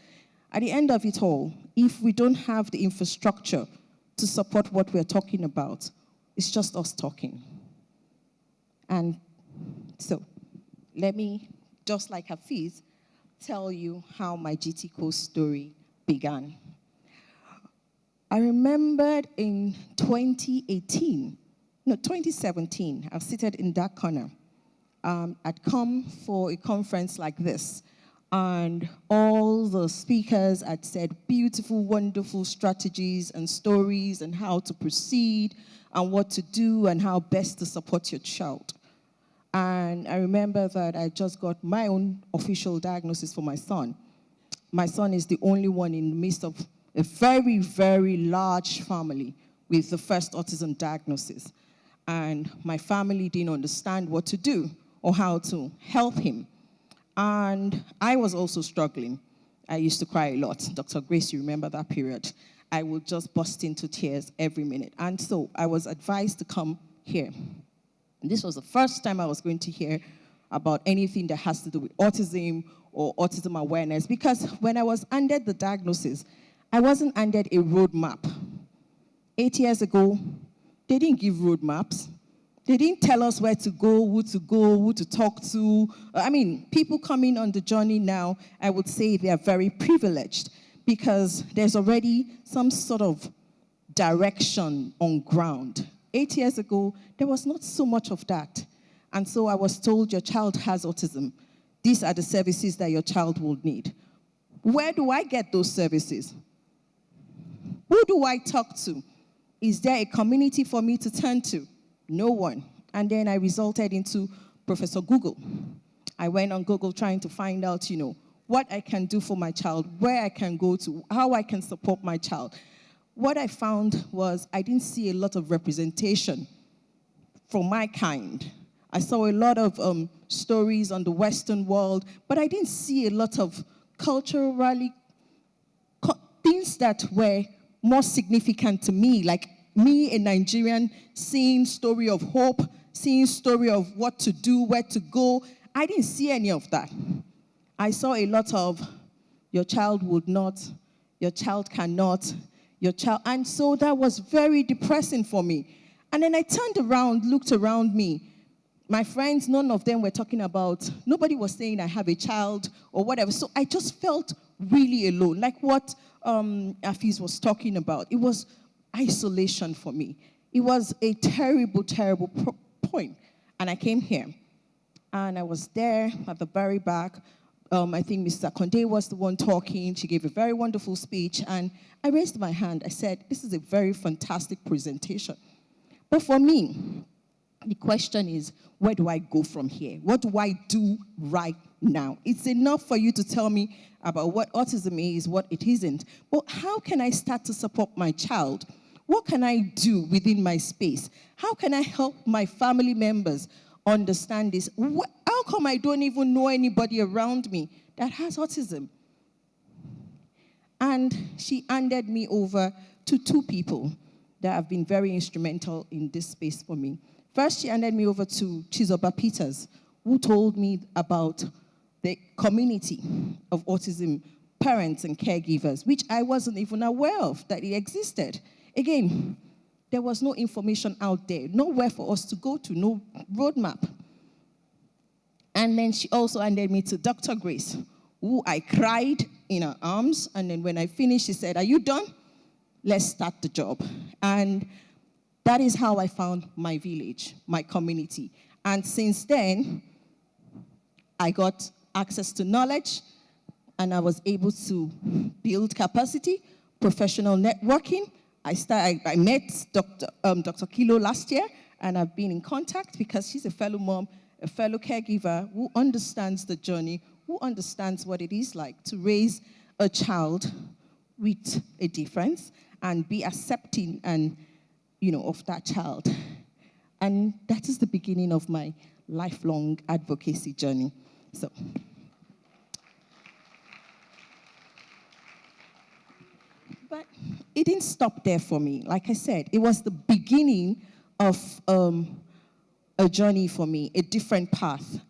at the end of it all, if we don't have the infrastructure to support what we're talking about, it's just us talking. And so, let me, just like Hafiz, tell you how my Gtco story began. I remembered in 2017, I was seated in that corner. I'd come for a conference like this, and all the speakers had said beautiful, wonderful strategies and stories and how to proceed and what to do and how best to support your child. And I remember that I just got my own official diagnosis for my son. My son is the only one in the midst of a very, very large family with the first autism diagnosis. And my family didn't understand what to do or how to help him. And I was also struggling. I used to cry a lot. Dr. Grace, you remember that period. I would just burst into tears every minute. And so I was advised to come here. And this was the first time I was going to hear about anything that has to do with autism or autism awareness, because when I was handed the diagnosis, I wasn't handed a roadmap. 8 years ago, they didn't give roadmaps. They didn't tell us where to go, who to talk to. I mean, people coming on the journey now, I would say they are very privileged because there's already some sort of direction on ground. 8 years ago, there was not so much of that. And so I was told your child has autism. These are the services that your child will need. Where do I get those services? Who do I talk to? Is there a community for me to turn to? No one. And then I resulted into Professor Google. I went on Google trying to find out, what I can do for my child, where I can go to, how I can support my child. What I found was I didn't see a lot of representation from my kind. I saw a lot of stories on the Western world, but I didn't see a lot of culturally things that were more significant to me, like me, a Nigerian, seeing story of hope, seeing story of what to do, where to go. I didn't see any of that. I saw a lot of your child would not, your child cannot, your child, and so that was very depressing for me. And then I turned around, looked around me. My friends, none of them were talking about, nobody was saying I have a child or whatever. So I just felt really alone, like what Afiz was talking about. It was isolation for me. It was a terrible, terrible point. And I came here, and I was there at the very back. I think Mr. Konde was the one talking. She gave a very wonderful speech, and I raised my hand. I said, this is a very fantastic presentation. But for me, the question is, where do I go from here? What do I do right now? It's enough for you to tell me about what autism is, what it isn't. But how can I start to support my child? What can I do within my space? How can I help my family members understand this? How come I don't even know anybody around me that has autism? And she handed me over to two people that have been very instrumental in this space for me. First, she handed me over to Chizoba Peters, who told me about the community of autism parents and caregivers, which I wasn't even aware of that it existed. Again, there was no information out there, nowhere for us to go to, no roadmap. And then she also handed me to Dr. Grace, who I cried in her arms. And then when I finished, she said, are you done? Let's start the job. And that is how I found my village, my community. And since then, I got access to knowledge, and I was able to build capacity, professional networking. I met Dr. Kilo last year, and I've been in contact because she's a fellow mom, a fellow caregiver who understands the journey, who understands what it is like to raise a child with a difference and be accepting and, of that child. And that is the beginning of my lifelong advocacy journey. So. But it didn't stop there for me. Like I said, it was the beginning of a journey for me, a different path.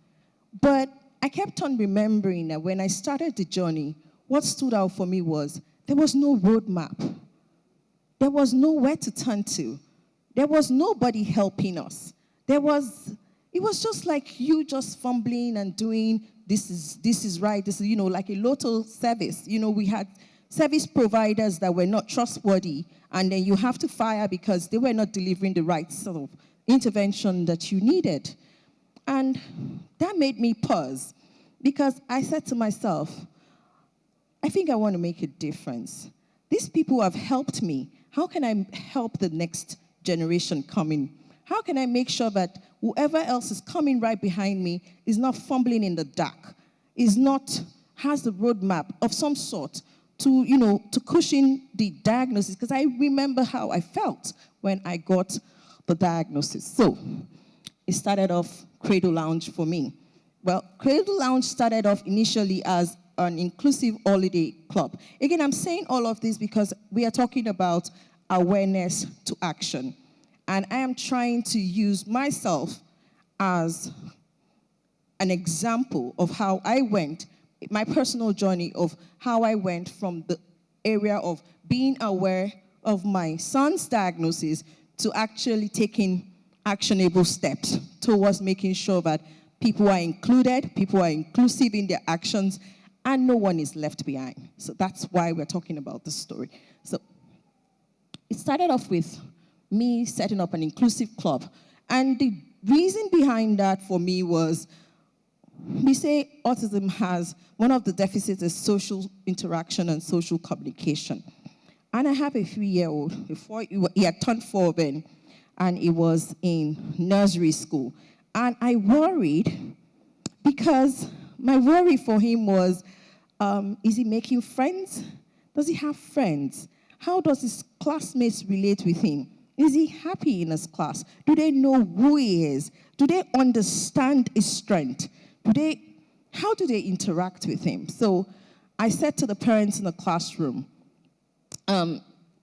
But I kept on remembering that when I started the journey, what stood out for me was there was no roadmap. There was nowhere to turn to. There was nobody helping us. It was just like you just fumbling and doing, this is right, this is, like a lotto service. We had service providers that were not trustworthy, and then you have to fire because they were not delivering the right sort of intervention that you needed. And that made me pause, because I said to myself, I think I want to make a difference. These people have helped me. How can I help the next generation coming? How can I make sure that whoever else is coming right behind me is not fumbling in the dark, has a roadmap of some sort to cushion the diagnosis? Because I remember how I felt when I got the diagnosis. So it started off Cradle Lounge for me. Well, Cradle Lounge started off initially as an inclusive holiday club. Again, I'm saying all of this because we are talking about awareness to action. And I am trying to use myself as an example of how I went, my personal journey of how I went from the area of being aware of my son's diagnosis to actually taking actionable steps towards making sure that people are included, people are inclusive in their actions, and no one is left behind. So that's why we're talking about this story. So it started off with me setting up an inclusive club. And the reason behind that for me was, we say autism has, one of the deficits is social interaction and social communication. And I have a 3-year-old, he had turned 4 then, and he was in nursery school. And I worried because my worry for him was, is he making friends? Does he have friends? How does his classmates relate with him? Is he happy in his class? Do they know who he is? Do they understand his strength? How do they interact with him? So I said to the parents in the classroom,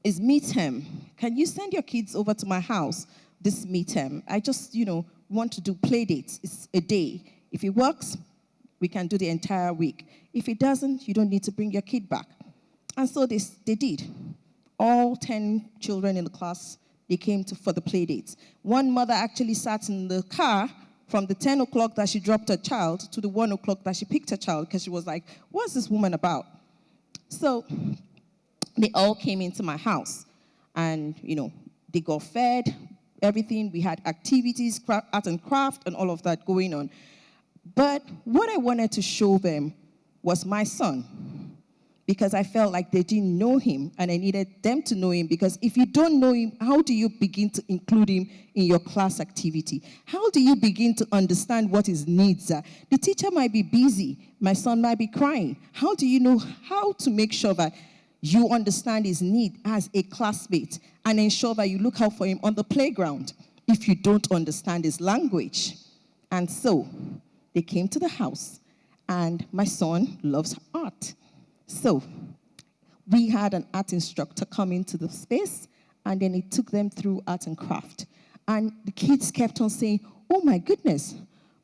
is midterm. Can you send your kids over to my house this midterm? I just, want to do play dates. It's a day. If it works, we can do the entire week. If it doesn't, you don't need to bring your kid back. And so they did. All 10 children in the class, they came for the play dates. One mother actually sat in the car from the 10 o'clock that she dropped her child to the 1 o'clock that she picked her child, because she was like, what's this woman about? So they all came into my house, and they got fed, everything. We had activities, art and craft, and all of that going on. But what I wanted to show them was my son, because I felt like they didn't know him, and I needed them to know him, because if you don't know him, how do you begin to include him in your class activity? How do you begin to understand what his needs are? The teacher might be busy. My son might be crying. How do you know how to make sure that you understand his need as a classmate and ensure that you look out for him on the playground if you don't understand his language? And so they came to the house, and my son loves art. So we had an art instructor come into the space, and then he took them through art and craft. And the kids kept on saying, oh my goodness,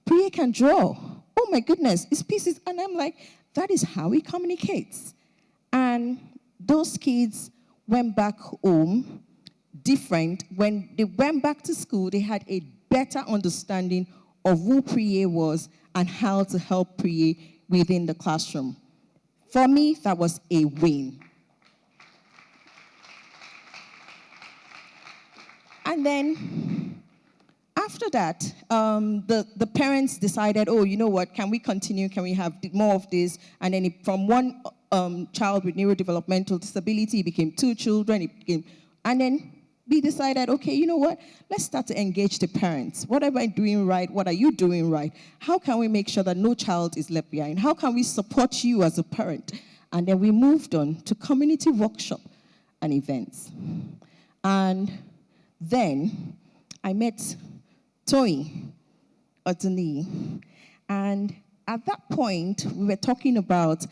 Priya can draw. Oh my goodness, his pieces. And I'm like, that is how he communicates. And those kids went back home different. When they went back to school, they had a better understanding of who Priya was and how to help Priya within the classroom. For me, that was a win. And then after that, the parents decided, oh, you know what, can we continue? Can we have more of this? And then from one child with neurodevelopmental disability, it became 2 children. And then we decided, okay, you know what? Let's start to engage the parents. What am I doing right? What are you doing right? How can we make sure that no child is left behind? How can we support you as a parent? And then we moved on to community workshop and events. And then I met Toy Otuni. And at that point, we were talking about,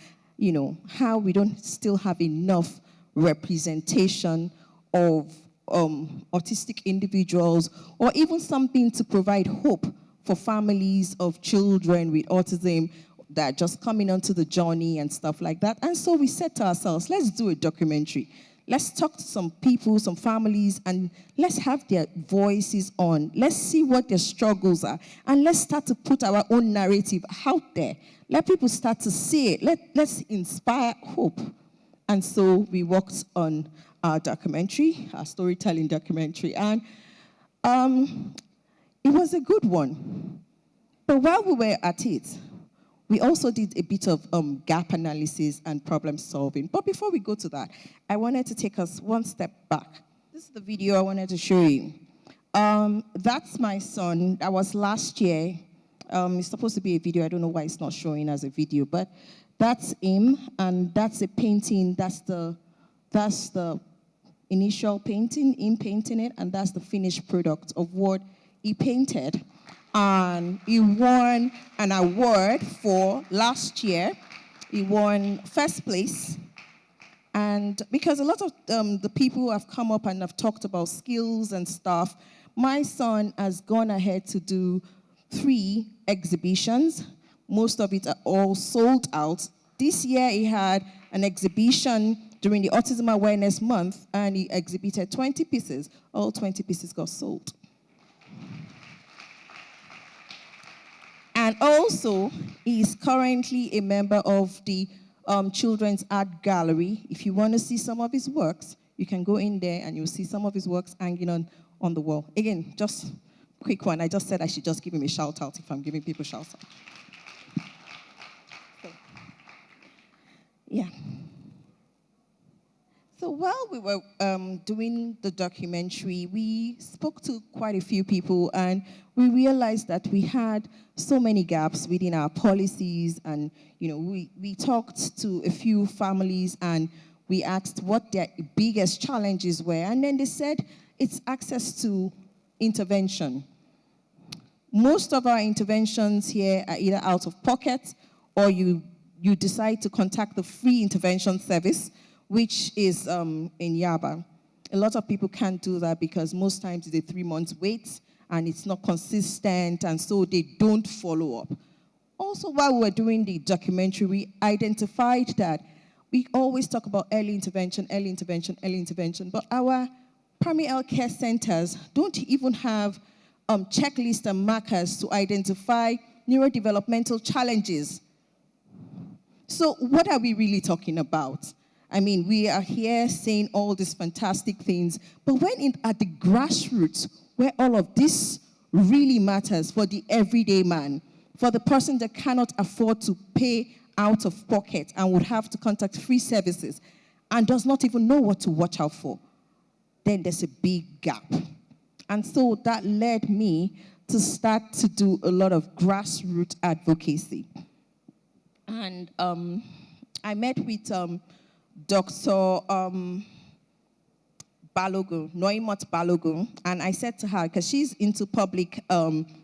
how we don't still have enough representation of autistic individuals, or even something to provide hope for families of children with autism that are just coming onto the journey and stuff like that. And so we said to ourselves, let's do a documentary. Let's talk to some people, some families, and let's have their voices on. Let's see what their struggles are. And let's start to put our own narrative out there. Let people start to see it. Let's inspire hope. And so we worked on our documentary, our storytelling documentary, and it was a good one. But while we were at it, we also did a bit of gap analysis and problem solving. But before we go to that, I wanted to take us one step back. This is the video I wanted to show you. That's my son. That was last year. It's supposed to be a video. I don't know why it's not showing as a video, but that's him, and that's a painting. That's the initial painting, him painting it, and that's the finished product of what he painted. And he won an award for last year. He won first place. And because a lot of the people who have come up and have talked about skills and stuff, my son has gone ahead to do 3 exhibitions. Most of it are all sold out. This year he had an exhibition during the Autism Awareness Month, and he exhibited 20 pieces. All 20 pieces got sold. And also, he is currently a member of the Children's Art Gallery. If you want to see some of his works, you can go in there and you'll see some of his works hanging on the wall. Again, just quick one. I just said I should just give him a shout out if I'm giving people shout out. Yeah. So while we were doing the documentary, we spoke to quite a few people, and we realized that we had so many gaps within our policies. And we talked to a few families, and we asked what their biggest challenges were, and then they said it's access to intervention. Most of our interventions here are either out of pocket, or you decide to contact the free intervention service, which is in Yaba. A lot of people can't do that because most times it's a 3 months wait and it's not consistent, and so they don't follow up. Also, while we were doing the documentary, we identified that we always talk about early intervention, but our primary health care centers don't even have checklists and markers to identify neurodevelopmental challenges. So what are we really talking about? I mean, we are here saying all these fantastic things, but when at the grassroots, where all of this really matters for the everyday man, for the person that cannot afford to pay out of pocket and would have to contact free services and does not even know what to watch out for, then there's a big gap. And so that led me to start to do a lot of grassroots advocacy. And I met with Dr. Balogun, Noimot Balogun, and I said to her, because she's into public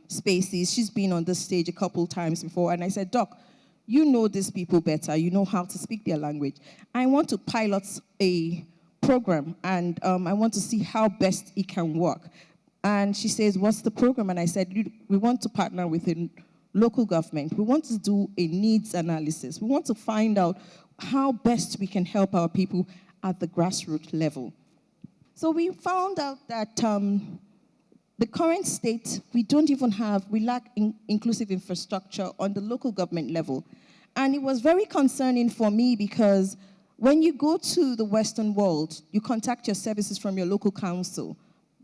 spaces, she's been on this stage a couple times before, and I said, Doc, you know these people better, you know how to speak their language. I want to pilot a program, and I want to see how best it can work. And she says, what's the program? And I said, we want to partner with a local government. We want to do a needs analysis. We want to find out how best we can help our people at the grassroots level. So we found out that the current state, we lack inclusive infrastructure on the local government level. And it was very concerning for me because when you go to the Western world, you contact your services from your local council.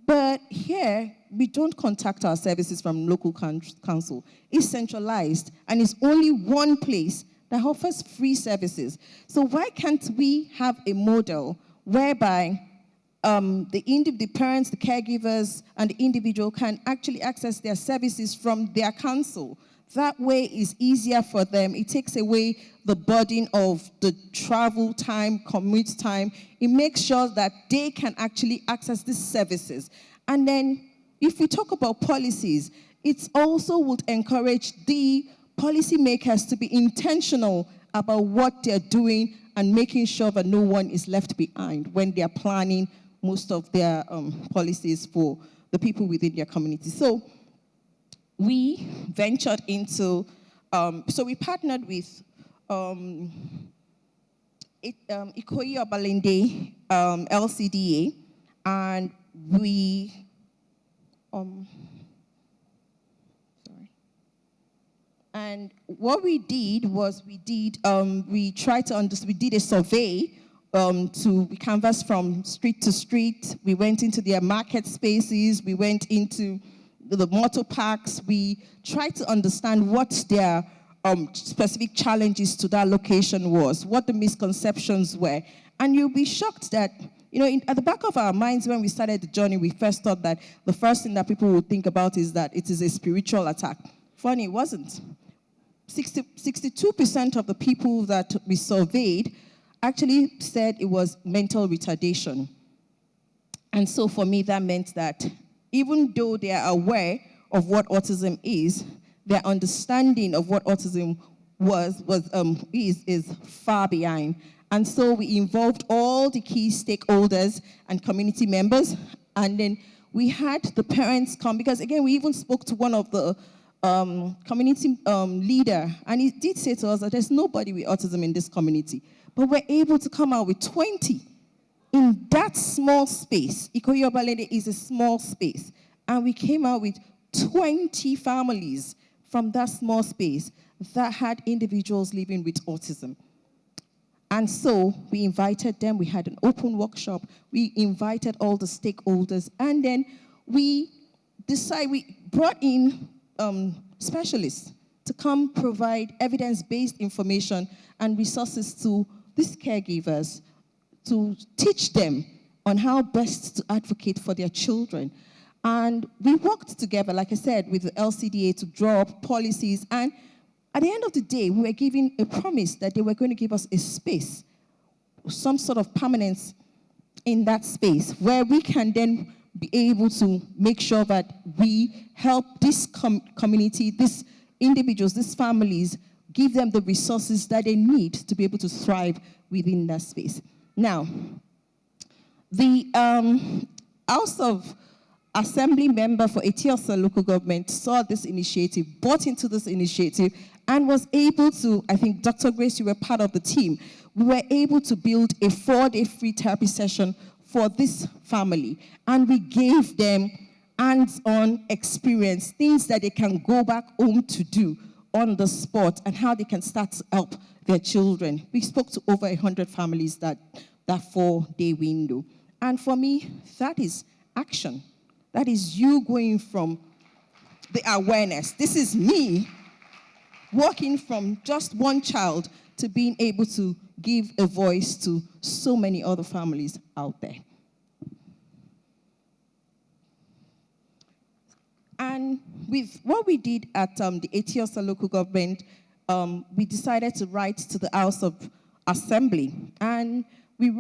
But here, we don't contact our services from local council. It's centralized, and it's only one place that offers free services. So why can't we have a model whereby the parents, the caregivers, and the individual can actually access their services from their council? That way is easier for them. It takes away the burden of the travel time, commute time. It makes sure that they can actually access these services. And then if we talk about policies, it also would encourage the policymakers to be intentional about what they're doing and making sure that no one is left behind when they're planning most of their policies for the people within their community. So we ventured into, so we partnered with Ikoyi Obalende LCDA, and we, and what we did was we did a survey we canvassed from street to street. We went into their market spaces. We went into the motor parks. We tried to understand what their specific challenges to that location was, what the misconceptions were. And you'll be shocked that, at the back of our minds when we started the journey, we first thought that the first thing that people would think about is that it is a spiritual attack. Funny, it wasn't. 62% of the people that we surveyed actually said it was mental retardation. And so for me, that meant that even though they are aware of what autism is, their understanding of what autism is far behind. And so we involved all the key stakeholders and community members, and then we had the parents come, because again, we even spoke to one of the community leader, and he did say to us that there's nobody with autism in this community. But we're able to come out with 20 in that small space. Ikoyi Obalende is a small space. And we came out with 20 families from that small space that had individuals living with autism. And so we invited them, we had an open workshop, we invited all the stakeholders, and then we brought in specialists to come provide evidence-based information and resources to these caregivers to teach them on how best to advocate for their children. And we worked together, like I said, with the LCDA to draw up policies. And at the end of the day, we were given a promise that they were going to give us a space, some sort of permanence in that space, where we can then be able to make sure that we help this community, these individuals, these families, give them the resources that they need to be able to thrive within that space. Now, the House of Assembly member for Etiosa local government saw this initiative, bought into this initiative, and was able to, I think, Dr. Grace, you were part of the team, we were able to build a 4-day free therapy session for this family. And we gave them hands-on experience, things that they can go back home to do on the spot, and how they can start to help their children. We spoke to over 100 families that 4-day window. And for me, that is action. That is you going from the awareness. This is me walking from just one child to being able to give a voice to so many other families out there. And with what we did at the Etiosa local government, we decided to write to the House of Assembly. And we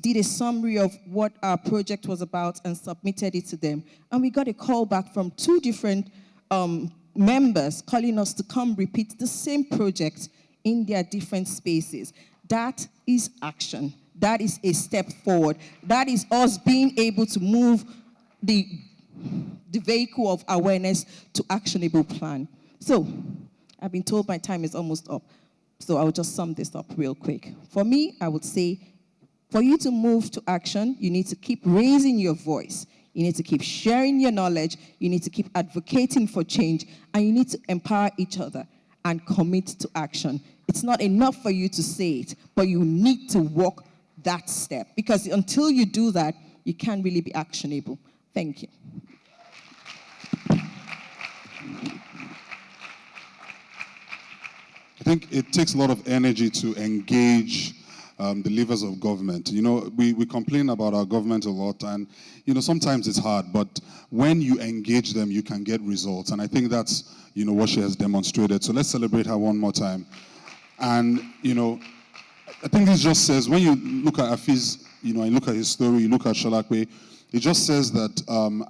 did a summary of what our project was about and submitted it to them. And we got a call back from 2 different members calling us to come repeat the same project in their different spaces. That is action. That is a step forward. That is us being able to move the vehicle of awareness to actionable plan. So, I've been told my time is almost up. So I'll just sum this up real quick. For me, I would say, for you to move to action, you need to keep raising your voice. You need to keep sharing your knowledge. You need to keep advocating for change. And you need to empower each other and commit to action. It's not enough for you to say it, but you need to walk that step. Because until you do that, you can't really be actionable. Thank you. I think it takes a lot of energy to engage the levers of government. You know, we complain about our government a lot, and, you know, sometimes it's hard, but when you engage them, you can get results. And I think that's, you know, what she has demonstrated. So let's celebrate her one more time. And, you know, I think this just says, when you look at Afiz, you know, you look at his story, you look at Shalakwe, it just says that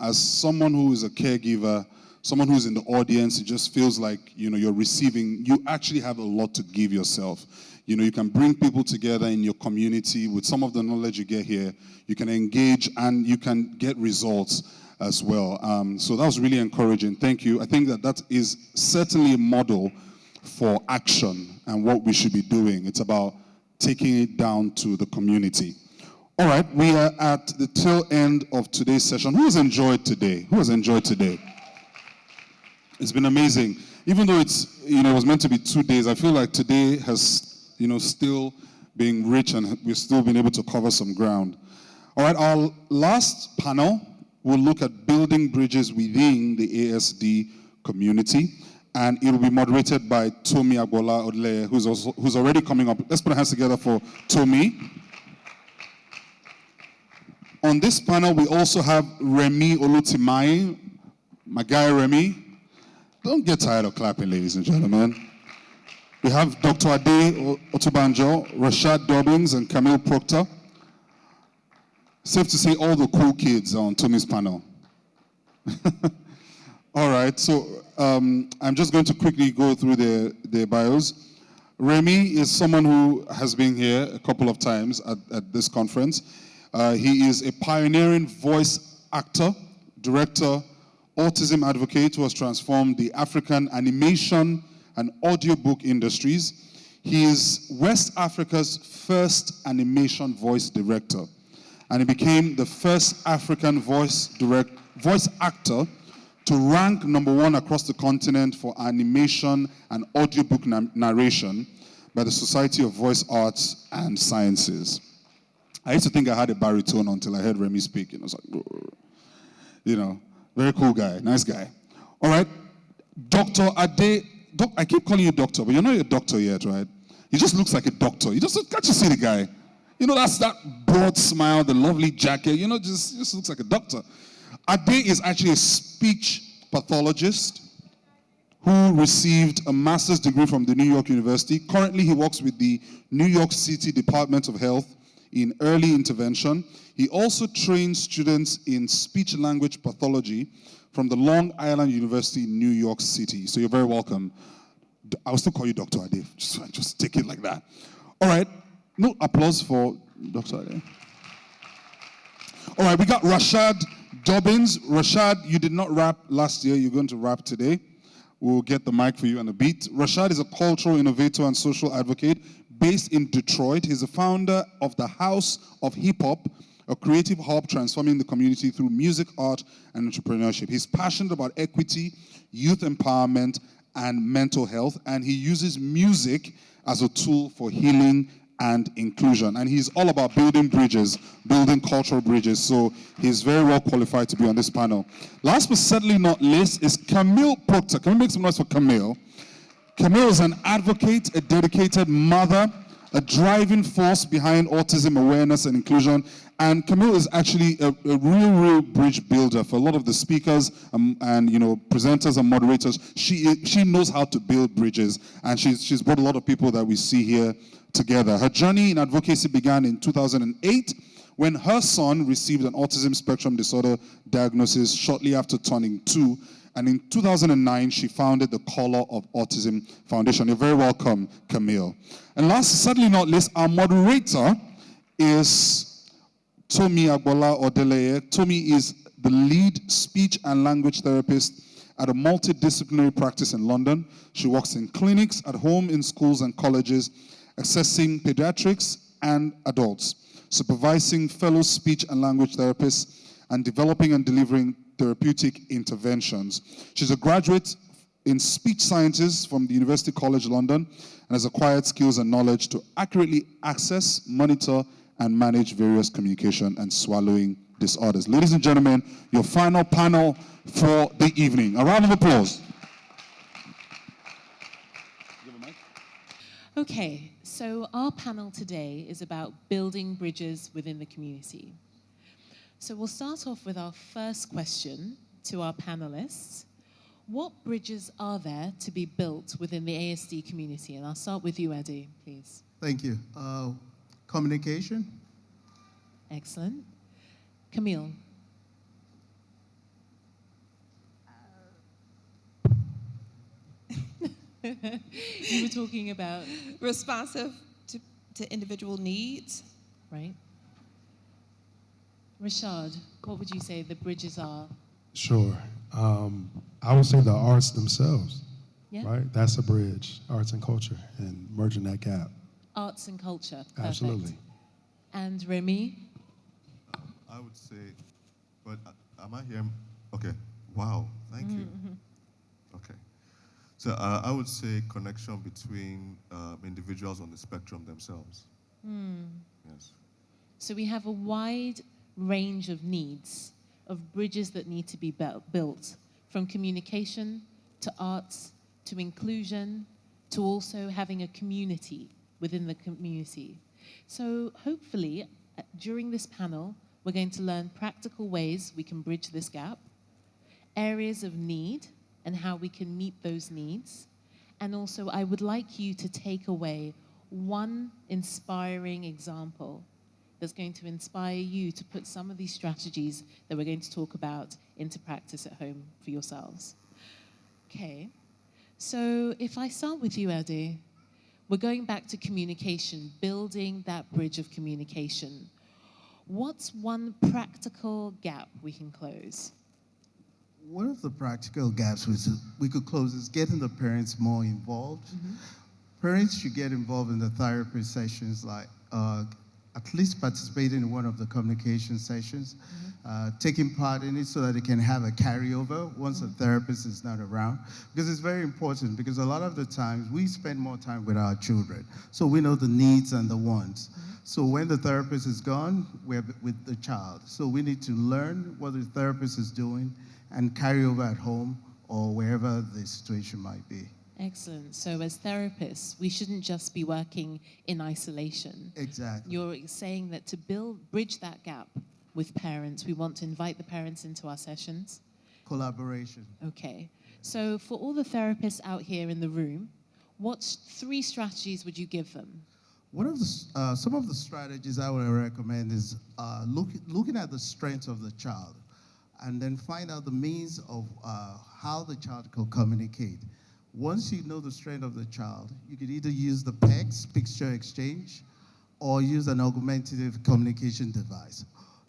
as someone who is a caregiver, someone who's in the audience, it just feels like, you know, you're receiving, you actually have a lot to give yourself. You know, you can bring people together in your community with some of the knowledge you get here. You can engage and you can get results as well. So that was really encouraging. Thank you. I think that is certainly a model for action and what we should be doing. It's about taking it down to the community. All right, we are at the tail end of today's session. Who has enjoyed today? Who has enjoyed today? It's been amazing. Even though it's, you know, it was meant to be 2 days, I feel like today has, you know, still been rich and we've still been able to cover some ground. All right, our last panel will look at building bridges within the ASD community, and it will be moderated by Tomi Agbola Odle, who's already coming up. Let's put our hands together for Tomi. On this panel, we also have Remy Olutimai. My guy Remy. Don't get tired of clapping, ladies and gentlemen. We have Dr. Ade Otubanjo, Rashad Dobbins, and Camille Proctor. Safe to say all the cool kids are on Tomi's panel. All right, so I'm just going to quickly go through their bios. Remy is someone who has been here a couple of times at this conference. He is a pioneering voice actor, director, autism advocate who has transformed the African animation and audiobook industries. He is West Africa's first animation voice director, and he became the first African voice actor to rank #1 across the continent for animation and audiobook narration by the Society of Voice Arts and Sciences. I used to think I had a baritone until I heard Remy speak. I was like, very cool guy, nice guy. All right, Dr. Ade, I keep calling you doctor, but you're not a doctor yet, right? He just looks like a doctor. Can't you see the guy? That's that broad smile, the lovely jacket, just looks like a doctor. Ade is actually a speech pathologist who received a master's degree from the New York University. Currently, he works with the New York City Department of Health in early intervention. He also trains students in speech language pathology from the Long Island University in New York City. So you're very welcome. I'll still call you Dr. Ade. Just take it like that. All right. No applause for Dr. Ade. All right, we got Rashad Dobbins. Rashad, you did not rap last year. You're going to rap today. We'll get the mic for you and a beat. Rashad is a cultural innovator and social advocate based in Detroit. He's the founder of the House of Hip Hop, a creative hub transforming the community through music, art, and entrepreneurship. He's passionate about equity, youth empowerment, and mental health, and he uses music as a tool for healing and inclusion. And he's all about building bridges, building cultural bridges. So he's very well qualified to be on this panel. Last but certainly not least is Camille Proctor. Can we make some noise for Camille? Camille is an advocate, a dedicated mother, a driving force behind autism awareness and inclusion. And Camille is actually a real bridge builder for a lot of the speakers and presenters and moderators. She knows how to build bridges, and she's brought a lot of people that we see here together. Her journey in advocacy began in 2008 when her son received an autism spectrum disorder diagnosis shortly after turning 2. And in 2009, she founded the Color of Autism Foundation. You're very welcome, Camille. And last, certainly not least, our moderator is Tomi Agbola Odeleye. Tomi is the lead speech and language therapist at a multidisciplinary practice in London. She works in clinics, at home, in schools and colleges, assessing pediatrics and adults, supervising fellow speech and language therapists, and developing and delivering therapeutic interventions. She's a graduate in speech sciences from the University College London and has acquired skills and knowledge to accurately access, monitor, and manage various communication and swallowing disorders. Ladies and gentlemen, your final panel for the evening. A round of applause. Okay, so our panel today is about building bridges within the community. So we'll start off with our first question to our panelists. What bridges are there to be built within the ASD community? And I'll start with you, Eddie, please. Thank you. Communication. Excellent. Camille. You were talking about responsive to individual needs. Right. Rashad, what would you say the bridges are? Sure. I would say the arts themselves, Yeah. right? That's a bridge, arts and culture, and merging that gap. Arts and culture. Perfect. Absolutely. And Remy? I would say, but am I here? Okay. Wow. Thank you. Okay. So I would say connection between individuals on the spectrum themselves. Yes. So we have a wide range of needs, of bridges that need to be built, from communication to arts to inclusion to also having a community within the community. So hopefully during this panel we're going to learn practical ways we can bridge this gap, areas of need and how we can meet those needs. And also I would like you to take away one inspiring example that's going to inspire you to put some of these strategies that we're going to talk about into practice at home for yourselves. Okay, so if I start with you, Eddie, we're going back to communication, building that bridge of communication. What's one practical gap we can close? One of the practical gaps we could close is getting the parents more involved. Parents should get involved in the therapy sessions, like at least participating in one of the communication sessions, taking part in it so that they can have a carryover once a therapist is not around. Because it's very important, because a lot of the times we spend more time with our children, so we know the needs and the wants. So when the therapist is gone, we're with the child. So we need to learn what the therapist is doing and carry over at home or wherever the situation might be. Excellent. So as therapists, we shouldn't just be working in isolation. Exactly. You're saying that to bridge that gap with parents, we want to invite the parents into our sessions. Collaboration. Okay. So for all the therapists out here in the room, what 3 strategies would you give them? One of the, some of the strategies I would recommend is looking at the strengths of the child and then find out the means of how the child can communicate. Once you know the strength of the child, you could either use the PECS, picture exchange, or use an augmentative communication device.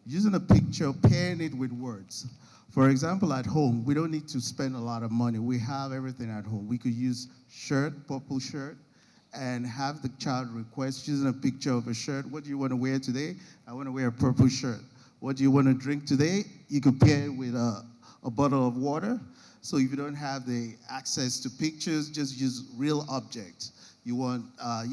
Using a picture, pairing it with words. For example, at home, we don't need to spend a lot of money. We have everything at home. We could use shirt, purple shirt, and have the child request using a picture of a shirt. What do you want to wear today? I want to wear a purple shirt. What do you want to drink today? You could pair it with a bottle of water. So if you don't have the access to pictures, just use real objects. You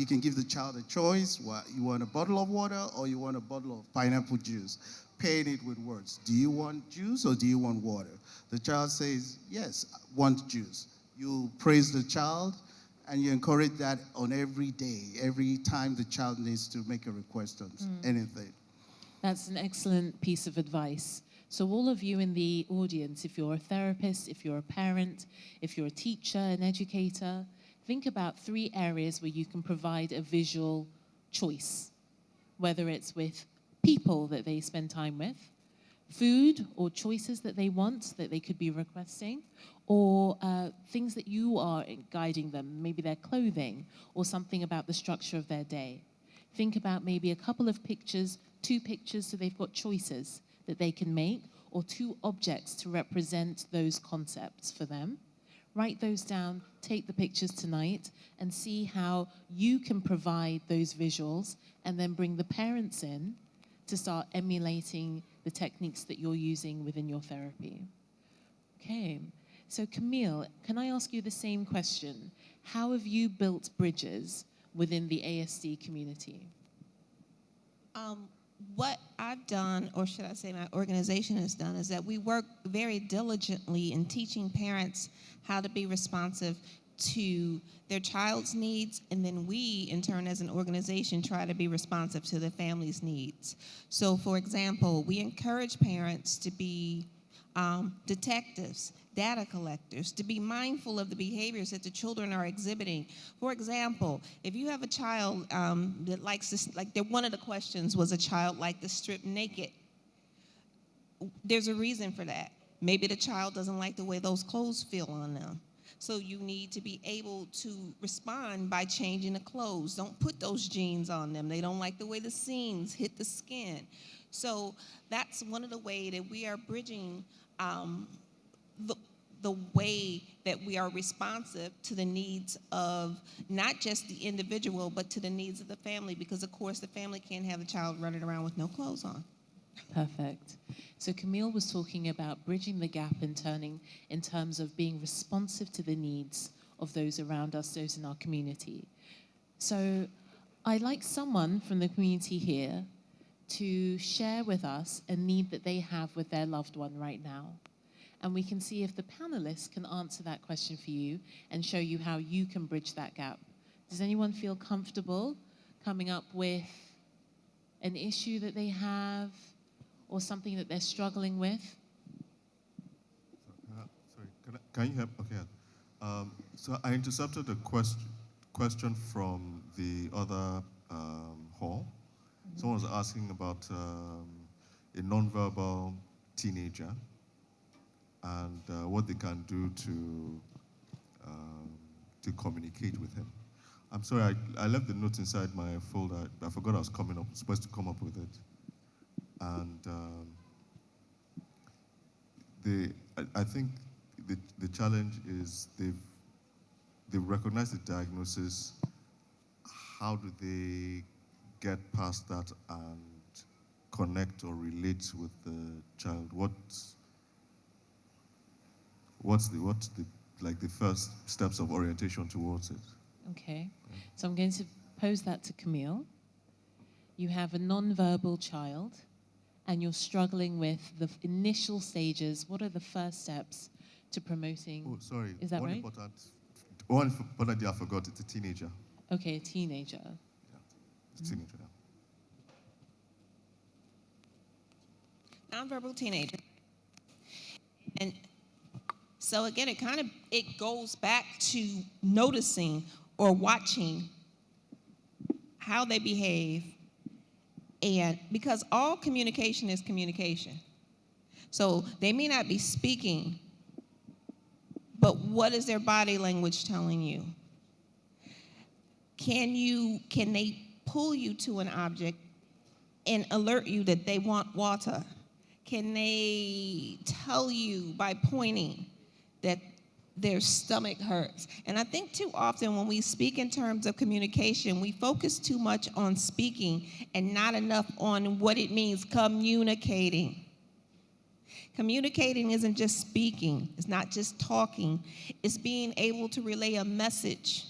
can give the child a choice. You want a bottle of water or you want a bottle of pineapple juice. Pairing it with words. Do you want juice or do you want water? The child says, yes, I want juice. You praise the child and you encourage that on every day, every time the child needs to make a request on anything. That's an excellent piece of advice. So all of you in the audience, if you're a therapist, if you're a parent, if you're a teacher, an educator, think about 3 areas where you can provide a visual choice, whether it's with people that they spend time with, food or choices that they want that they could be requesting, or things that you are guiding them, maybe their clothing or something about the structure of their day. Think about maybe a couple of pictures, 2 pictures so they've got choices that they can make, or 2 objects to represent those concepts for them. Write those down, take the pictures tonight, and see how you can provide those visuals, and then bring the parents in to start emulating the techniques that you're using within your therapy. Okay, so Camille, can I ask you the same question? How have you built bridges within the ASD community? What I've done, or should I say my organization has done, is that we work very diligently in teaching parents how to be responsive to their child's needs, and then we, in turn, as an organization, try to be responsive to the family's needs. So, for example, we encourage parents to be detectives, data collectors, to be mindful of the behaviors that the children are exhibiting. For example, if you have a child that likes to, one of the questions was a child like to strip naked. There's a reason for that. Maybe the child doesn't like the way those clothes feel on them. So you need to be able to respond by changing the clothes. Don't put those jeans on them. They don't like the way the seams hit the skin. So that's one of the ways that we are bridging the way that we are responsive to the needs of not just the individual, but to the needs of the family, because of course the family can't have the child running around with no clothes on. Perfect. So Camille was talking about bridging the gap and turning in terms of being responsive to the needs of those around us, those in our community. So I'd like someone from the community here to share with us a need that they have with their loved one right now. And we can see if the panelists can answer that question for you and show you how you can bridge that gap. Does anyone feel comfortable coming up with an issue that they have or something that they're struggling with? Sorry, can you help? Okay. So I intercepted a question from the other hall. Someone was asking about a nonverbal teenager and what they can do to communicate with him. I'm sorry, I left the notes inside my folder. I forgot I was supposed to come up with it. And I think the challenge is they've recognized the diagnosis. How do they get past that and connect or relate with the child? What's the like the first steps of orientation towards it? Okay. So I'm going to pose that to Camille. You have a non-verbal child, and you're struggling with the initial stages. What are the first steps to promoting? Oh, sorry. Is that one right? One important thing I forgot, it's a teenager. Okay, a teenager. It's a teenager, Nonverbal teenager. And so again, it goes back to noticing or watching how they behave, and because all communication is communication. So they may not be speaking, but what is their body language telling you? Can they pull you to an object and alert you that they want water? Can they tell you by pointing that their stomach hurts? And I think too often when we speak in terms of communication, we focus too much on speaking and not enough on what it means communicating. Communicating isn't just speaking, it's not just talking, it's being able to relay a message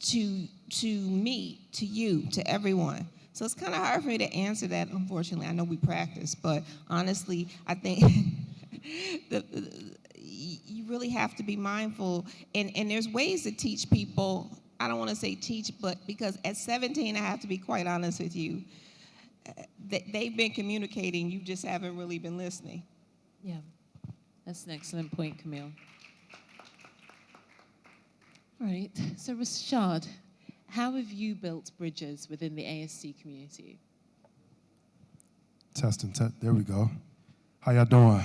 to me, to you, to everyone. So it's kind of hard for me to answer that, unfortunately. I know we practice, but honestly, I think you really have to be mindful. And there's ways to teach people. I don't want to say teach, but because at 17, I have to be quite honest with you, they've been communicating, you just haven't really been listening. Yeah, that's an excellent point, Camille. All right, so Rashad, how have you built bridges within the ASC community? Testing, there we go. How y'all doing?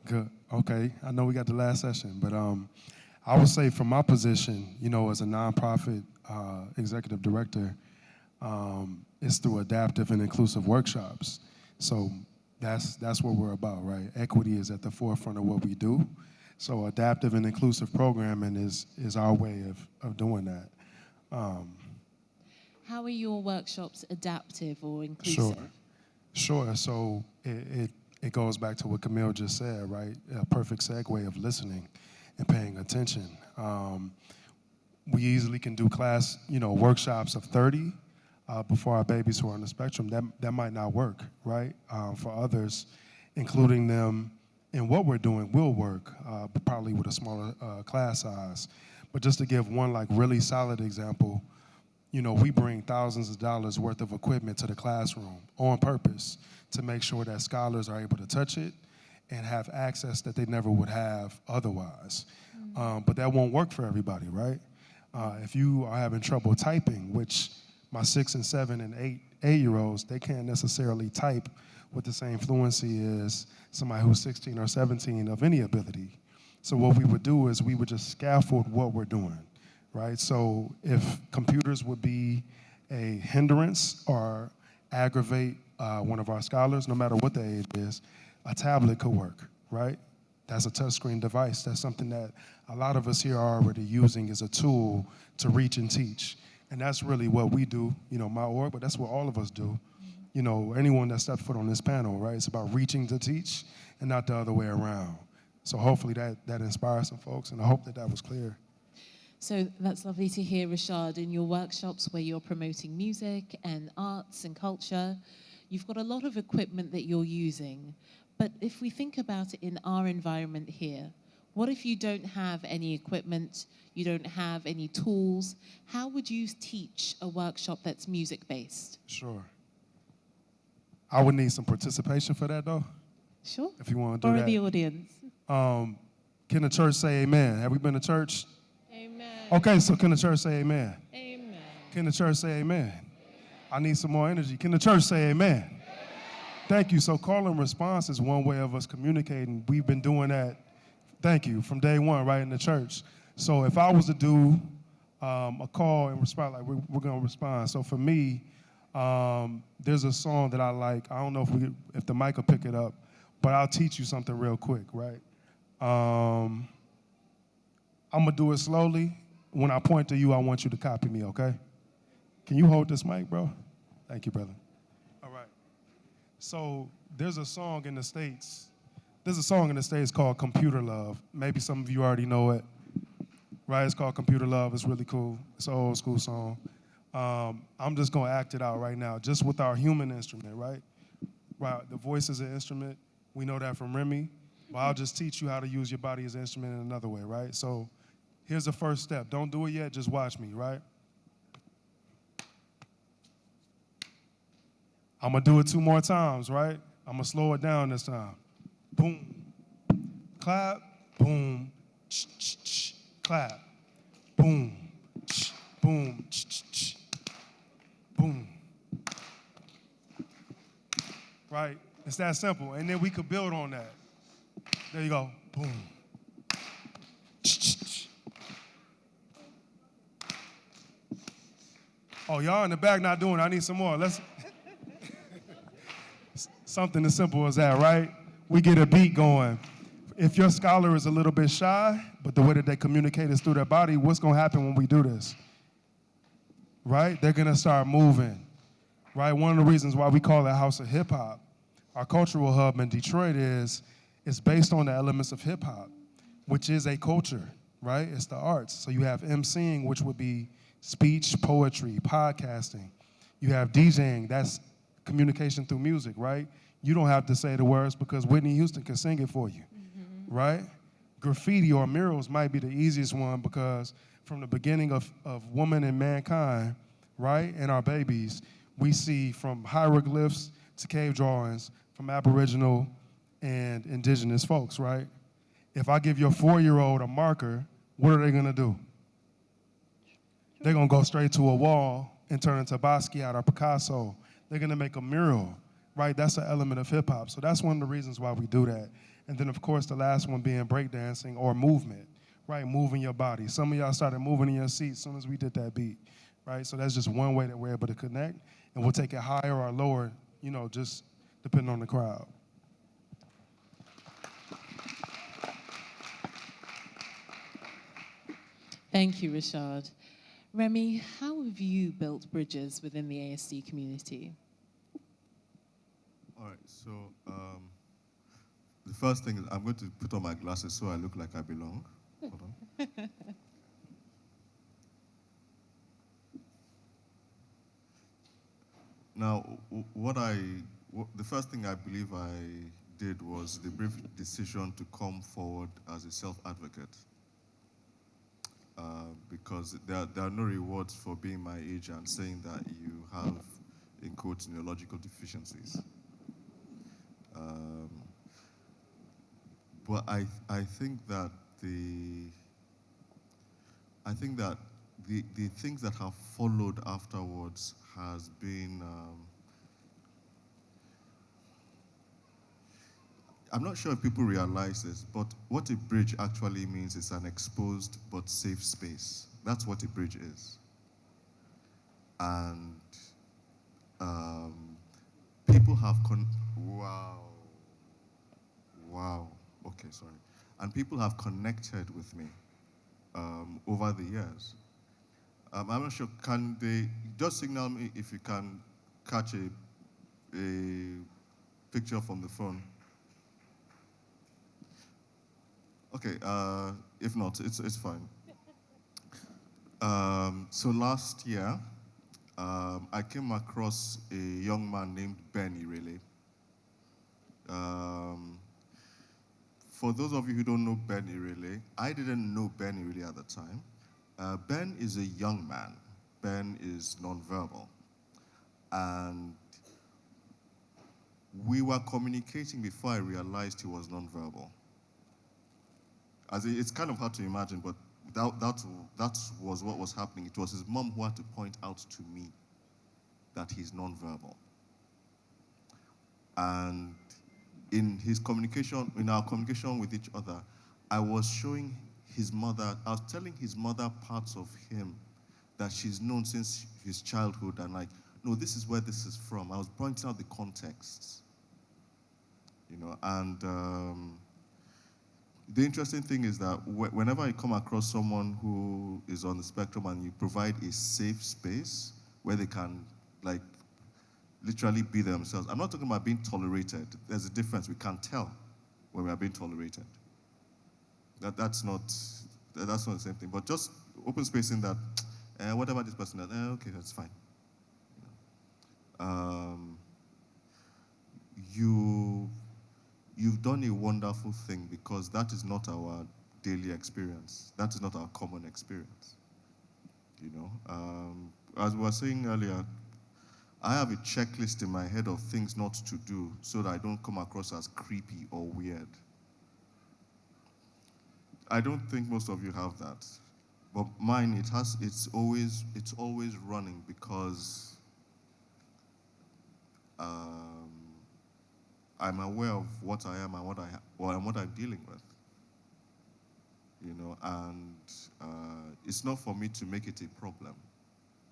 Good, okay. I know we got the last session, but I would say from my position, as a nonprofit executive director, it's through adaptive and inclusive workshops. So that's what we're about, right? Equity is at the forefront of what we do. So adaptive and inclusive programming is our way of doing that. How are your workshops adaptive or inclusive? Sure. So it goes back to what Camille just said, right? A perfect segue of listening and paying attention. We easily can do class, workshops of 30 before our babies who are on the spectrum. That might not work, right? For others, including them in what we're doing will work, but probably with a smaller class size. But just to give one really solid example, we bring thousands of dollars worth of equipment to the classroom on purpose to make sure that scholars are able to touch it and have access that they never would have otherwise. But that won't work for everybody, right? If you are having trouble typing, which my 6 and 7 and 8-year-olds, they can't necessarily type with the same fluency as somebody who's 16 or 17 of any ability. So what we would do is we would just scaffold what we're doing, right? So if computers would be a hindrance or aggravate one of our scholars, no matter what the age is, a tablet could work, right? That's a touchscreen device. That's something that a lot of us here are already using as a tool to reach and teach. And that's really what we do, my org, but that's what all of us do. Anyone that steps foot on this panel, right? It's about reaching to teach and not the other way around. So hopefully that inspires some folks, and I hope that was clear. So that's lovely to hear, Rashad. In your workshops where you're promoting music and arts and culture, you've got a lot of equipment that you're using. But if we think about it in our environment here, what if you don't have any equipment, you don't have any tools? How would you teach a workshop that's music-based? Sure. I would need some participation for that, though. Sure. If you want to do or that. the audience. Can the church say amen? Have we been to church? Amen. Okay, so can the church say amen? Amen. Can the church say amen? I need some more energy. Can the church say amen? Thank you. So call and response is one way of us communicating. We've been doing that, thank you, from day one, right in the church. So if I was to do a call and respond, we're going to respond. So for me, there's a song that I like. I don't know if the mic will pick it up, but I'll teach you something real quick, right? I'm going to do it slowly. When I point to you, I want you to copy me, okay? Can you hold this mic, bro? Thank you, brother. All right. So there's a song in the States. There's a song in the States called Computer Love. Maybe some of you already know it, right? It's called Computer Love. It's really cool. It's an old school song. I'm just gonna act it out right now, just with our human instrument, right? Right, the voice is an instrument. We know that from Remy. But I'll just teach you how to use your body as an instrument in another way, right? So here's the first step. Don't do it yet, just watch me, right? I'm gonna do it 2 more times, right? I'm gonna slow it down this time. Boom, clap, boom, clap, boom, boom, boom. Right? It's that simple. And then we could build on that. There you go. Boom. Oh, y'all in the back not doing it. I need some more. Let's something as simple as that, right? We get a beat going. If your scholar is a little bit shy, but the way that they communicate is through their body, what's gonna happen when we do this? Right? They're gonna start moving. Right? One of the reasons why we call it House of Hip Hop, our cultural hub in Detroit is it's based on the elements of hip hop, which is a culture, right? It's the arts. So you have emceeing, which would be speech, poetry, podcasting. You have DJing, that's communication through music, right? You don't have to say the words because Whitney Houston can sing it for you, right? Graffiti or murals might be the easiest one because from the beginning of woman and mankind, right, and our babies, we see from hieroglyphs to cave drawings from Aboriginal and indigenous folks, right? If I give your 4-year-old a marker, what are they gonna do? They're gonna go straight to a wall and turn into Basquiat or Picasso. They're gonna make a mural, right? That's an element of hip hop. So that's one of the reasons why we do that. And then of course the last one being breakdancing or movement, right? Moving your body. Some of y'all started moving in your seat as soon as we did that beat, right? So that's just one way that we're able to connect. And we'll take it higher or lower, you know, just depending on the crowd. Thank you, Rashad. Remy, how have you built bridges within the ASD community? All right, so the first thing is I'm going to put on my glasses so I look like I belong. Hold on. Now, the first thing I believe I did was the brave decision to come forward as a self-advocate. Because there are no rewards for being my age and saying that you have, in quotes, neurological deficiencies. But I think that the things that have followed afterwards has been, I'm not sure if people realize this, but what a bridge actually means is an exposed but safe space. That's what a bridge is. And people have, wow, okay, sorry. And people have connected with me over the years. I'm not sure, can they just signal me if you can catch a picture from the phone? Okay, if not, it's fine. So last year, I came across a young man named Benny, really. For those of you who don't know Benny, really, I didn't know Benny really at the time. Ben is a young man. Ben is nonverbal. And we were communicating before I realized he was nonverbal. It's kind of hard to imagine, but that was what was happening. It was his mom who had to point out to me that he's nonverbal. And in our communication with each other, I was showing his mother, I was telling his mother parts of him that she's known since his childhood, and like, no, this is where this is from. I was pointing out the contexts, you know, and the interesting thing is that whenever I come across someone who is on the spectrum and you provide a safe space where they can, like, literally be themselves. I'm not talking about being tolerated. There's a difference. We can tell when we are being tolerated. That's not the same thing. But just open space in that, whatever this person does, okay, that's fine. You've done a wonderful thing, because that is not our daily experience. That is not our common experience. You know, as we were saying earlier, I have a checklist in my head of things not to do so that I don't come across as creepy or weird. I don't think most of you have that, but mine, it's always running, because I'm aware of what I am and what I'm dealing with. You know, and it's not for me to make it a problem.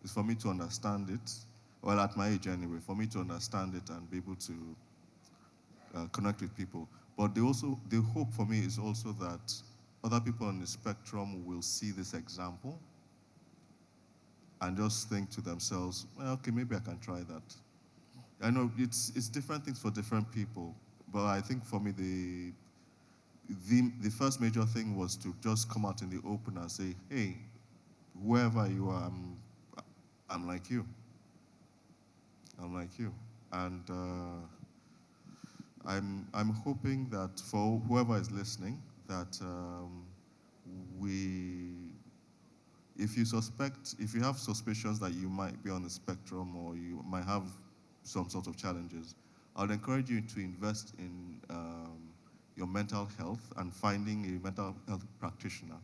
It's for me to understand it. Well, at my age anyway, for me to understand it and be able to connect with people. But the hope for me is also that other people on the spectrum will see this example and just think to themselves, well, okay, maybe I can try that. I know it's different things for different people, but I think for me the first major thing was to just come out in the open and say, hey, whoever you are, I'm like you. I'm like you. And I'm hoping that for whoever is listening, that if you have suspicions that you might be on the spectrum or you might have some sort of challenges, I would encourage you to invest in your mental health and finding a mental health practitioner,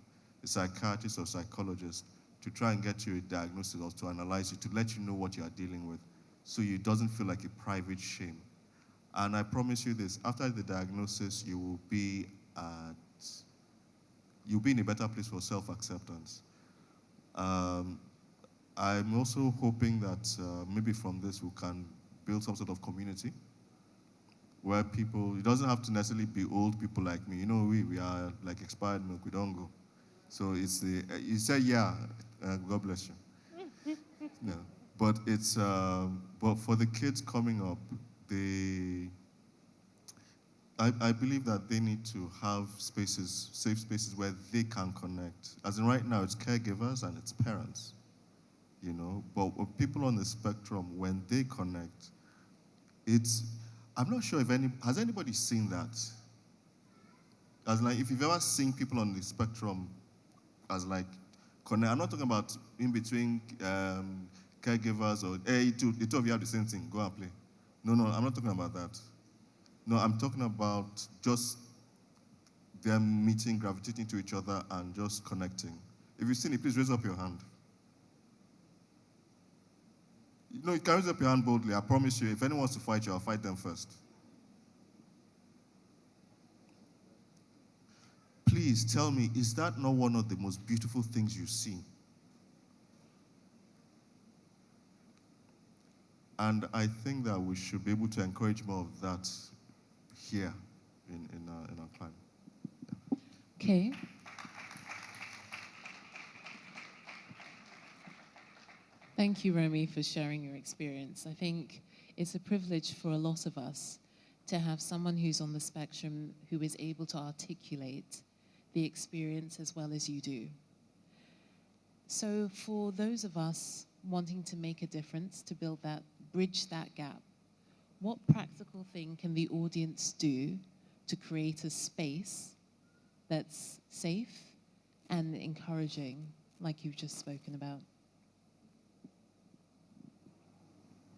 a psychiatrist or psychologist, to try and get you a diagnosis or to analyze you, to let you know what you are dealing with, so it doesn't feel like a private shame. And I promise you this, after the diagnosis, you will be in a better place for self-acceptance. I'm also hoping that maybe from this we can build some sort of community where people, it doesn't have to necessarily be old people like me. You know, we are like expired milk, we don't go. So it's you say, yeah, God bless you. No, but it's, but for the kids coming up, I believe that they need to have spaces, safe spaces where they can connect. As in right now, it's caregivers and it's parents, you know. But with people on the spectrum, when they connect, I'm not sure has anybody seen that? As like, if you've ever seen people on the spectrum as like, connect, I'm not talking about in between caregivers or, hey, the two of you have the same thing, go and play. No, I'm not talking about that. No, I'm talking about just them meeting, gravitating to each other, and just connecting. If you've seen it, please raise up your hand. You can raise up your hand boldly. I promise you, if anyone wants to fight you, I'll fight them first. Please tell me, is that not one of the most beautiful things you've seen? And I think that we should be able to encourage more of that here in our climate. Okay. Thank you, Romy, for sharing your experience. I think it's a privilege for a lot of us to have someone who's on the spectrum who is able to articulate the experience as well as you do. So for those of us wanting to make a difference, to bridge that gap, what practical thing can the audience do to create a space that's safe and encouraging, like you've just spoken about?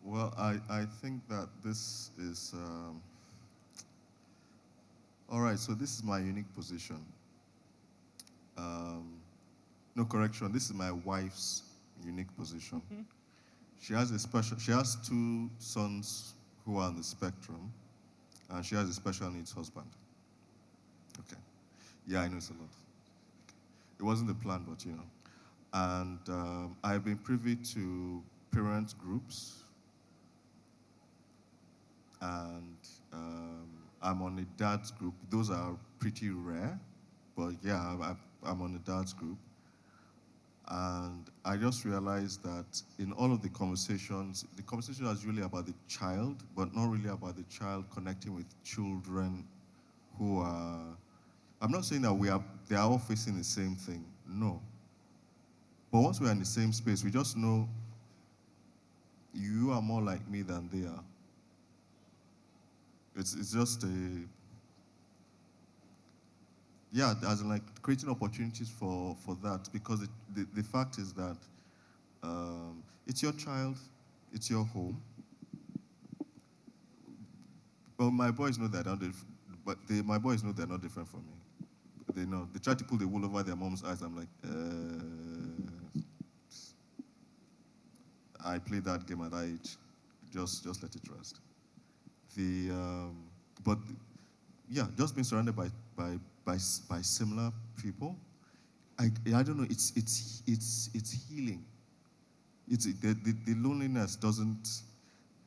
Well, I think that this is, all right, so this is my unique position. No correction, this is my wife's unique position. Mm-hmm. She has two sons who are on the spectrum, and she has a special needs husband. Okay. Yeah, I know it's a lot. It wasn't the plan, but you know. And I've been privy to parent groups, and I'm on a dad's group. Those are pretty rare, but yeah, I'm on a dad's group. And I just realized that in all of the conversation is really about the child, but not really about the child connecting with children who are, I'm not saying that they are all facing the same thing, no. But once we're in the same space, we just know you are more like me than they are. It's just yeah, as in like creating opportunities for that, because the fact is that it's your child, it's your home. Well, my boys know that, my boys know they're not different from me. They know. They try to pull the wool over their mom's eyes. I'm like, I played that game at that age. Just let it rest. But yeah, just being surrounded by similar people. I don't know. It's healing. The loneliness doesn't.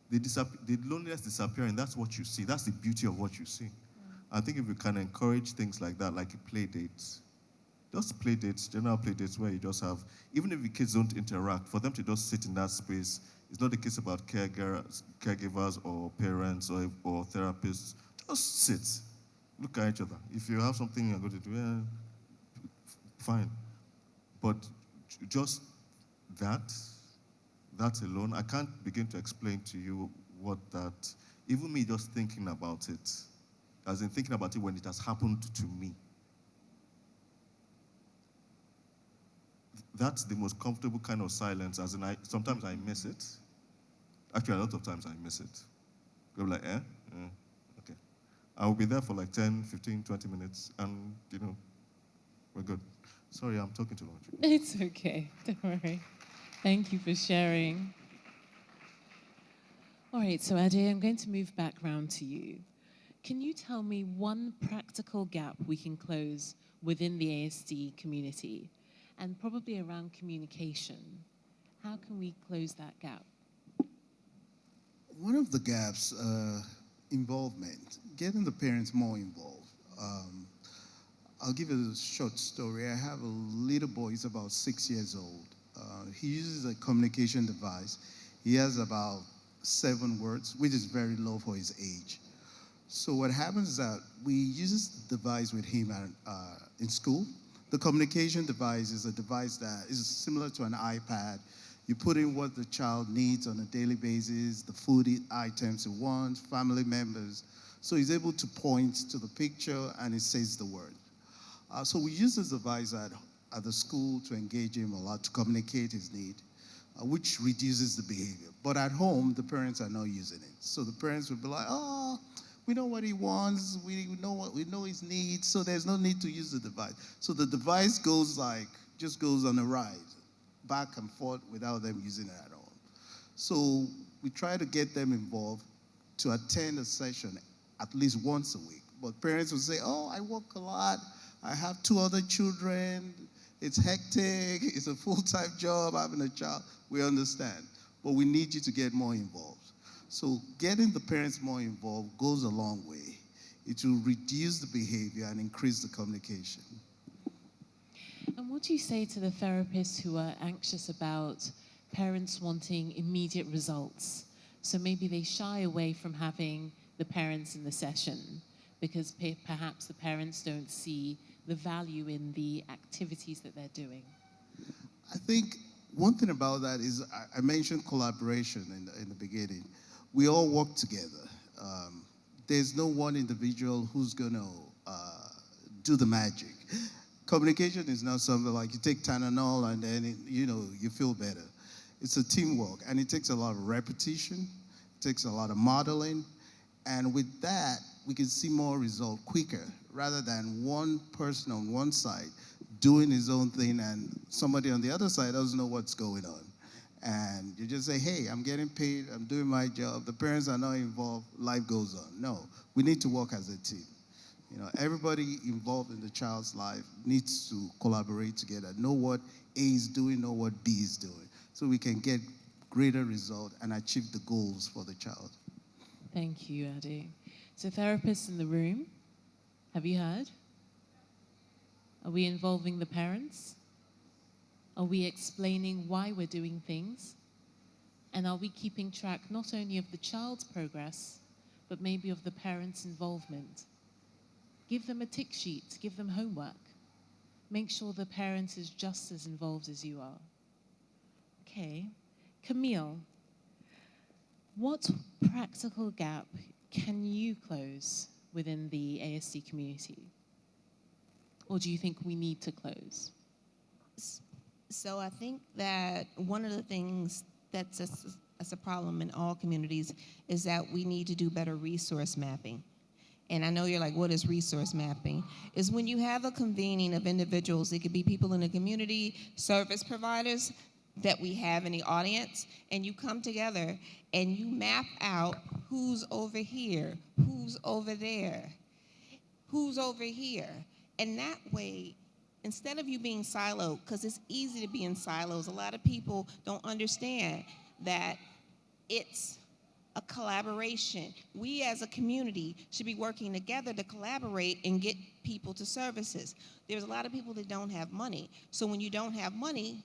The loneliness disappearing. That's what you see. That's the beauty of what you see. I think if we can encourage things like that, like play dates, just play dates, general play dates where you just have, even if the kids don't interact, for them to just sit in that space. It's not a case about caregivers or parents or therapists. Just sit, look at each other. If you have something you're going to do, yeah, fine. But just that alone, I can't begin to explain to you what that, even me just thinking about it, as in thinking about it when it has happened to me. That's the most comfortable kind of silence, as in sometimes I miss it. Actually, a lot of times I miss it. Go like, okay. I will be there for like 10, 15, 20 minutes, and, we're good. Sorry, I'm talking too much. It's okay, don't worry. Thank you for sharing. All right, so Ade, I'm going to move back round to you. Can you tell me one practical gap we can close within the ASD community, and probably around communication? How can we close that gap? One of the gaps, involvement, getting the parents more involved. I'll give you a short story. I have a little boy, he's about 6 years old. He uses a communication device. He has about 7 words, which is very low for his age. So what happens is that we use the device with him in school. The communication device is a device that is similar to an iPad. You put in what the child needs on a daily basis, the food items he wants, family members. So he's able to point to the picture and it says the word. So we use this device at the school to engage him a lot, to communicate his need, which reduces the behavior. But at home, the parents are not using it. So the parents would be like, oh, we know what he wants, we know his needs, so there's no need to use the device. So the device just goes on a ride, back and forth without them using it at all. So we try to get them involved to attend a session at least once a week. But parents will say, oh, I work a lot, I have 2 other children, it's hectic, it's a full-time job, having a child. We understand, but we need you to get more involved. So getting the parents more involved goes a long way. It will reduce the behavior and increase the communication. And what do you say to the therapists who are anxious about parents wanting immediate results? So maybe they shy away from having the parents in the session because perhaps the parents don't see the value in the activities that they're doing. I think one thing about that is I mentioned collaboration in the beginning. We all work together. There's no one individual who's going to do the magic. Communication is not something like you take Tylenol and then you feel better. It's a teamwork, and it takes a lot of repetition. It takes a lot of modeling, and with that, we can see more result quicker rather than one person on one side doing his own thing and somebody on the other side doesn't know what's going on. And you just say, hey, I'm getting paid, I'm doing my job, the parents are not involved, life goes on. No, we need to work as a team. Everybody involved in the child's life needs to collaborate together, know what A is doing, know what B is doing, so we can get greater result and achieve the goals for the child. Thank you, Ade. So therapists in the room, have you heard? Are we involving the parents? Are Are we explaining why we're doing things? And are we keeping track not only of the child's progress, but maybe of the parents' involvement? Give them a tick sheet, give them homework. Make sure the parent is just as involved as you are. Okay, Camille, what practical gap can you close within the ASD community? Or do you think we need to close? So I think that one of the things that's a problem in all communities is that we need to do better resource mapping. And I know you're like, what is resource mapping? Is when you have a convening of individuals, it could be people in the community, service providers that we have in the audience, and you come together and you map out who's over here, who's over there, who's over here. And that way, instead of you being siloed, because it's easy to be in silos, a lot of people don't understand that it's a collaboration. We as a community should be working together to collaborate and get people to services. There's a lot of people that don't have money. So when you don't have money,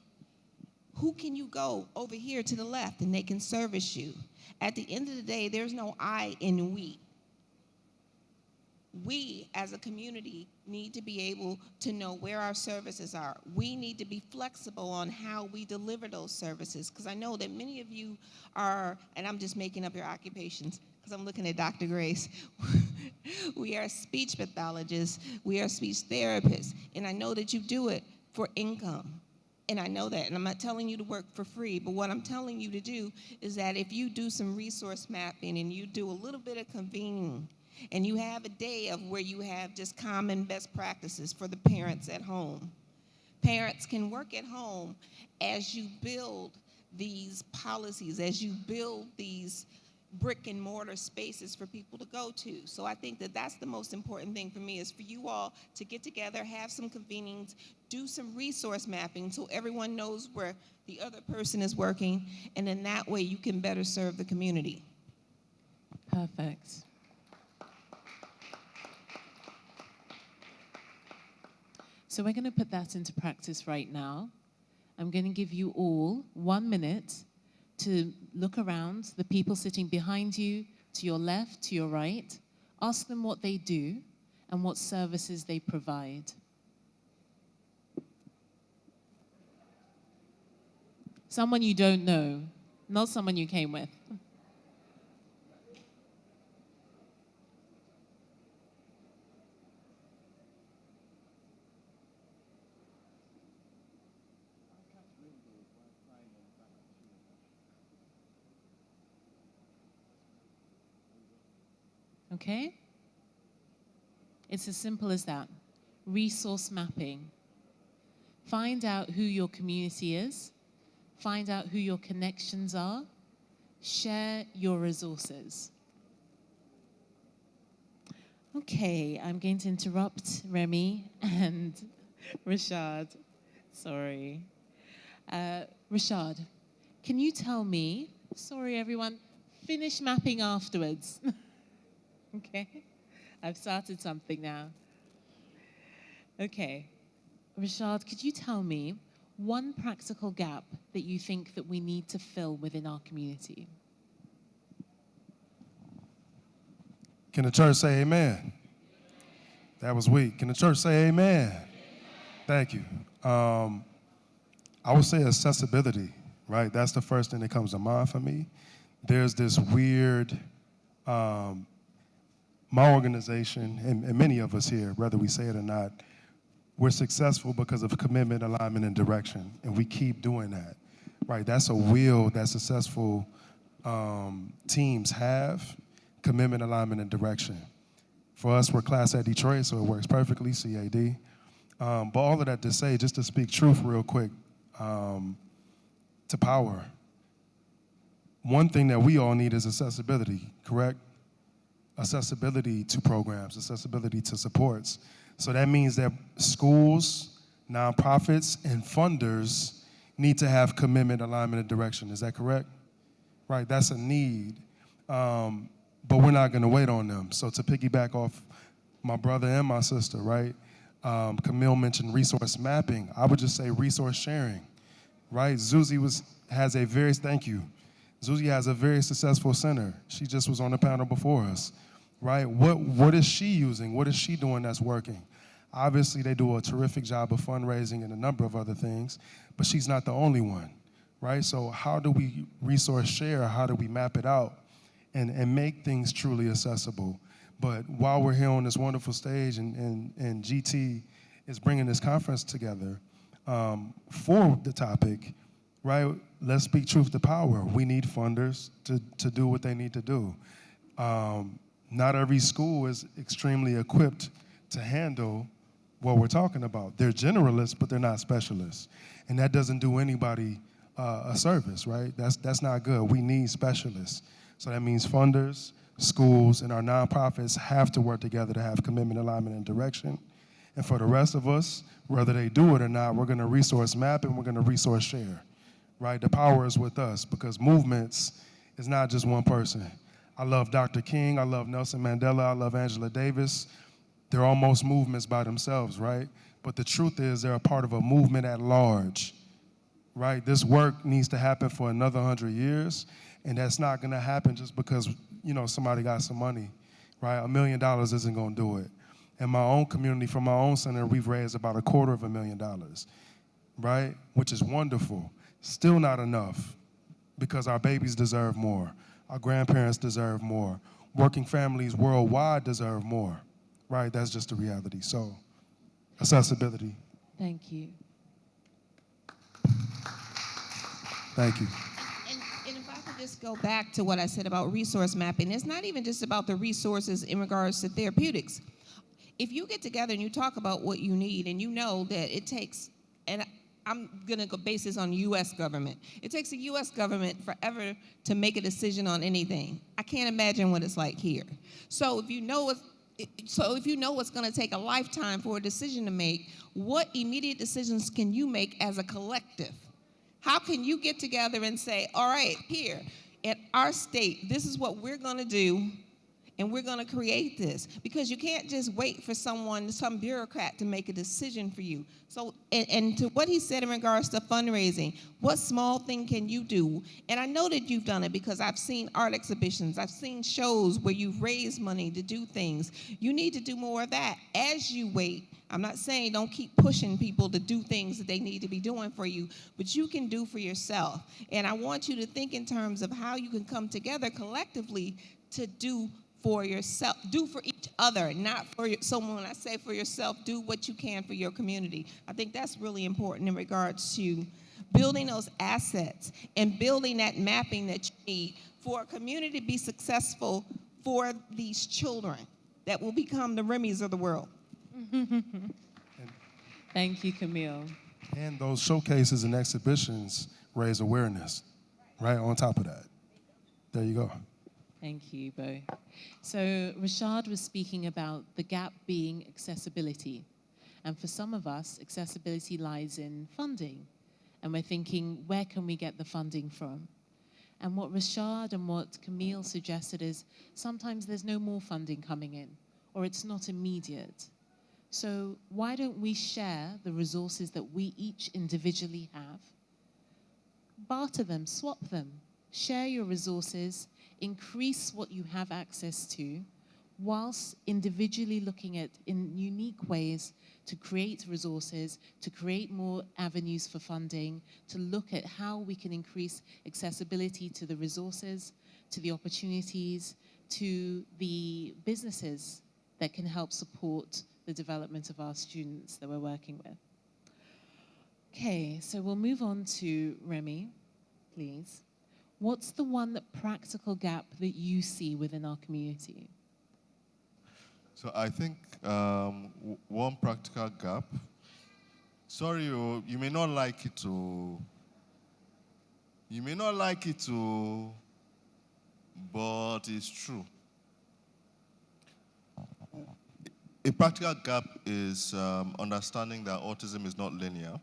who can you go over here to the left and they can service you? At the end of the day, there's no I in we. We as a community need to be able to know where our services are. We need to be flexible on how we deliver those services, because I know that many of you are, and I'm just making up your occupations because I'm looking at Dr. Grace. We are speech pathologists, we are speech therapists, and I know that you do it for income. And I know that, and I'm not telling you to work for free, but what I'm telling you to do is that if you do some resource mapping and you do a little bit of convening, and you have a day of where you have just common best practices for the parents at home. Parents can work at home as you build these policies, as you build these brick and mortar spaces for people to go to. So I think that that's the most important thing for me, is for you all to get together, have some convenings, do some resource mapping so everyone knows where the other person is working, and then that way you can better serve the community. Perfect. So we're going to put that into practice right now. I'm going to give you all 1 minute to look around, the people sitting behind you, to your left, to your right. Ask them what they do and what services they provide. Someone you don't know, not someone you came with. Okay? It's as simple as that. Resource mapping. Find out who your community is. Find out who your connections are. Share your resources. Okay, I'm going to interrupt Remy and Rashad. Sorry. Rashad, can you tell me, sorry everyone, finish mapping afterwards. Okay, I've started something now. Okay, Rashad, could you tell me one practical gap that you think that we need to fill within our community? Can the church say amen? That was weak. Can the church say amen? Thank you. I would say accessibility, right? That's the first thing that comes to mind for me. There's this weird, my organization, and many of us here, whether we say it or not, we're successful because of commitment, alignment, and direction, and we keep doing that, right? That's a wheel that successful teams have, commitment, alignment, and direction. For us, we're Class at Detroit, so it works perfectly, CAD. But all of that to say, just to speak truth real quick, to power. One thing that we all need is accessibility, correct? Accessibility to programs, accessibility to supports. So that means that schools, nonprofits, and funders need to have commitment, alignment, and direction. Is that correct? Right, that's a need. But we're not gonna wait on them. So to piggyback off my brother and my sister, right? Camille mentioned resource mapping. I would just say resource sharing. right? Zuzi has a very, thank you. Zuzi has a very successful center. She just was on the panel before us, right? What is she using? What is she doing that's working? Obviously, they do a terrific job of fundraising and a number of other things, but she's not the only one, right? So how do we resource share? How do we map it out and make things truly accessible? But while we're here on this wonderful stage and GT is bringing this conference together for the topic, right? Let's speak truth to power. We need funders to do what they need to do. Not every school is extremely equipped to handle what we're talking about. They're generalists, but they're not specialists. And that doesn't do anybody a service, right? That's not good. We need specialists. So that means funders, schools, and our nonprofits have to work together to have commitment, alignment, and direction. And for the rest of us, whether they do it or not, we're gonna resource map and we're gonna resource share, right? The power is with us because movements is not just one person. I love Dr. King, I love Nelson Mandela, I love Angela Davis. They're almost movements by themselves, right? But the truth is they're a part of a movement at large, right? This work needs to happen for another 100 years, and that's not gonna happen just because, somebody got some money, right? $1 million isn't gonna do it. In my own community, from my own center, we've raised about $250,000, right? Which is wonderful. Still not enough because our babies deserve more. Our grandparents deserve more. Working families worldwide deserve more, right? That's just the reality. So, accessibility. Thank you. Thank you. And if I could just go back to what I said about resource mapping, it's not even just about the resources in regards to therapeutics. If you get together and you talk about what you need and you know that it takes, and I'm gonna go base this on U.S. government. It takes the U.S. government forever to make a decision on anything. I can't imagine what it's like here. So if you know it's gonna take a lifetime for a decision to make, what immediate decisions can you make as a collective? How can you get together and say, all right, here, at our state, this is what we're gonna do, and we're gonna create this? Because you can't just wait for some bureaucrat to make a decision for you. So, and to what he said in regards to fundraising, what small thing can you do? And I know that you've done it because I've seen art exhibitions, I've seen shows where you've raised money to do things. You need to do more of that as you wait. I'm not saying don't keep pushing people to do things that they need to be doing for you, but you can do for yourself. And I want you to think in terms of how you can come together collectively to do for yourself, do for each other, not for someone. When I say for yourself, do what you can for your community. I think that's really important in regards to building those assets and building that mapping that you need for a community to be successful for these children that will become the Remy's of the world. Thank you, Camille. And those showcases and exhibitions raise awareness, right? On top of that. There you go. Thank you, Bo. So Rashad was speaking about the gap being accessibility. And for some of us, accessibility lies in funding. And we're thinking, where can we get the funding from? And what Rashad and what Camille suggested is sometimes there's no more funding coming in, or it's not immediate. So why don't we share the resources that we each individually have? Barter them, swap them, share your resources, increase what you have access to, whilst individually looking at in unique ways to create resources, to create more avenues for funding, to look at how we can increase accessibility to the resources, to the opportunities, to the businesses that can help support the development of our students that we're working with. Okay, so we'll move on to Remy, please. What's the one practical gap that you see within our community? So I think one practical gap, sorry, you may not like it but it's true. A practical gap is understanding that autism is not linear.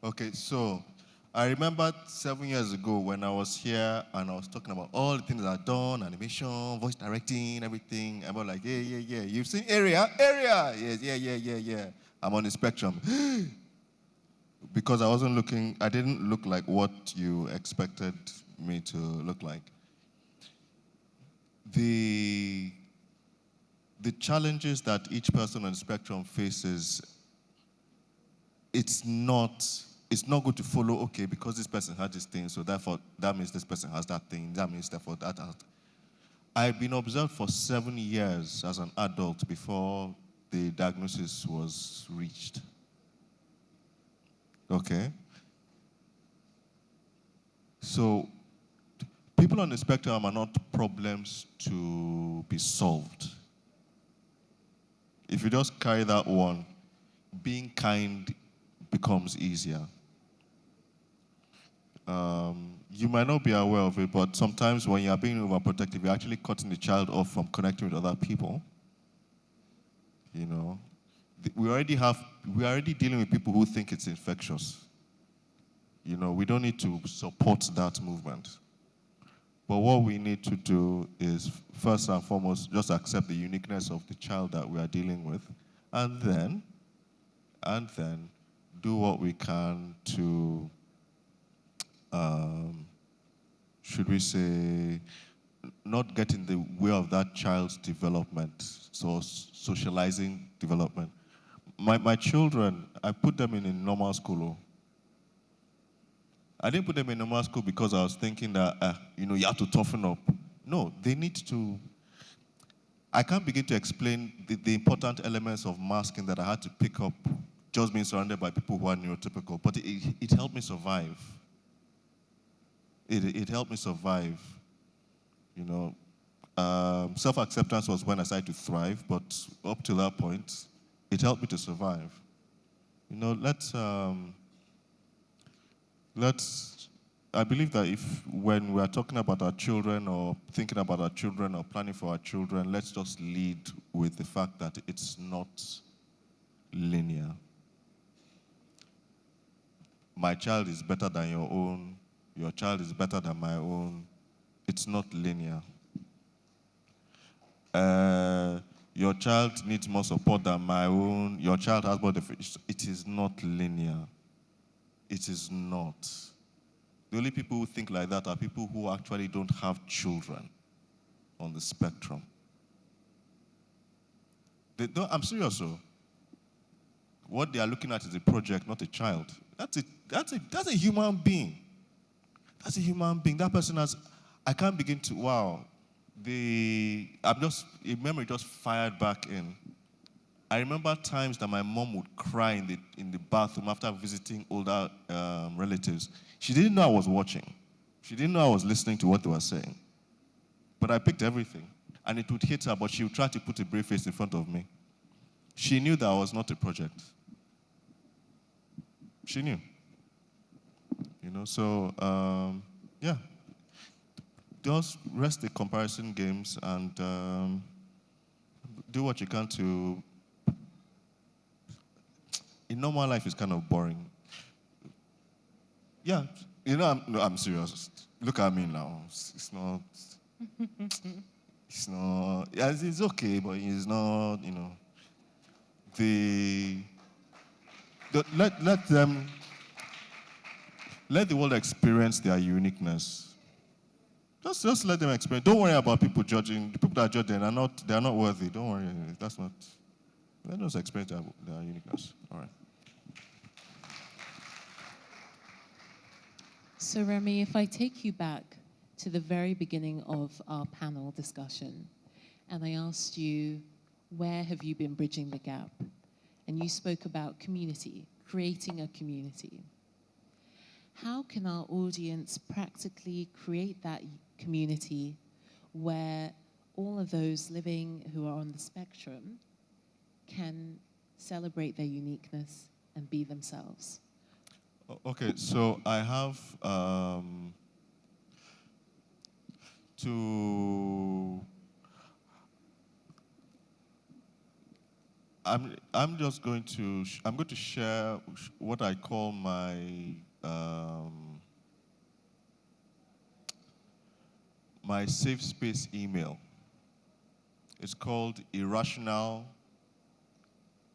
Okay, so I remember 7 years ago when I was here and I was talking about all the things that I've done, animation, voice directing, everything. I was like, yeah. You've seen Area? Yes, yeah. I'm on the spectrum. Because I didn't look like what you expected me to look like. The challenges that each person on the spectrum faces, it's not good to follow, okay, because this person had this thing, so therefore that means this person has that thing, that means therefore that has. I've been observed for 7 years as an adult before the diagnosis was reached. Okay? So, people on the spectrum are not problems to be solved. If you just carry that one, being kind becomes easier. You might not be aware of it, but sometimes when you're being overprotective, you're actually cutting the child off from connecting with other people. You know, we're already dealing with people who think it's infectious. You know, we don't need to support that movement. But what we need to do is, first and foremost, just accept the uniqueness of the child that we are dealing with, and then do what we can to, should we say, not get in the way of that child's development, so socializing development. My children, I put them in a normal school. I didn't put them in normal school because I was thinking that, you have to toughen up. No, they need to. I can't begin to explain the important elements of masking that I had to pick up just being surrounded by people who are neurotypical, but it helped me survive. It helped me survive. You know, self-acceptance was when I started to thrive, but up to that point, it helped me to survive. You know, I believe that when we are talking about our children or thinking about our children or planning for our children, let's just lead with the fact that it's not linear. My child is better than your own. Your child is better than my own. It's not linear. Your child needs more support than my own. Your child has more different. It is not linear. It is not. The only people who think like that are people who actually don't have children on the spectrum. I'm serious, though. What they are looking at is a project, not a child. That's a human being. That's a human being. That person has, I can't begin to, a memory just fired back in. I remember times that my mom would cry in the bathroom after visiting older relatives. She didn't know I was watching. She didn't know I was listening to what they were saying. But I picked everything. And it would hit her, but she would try to put a brave face in front of me. She knew that I was not a project. She knew. You know, so, yeah. Just rest the comparison games and do what you can to. In normal life, it's kind of boring. Yeah, you know, I'm serious. Look at me now. It's not. It's not. Yeah, it's okay, but it's not. You know. Let the world experience their uniqueness. Just let them experience. Don't worry about people judging. The people that judge them they are not worthy. Don't worry. That's not. Let them experience their uniqueness. All right. So Remy, if I take you back to the very beginning of our panel discussion, and I asked you, where have you been bridging the gap? And you spoke about community, creating a community. How can our audience practically create that community where all of those living who are on the spectrum can celebrate their uniqueness and be themselves? Okay, so I have I'm going to share what I call my safe space email. It's called irrational.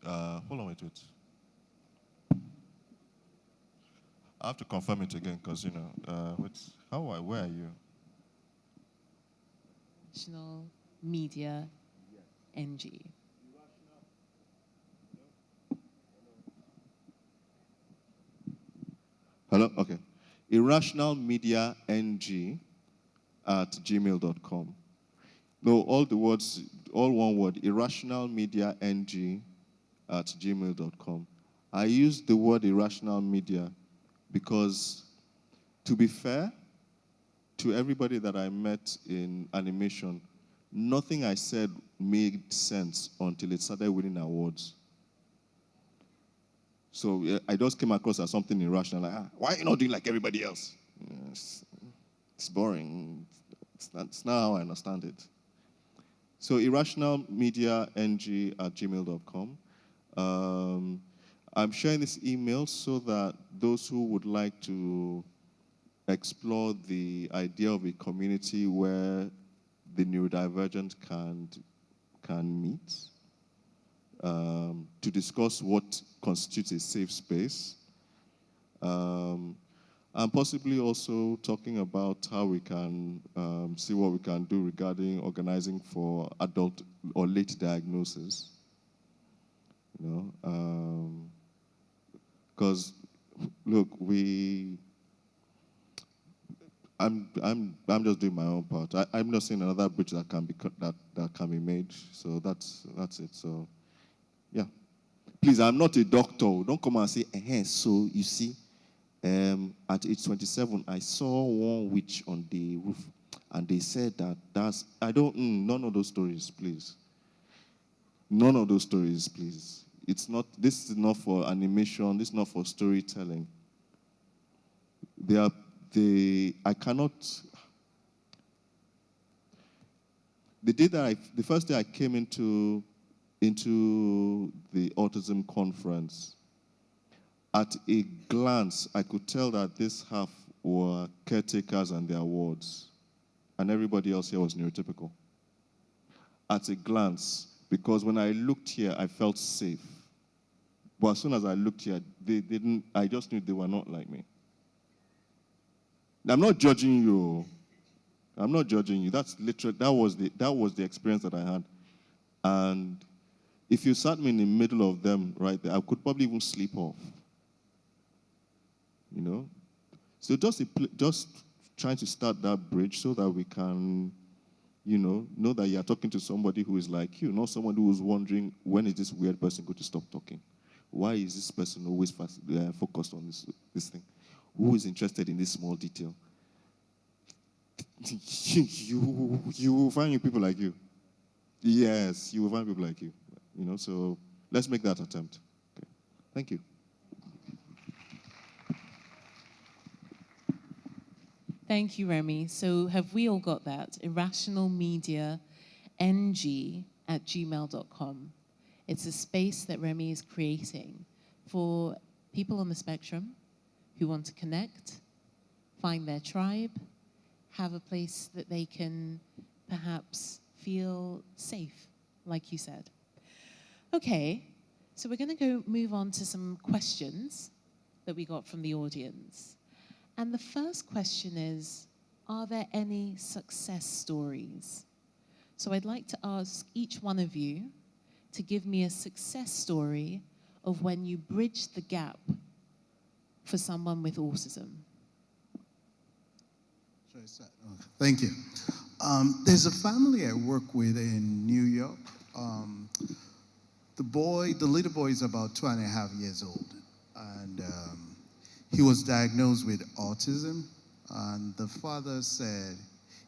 Hold on, wait. I have to confirm it again because, where are you? National Media NG. Hello? Okay. irrationalmediang@gmail.com. No, all the words, all one word, irrationalmediang@gmail.com. I use the word irrational media because, to be fair, to everybody that I met in animation, nothing I said made sense until it started winning awards. So I just came across as something irrational, like, why are you not doing like everybody else? It's boring. It's not how I understand it. So irrationalmediang@gmail.com. I'm sharing this email so that those who would like to explore the idea of a community where the neurodivergent can meet, to discuss what constitutes a safe space, and possibly also talking about how we can see what we can do regarding organizing for adult or late diagnosis. Because look, I'm just doing my own part. I'm not seeing another bridge that can be made. So that's it. So yeah, please, I'm not a doctor. Don't come and say, so you see, at age 27, I saw one witch on the roof, and they said none of those stories, please. None of those stories, please. This is not for animation. This is not for storytelling. I cannot. The first day I came into the autism conference, at a glance, I could tell that this half were caretakers and their wards, and everybody else here was neurotypical. At a glance, because when I looked here, I felt safe. But as soon as I looked here, I just knew they were not like me. I'm not judging you. I'm not judging you. That's literally, that was the experience that I had. And if you sat me in the middle of them right there, I could probably even sleep off. So just trying to start that bridge so that we can, know that you're talking to somebody who is like you, not someone who is wondering, when is this weird person going to stop talking? Why is this person always focused on this thing? Who is interested in this small detail? You will find people like you. Yes, you will find people like you. So let's make that attempt. Okay. Thank you. Thank you, Remy. So have we all got that? irrationalmediang@gmail.com. It's a space that Remy is creating for people on the spectrum who want to connect, find their tribe, have a place that they can perhaps feel safe, like you said. Okay, so we're going to move on to some questions that we got from the audience. And the first question is, are there any success stories? So I'd like to ask each one of you to give me a success story of when you bridged the gap for someone with autism. Thank you. There's a family I work with in New York. The little boy is about 2.5 years old, and he was diagnosed with autism, and the father said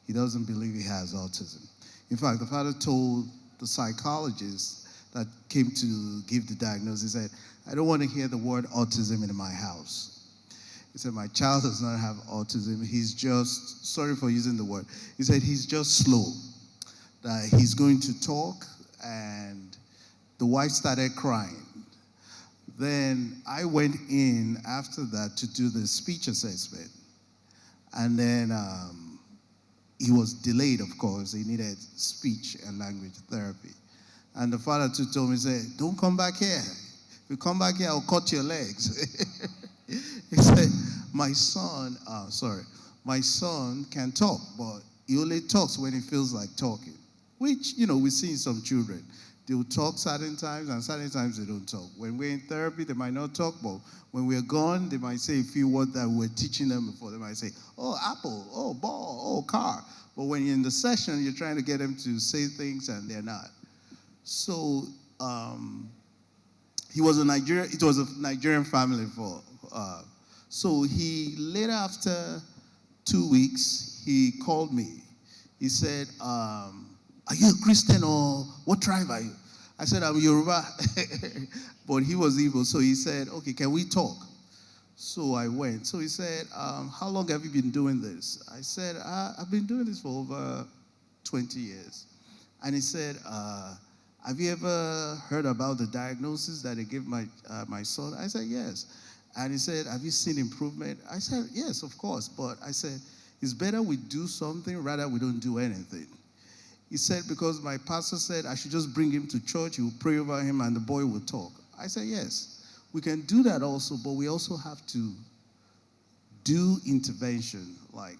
he doesn't believe he has autism. In fact, the father told the psychologist that came to give the diagnosis, he said, I don't want to hear the word autism in my house. He said, my child does not have autism. He's just, sorry for using the word, he said he's just slow, that he's going to talk, and the wife started crying. Then I went in after that to do the speech assessment. And then he was delayed, of course. He needed speech and language therapy. And the father too told me, said, don't come back here. If you come back here, I'll cut your legs. He said, my son, my son can talk, but he only talks when he feels like talking, which, we see in some children. They will talk certain times, and certain times they don't talk. When we're in therapy, they might not talk, but when we're gone, they might say a few words that we're teaching them before. They might say, oh, apple, oh, ball, oh, car. But when you're in the session, you're trying to get them to say things, and they're not. So it was a Nigerian family so he, later after 2 weeks, he called me. He said, are you a Christian or what tribe are you? I said, I'm Yoruba. But he was Igbo, so he said, okay, can we talk? So I went. So he said, how long have you been doing this? I said, I've been doing this for over 20 years. And he said, have you ever heard about the diagnosis that they gave my son? I said, yes. And he said, have you seen improvement? I said, yes, of course. But I said, it's better we do something rather we don't do anything. He said, because my pastor said I should just bring him to church, he will pray over him, and the boy will talk. I said, yes, we can do that also, but we also have to do intervention. Like,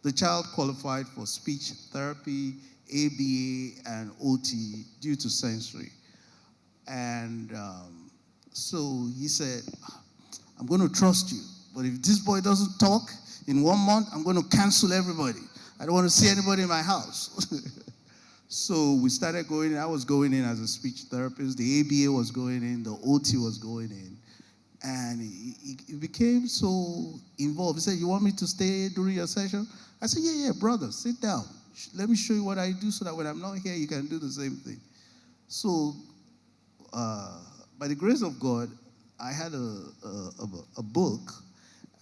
the child qualified for speech therapy, ABA, and OT due to sensory. And so he said, I'm going to trust you, but if this boy doesn't talk in 1 month, I'm going to cancel everybody. I don't want to see anybody in my house. So we started going in. I was going in as a speech therapist. The ABA was going in. The OT was going in. And he became so involved. He said, you want me to stay during your session? I said, yeah, brother, sit down. Let me show you what I do so that when I'm not here, you can do the same thing. So by the grace of God, I had a book,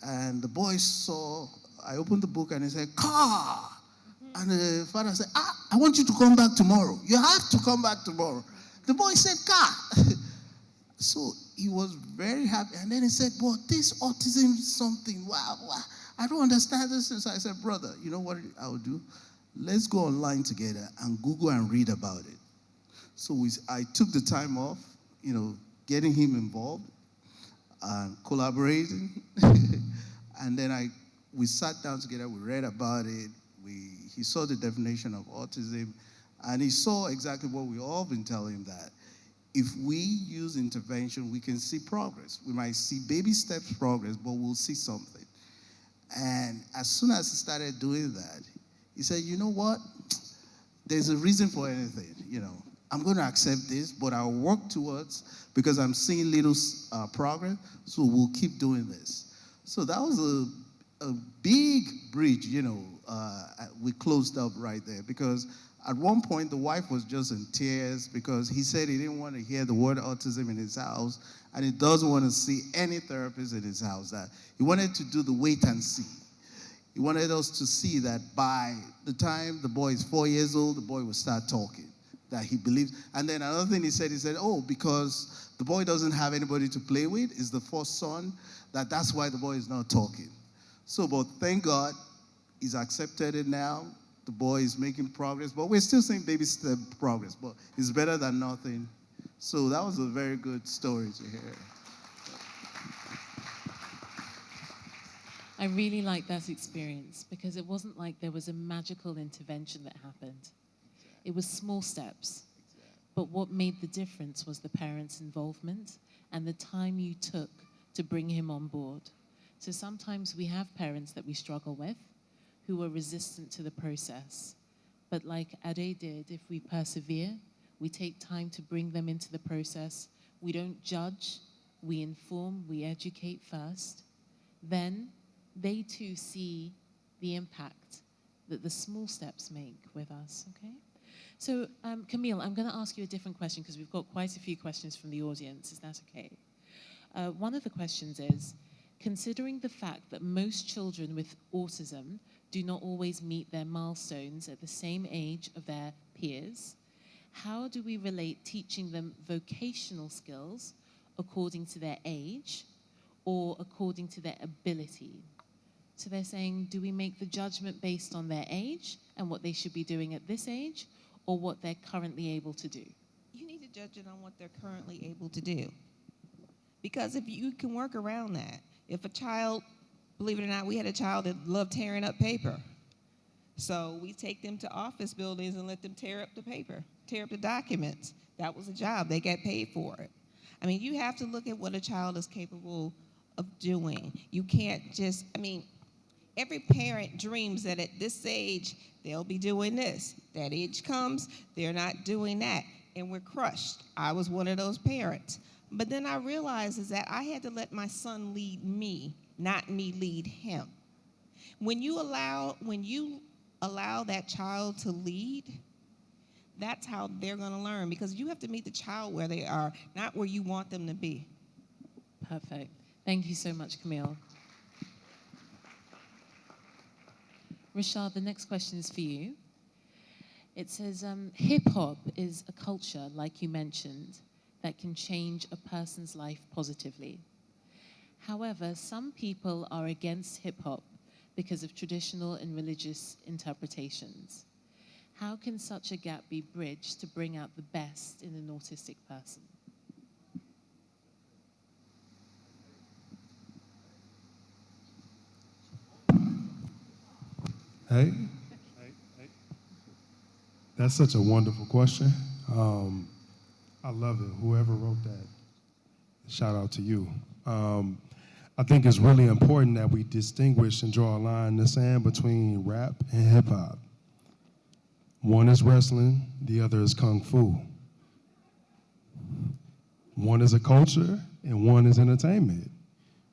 and the boy saw, I opened the book and he said, car. And the father said, I want you to come back tomorrow. You have to come back tomorrow. The boy said, car. So he was very happy. And then he said, but this autism something, wow, I don't understand this. So I said, brother, you know what I will do? Let's go online together and Google and read about it. So I took the time off, getting him involved and collaborating. And then we sat down together, we read about it. He saw the definition of autism, and he saw exactly what we all been telling him, that if we use intervention, we can see progress. We might see baby steps progress, but we'll see something. And as soon as he started doing that, he said, you know what? There's a reason for anything, I'm going to accept this, but I'll work towards, because I'm seeing little progress, so we'll keep doing this. So that was a big bridge, we closed up right there, because at one point the wife was just in tears because he said he didn't want to hear the word autism in his house, and he doesn't want to see any therapist in his house. That he wanted to do the wait and see. He wanted us to see that by the time the boy is 4 years old, the boy will start talking, that he believes. And then another thing he said, oh, because the boy doesn't have anybody to play with, is the first son, that's why the boy is not talking. So, but thank God, he's accepted it now. The boy is making progress, but we're still seeing baby step progress, but it's better than nothing. So that was a very good story to hear. I really like that experience because it wasn't like there was a magical intervention that happened. It was small steps. But what made the difference was the parents' involvement and the time you took to bring him on board. So sometimes we have parents that we struggle with who are resistant to the process. But like Ade did, if we persevere, we take time to bring them into the process, we don't judge, we inform, we educate first, then they too see the impact that the small steps make with us, okay? So Camille, I'm gonna ask you a different question because we've got quite a few questions from the audience. Is that okay? One of the questions is, considering the fact that most children with autism do not always meet their milestones at the same age of their peers, how do we relate teaching them vocational skills according to their age or according to their ability? So they're saying, do we make the judgment based on their age and what they should be doing at this age, or what they're currently able to do? You need to judge it on what they're currently able to do. Because if you can work around that, if a child believe it or not, we had a child that loved tearing up paper. So we take them to office buildings and let them tear up the paper, tear up the documents. That was a job. They get paid for it. I mean, you have to look at what a child is capable of doing. You can't just, I mean, every parent dreams that at this age, they'll be doing this. That age comes, they're not doing that. And we're crushed. I was one of those parents. But then I realized is that I had to let my son lead me, not me lead him. When you allow that child to lead, that's how they're going to learn, because you have to meet the child where they are, not where you want them to be. Perfect. Thank you so much, Camille. Rashad, the next question is for you. It says, hip-hop is a culture, like you mentioned, that can change a person's life positively. However, some people are against hip-hop because of traditional and religious interpretations. How can such a gap be bridged to bring out the best in an autistic person? Hey, that's such a wonderful question. I love it. Whoever wrote that, shout out to you. I think it's really important that we distinguish and draw a line in the sand between rap and hip hop. One is wrestling, the other is kung fu. One is a culture and one is entertainment,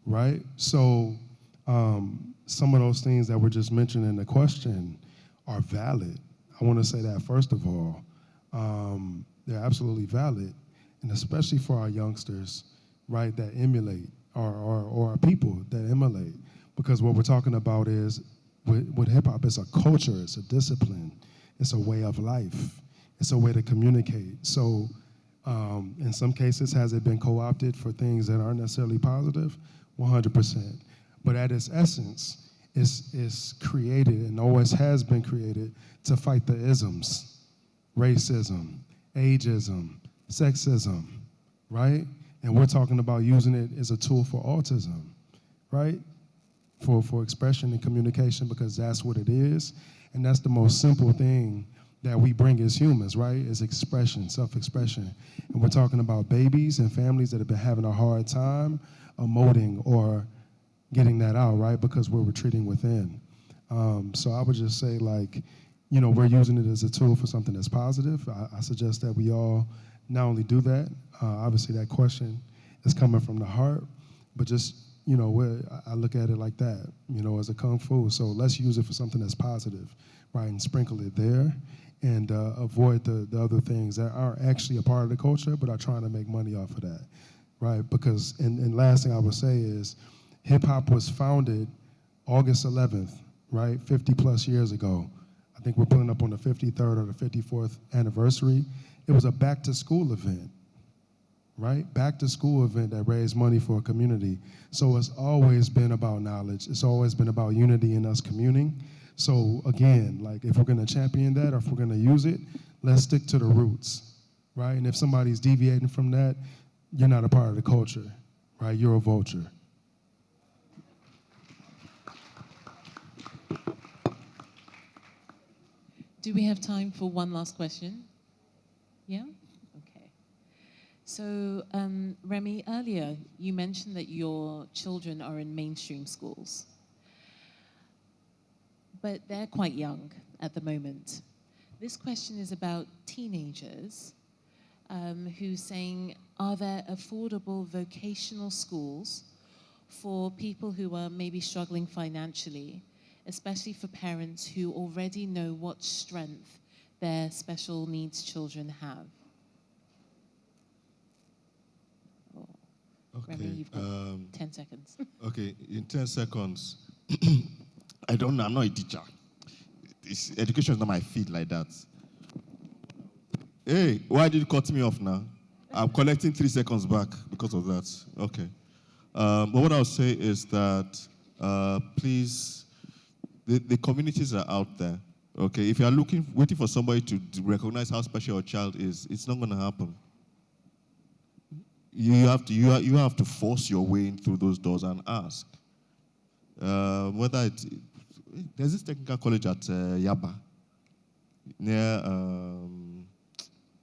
right? So some of those things that were just mentioned in the question are valid. I want to say that first of all. They're absolutely valid, and especially for our youngsters, right, that emulate, or our people that emulate. Because what we're talking about is, with hip-hop, it's a culture, it's a discipline, it's a way of life, it's a way to communicate. So in some cases, has it been co-opted for things that aren't necessarily positive? 100%. But at its essence, it's created and always has been created to fight the isms, racism, ageism, sexism, right? And we're talking about using it as a tool for autism, right? For expression and communication, because that's what it is. And that's the most simple thing that we bring as humans, right? Is expression, self-expression. And we're talking about babies and families that have been having a hard time emoting or getting that out, right? Because we're retreating within. So I would just say, like, you know, we're using it as a tool for something that's positive. I suggest that we all not only do that, obviously that question is coming from the heart, but just, you know, I look at it like that, you know, as a kung fu. So let's use it for something that's positive, right? And sprinkle it there and avoid the other things that aren't actually a part of the culture, but are trying to make money off of that, right? Because, and last thing I would say is, hip hop was founded August 11th, right? 50 plus years ago. I think we're pulling up on the 53rd or the 54th anniversary. It was a back to school event, right? Back to school event that raised money for a community. So it's always been about knowledge. It's always been about unity and us communing. So again, like, if we're gonna champion that or if we're gonna use it, let's stick to the roots, right? And if somebody's deviating from that, you're not a part of the culture, right? You're a vulture. Do we have time for one last question? Yeah? Okay. So, Remy, earlier you mentioned that your children are in mainstream schools, but they're quite young at the moment. This question is about teenagers who's saying, are there affordable vocational schools for people who are maybe struggling financially, especially for parents who already know what strength their special needs children have? Oh. Okay, Remy, you've got 10 seconds. Okay, in 10 seconds. I don't know, I'm not a teacher. Education is not my field like that. Hey, why did you cut me off now? I'm collecting 3 seconds back because of that. Okay. But what I'll say is that, please, the communities are out there. Okay, if you are waiting for somebody to recognize how special your child is, it's not going to happen. You have to force your way in through those doors and ask. Whether there's this technical college at Yaba, near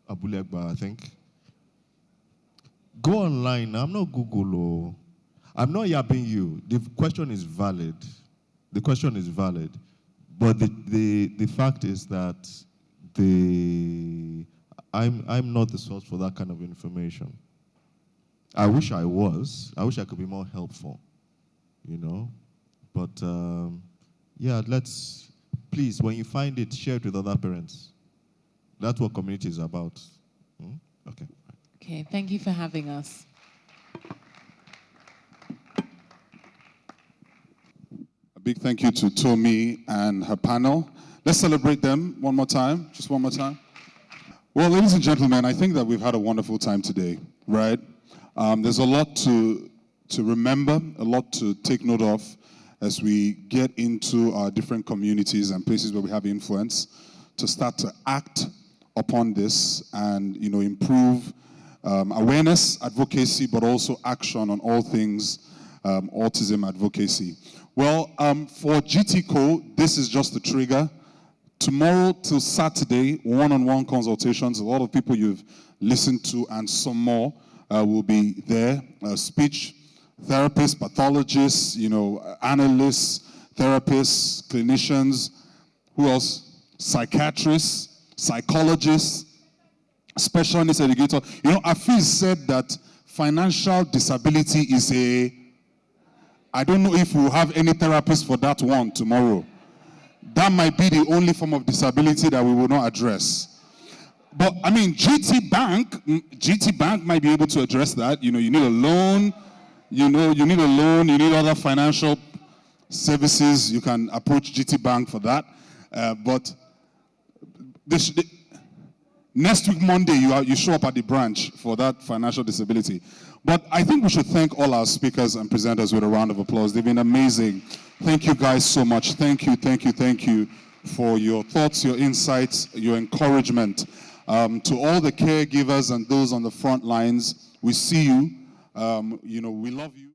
Abulegba, I think. Go online. I'm not Google. I'm not yabbing you. The question is valid. The question is valid. But the fact is that I'm not the source for that kind of information. I wish I was. I wish I could be more helpful, you know. But yeah, please, when you find it, share it with other parents. That's what community is about. Okay. Okay, thank you for having us. A big thank you to Tomi and her panel. Let's celebrate them one more time, just one more time. Well, ladies and gentlemen, I think that we've had a wonderful time today, right? There's a lot to remember, a lot to take note of as we get into our different communities and places where we have influence to start to act upon this and, you know, improve awareness, advocacy, but also action on all things autism advocacy. Well, for Gtco, this is just the trigger. Tomorrow till Saturday, one-on-one consultations. A lot of people you've listened to and some more will be there. Speech therapists, pathologists, you know, analysts, therapists, clinicians. Who else? Psychiatrists, psychologists, special needs educator. You know, Afiz said that financial disability is I don't know if we'll have any therapist for that one tomorrow. That might be the only form of disability that we will not address. But I mean, GT Bank might be able to address that. You know, you need a loan, you need other financial services. You can approach GT Bank for that. But next week, Monday, you show up at the branch for that financial disability. But I think we should thank all our speakers and presenters with a round of applause. They've been amazing. Thank you guys so much. Thank you for your thoughts, your insights, your encouragement. To all the caregivers and those on the front lines, we see you. You know, we love you.